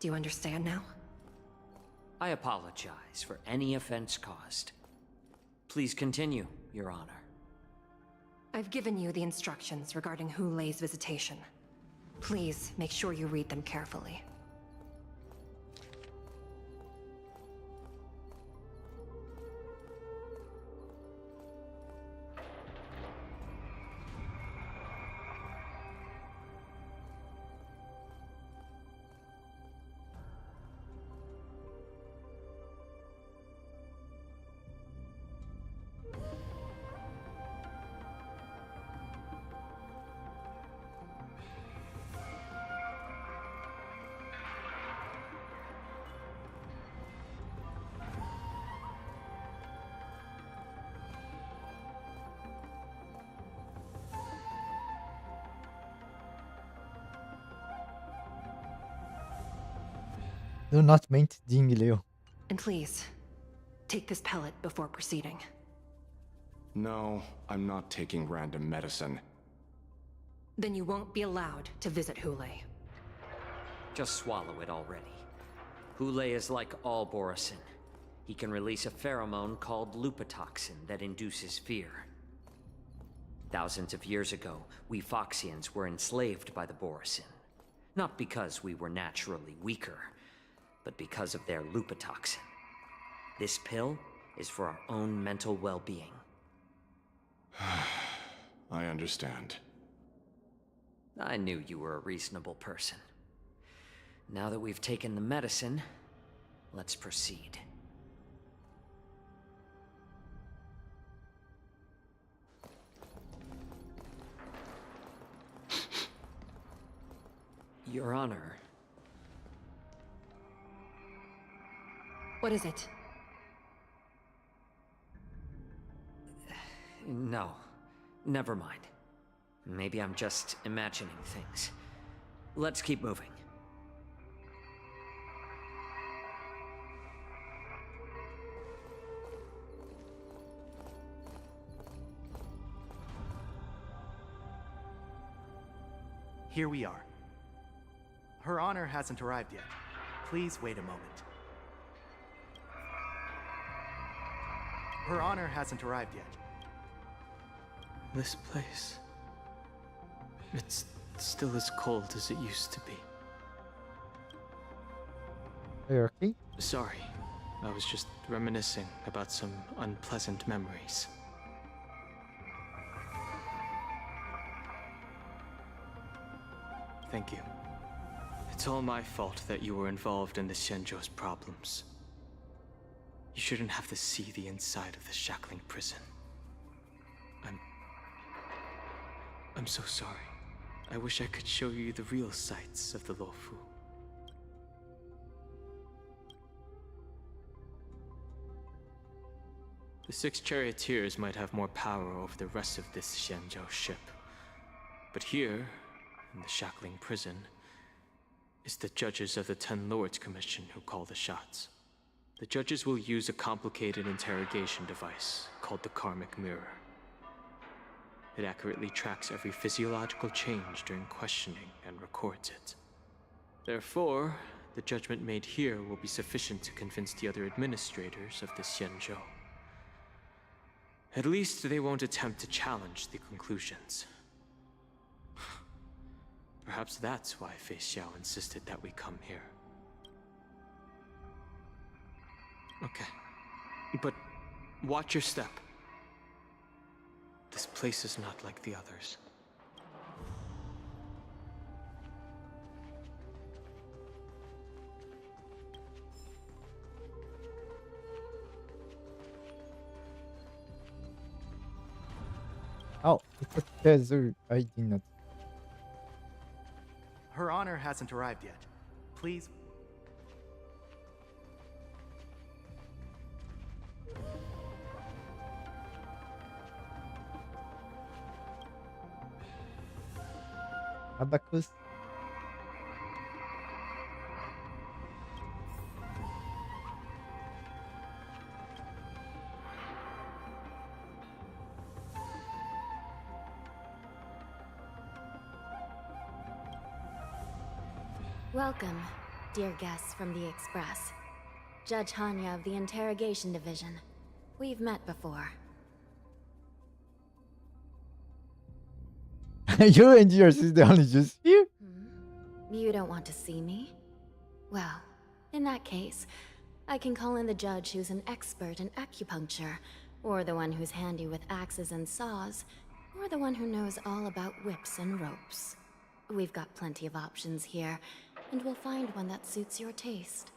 Do you understand now? I apologize for any offense caused. Please continue, Your Honor. I've given you the instructions regarding Hule's visitation. Please make sure you read them carefully. Do not mint Jing Liu. And please, take this pellet before proceeding. No, I'm not taking random medicine. Then you won't be allowed to visit Hule. Just swallow it already. Hule is like all Borisin. He can release a pheromone called lupatoxin that induces fear. Thousands of years ago, we Foxians were enslaved by the Borisin. Not because we were naturally weaker, but because of their lupatoxin. This pill is for our own mental well-being. I understand. I knew you were a reasonable person. Now that we've taken the medicine, let's proceed. Your Honor. What is it? No, never mind. Maybe I'm just imagining things. Let's keep moving. Here we are. Her Honor hasn't arrived yet. Please wait a moment. Her Honor hasn't arrived yet. This place... it's still as cold as it used to be. Are you okay? Sorry. I was just reminiscing about some unpleasant memories. Thank you. It's all my fault that you were involved in the Xianzhou's problems. You shouldn't have to see the inside of the shackling prison. I'm so sorry. I wish I could show you the real sights of the Luofu. The 6 charioteers might have more power over the rest of this Xianzhou ship. But here, in the shackling prison, it's the judges of the 10 Lords Commission who call the shots. The judges will use a complicated interrogation device called the Karmic Mirror. It accurately tracks every physiological change during questioning and records it. Therefore, the judgment made here will be sufficient to convince the other administrators of the Xianzhou. At least they won't attempt to challenge the conclusions. Perhaps that's why Fei Xiao insisted that we come here. Okay. But watch your step. This place is not like the others. Oh, it's a desert. I did not. Her Honor hasn't arrived yet. Please. Abacus. Welcome, dear guests from the Express. Judge Hanya of the Interrogation Division. We've met before. You and yours is the only just here. You don't want to see me? Well, in that case, I can call in the judge who's an expert in acupuncture, or the one who's handy with axes and saws, or the one who knows all about whips and ropes. We've got plenty of options here, and we'll find one that suits your taste.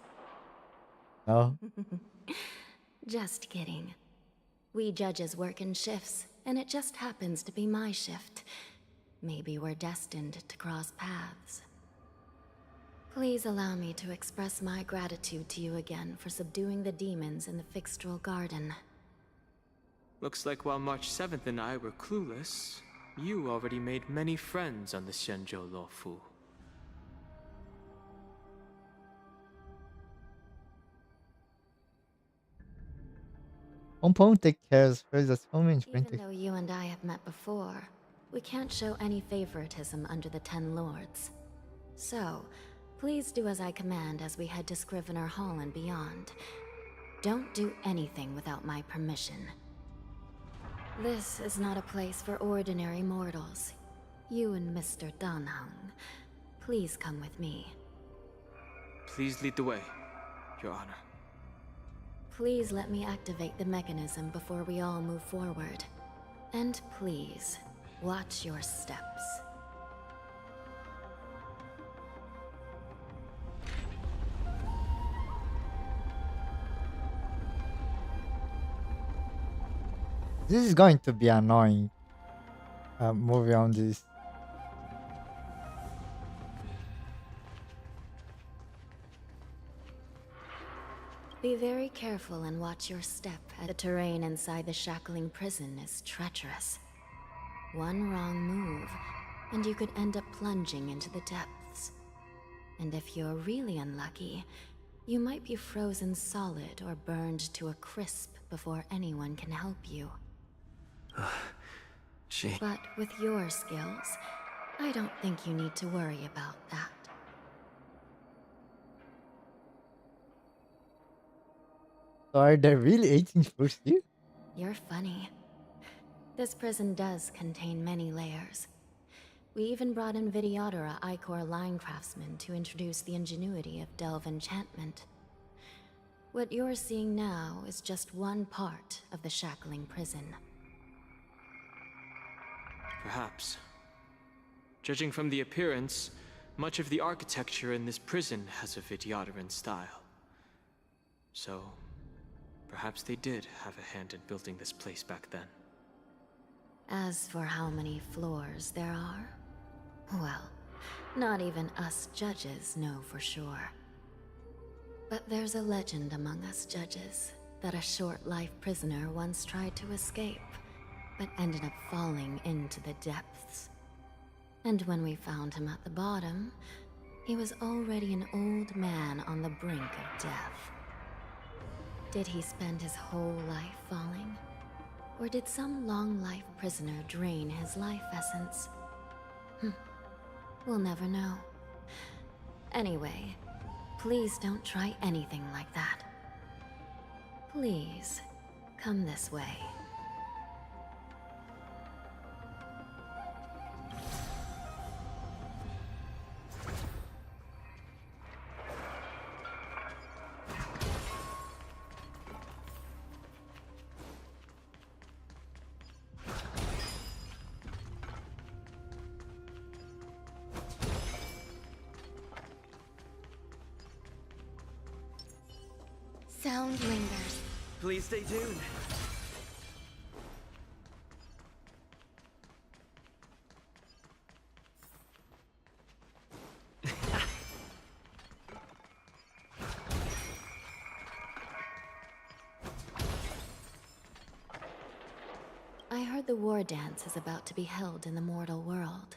No. Just kidding. We judges work in shifts, and it just happens to be my shift. Maybe we're destined to cross paths. Please allow me to express my gratitude to you again for subduing the demons in the Fixtral Garden. Looks like while March 7th and I were clueless, you already made many friends on the Xianzhou Luofu. Pompon take cares for his home in Even though you and I have met before, we can't show any favoritism under the 10 Lords. So, please do as I command as we head to Scrivener Hall and beyond. Don't do anything without my permission. This is not a place for ordinary mortals. You and Mr. Danheng, please come with me. Please lead the way, Your Honor. Please let me activate the mechanism before we all move forward. And please, watch your steps. This is going to be annoying. Moving on this. Be very careful and watch your step. The terrain inside the shackling prison is treacherous. One wrong move, and you could end up plunging into the depths. And if you're really unlucky, you might be frozen solid or burned to a crisp before anyone can help you. But with your skills, I don't think you need to worry about that. So are there really 18 floors here? You're funny. This prison does contain many layers. We even brought in Videodora Icor line craftsmen to introduce the ingenuity of delve enchantment. What you're seeing now is just one part of the shackling prison. Perhaps. Judging from the appearance, much of the architecture in this prison has a Vidyaran style. So, perhaps they did have a hand in building this place back then. As for how many floors there are, well, not even us judges know for sure. But there's a legend among us judges that a short-life prisoner once tried to escape, but ended up falling into the depths. And when we found him at the bottom, he was already an old man on the brink of death. Did he spend his whole life falling? Or did some long-life prisoner drain his life essence? We'll never know. Anyway, please don't try anything like that. Please, come this way. Sound lingers. Please stay tuned. I heard the war dance is about to be held in the mortal world.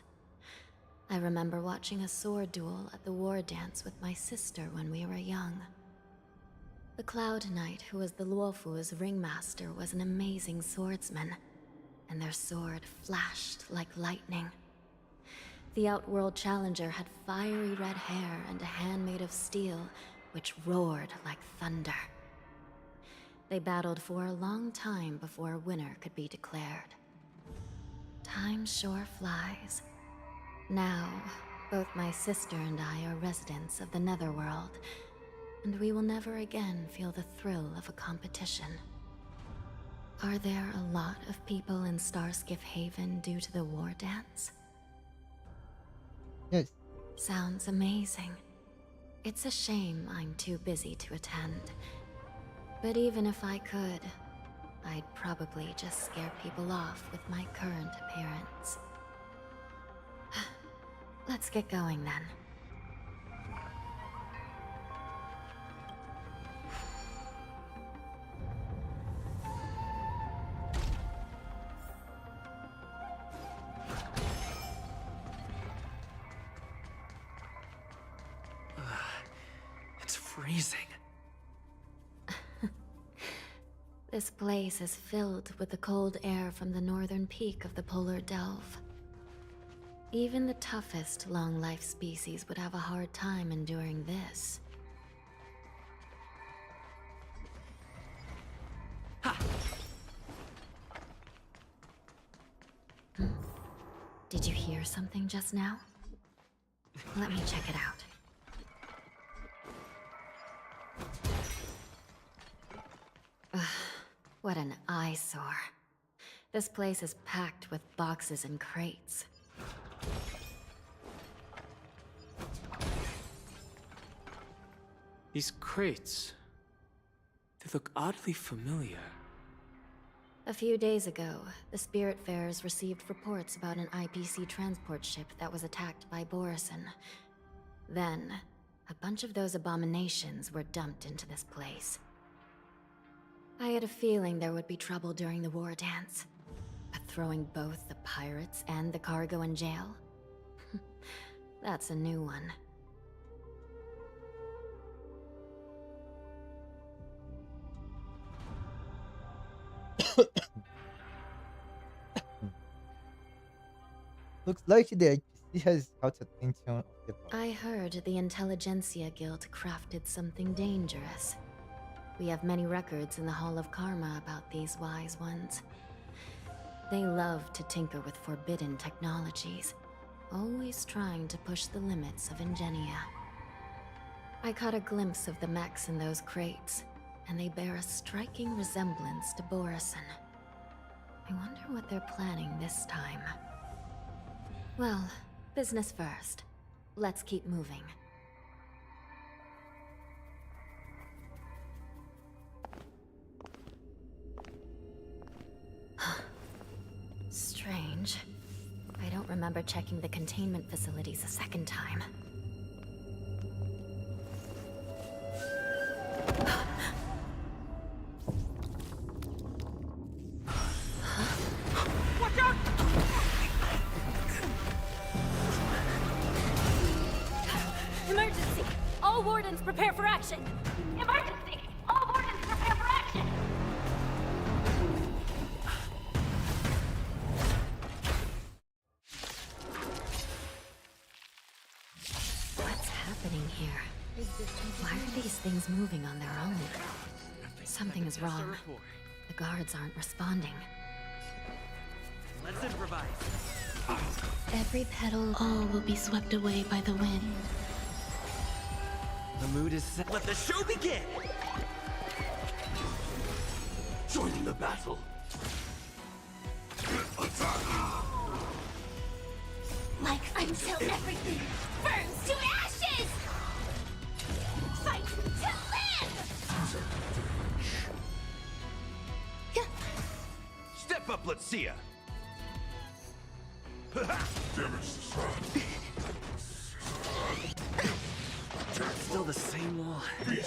I remember watching a sword duel at the war dance with my sister when we were young. The Cloud Knight, who was the Luofu's ringmaster, was an amazing swordsman, and their sword flashed like lightning. The Outworld Challenger had fiery red hair and a hand made of steel, which roared like thunder. They battled for a long time before a winner could be declared. Time sure flies. Now, both my sister and I are residents of the Netherworld, and we will never again feel the thrill of a competition. Are there a lot of people in Starskiff Haven due to the war dance? Yes. Sounds amazing. It's a shame I'm too busy to attend. But even if I could, I'd probably just scare people off with my current appearance. Let's get going then. It's freezing. This place is filled with the cold air from the northern peak of the polar delve. Even the toughest long-life species would have a hard time enduring this. Did you hear something just now? Let me check it out. Ugh, what an eyesore. This place is packed with boxes and crates. These crates, they look oddly familiar. A few days ago, the Spiritfarers received reports about an IPC transport ship that was attacked by Borison. Then, a bunch of those abominations were dumped into this place. I had a feeling there would be trouble during the war dance, but throwing both the pirates and the cargo in jail? That's a new one. Looks like the IPC has caught attention of the public. I heard the Intelligentsia Guild crafted something dangerous. We have many records in the Hall of Karma about these wise ones. They love to tinker with forbidden technologies, always trying to push the limits of Ingenia. I caught a glimpse of the mechs in those crates, and they bear a striking resemblance to Borison. I wonder what they're planning this time. Well, business first. Let's keep moving. Strange. I don't remember checking the containment facilities a second time. Watch out! Emergency! All wardens prepare for action! Emergency! All wardens prepare for action! What's happening here? Why are these things moving on their own? Something is wrong. The guards aren't responding. Let's improvise. Every petal, all will be swept away by the wind. The mood is set. Let the show begin! Join the battle. Like until everything burns to ashes! Fight to live! Step up, let's see ya. Still the same wall. This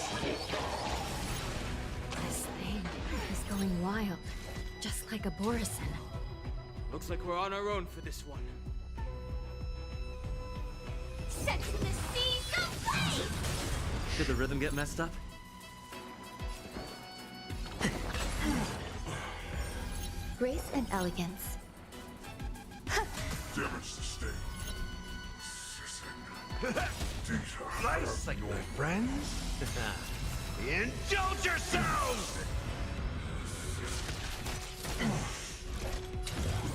thing is going wild, just like a Borison. Looks like we're on our own for this one. Set the seas ablaze! Did the rhythm get messed up? Grace and elegance. Damage sustained. Nice, like my friends. Indulge yourselves!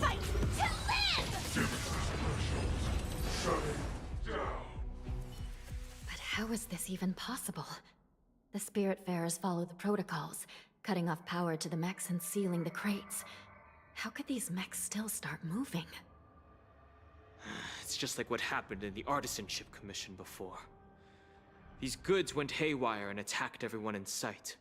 Fight to live! But how is this even possible? The Spiritfarers follow the protocols, cutting off power to the mechs and sealing the crates. How could these mechs still start moving? It's just like what happened in the Artisanship Commission before. These goods went haywire and attacked everyone in sight.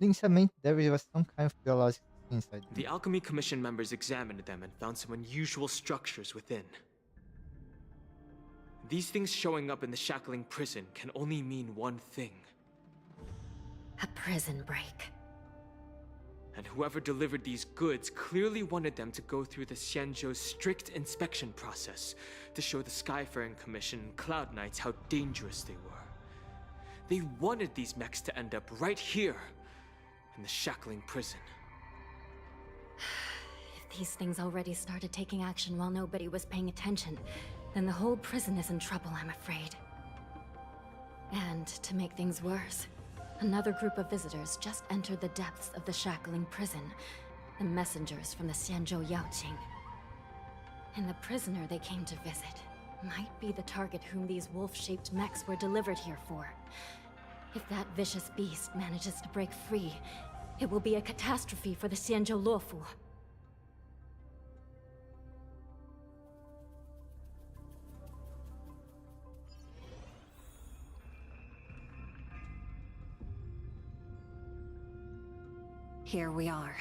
Sinceramente, there was some kind of biological inside. The Alchemy Commission members examined them and found some unusual structures within. These things showing up in the shackling prison can only mean one thing. A prison break. And whoever delivered these goods clearly wanted them to go through the Xianzhou's strict inspection process to show the Skyfaring Commission and Cloud Knights how dangerous they were. They wanted these mechs to end up right here, in the shackling prison. If these things already started taking action while nobody was paying attention, then the whole prison is in trouble, I'm afraid. And to make things worse, another group of visitors just entered the depths of the shackling prison. The messengers from the Xianzhou Yaoqing. And the prisoner they came to visit might be the target whom these wolf-shaped mechs were delivered here for. If that vicious beast manages to break free, it will be a catastrophe for the Xianzhou Luofu. Here we are.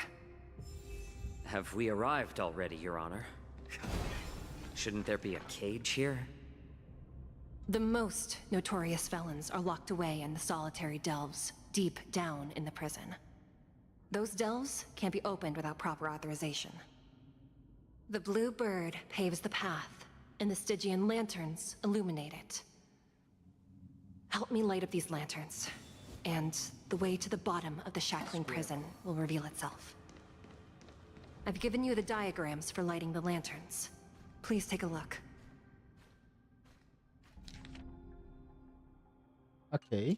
Have we arrived already, Your Honor? Shouldn't there be a cage here? The most notorious felons are locked away in the solitary delves, deep down in the prison. Those delves can't be opened without proper authorization. The blue bird paves the path, and the Stygian lanterns illuminate it. Help me light up these lanterns, and the way to the bottom of the shackling prison will reveal itself. I've given you the diagrams for lighting the lanterns. Please take a look. Okay.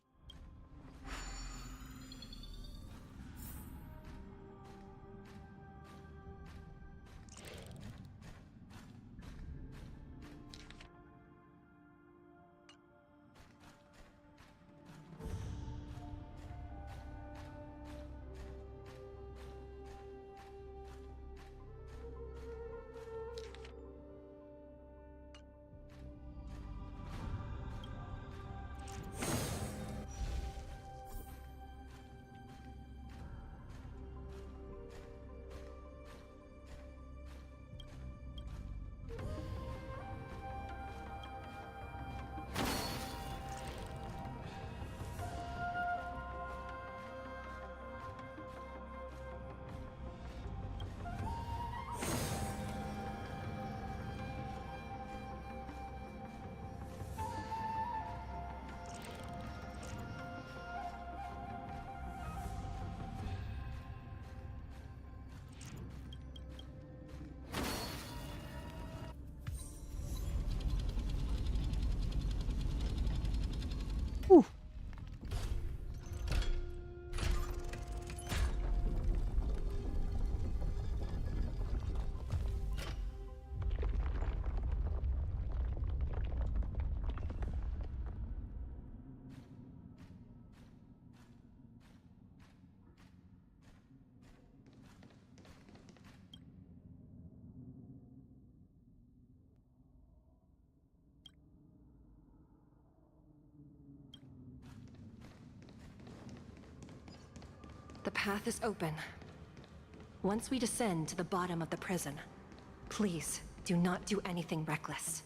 path is open. Once we descend to the bottom of the prison, please do not do anything reckless.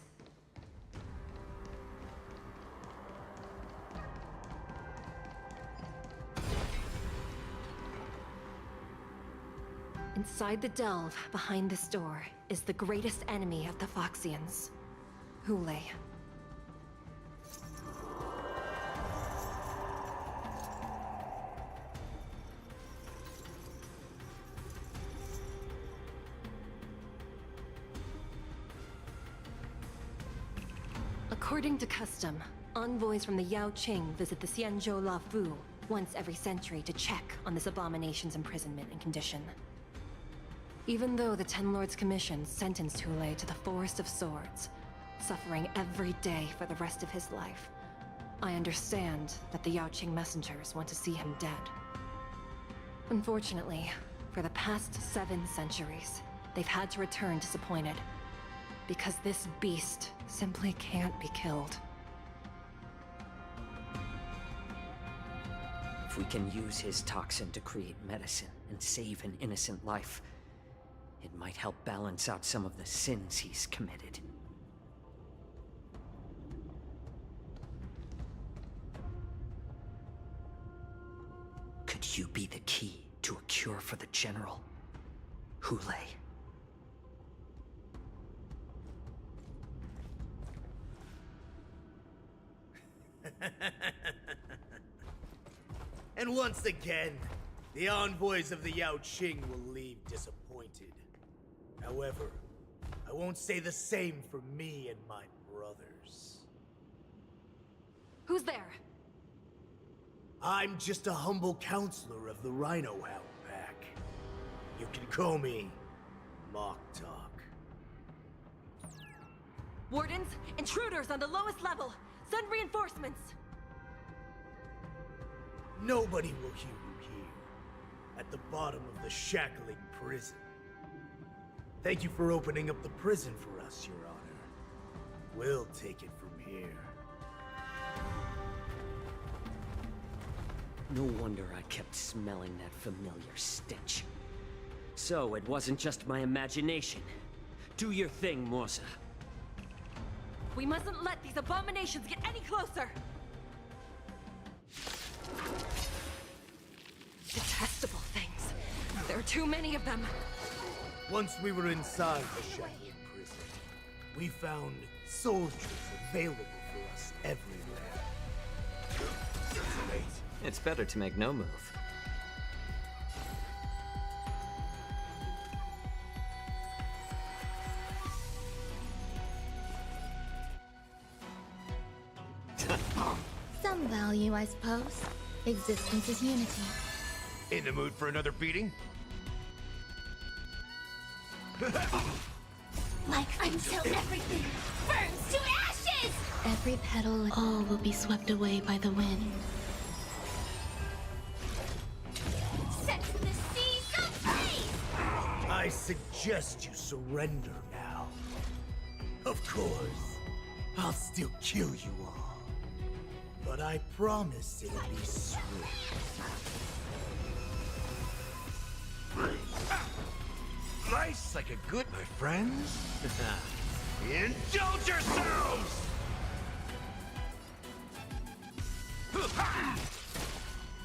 Inside the delve, behind this door, is the greatest enemy of the Foxians, Hule. According to custom, envoys from the Yao Qing visit the Xianzhou La Fu once every century to check on this abomination's imprisonment and condition. Even though the Ten Lords Commission sentenced Hule to the Forest of Swords, suffering every day for the rest of his life, I understand that the Yao Qing messengers want to see him dead. Unfortunately, for the past 7 centuries, they've had to return disappointed, because this beast simply can't be killed. If we can use his toxin to create medicine and save an innocent life, it might help balance out some of the sins he's committed. Could you be the key to a cure for the General, Hule? And once again, the envoys of the Yao Qing will leave disappointed. However, I won't say the same for me and my brothers. Who's there? I'm just a humble counselor of the Rhino Hound Pack. You can call me Mock Talk. Wardens, intruders on the lowest level! Send reinforcements! Nobody will hear you here, at the bottom of the shackling prison. Thank you for opening up the prison for us, Your Honor. We'll take it from here. No wonder I kept smelling that familiar stench. So it wasn't just my imagination. Do your thing, Morsa. We mustn't let these abominations get any closer! Detestable things. There are too many of them. Once we were inside the shackling prison, we found soldiers available for us everywhere. It's late. It's better to make no move. Some value, I suppose. Existence is unity. In the mood for another beating? Like until everything burns to ashes! Every petal, all will be swept away by the wind. Set to the seas of blaze! I suggest you surrender now. Of course, I'll still kill you all. But I promise it'll be swift. Nice like a good, my friends. Indulge yourselves!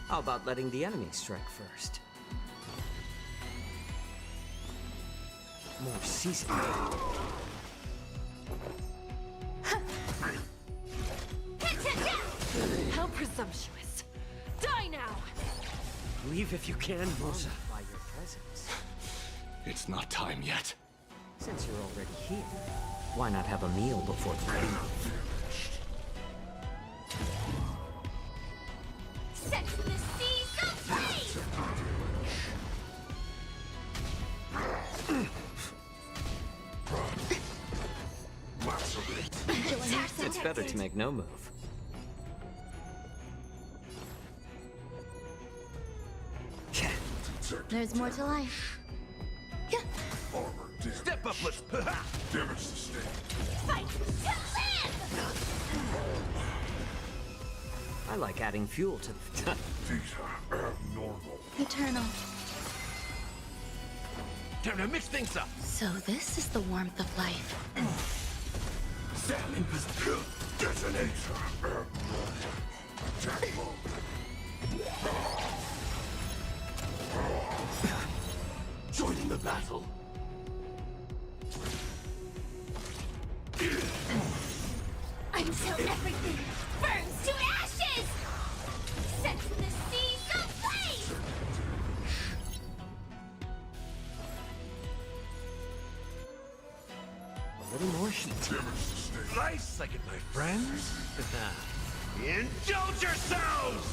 How about letting the enemy strike first? More seasoning. How presumptuous! Die now! Leave if you can, Morsa. By your presence. It's not time yet. Since you're already here, why not have a meal before the rain? Set to the seas of blaze! It's better to make no move. There's more to life. Step up, let's damage the state. Fight to live! I like adding fuel to the... These are abnormal Eternal. Time to mix things up. So this is the warmth of life. Detonator. Joining the battle. Until everything burns to ashes! Setting the seas ablaze! A little more heat. Nice second, my friends. Indulge yourselves!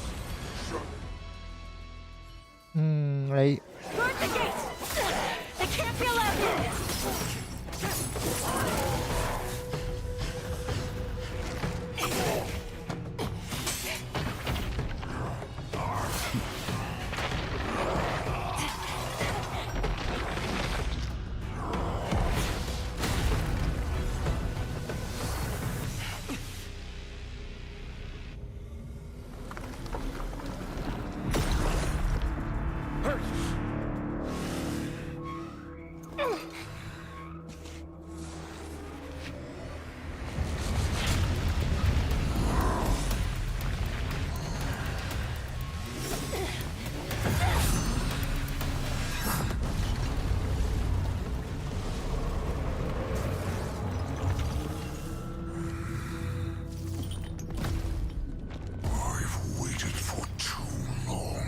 Right. Guard the gates! They can't be allowed in! I've waited for too long.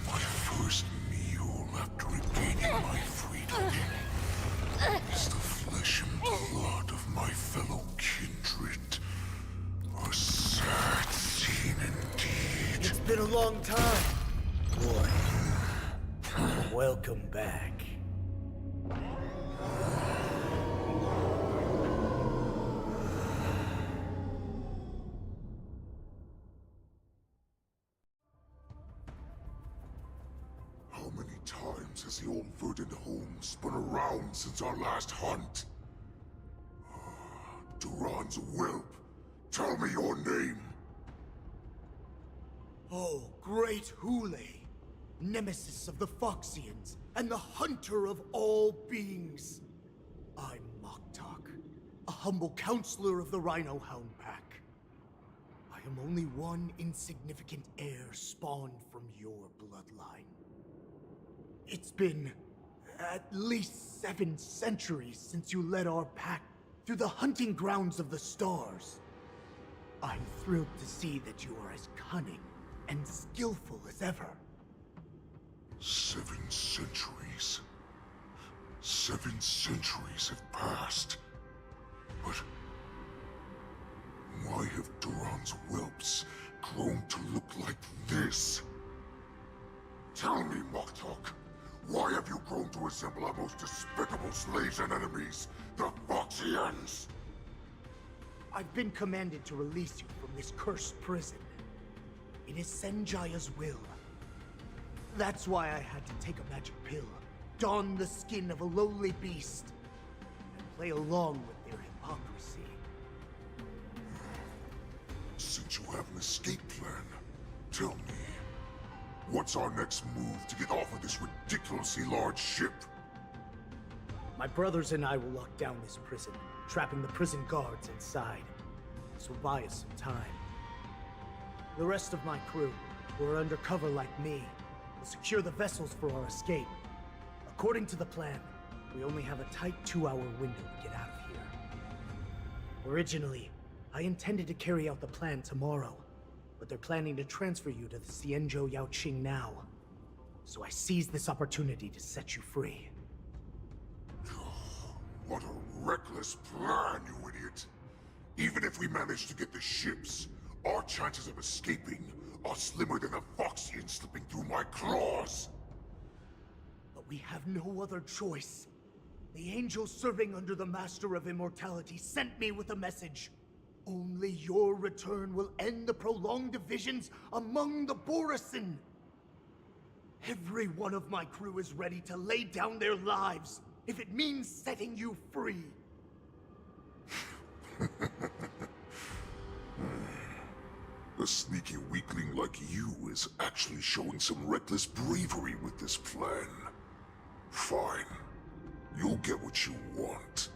My first meal after regaining my freedom is the flesh and blood of my fellow kindred. A sad scene indeed. It's been a long time, boy. Welcome back. How many times has the old verdant home spun around since our last hunt? Duran's whelp, tell me your name. Oh, great Hule, nemesis of the Foxians, and the hunter of all beings. I'm Moktok, a humble counselor of the Rhino Hound Pack. I am only one insignificant heir spawned from your bloodline. It's been at least 7 centuries since you led our pack through the hunting grounds of the stars. I'm thrilled to see that you are as cunning and skillful as ever. 7 centuries. 7 centuries have passed. But why have Duran's whelps grown to look like this? Tell me, Moktok, why have you grown to resemble our most despicable slaves and enemies, the Foxians? I've been commanded to release you from this cursed prison. It is Senjaya's will. That's why I had to take a magic pill, don the skin of a lowly beast, and play along with their hypocrisy. Since you have an escape plan, tell me, what's our next move to get off of this ridiculously large ship? My brothers and I will lock down this prison, trapping the prison guards inside. This will buy us some time. The rest of my crew, who are undercover like me, will secure the vessels for our escape. According to the plan, we only have a tight 2-hour window to get out of here. Originally, I intended to carry out the plan tomorrow, but they're planning to transfer you to the Xianzhou Yaoqing now. So I seized this opportunity to set you free. What a reckless plan, you idiot! Even if we manage to get the ships, our chances of escaping are slimmer than a Foxian slipping through my claws! But we have no other choice. The angel serving under the Master of Immortality sent me with a message. Only your return will end the prolonged divisions among the Borisin. Every one of my crew is ready to lay down their lives if it means setting you free. The sneaky weakling looking like you is actually showing some reckless bravery with this plan. Fine. You'll get what you want.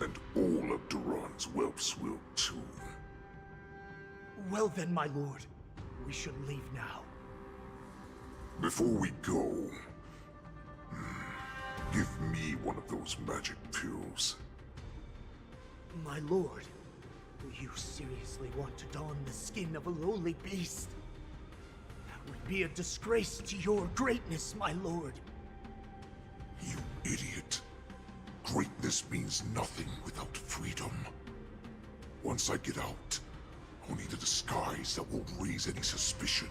And all of Duran's whelps will too. Well then, my lord. We should leave now. Before we go, give me one of those magic pills. My lord, do you seriously want to don the skin of a lowly beast? That would be a disgrace to your greatness, my lord. You idiot. Greatness means nothing without freedom. Once I get out, I'll need a disguise that won't raise any suspicion.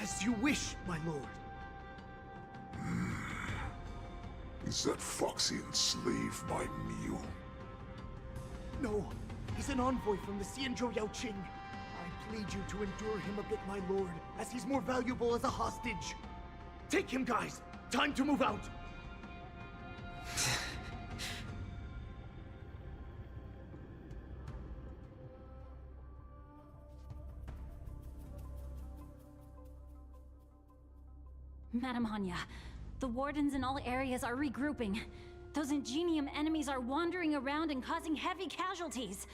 As you wish, my lord. Is that Foxian slave my meal? No, he's an envoy from the Xianzhou Yaoqing. I plead you to endure him a bit, my lord, as he's more valuable as a hostage. Take him, guys! Time to move out! Madam Hanya, the wardens in all areas are regrouping. Those Ingenium enemies are wandering around and causing heavy casualties.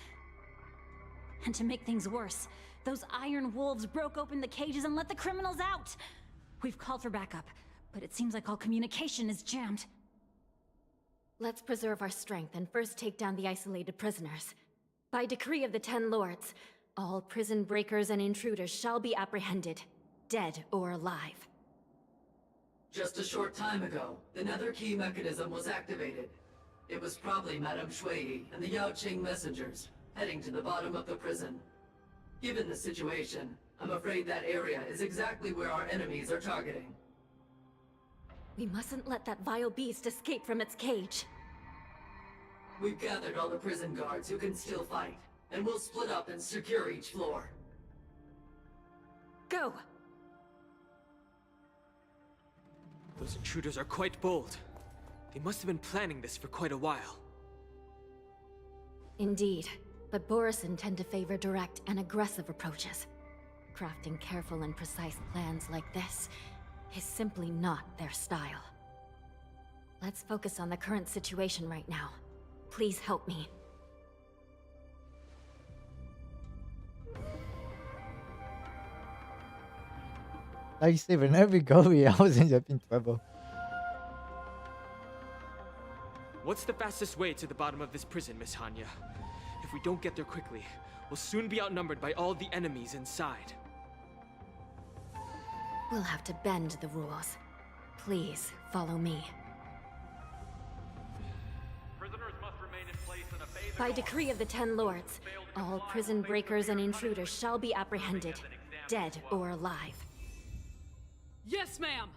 And to make things worse, those iron wolves broke open the cages and let the criminals out. We've called for backup, but it seems like all communication is jammed. Let's preserve our strength and first take down the isolated prisoners. By decree of the Ten Lords, all prison breakers and intruders shall be apprehended, dead or alive. Just a short time ago, the Nether Key mechanism was activated. It was probably Madame Shui and the Yaoqing messengers, heading to the bottom of the prison. Given the situation, I'm afraid that area is exactly where our enemies are targeting. We mustn't let that vile beast escape from its cage. We've gathered all the prison guards who can still fight, and we'll split up and secure each floor. Go! Those intruders are quite bold. They must have been planning this for quite a while. Indeed, but Borison tend to favor direct and aggressive approaches. Crafting careful and precise plans like this is simply not their style. Let's focus on the current situation right now. Please help me. Like I say, whenever we go, we always end up in trouble. What's the fastest way to the bottom of this prison, Miss Hanya? If we don't get there quickly, we'll soon be outnumbered by all the enemies inside. We'll have to bend the rules. Please, follow me. Prisoners must remain in place in a phase By decree of the Ten Lords, all prison breakers and intruders shall be apprehended, dead or alive. Yes, ma'am!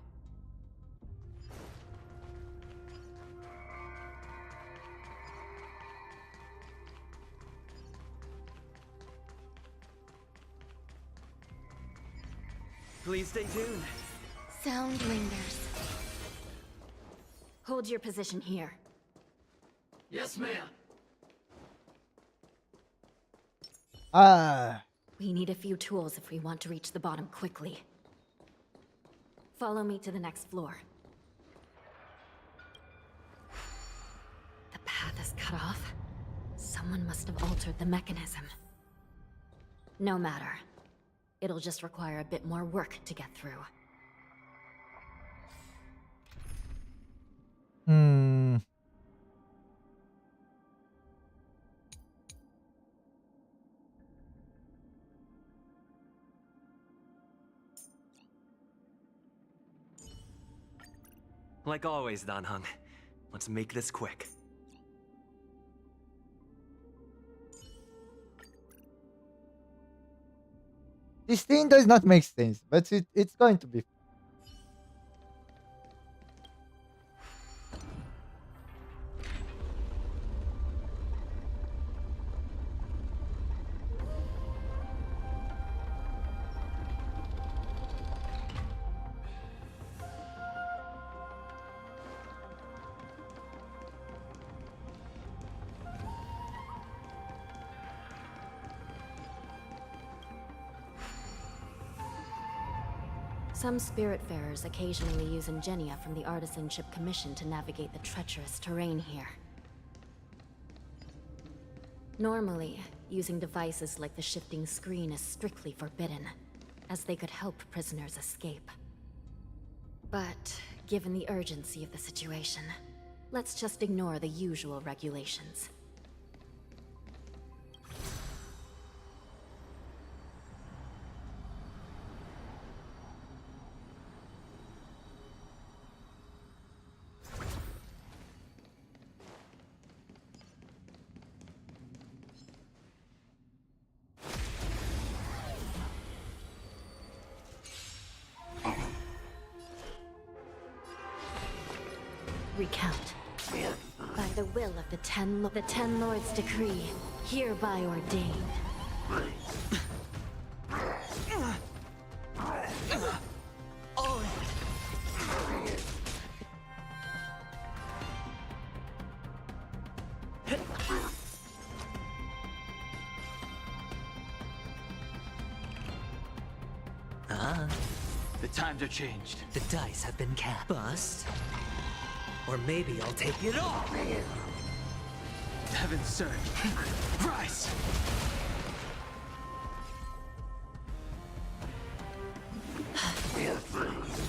Please stay tuned. Sound lingers. Hold your position here. Yes, ma'am. We need a few tools if we want to reach the bottom quickly. Follow me to the next floor. The path is cut off. Someone must have altered the mechanism. No matter. It'll just require a bit more work to get through. Like always, Dan Heng. Let's make this quick. This thing does not make sense, but it's going to be. Some spiritfarers occasionally use ingenia from the Artisanship Commission to navigate the treacherous terrain here. Normally, using devices like the shifting screen is strictly forbidden, as they could help prisoners escape. But, given the urgency of the situation, let's just ignore the usual regulations. Recount. By the will of the Ten Lords' decree, hereby ordained. The times are changed. The dice have been cast. Bust. Or maybe I'll take it all. Heaven surge. Rise!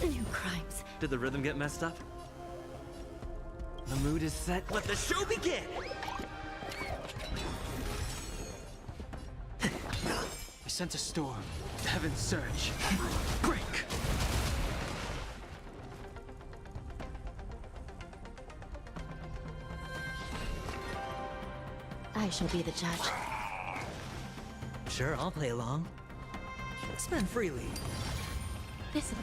New crimes. Did the rhythm get messed up? The mood is set. Let the show begin! I sense a storm. Heaven surge. Break! I shall be the judge. Sure, I'll play along. Spend freely. This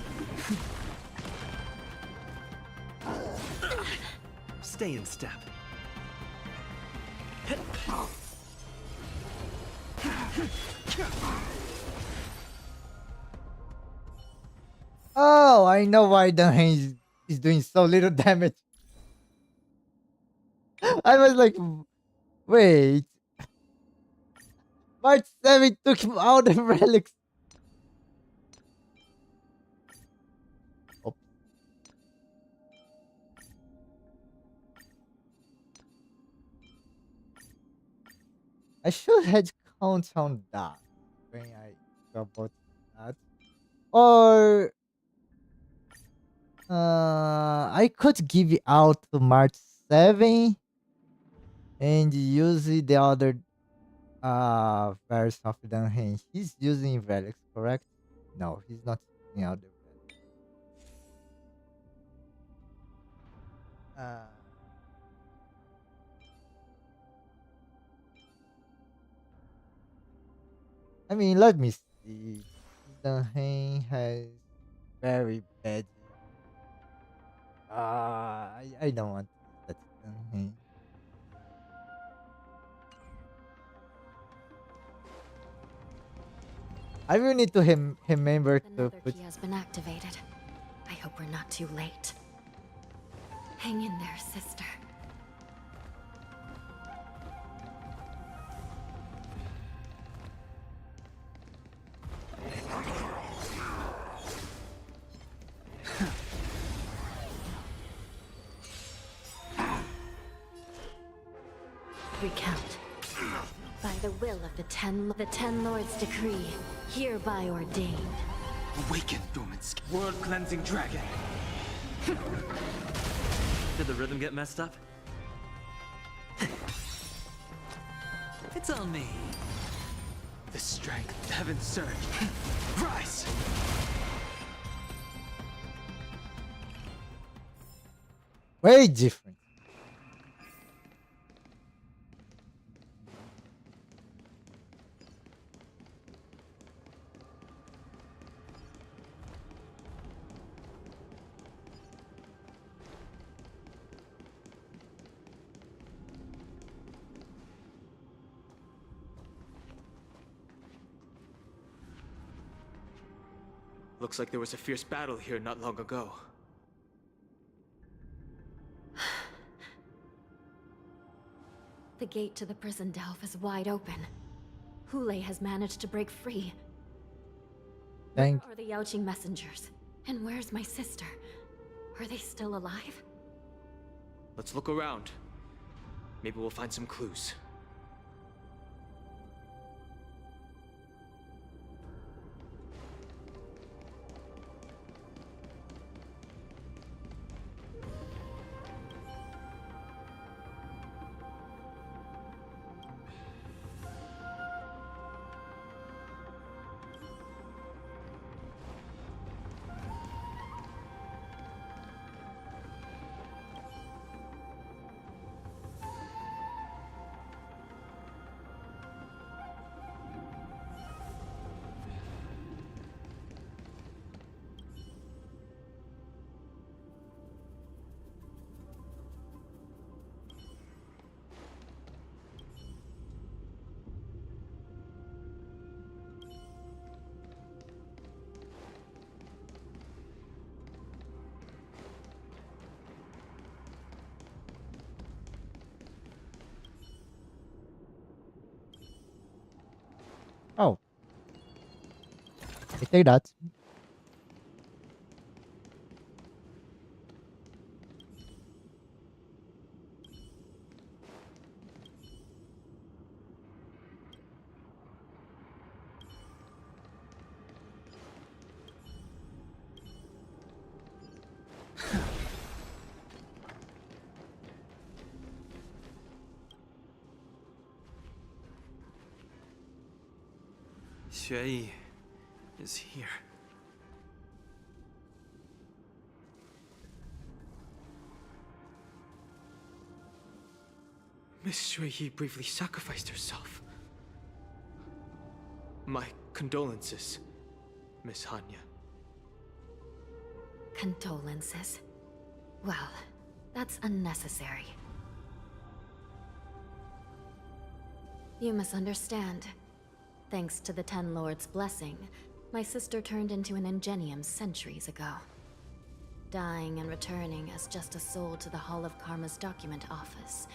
Stay in step. Oh, I know why the hand is doing so little damage. I was like, wait. March 7 took him out of relics. Oh. I should had count on that when I thought about that. Or I could give it out to March 7 and use the other verse of the hand. He's using relics, correct? No, he's not using other relics. I mean, let me see. The hand has very bad. I don't want to use that hand. I will need to remember to Another put. key has been activated. I hope we're not too late. Hang in there, sister. Recount. By the will of the Ten Lords' decree, hereby ordained. Awaken, dormant world-cleansing dragon. Did the rhythm get messed up? It's on me. The strength, heaven surge. Rise! Way different. Looks like there was a fierce battle here not long ago. The gate to the prison delve is wide open. Hule has managed to break free. Thank Where are the Yaoqing messengers? And where's my sister? Are they still alive? Let's look around. Maybe we'll find some clues. Oh, I take that. Xueyi is here. Miss Xueyi bravely sacrificed herself. My condolences, Miss Hanya. Condolences. Well, that's unnecessary. You misunderstand. Thanks to the Ten Lords' blessing, my sister turned into an Ingenium centuries ago. Dying and returning as just a soul to the Hall of Karma's document office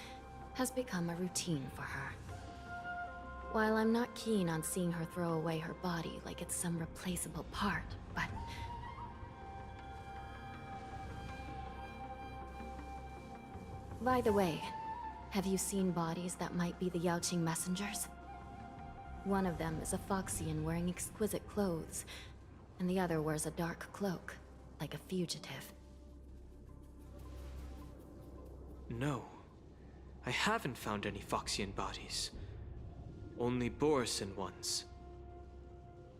has become a routine for her. While I'm not keen on seeing her throw away her body like it's some replaceable part, but... By the way, have you seen bodies that might be the Yaoqing messengers? One of them is a Foxian wearing exquisite clothes, and the other wears a dark cloak, like a fugitive. No. I haven't found any Foxian bodies. Only Borisin ones.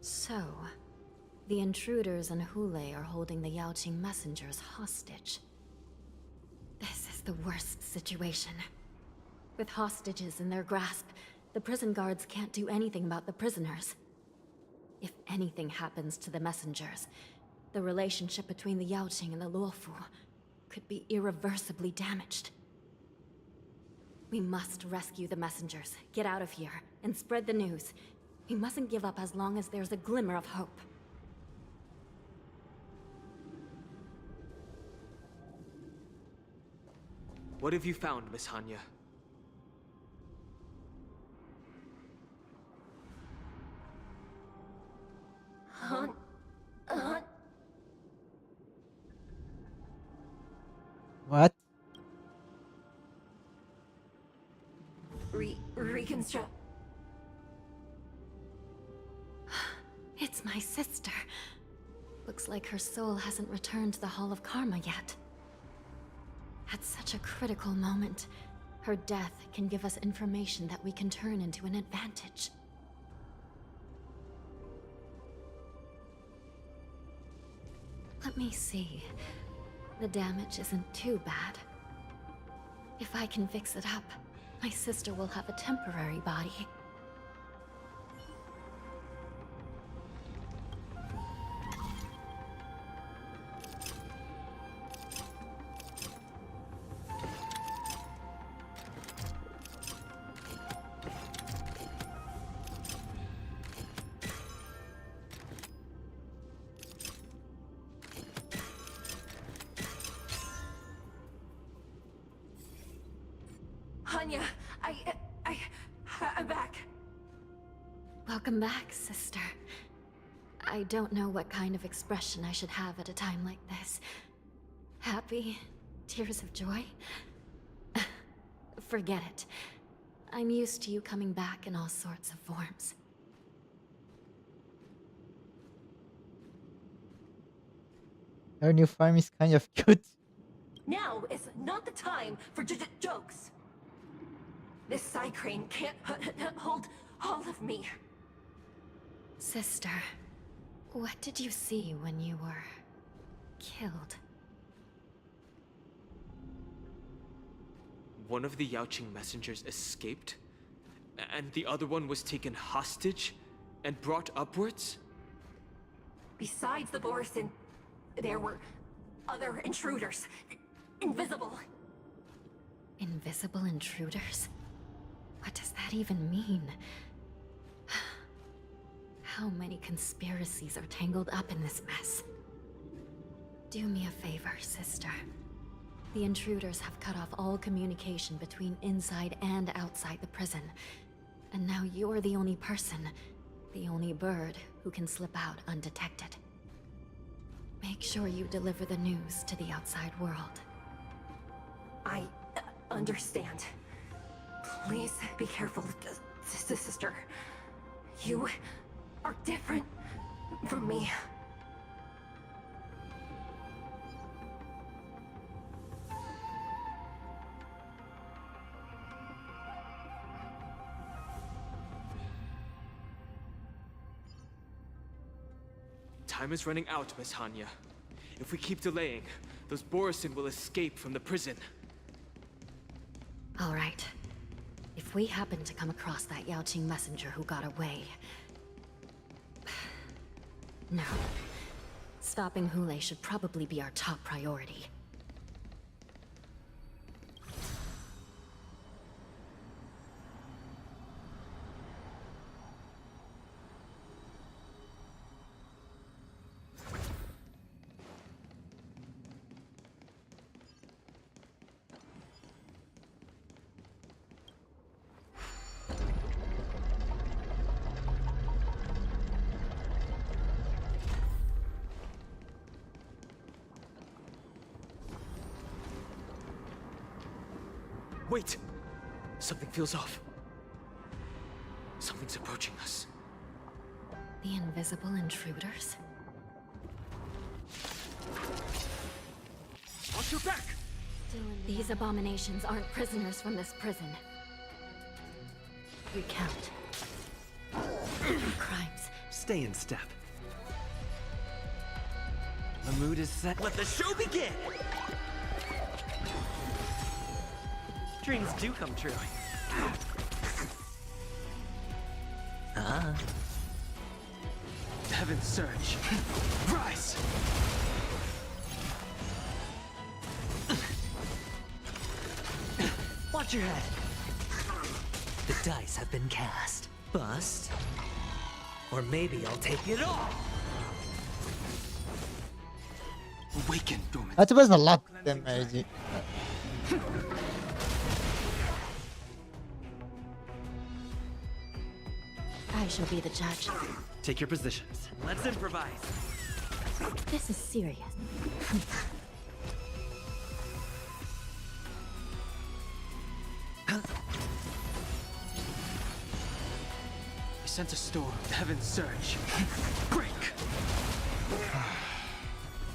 So, the intruders and Hule are holding the Yaoqing messengers hostage. This is the worst situation. With hostages in their grasp, the prison guards can't do anything about the prisoners. If anything happens to the messengers, the relationship between the Yaoqing and the Luofu could be irreversibly damaged. We must rescue the messengers, get out of here, and spread the news. We mustn't give up as long as there's a glimmer of hope. What have you found, Miss Hanya? What? Reconstruct. It's my sister. Looks like her soul hasn't returned to the Hall of Karma yet. At such a critical moment, her death can give us information that we can turn into an advantage. Let me see. The damage isn't too bad. If I can fix it up, my sister will have a temporary body. Hanya, I'm back. Welcome back, sister. I don't know what kind of expression I should have at a time like this. Happy? Tears of joy? Forget it. I'm used to you coming back in all sorts of forms. Her new farm is kind of cute. Now is not the time for jokes. This side crane can't hold all of me. Sister, what did you see when you were killed? One of the Yaoqing messengers escaped, and the other one was taken hostage and brought upwards? Besides the Borison, there were other intruders. Invisible. Invisible intruders? What does that even mean? How many conspiracies are tangled up in this mess? Do me a favor, sister. The intruders have cut off all communication between inside and outside the prison. And now you're the only person, the only bird who can slip out undetected. Make sure you deliver the news to the outside world. I understand. Please be careful, sister. You are different from me. Time is running out, Miss Hanya. If we keep delaying, those Borison will escape from the prison. All right. If we happen to come across that Yaoqing messenger who got away... No. Stopping Hule should probably be our top priority. Wait! Something feels off. Something's approaching us. The invisible intruders? Watch your back! These abominations aren't prisoners from this prison. Recount. Crimes. Stay in step. The mood is set. Let the show begin! Dreams do come true. Heaven's Surge. Rise! Watch your head. The dice have been cast. Bust. Or maybe I'll take it all. Awaken, dormant. That was a lot of damage. I shall be the judge. Take your positions. Let's improvise. This is serious. I sense a storm. Heaven's Surge. Break!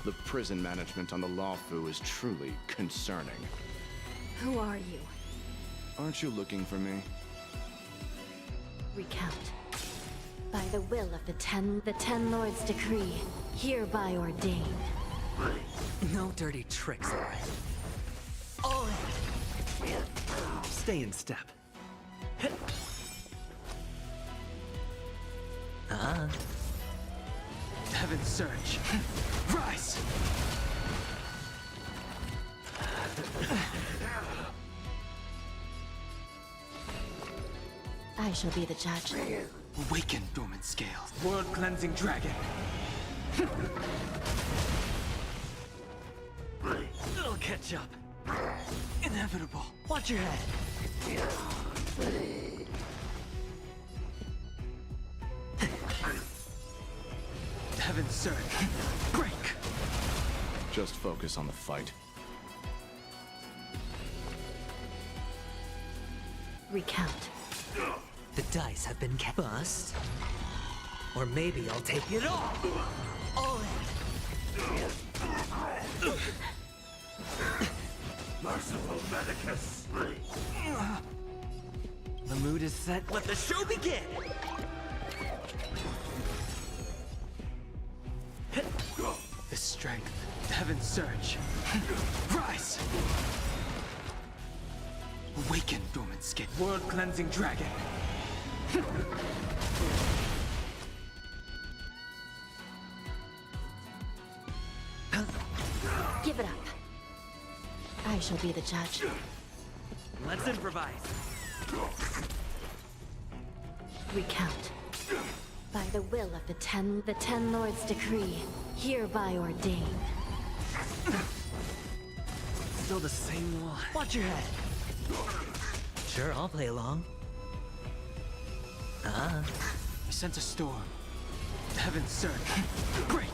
The prison management on the Lawfu is truly concerning. Who are you? Aren't you looking for me? Recount. By the will of the Ten Lords' decree, hereby ordained. No dirty tricks, all right. Stay in step. Heaven's Surge. Rise! I shall be the judge. Awaken, dormant scales. World-cleansing dragon. It'll catch up. Inevitable. Watch your head. surge. Break! Just focus on the fight. Recount. The dice have been bust. Or maybe I'll take it all. All in. Merciful Medicus! The mood is set. Let the show begin! The strength, the heaven's surge. Rise! Awaken, dormant skin. World-cleansing dragon. Give it up. I shall be the judge. Let's improvise. Recount. By the will of the Ten Lords' decree, hereby ordain. Still the same one. Watch your head. Sure, I'll play along. I sense a storm. The heavens surge. Break!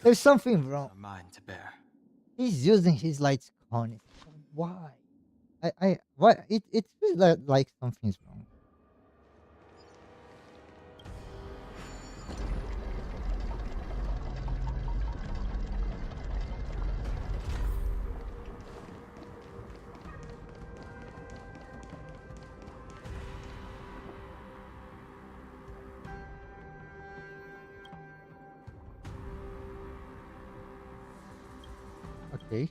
There's something wrong. Mine to bear. He's using his lights on. Why? What? It feels like something's wrong. Okay.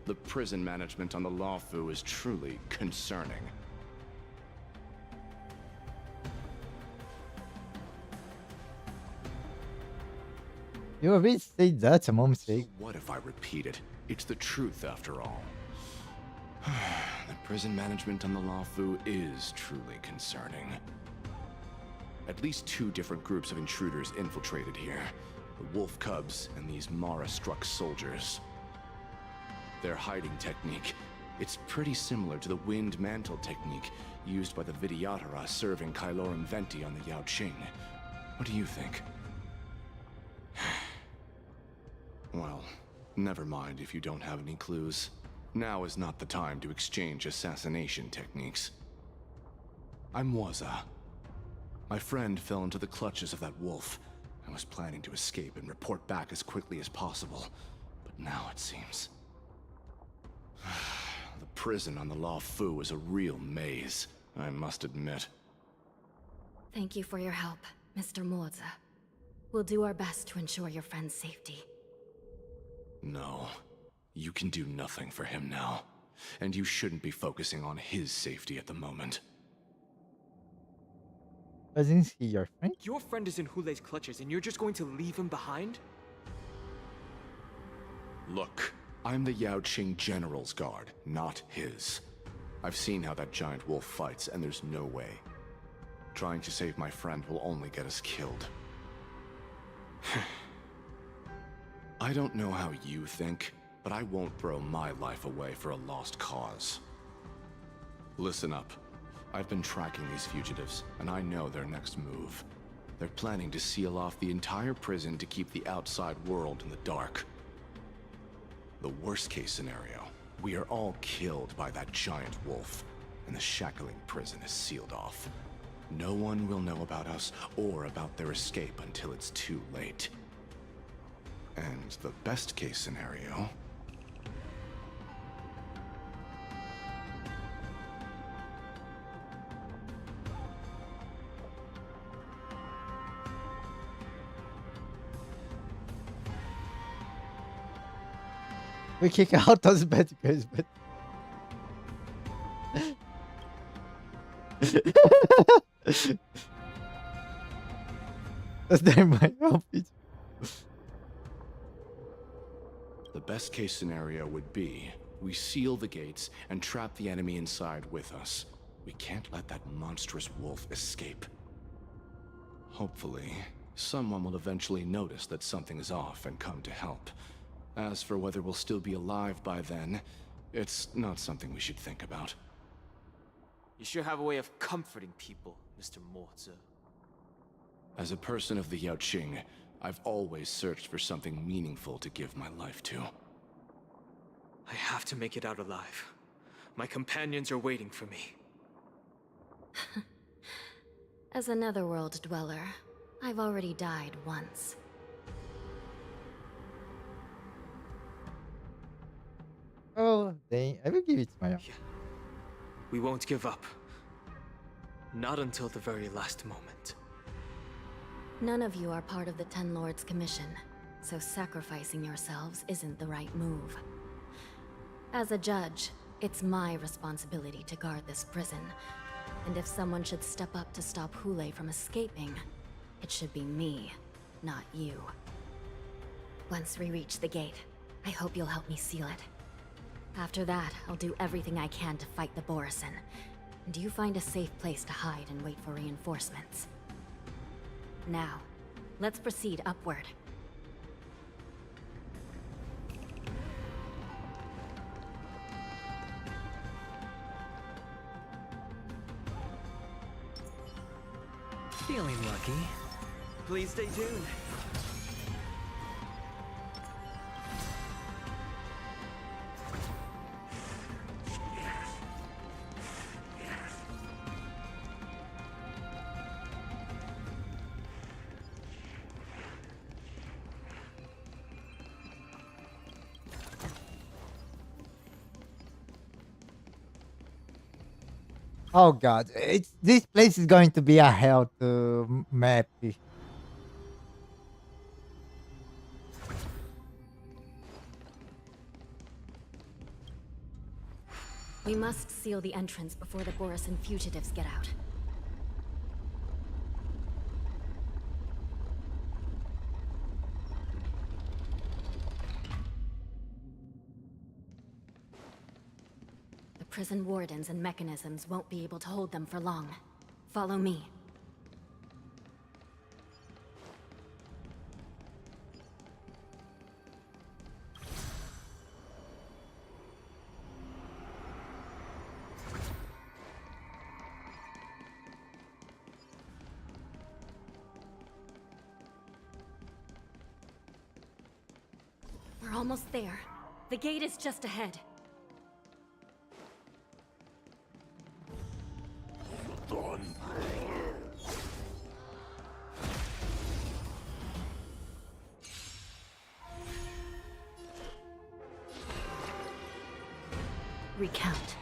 The prison management on the Lawfu is truly concerning. You already said that a moment ago. What if I repeat it? It's the truth after all. The prison management on the Lawfu is truly concerning. At least 2 different groups of intruders infiltrated here. The Wolf Cubs and these Mara-struck soldiers. Their hiding technique, it's pretty similar to the Wind Mantle technique used by the Vidyadhara serving Kailorum Venti on the Yaoqing. What do you think? Well, never mind if you don't have any clues. Now is not the time to exchange assassination techniques. I'm Waza. My friend fell into the clutches of that wolf. I was planning to escape and report back as quickly as possible, but now it seems... The prison on the Lawfu is a real maze, I must admit. Thank you for your help, Mr. Morza. We'll do our best to ensure your friend's safety. No. You can do nothing for him now. And you shouldn't be focusing on his safety at the moment. Isn't he your friend? Your friend is in Hulei's clutches and you're just going to leave him behind? Look, I'm the Yaoqing General's guard, not his. I've seen how that giant wolf fights, and there's no way. Trying to save my friend will only get us killed. I don't know how you think, but I won't throw my life away for a lost cause. Listen up. I've been tracking these fugitives, and I know their next move. They're planning to seal off the entire prison to keep the outside world in the dark. The worst case scenario, we are all killed by that giant wolf, and the shackling prison is sealed off. No one will know about us or about their escape until it's too late. And the best case scenario... We kick out those bad guys, but that's their mind. The best case scenario would be we seal the gates and trap the enemy inside with us. We can't let that monstrous wolf escape. Hopefully, Someone will eventually notice that something is off and come to help. As for whether we'll still be alive by then, it's not something we should think about. You sure have a way of comforting people, Mr. Morza. As a person of the Yaoqing, I've always searched for something meaningful to give my life to. I have to make it out alive. My companions are waiting for me. As a netherworld dweller, I've already died once. Oh, I will give it to my own. We won't give up. Not until the very last moment. None of you are part of the Ten Lords' commission, so sacrificing yourselves isn't the right move. As a judge, it's my responsibility to guard this prison, and if someone should step up to stop Hule from escaping, it should be me, not you. Once we reach the gate, I hope you'll help me seal it. After that, I'll do everything I can to fight the Borisin, and you find a safe place to hide and wait for reinforcements. Now, let's proceed upward. Feeling lucky. Please stay tuned. Oh god, this place is going to be a hell to map. We must seal the entrance before the Borisin fugitives get out. The prison wardens and mechanisms won't be able to hold them for long. Follow me. We're almost there. The gate is just ahead. Recount.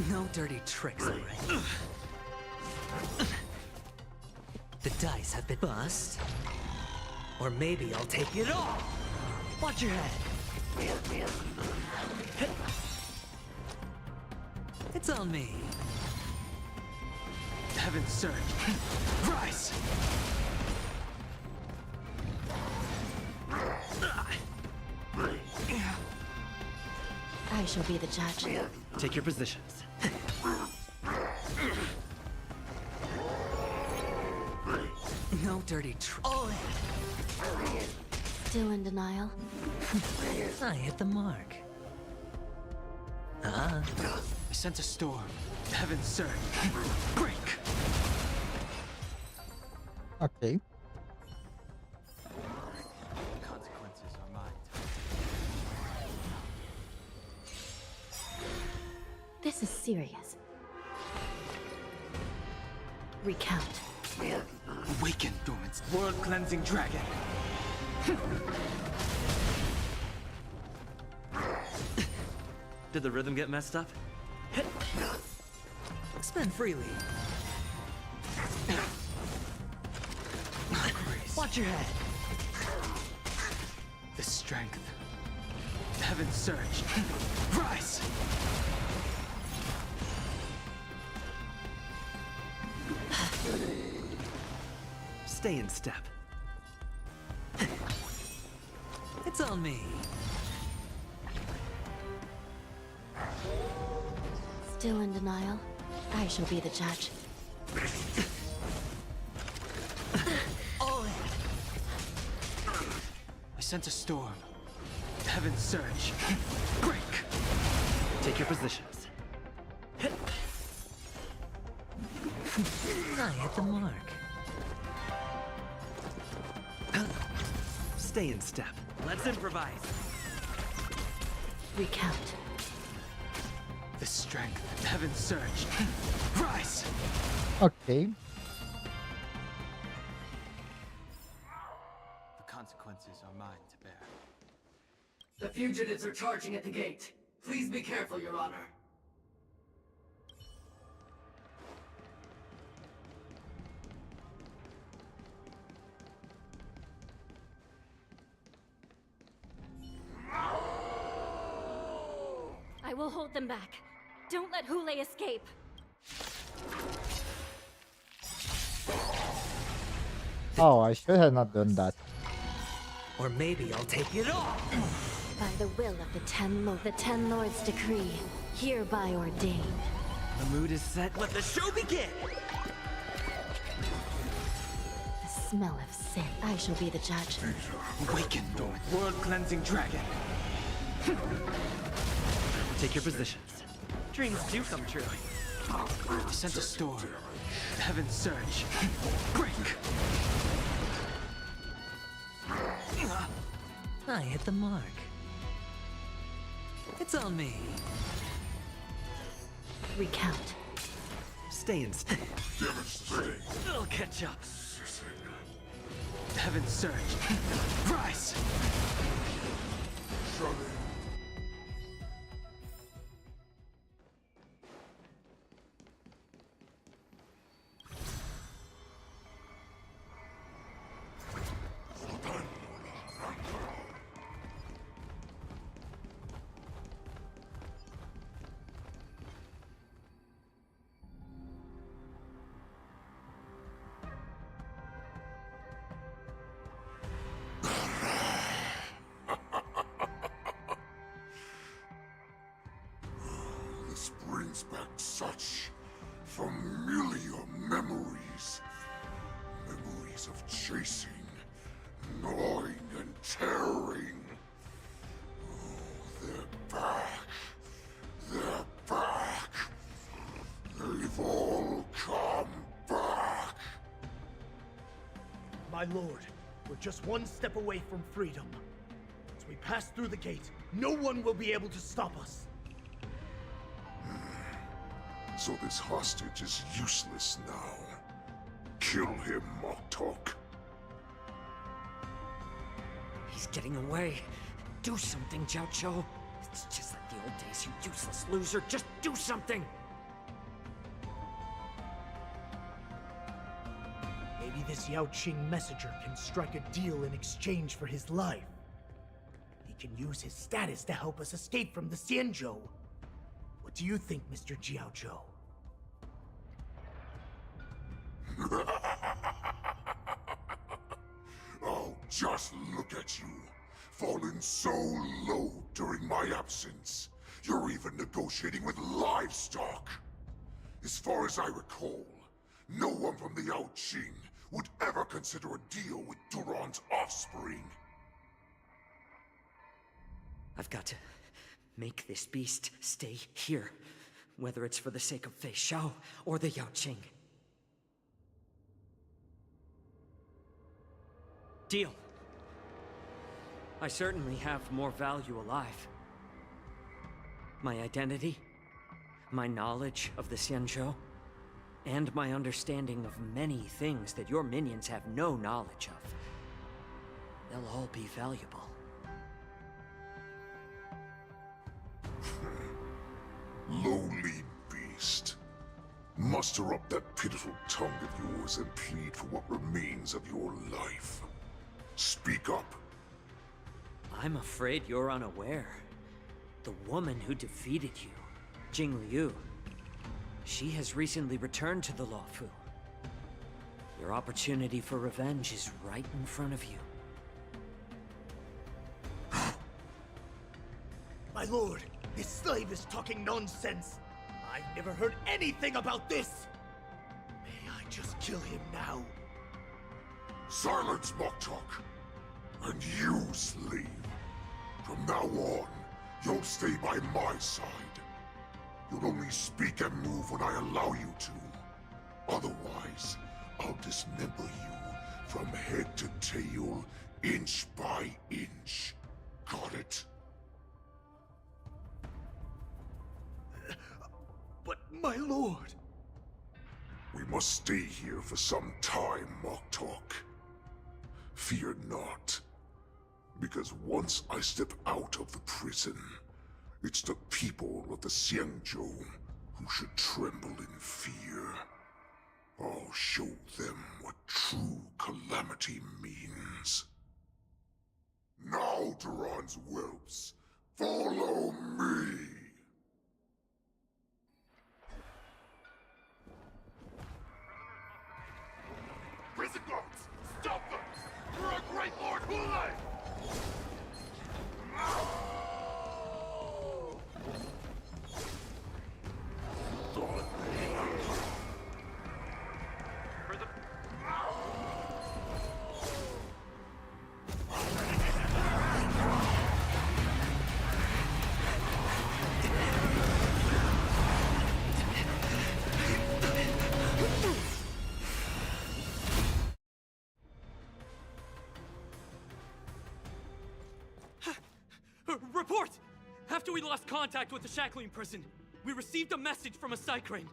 No dirty tricks, all right? The dice have been bust. Or maybe I'll take it all! Watch your head! It's on me. Heaven surge. Rise! I shall be the judge. Take your positions. No dirty all in. Still in denial? I hit the mark. I sent a storm. Heaven surge. Break! Okay. Consequences are mine. This is serious. Recount. Awaken, dormant world-cleansing dragon. Did the rhythm get messed up? Spin freely. Watch your head. The strength. Heaven surge. Rise! Stay in step. It's on me. Still in denial? I shall be the judge. All in. I sent a storm. The heavens surge. Break! Take your positions. I hit the mark. Stay in step. Let's improvise. Recount. The strength. The heavens surge. Rise! Okay. The consequences are mine to bear. The fugitives are charging at the gate. Please be careful, Your Honor. I will hold them back. Don't let Hule escape. Oh, I should have not done that. Or maybe I'll take it all. By the will of the Ten Lords decree, hereby ordained. The mood is set. Let the show begin. The smell of sin. I shall be the judge. Awaken, world-cleansing dragon. Take your positions. Dreams do come true. I sent a storm. The heavens surge. Break! I hit the mark. It's on me. Recount. Stay in step. It'll catch up. The heavens surge. Rise! This brings back such familiar memories. Memories of chasing, gnawing, and tearing. Oh, they're back. They're back. They've all come back. My lord, we're just one step away from freedom. As we pass through the gate, no one will be able to stop us. So this hostage is useless now. Kill him, Moktok. He's getting away. Do something, Jiao. It's just like the old days, you useless loser. Just do something! Maybe this Yao Qing messenger can strike a deal in exchange for his life. He can use his status to help us escape from the Xianzhou. What do you think, Mr. Jiaozhou? Oh, just look at you. Fallen so low during my absence. You're even negotiating with livestock. As far as I recall, no one from the Yao Qing would ever consider a deal with Duran's offspring. I've got to make this beast stay here. Whether it's for the sake of Fei Xiao or the Yao Qing. Deal. I certainly have more value alive. My identity, my knowledge of the Xianzhou, and my understanding of many things that your minions have no knowledge of. They'll all be valuable. Lowly beast. Muster up that pitiful tongue of yours and plead for what remains of your life. Speak up. I'm afraid you're unaware. The woman who defeated you, Jing Liu, she has recently returned to the Luofu. Your opportunity for revenge is right in front of you. My lord, this slave is talking nonsense. I've never heard anything about this. May I just kill him now? Silence, Moktok. And you, slave. From now on, you'll stay by my side. You'll only speak and move when I allow you to. Otherwise, I'll dismember you from head to tail, inch by inch. Got it? But my lord... We must stay here for some time, Moktok. Fear not. Because once I step out of the prison, it's the people of the Xianzhou who should tremble in fear. I'll show them what true calamity means. Now, Duran's whelps, follow me! Prison guards! Stop them! For our great lord Hule! Report! After we lost contact with the Shackling prison, we received a message from a Psycrane.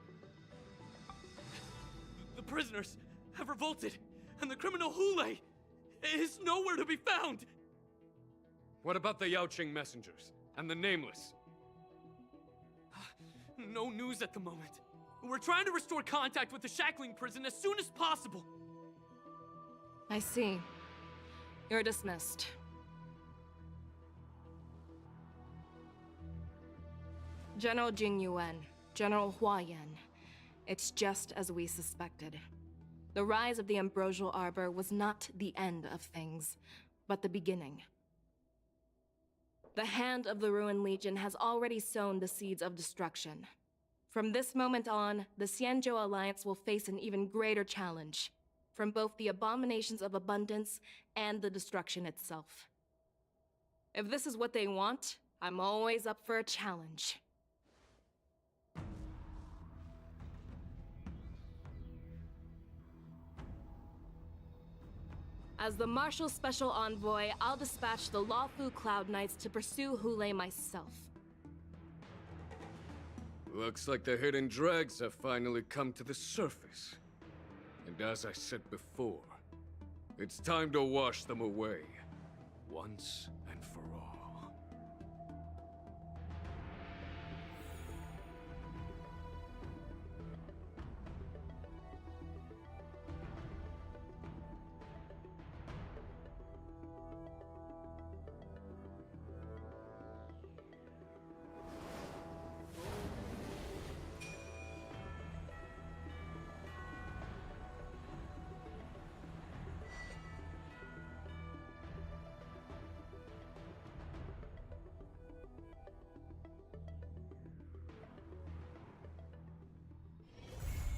The prisoners have revolted, and the criminal Hule is nowhere to be found! What about the Yaoqing messengers and the Nameless? No news at the moment. We're trying to restore contact with the Shackling prison as soon as possible. I see. You're dismissed. General Jing Yuan, General Hua Yan. It's just as we suspected. The rise of the Ambrosial Arbor was not the end of things, but the beginning. The hand of the Ruined Legion has already sown the seeds of destruction. From this moment on, the Xianzhou Alliance will face an even greater challenge, from both the abominations of abundance and the destruction itself. If this is what they want, I'm always up for a challenge. As the Marshal Special Envoy, I'll dispatch the Lawfu Cloud Knights to pursue Hule myself. Looks like the hidden dregs have finally come to the surface. And as I said before, it's time to wash them away, once and for all.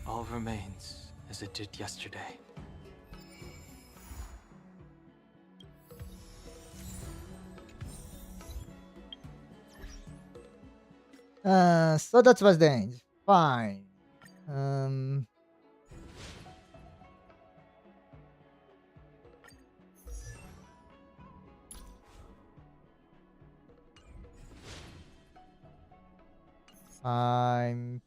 All remains as it did yesterday. So that was the end. Fine. Um, I'm.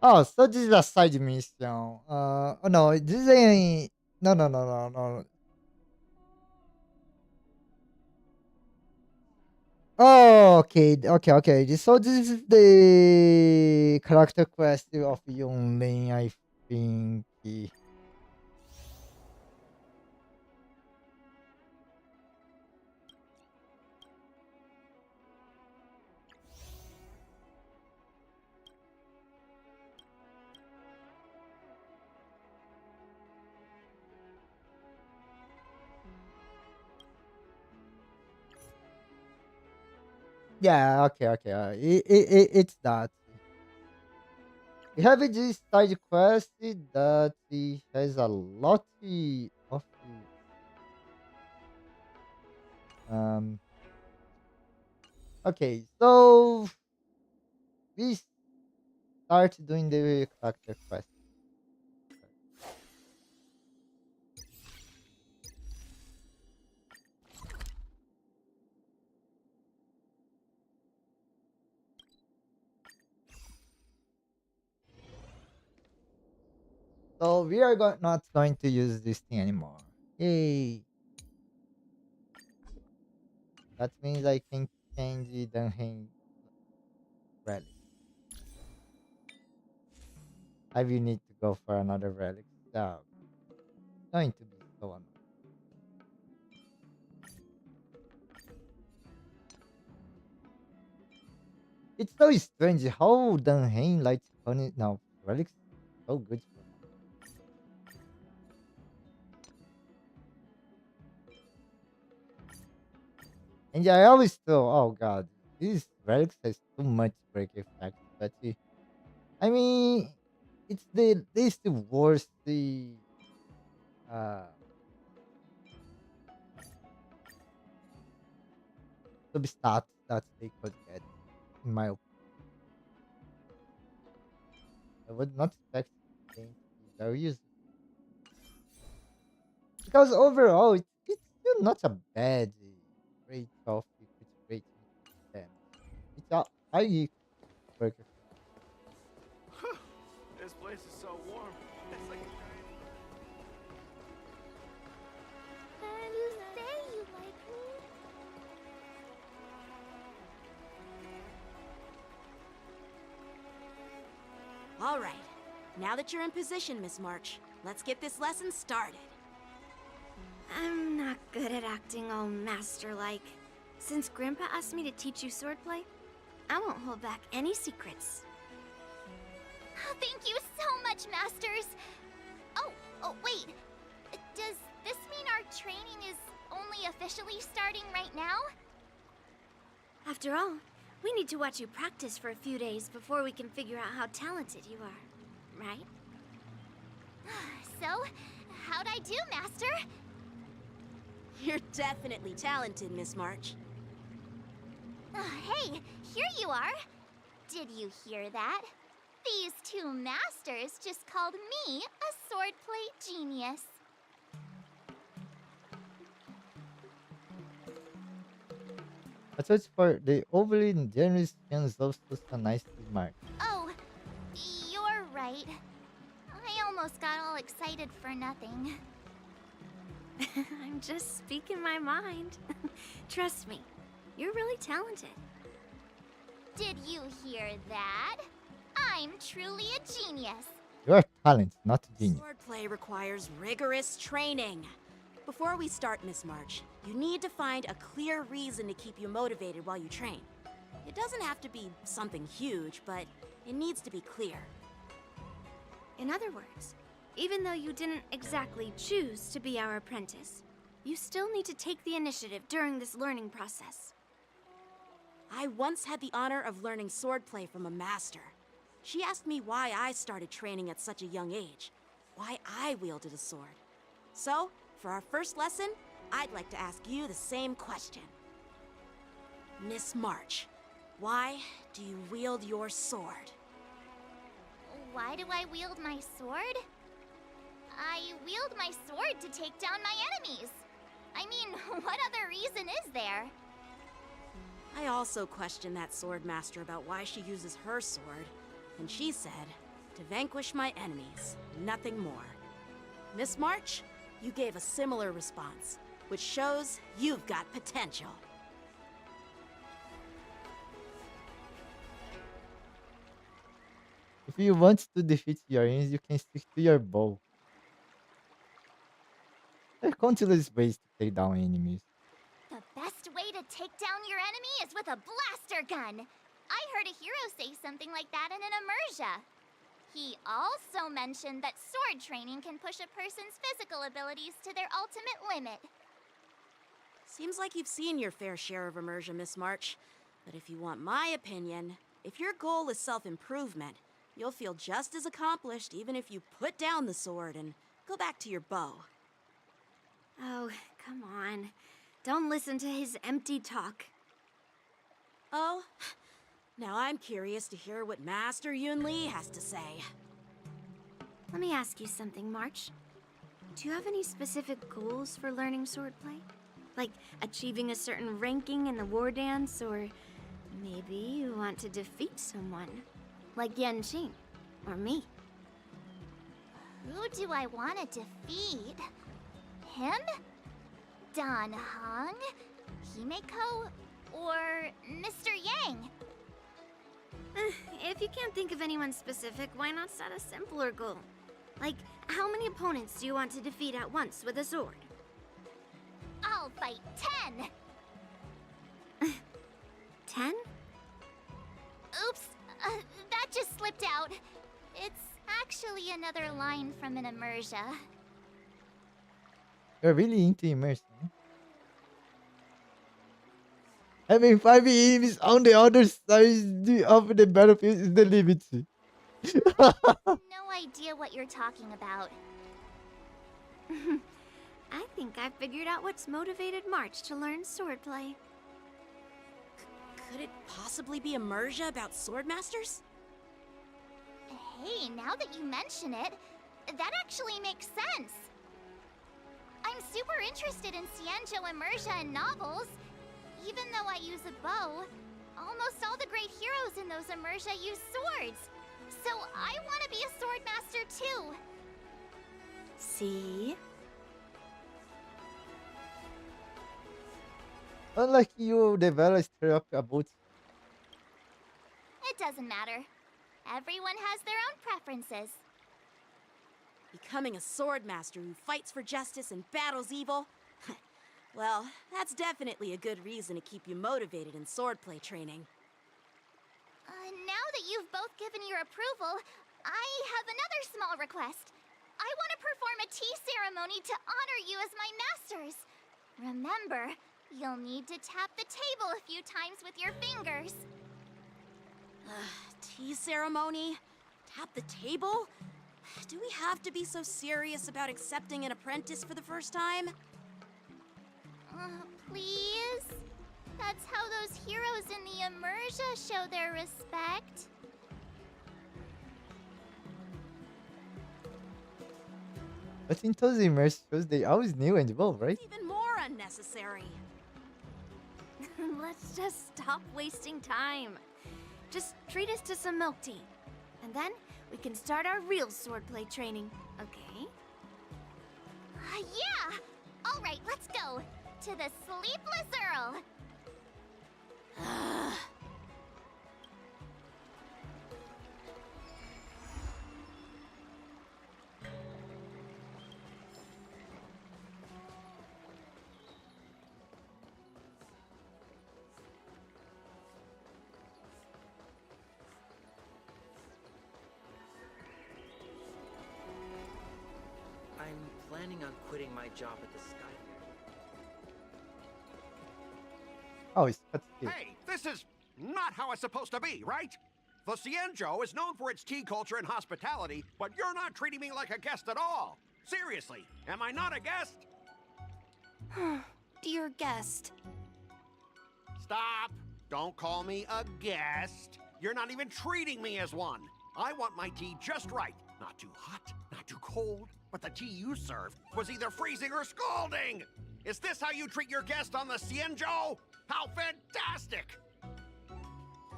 Oh, so this is a side mission. Oh no, this is a no. Oh, okay. So this is the character quest of Yonglin, I think. Yeah, okay. It's that. We have this side quest that has a lot of um. Okay, so we start doing the character quest. So we are not going to use this thing anymore. Yay! That means I can change the Dunhane relic. I will need to go for another relic. So going to be so annoying. It's so strange how Dunhane lights honey now relics so good for me. And yeah, I always thought, oh god, these relics has too much break effect. But I mean, it's the least worst the uh substats that they could get in my opinion. I would not expect them to be very useful because overall it's still not a bad rate of the crit rate damage. It's a high work effect. This place is so warm. It's like a You say you like me. All right. Now that you're in position, Miss March, let's get this lesson started. I'm not good at acting all master-like. Since Grandpa asked me to teach you swordplay, I won't hold back any secrets. Thank you so much, Masters. Oh, wait. Does this mean our training is only officially starting right now? After all, we need to watch you practice for a few days before we can figure out how talented you are, right? So, how'd I do, Master? You're definitely talented, Miss March. Hey, here you are. Did you hear that? These two masters just called me a swordplay genius. I search for the overly generous chance of a nicely marked. Oh, you're right. I almost got all excited for nothing. I'm just speaking my mind. Trust me, you're really talented. Did you hear that? I'm truly a genius. You are talent, not genius. Swordplay requires rigorous training. Before we start, Miss March, you need to find a clear reason to keep you motivated while you train. It doesn't have to be something huge, but it needs to be clear. In other words, even though you didn't exactly choose to be our apprentice, you still need to take the initiative during this learning process. I once had the honor of learning swordplay from a master. She asked me why I started training at such a young age, why I wielded a sword. So, for our first lesson, I'd like to ask you the same question. Miss March, why do you wield your sword? Why do I wield my sword? I wield my sword to take down my enemies. I mean, what other reason is there? I also questioned that sword master about why she uses her sword, and she said, to vanquish my enemies, nothing more. Miss March, you gave a similar response, which shows you've got potential. If you want to defeat your enemies, you can stick to your bow. There are countless ways to take down enemies. The best way to take down your enemy is with a blaster gun. I heard a hero say something like that in an immersia. He also mentioned that sword training can push a person's physical abilities to their ultimate limit. Seems like you've seen your fair share of immersion, Miss March. But if you want my opinion, if your goal is self-improvement, You'll feel just as accomplished even if you put down the sword and go back to your bow. Oh, come on. Don't listen to his empty talk. Oh, now I'm curious to hear what Master Yun Li has to say. Let me ask you something, March. Do you have any specific goals for learning swordplay? Like achieving a certain ranking in the war dance, or maybe you want to defeat someone, like Yan Qing, or me? Who do I want to defeat? Him? Dan Heng? Himeko? Or Mr. Yang? If you can't think of anyone specific, why not set a simpler goal? Like, how many opponents do you want to defeat at once with a sword? I'll fight 10! 10? Oops, that just slipped out. It's actually another line from an immersia. You're really into immersion. Having 5 enemies on the other side of the battlefield is the limit. No idea what you're talking about. I think I figured out what's motivated March to learn swordplay. Could it possibly be immersia about swordmasters? Hey, now that you mention it, that actually makes sense. I'm super interested in Xianzhou immersia and novels. Even though I use a bow, almost all the great heroes in those immersia use swords. So I want to be a swordmaster too. See? Unlike you, the Vela stereotype about It doesn't matter. Everyone has their own preferences. Becoming a swordmaster who fights for justice and battles evil? Well, that's definitely a good reason to keep you motivated in swordplay training. Now that you've both given your approval, I have another small request. I want to perform a tea ceremony to honor you as my masters. Remember, you'll need to tap the table a few times with your fingers. Tea ceremony? Tap the table? Do we have to be so serious about accepting an apprentice for the first time? Please? That's how those heroes in the immersia show their respect. but in those immersions they always knew and well, right? Even more unnecessary. Let's just stop wasting time. Just treat us to some milk tea. And then we can start our real swordplay training, okay? Yeah! Alright, let's go. To the Sleepless Earl. I'm planning on quitting my job at the Sky. Oh, it's cut here. Hey, this is not how it's supposed to be, right? The Xianzhou is known for its tea culture and hospitality, but you're not treating me like a guest at all. Seriously, am I not a guest? Dear guest. Stop! Don't call me a guest. You're not even treating me as one. I want my tea just right. Not too hot, not too cold, but the tea you served was either freezing or scalding. Is this how you treat your guest on the Xianzhou? How fantastic!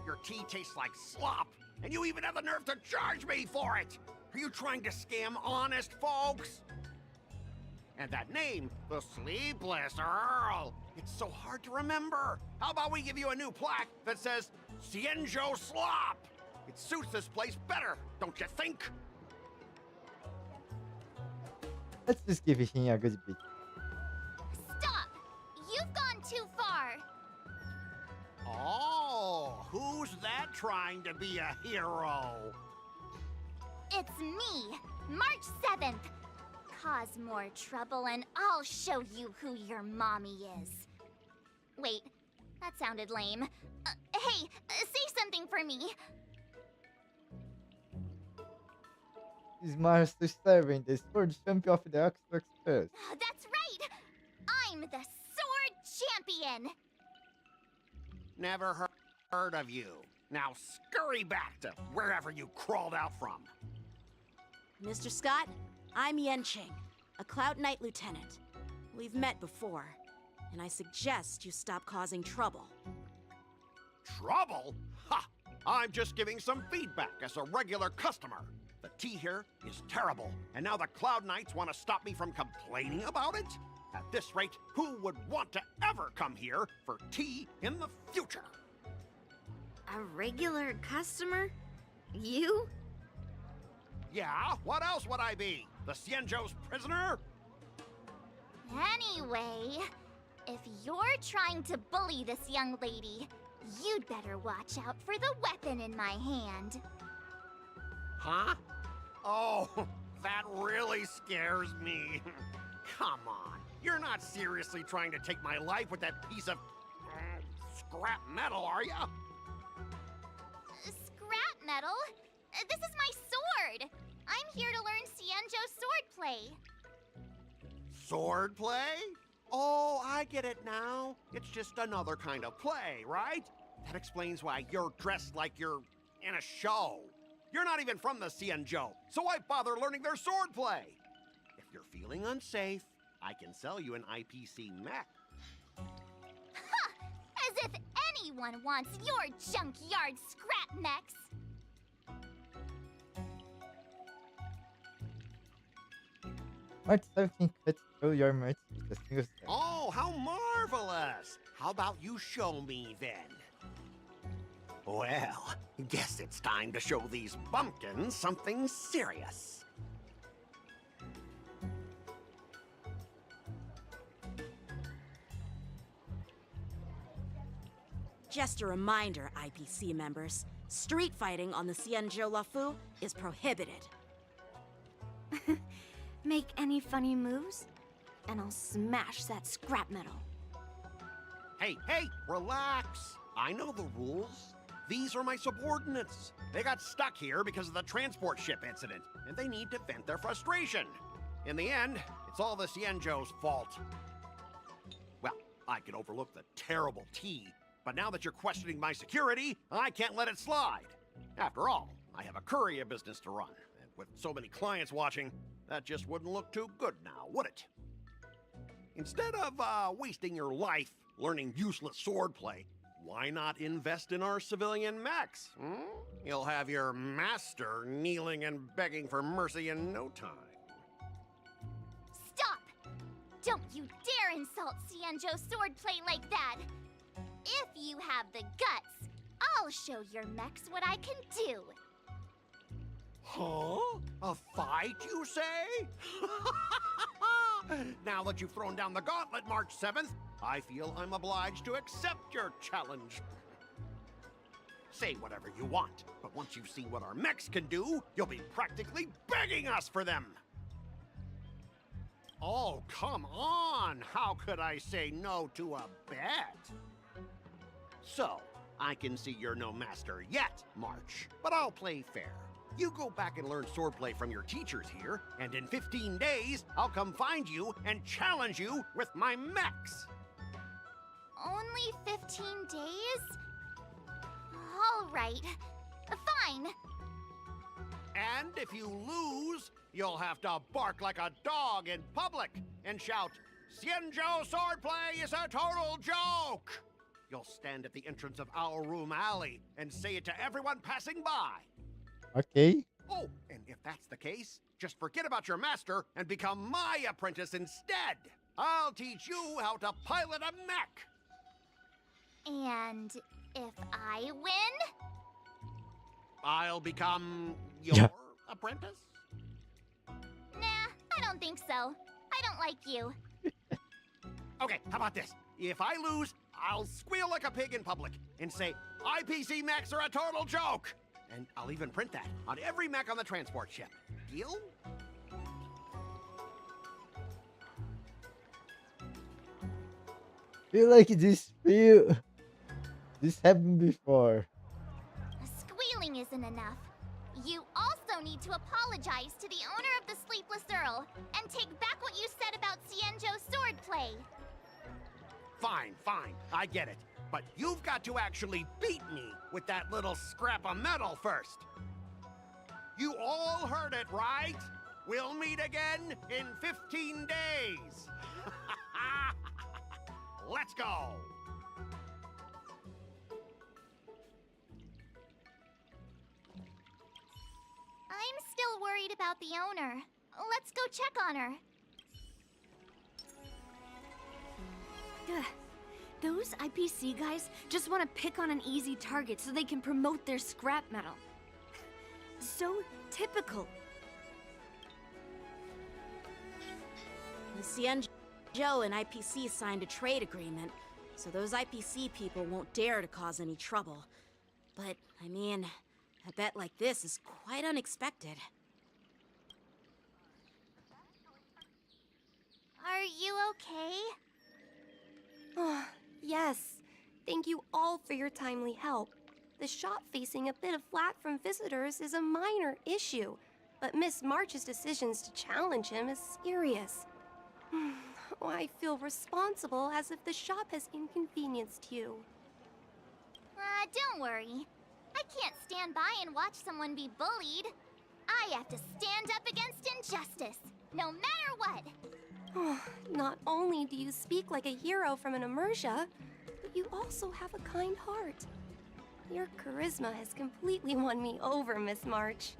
Your tea tastes like slop, and you even have the nerve to charge me for it! Are you trying to scam honest folks? And that name, the Sleepless Earl, it's so hard to remember. How about we give you a new plaque that says Xianzhou Slop? It suits this place better, don't you think? Let's just give him a good beat. Stop! You've gone too far. Oh, who's that trying to be a hero? It's me, March 7th. Cause more trouble and I'll show you who your mommy is. Wait, that sounded lame. Hey, say something for me. His master serving the sword champion of the Extra Express. That's right! I'm the sword champion! Never heard of you. Now scurry back to wherever you crawled out from. Mr. Scott, I'm Yenching, a Cloud Knight lieutenant. We've met before, and I suggest you stop causing trouble. Trouble? Ha! I'm just giving some feedback as a regular customer. The tea here is terrible, and now the Cloud Knights want to stop me from complaining about it? At this rate, who would want to ever come here for tea in the future? A regular customer? You? Yeah, what else would I be? The Xianzhou's prisoner? Anyway, if you're trying to bully this young lady, you'd better watch out for the weapon in my hand. Huh? Oh, that really scares me. Come on, you're not seriously trying to take my life with that piece of scrap metal, are ya? Scrap metal? This is my sword! I'm here to learn Xianzhou swordplay. Swordplay? Oh, I get it now. It's just another kind of play, right? That explains why you're dressed like you're in a show. You're not even from the Xianzhou, so why bother learning their swordplay? If you're feeling unsafe, I can sell you an IPC mech. Ha! As if anyone wants your junkyard scrap mechs! March 17 cuts through your merch with a single step. Oh, how marvelous! How about you show me then? Well, guess it's time to show these bumpkins something serious. Just a reminder, IPC members, street fighting on the Xianzhou Lafu is prohibited. Make any funny moves, and I'll smash that scrap metal. Hey, relax. I know the rules. These are my subordinates. They got stuck here because of the transport ship incident, and they need to vent their frustration. In the end, it's all the Xianzhou's fault. Well, I could overlook the terrible tea, but now that you're questioning my security, I can't let it slide. After all, I have a courier business to run, and with so many clients watching, that just wouldn't look too good now, would it? Instead of wasting your life learning useless swordplay, why not invest in our civilian mechs? You'll have your master kneeling and begging for mercy in no time. Stop! Don't you dare insult Xianzhou swordplay like that! If you have the guts, I'll show your mechs what I can do. Huh? A fight, you say? Now that you've thrown down the gauntlet, March 7th, I feel I'm obliged to accept your challenge. Say whatever you want, but once you've seen what our mechs can do, you'll be practically begging us for them. Oh, come on! How could I say no to a bet? So, I can see you're no master yet, March, but I'll play fair. You go back and learn swordplay from your teachers here, and in 15 days, I'll come find you and challenge you with my mechs. Only 15 days? All right. Fine. And if you lose, you'll have to bark like a dog in public and shout, "Xianzhou swordplay is a total joke!" You'll stand at the entrance of Our Room Alley and say it to everyone passing by. Okay. Oh, and if that's the case, just forget about your master and become my apprentice instead. I'll teach you how to pilot a mech. And if I win? I'll become your apprentice? Nah, I don't think so. I don't like you. Okay, how about this? If I lose, I'll squeal like a pig in public and say, IPC mechs are a total joke. And I'll even print that on every mech on the transport ship. Deal? Feel like this happened before. Squealing isn't enough. You also need to apologize to the owner of the Sleepless Earl and take back what you said about Xianzhou's swordplay. Fine, fine, I get it. But you've got to actually beat me with that little scrap of metal first. You all heard it, right? We'll meet again in 15 days. Let's go. I'm still worried about the owner. Let's go check on her. Ugh. Those IPC guys just want to pick on an easy target so they can promote their scrap metal. So typical. The Xianzhou and IPC signed a trade agreement, so those IPC people won't dare to cause any trouble. But, I mean, a bet like this is quite unexpected. Are you okay? Oh, yes. Thank you all for your timely help. The shop facing a bit of flack from visitors is a minor issue, but Miss March's decisions to challenge him is serious. Oh, I feel responsible as if the shop has inconvenienced you. Don't worry. I can't stand by and watch someone be bullied. I have to stand up against injustice, no matter what. Oh, not only do you speak like a hero from an immersia, but you also have a kind heart. Your charisma has completely won me over, Miss March.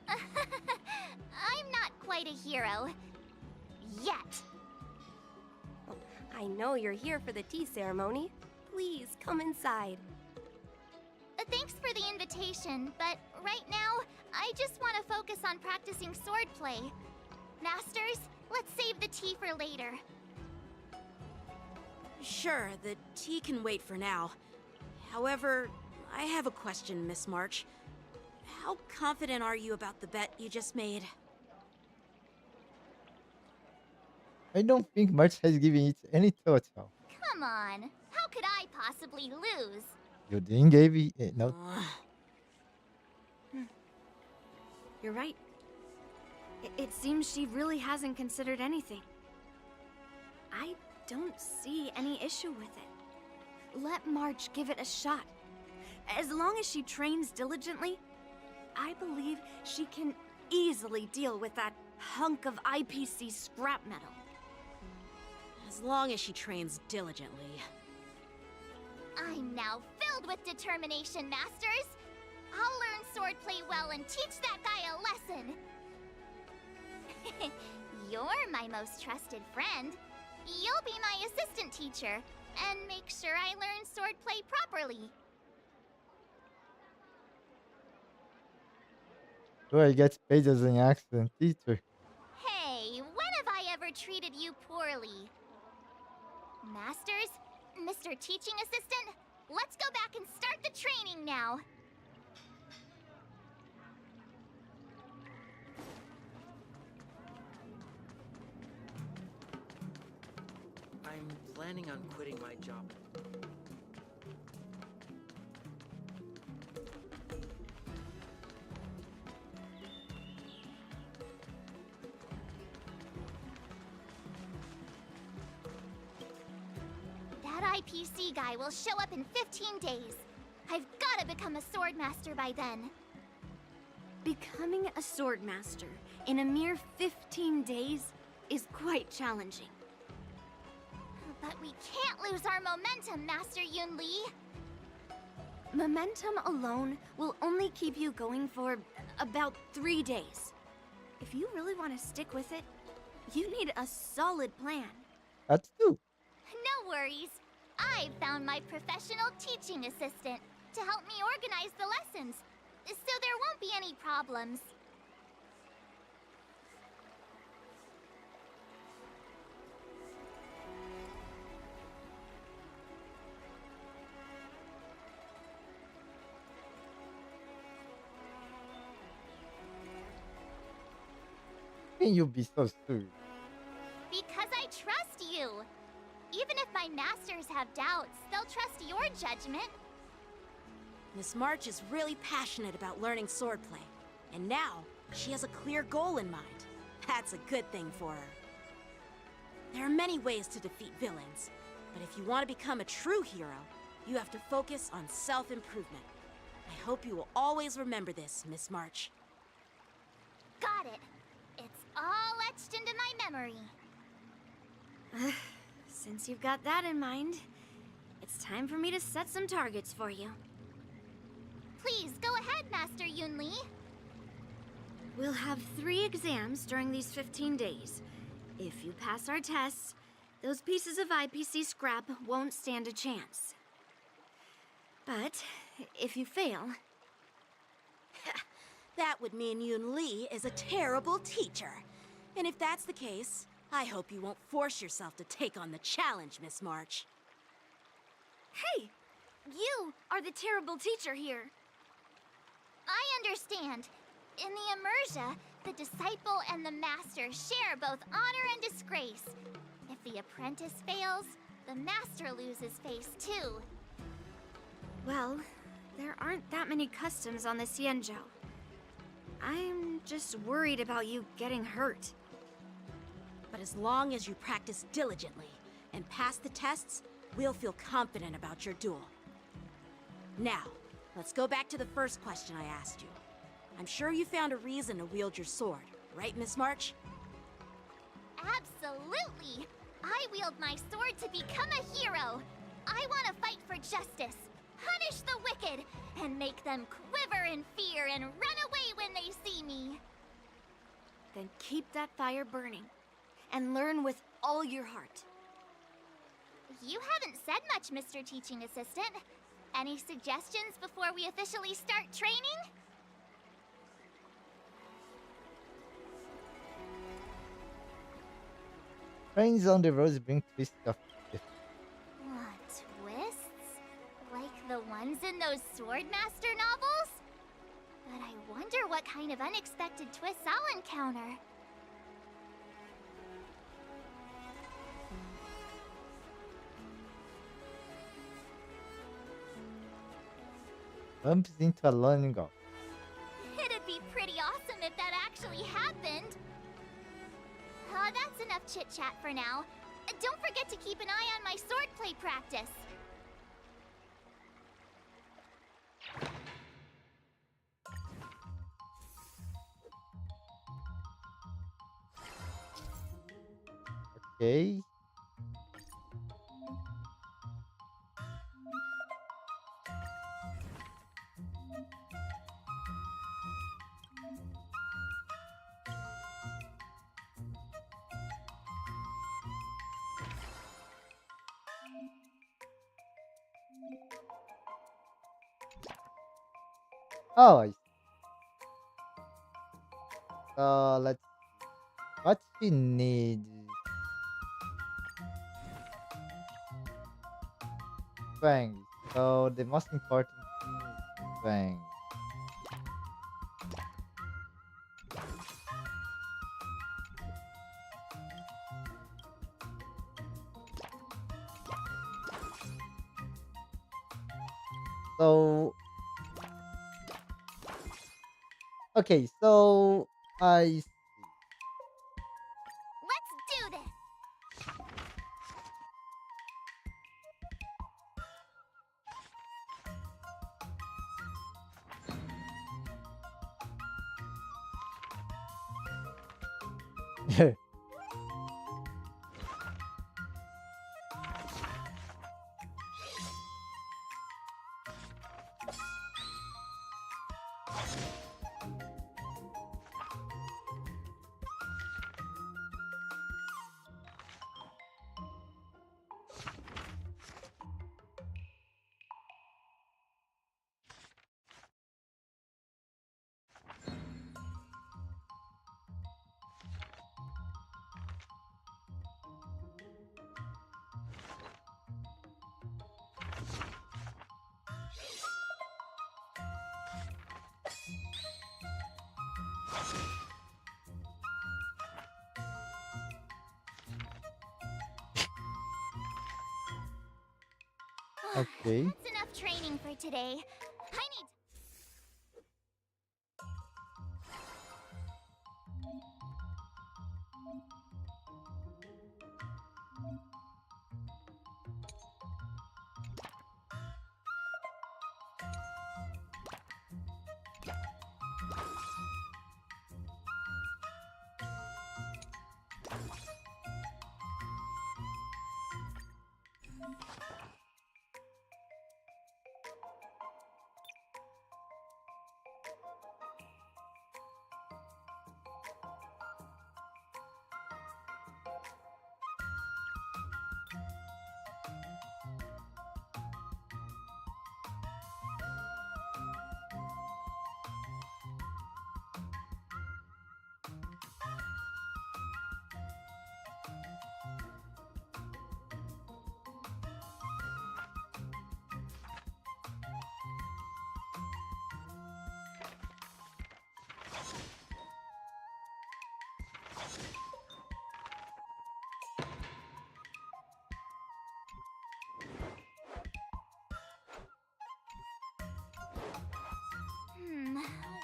I'm not quite a hero. Yet. I know you're here for the tea ceremony. Please come inside. Thanks for the invitation, but right now, I just want to focus on practicing swordplay. Masters, let's save the tea for later. Sure, the tea can wait for now. However, I have a question, Miss March. How confident are you about the bet you just made? I don't think March has given it any thought. Come on, how could I possibly lose? You didn't give it no. You're right. It seems she really hasn't considered anything. I don't see any issue with it. Let March give it a shot. As long as she trains diligently, I believe she can easily deal with that hunk of IPC scrap metal. As long as she trains diligently. I'm now filled with determination, Masters. I'll learn swordplay well and teach that guy a lesson. You're my most trusted friend. You'll be my assistant teacher and make sure I learn swordplay properly. So I get paid as an accident teacher. Hey, when have I ever treated you poorly? Masters, Mr. Teaching Assistant, let's go back and start the training now. I'm planning on quitting my job. That IPC guy will show up in 15 days. I've got to become a swordmaster by then. Becoming a swordmaster in a mere 15 days is quite challenging. But we can't lose our momentum, Master Yunli. Momentum alone will only keep you going for about 3 days. If you really want to stick with it, you need a solid plan. That's true. No worries. I've found my professional teaching assistant to help me organize the lessons, so there won't be any problems. Can you be so serious? Because I trust you. Even if my masters have doubts, they'll trust your judgment. Miss March is really passionate about learning swordplay, and now she has a clear goal in mind. That's a good thing for her. There are many ways to defeat villains, but if you want to become a true hero, you have to focus on self-improvement. I hope you will always remember this, Miss March. Got it. It's all etched into my memory. Since you've got that in mind, it's time for me to set some targets for you. Please, go ahead, Master Yunli. We'll have 3 exams during these 15 days. If you pass our tests, those pieces of IPC scrap won't stand a chance. But if you fail... That would mean Yun Li is a terrible teacher. And if that's the case, I hope you won't force yourself to take on the challenge, Miss March. Hey! You are the terrible teacher here. I understand. In the Immersia, the disciple and the master share both honor and disgrace. If the apprentice fails, the master loses face too. Well, there aren't that many customs on the Xianzhou. I'm just worried about you getting hurt. But as long as you practice diligently and pass the tests, we'll feel confident about your duel. Now, let's go back to the first question I asked you. I'm sure you found a reason to wield your sword, right, Miss March? Absolutely! I wield my sword to become a hero! I want to fight for justice, punish the wicked, and make them quiver in fear and run away when they see me! Then keep that fire burning, and learn with all your heart. You haven't said much, Mr. Teaching Assistant. Any suggestions before we officially start training? Trains on the roads bring twists of it. What, twists? Like the ones in those Swordmaster novels? But I wonder what kind of unexpected twists I'll encounter. Bumps into a learning goal. It'd be pretty awesome if that actually happened. That's enough chit-chat for now. Don't forget to keep an eye on my swordplay practice. Okay. Oh, I see. So let's see. What she needs? Strength. So the most important thing is strength. So okay, so I Let's do this! see. Okay. That's enough training for today. I need.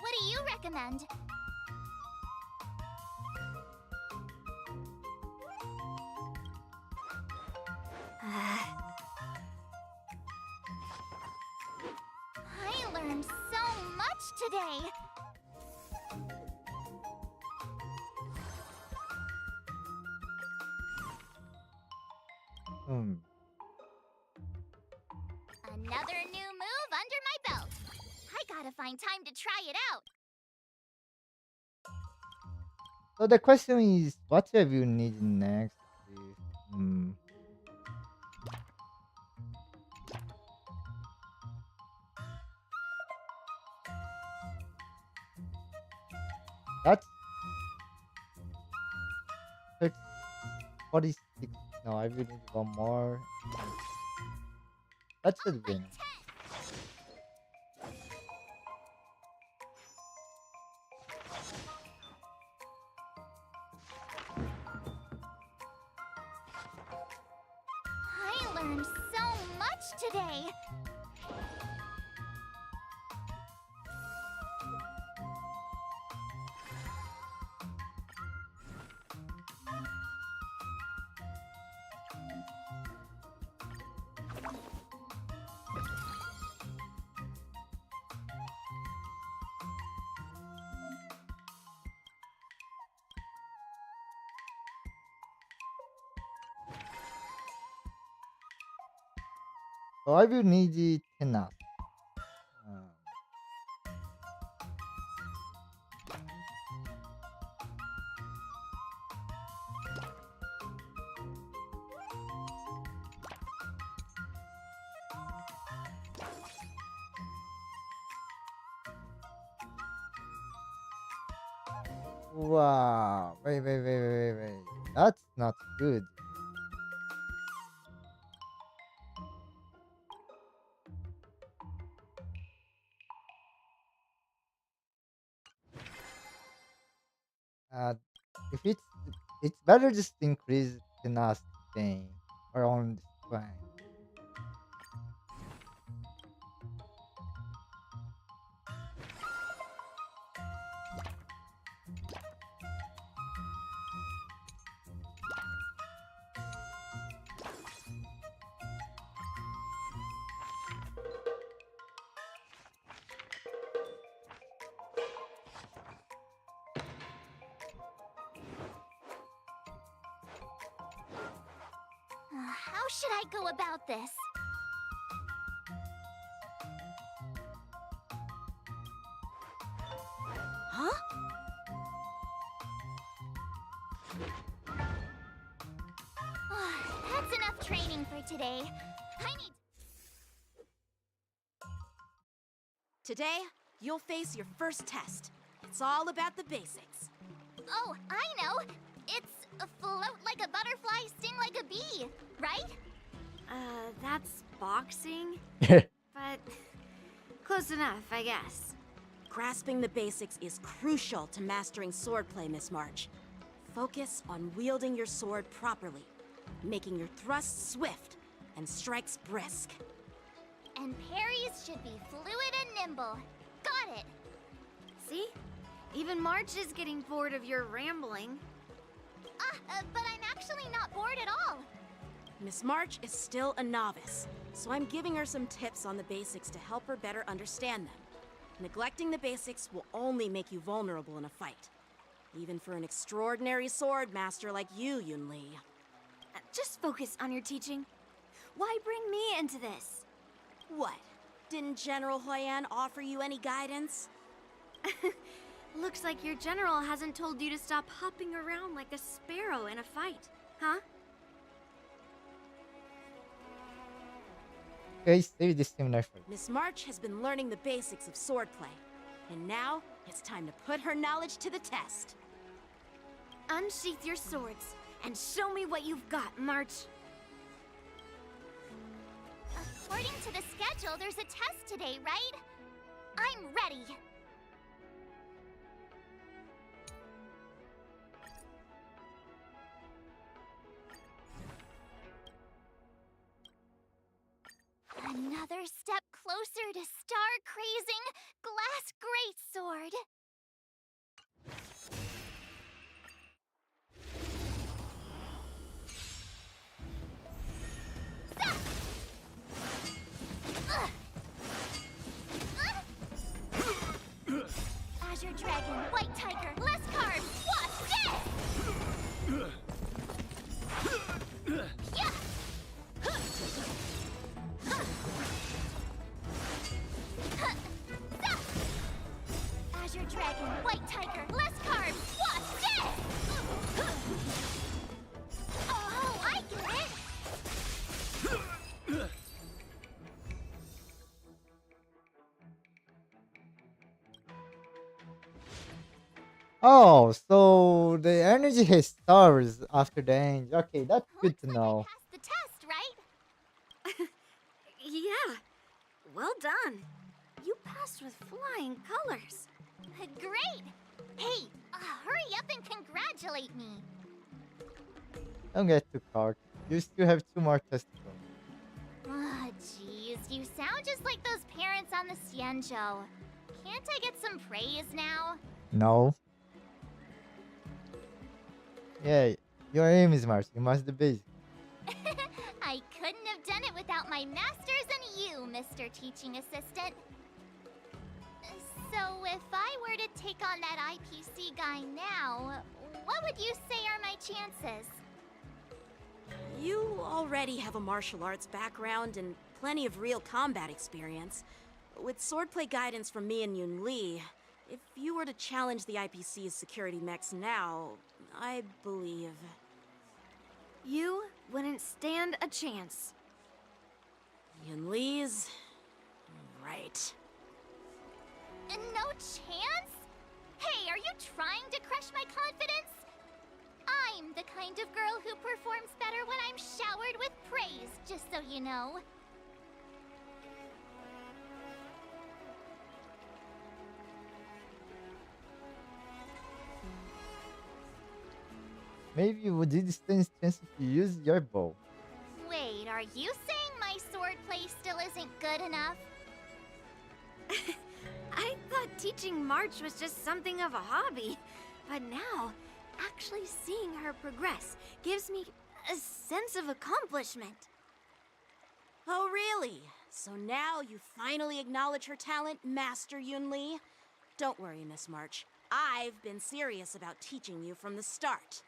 What do you recommend? I learned so much today. Hmm. Another new move under my belt. I gotta find time to try it out. So the question is, what have you need next? Is, hmm, that's 30, 46. No, I will need one more. That should win. I learned so much today. So I will need it enough. Um, wow. Wait. That's not good. Uh, if it's better just increase tenacity thing around this fine. How should I go about this? Huh? That's enough training for today. I need. Today, you'll face your first test. It's all about the basics. Oh, I know. It's a float like a butterfly, sting like a bee, right? That's boxing? But close enough, I guess. Grasping the basics is crucial to mastering swordplay, Miss March. Focus on wielding your sword properly, making your thrusts swift and strikes brisk. And parries should be fluid and ramble. Got it. See? Even March is getting bored of your rambling. But I'm actually not bored at all. Miss March is still a novice, so I'm giving her some tips on the basics to help her better understand them. Neglecting the basics will only make you vulnerable in a fight. Even for an extraordinary sword master like you, Yunli. Just focus on your teaching. Why bring me into this? What? Didn't General Huyan offer you any guidance? Looks like your general hasn't told you to stop hopping around like a sparrow in a fight, huh? Okay, save this team effort. Miss March has been learning the basics of swordplay, and now it's time to put her knowledge to the test. Unsheath your swords and show me what you've got, March. According to the schedule, there's a test today, right? I'm ready. Another step closer to star-crazing glass greatsword. Azure Dragon, White Tiger, less carbs, what's this? Yeah! Azure Dragon, White Tiger, less carbs, what's this? Oh, I get it! Oh, so the energy has stars after the end. Okay, that's good to know. The test, right? Yeah. Well done. You passed with flying colors. Great! Hey, hurry up and congratulate me. Don't get too cocky. You still have 2 more tests to go. Ah, jeez, you sound just like those parents on the Sien show. Can't I get some praise now? No. Yeah, your aim is Mars. You must be busy. I couldn't have done it without my masters and you, Mr. Teaching Assistant. So if I were to take on that IPC guy now, what would you say are my chances? You already have a martial arts background and plenty of real combat experience. With swordplay guidance from me and Yunli, if you were to challenge the IPC's security mechs now, I believe... You wouldn't stand a chance. Yunli's... right. No chance? Hey, are you trying to crush my confidence? I'm the kind of girl who performs better when I'm showered with praise, just so you know. Maybe you would stand chance if you use your bow. Wait, are you saying my swordplay still isn't good enough? I thought teaching March was just something of a hobby, but now, actually seeing her progress gives me a sense of accomplishment. Oh, really? So now you finally acknowledge her talent, Master Yunli? Don't worry, Miss March. I've been serious about teaching you from the start.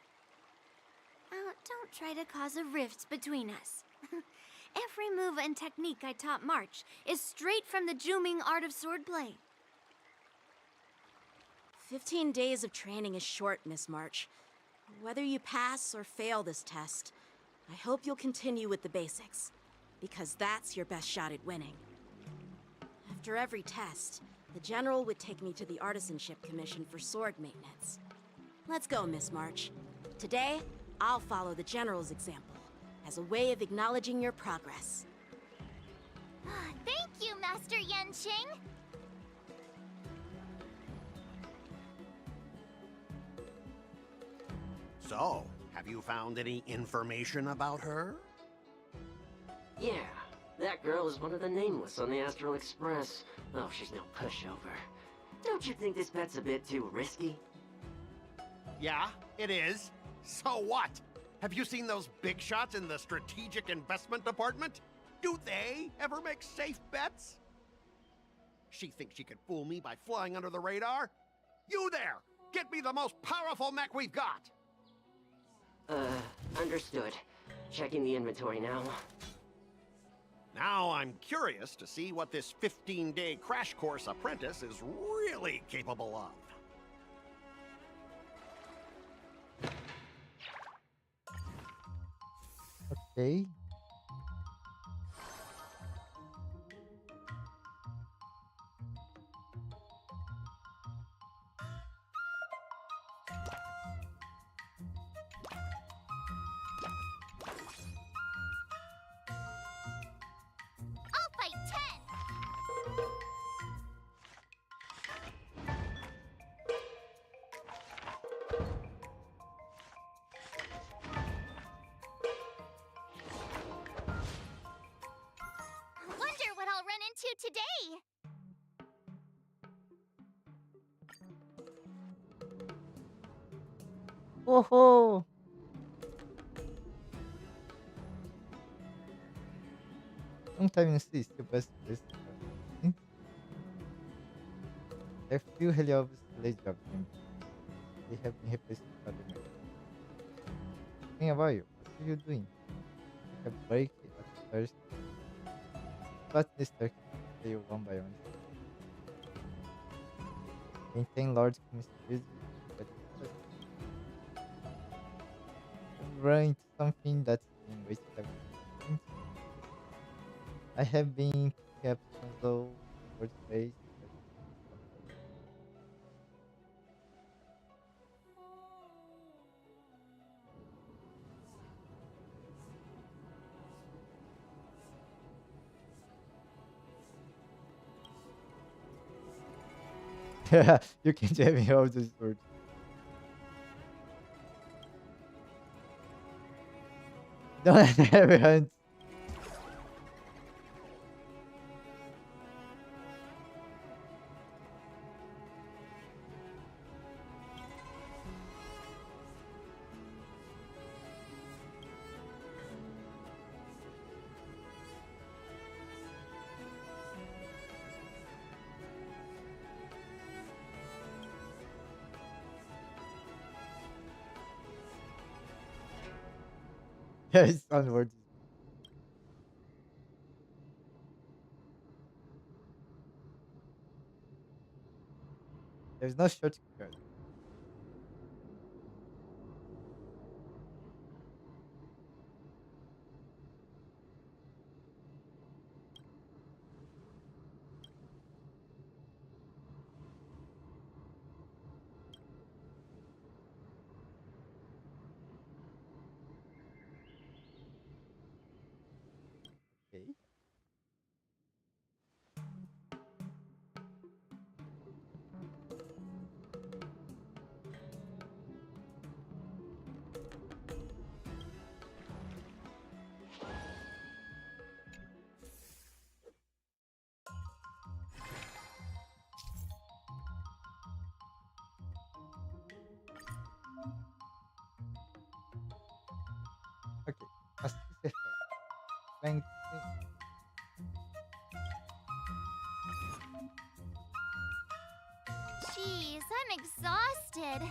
Don't try to cause a rift between us. Every move and technique I taught March is straight from the Juming art of swordplay. 15 days of training is short, Miss March. Whether you pass or fail this test, I hope you'll continue with the basics, because that's your best shot at winning. After every test, the General would take me to the Artisanship Commission for sword maintenance. Let's go, Miss March. Today, I'll follow the General's example, as a way of acknowledging your progress. Thank you, Master Yenqing! So, have you found any information about her? Yeah, That girl is one of the nameless on the Astral Express. Oh, she's no pushover. Don't you think this bet's a bit too risky? Yeah, it is. So what? Have you seen those big shots in the strategic investment department? Do they ever make safe bets? She thinks she can fool me by flying under the radar? You there! Get me the most powerful mech we've got! Understood. Checking the inventory now. Now I'm curious to see what this 15-day crash course apprentice is really capable of. Okay. I'll fight 10! Wonder what I'll run into today! Whoa! Long time no see, still best place. A few Helios late job games. They have been replaced with other methods. Think about you. What are you doing? Take a break at first. But this turkey you one by one. Maintain large chemistry, but run into something that's been wasted everything. I have been kept on low word space. You can tell me all those words. Don't have hands. Yes, onwards. There's no shortcut. Okay. Okay. Assist effect. Strength. Jeez, I'm exhausted.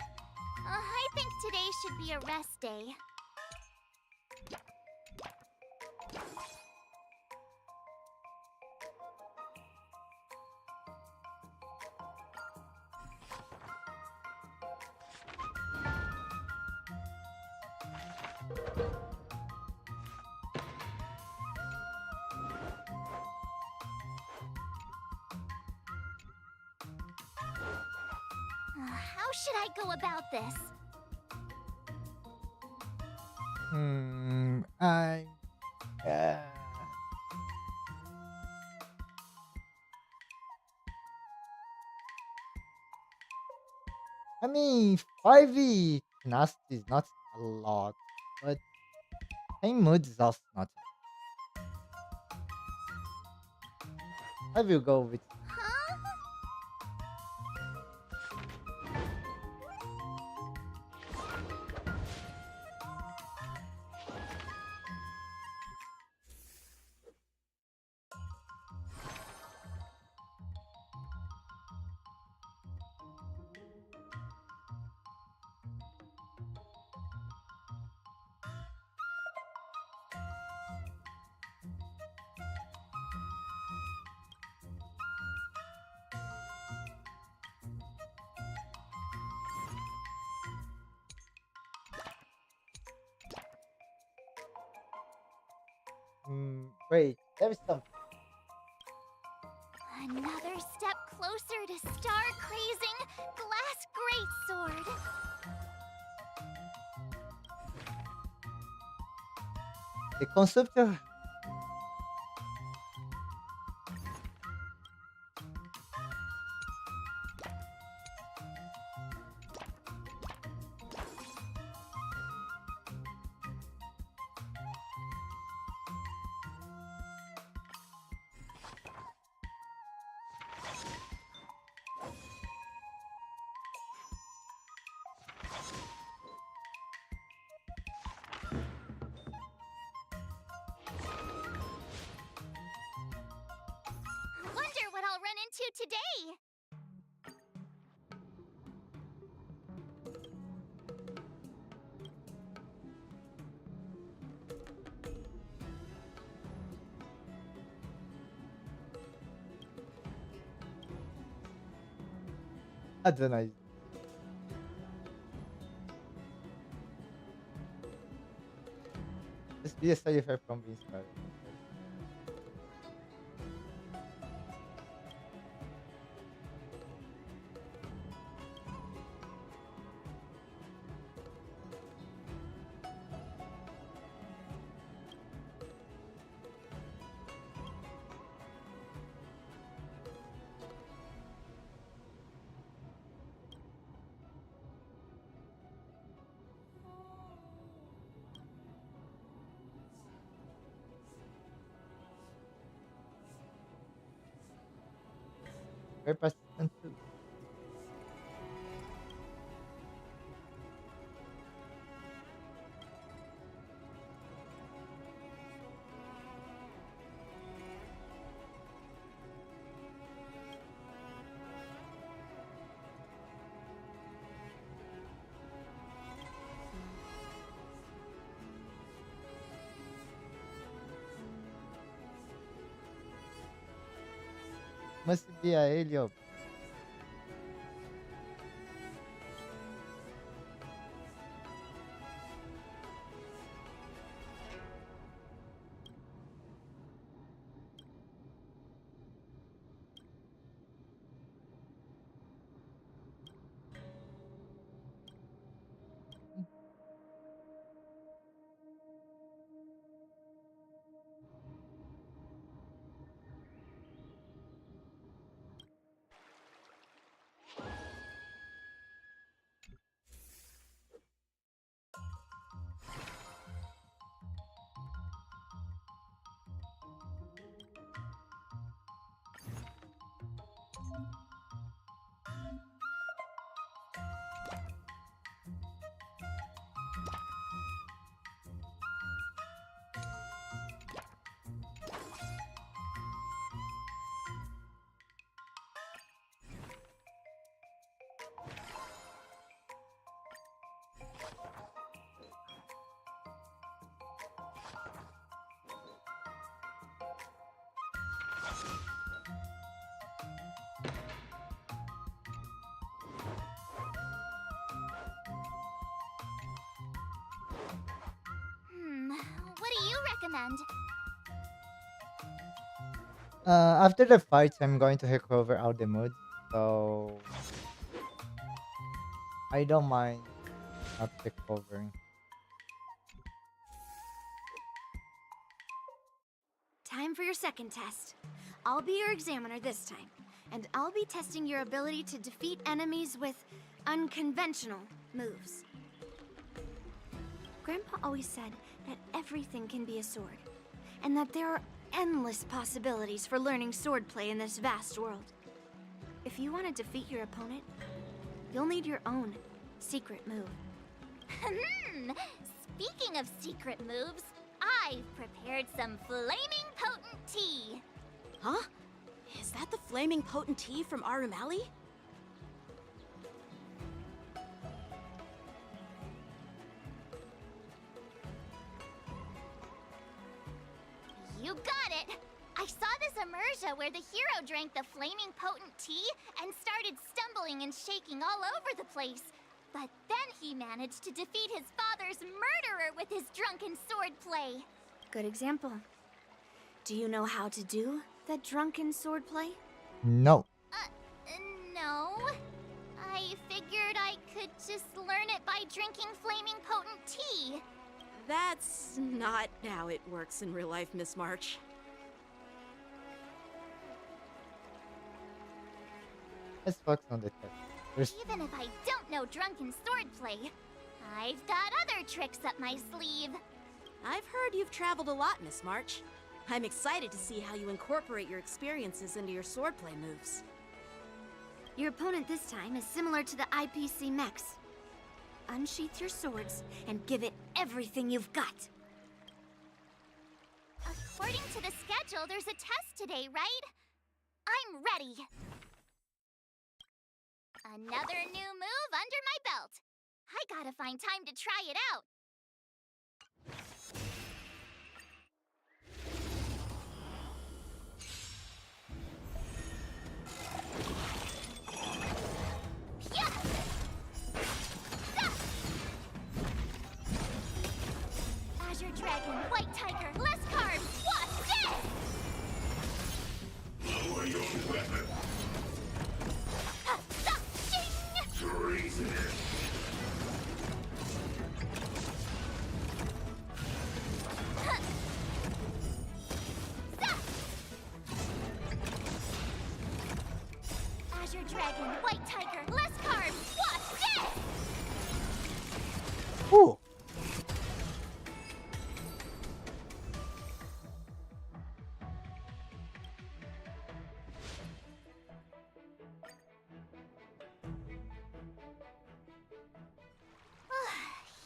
I think today should be a rest day. How should I go about this? I. I mean, 5e tenacity is not a lot, but pain mood is also not. I will go with. Huh? Wait, there is something. Another step closer to star-crazing glass greatsword. The concept of Wonder what I'll run into today. Adonai. Just be a side effect from being inspired. Very persistent too. Must be a ele, ó. What do you recommend? After the fights, I'm going to recover all the moods, so I don't mind not recovering. Time for your second test. I'll be your examiner this time, and I'll be testing your ability to defeat enemies with unconventional moves. Grandpa always said that everything can be a sword, and that there are endless possibilities for learning swordplay in this vast world. If you want to defeat your opponent, you'll need your own secret move. Speaking of secret moves, I've prepared some flaming potent tea. Huh? Is that the flaming potent tea from Arumali? You got it! I saw this immersia where the hero drank the flaming potent tea and started stumbling and shaking all over the place. But then he managed to defeat his father's murderer with his drunken swordplay. Good example. Do you know how to do the drunken swordplay? No. No. I figured I could just learn it by drinking flaming potent tea. That's not how it works in real life, Miss March. Let's focus on the test. Even if I don't know drunken swordplay, I've got other tricks up my sleeve. I've heard you've traveled a lot, Miss March. I'm excited to see how you incorporate your experiences into your swordplay moves. Your opponent this time is similar to the IPC mechs. Unsheath your swords and give it everything you've got. According to the schedule, there's a test today, right? I'm ready. Another new move under my belt. I gotta find time to try it out. Azure Dragon, White Tiger, less carbs, watch this! Lower your weapon. Treason. Azure Dragon, White Tiger, less carbs, watch this! Ooh.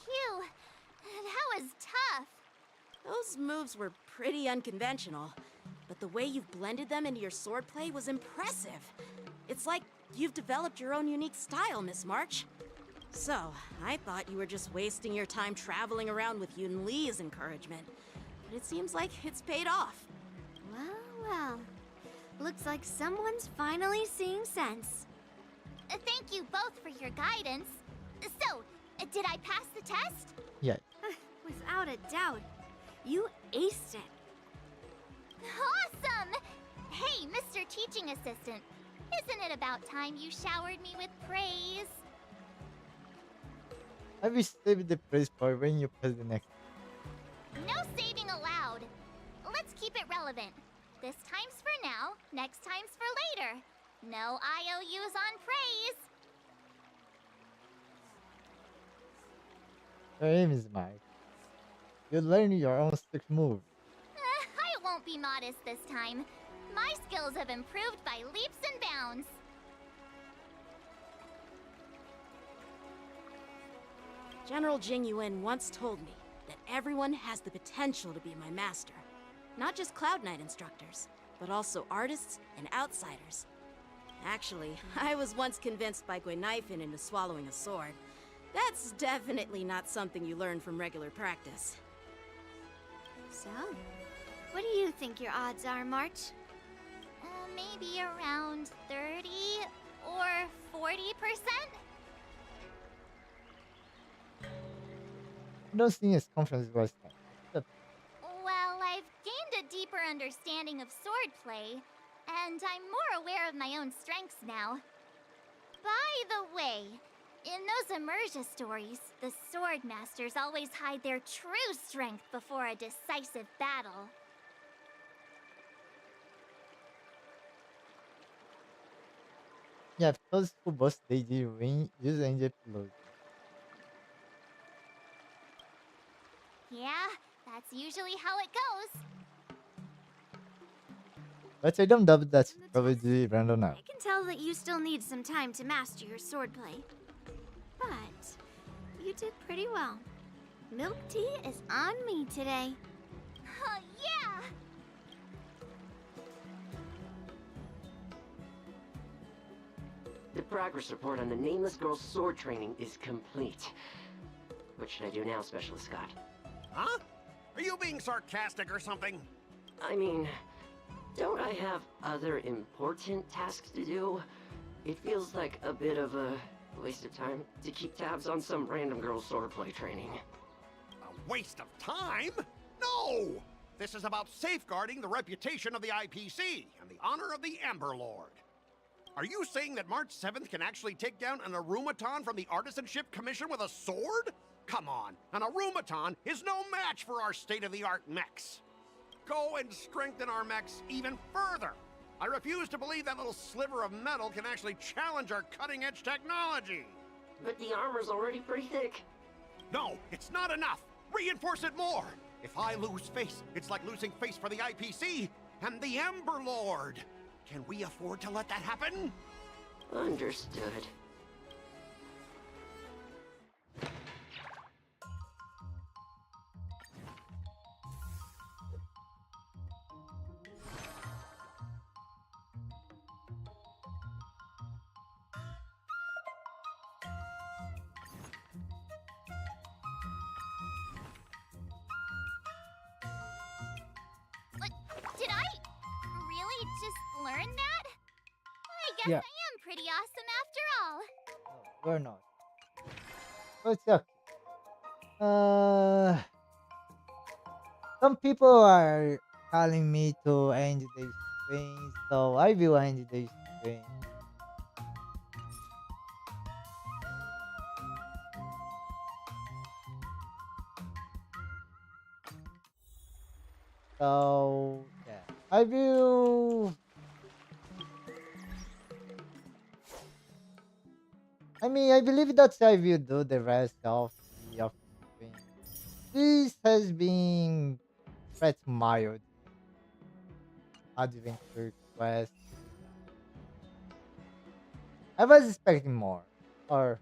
Phew, that was tough. Those moves were pretty unconventional, but the way you've blended them into your swordplay was impressive. It's like you've developed your own unique style, Miss March. So, I thought you were just wasting your time traveling around with Yun Li's encouragement, but it seems like it's paid off. Well. Looks like someone's finally seeing sense. Thank you both for your guidance. So, did I pass the test? Yeah. Without a doubt. You aced it. Awesome! Hey, Mr. Teaching Assistant, isn't it about time you showered me with praise? I will save the praise for when you press the next. No saving allowed. Let's keep it relevant. This time's for now, next time's for later. No IOUs on praise. Your aim is Mike. You learn your own stick move. I won't be modest this time. My skills have improved by leaps and bounds. General Jing Yuan once told me that everyone has the potential to be my master. Not just Cloud Knight instructors, but also artists and outsiders. Actually, I was once convinced by Guinifin into swallowing a sword. That's definitely not something you learn from regular practice. So, what do you think your odds are, March? Maybe around 30 or 40%? I don't think his confidence was that. Well, I've gained a deeper understanding of swordplay, and I'm more aware of my own strengths now. By the way, in those immersia stories, the sword masters always hide their true strength before a decisive battle. Yeah, because who boss they did win, use NJ lose. Yeah, that's usually how it goes. Let's say them dub that's From the probably random now. I can tell that you still need some time to master your swordplay. But you did pretty well. Milk tea is on me today. Yeah! The progress report on the Nameless Girl's sword training is complete. What should I do now, Specialist Scott? Huh? Are you being sarcastic or something? I mean, don't I have other important tasks to do? It feels like a bit of a waste of time to keep tabs on some random girl's swordplay training. A waste of time? No! This is about safeguarding the reputation of the IPC and the honor of the Amber Lord. Are you saying that March 7th can actually take down an Arumaton from the Artisanship Commission with a sword? Come on, an Arumaton is no match for our state-of-the-art mechs. Go and strengthen our mechs even further. I refuse to believe that little sliver of metal can actually challenge our cutting-edge technology. But the armor's already pretty thick. No, it's not enough. Reinforce it more. If I lose face, it's like losing face for the IPC and the Ember Lord. Can we afford to let that happen? Understood. But did I really just learn that? I guess Yeah. I am pretty awesome after all. No, we're not. But it's okay. Uh, some people are calling me to end this stream, so I will end this stream. So yeah, I will. I mean, I believe that I will do the rest of the stream. This has been pretty mild adventure quest. I was expecting more, or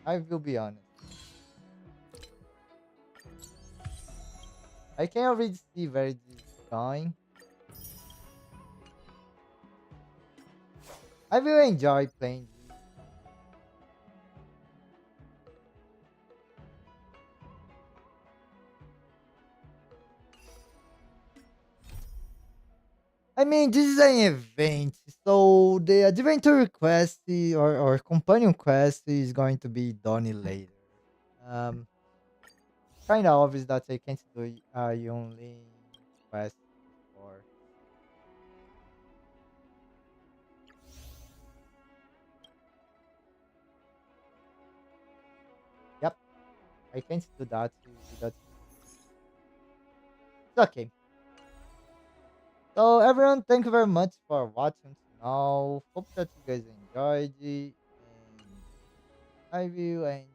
I will be honest. I can already see where this is going. I will enjoy playing this. I mean, this is an event, so the adventure quest or companion quest is going to be done later. Um, kind of obvious that I can't do only quest before. Yep, I can't do that without. It's okay. So everyone, thank you very much for watching now. Hope that you guys enjoyed it, and I will end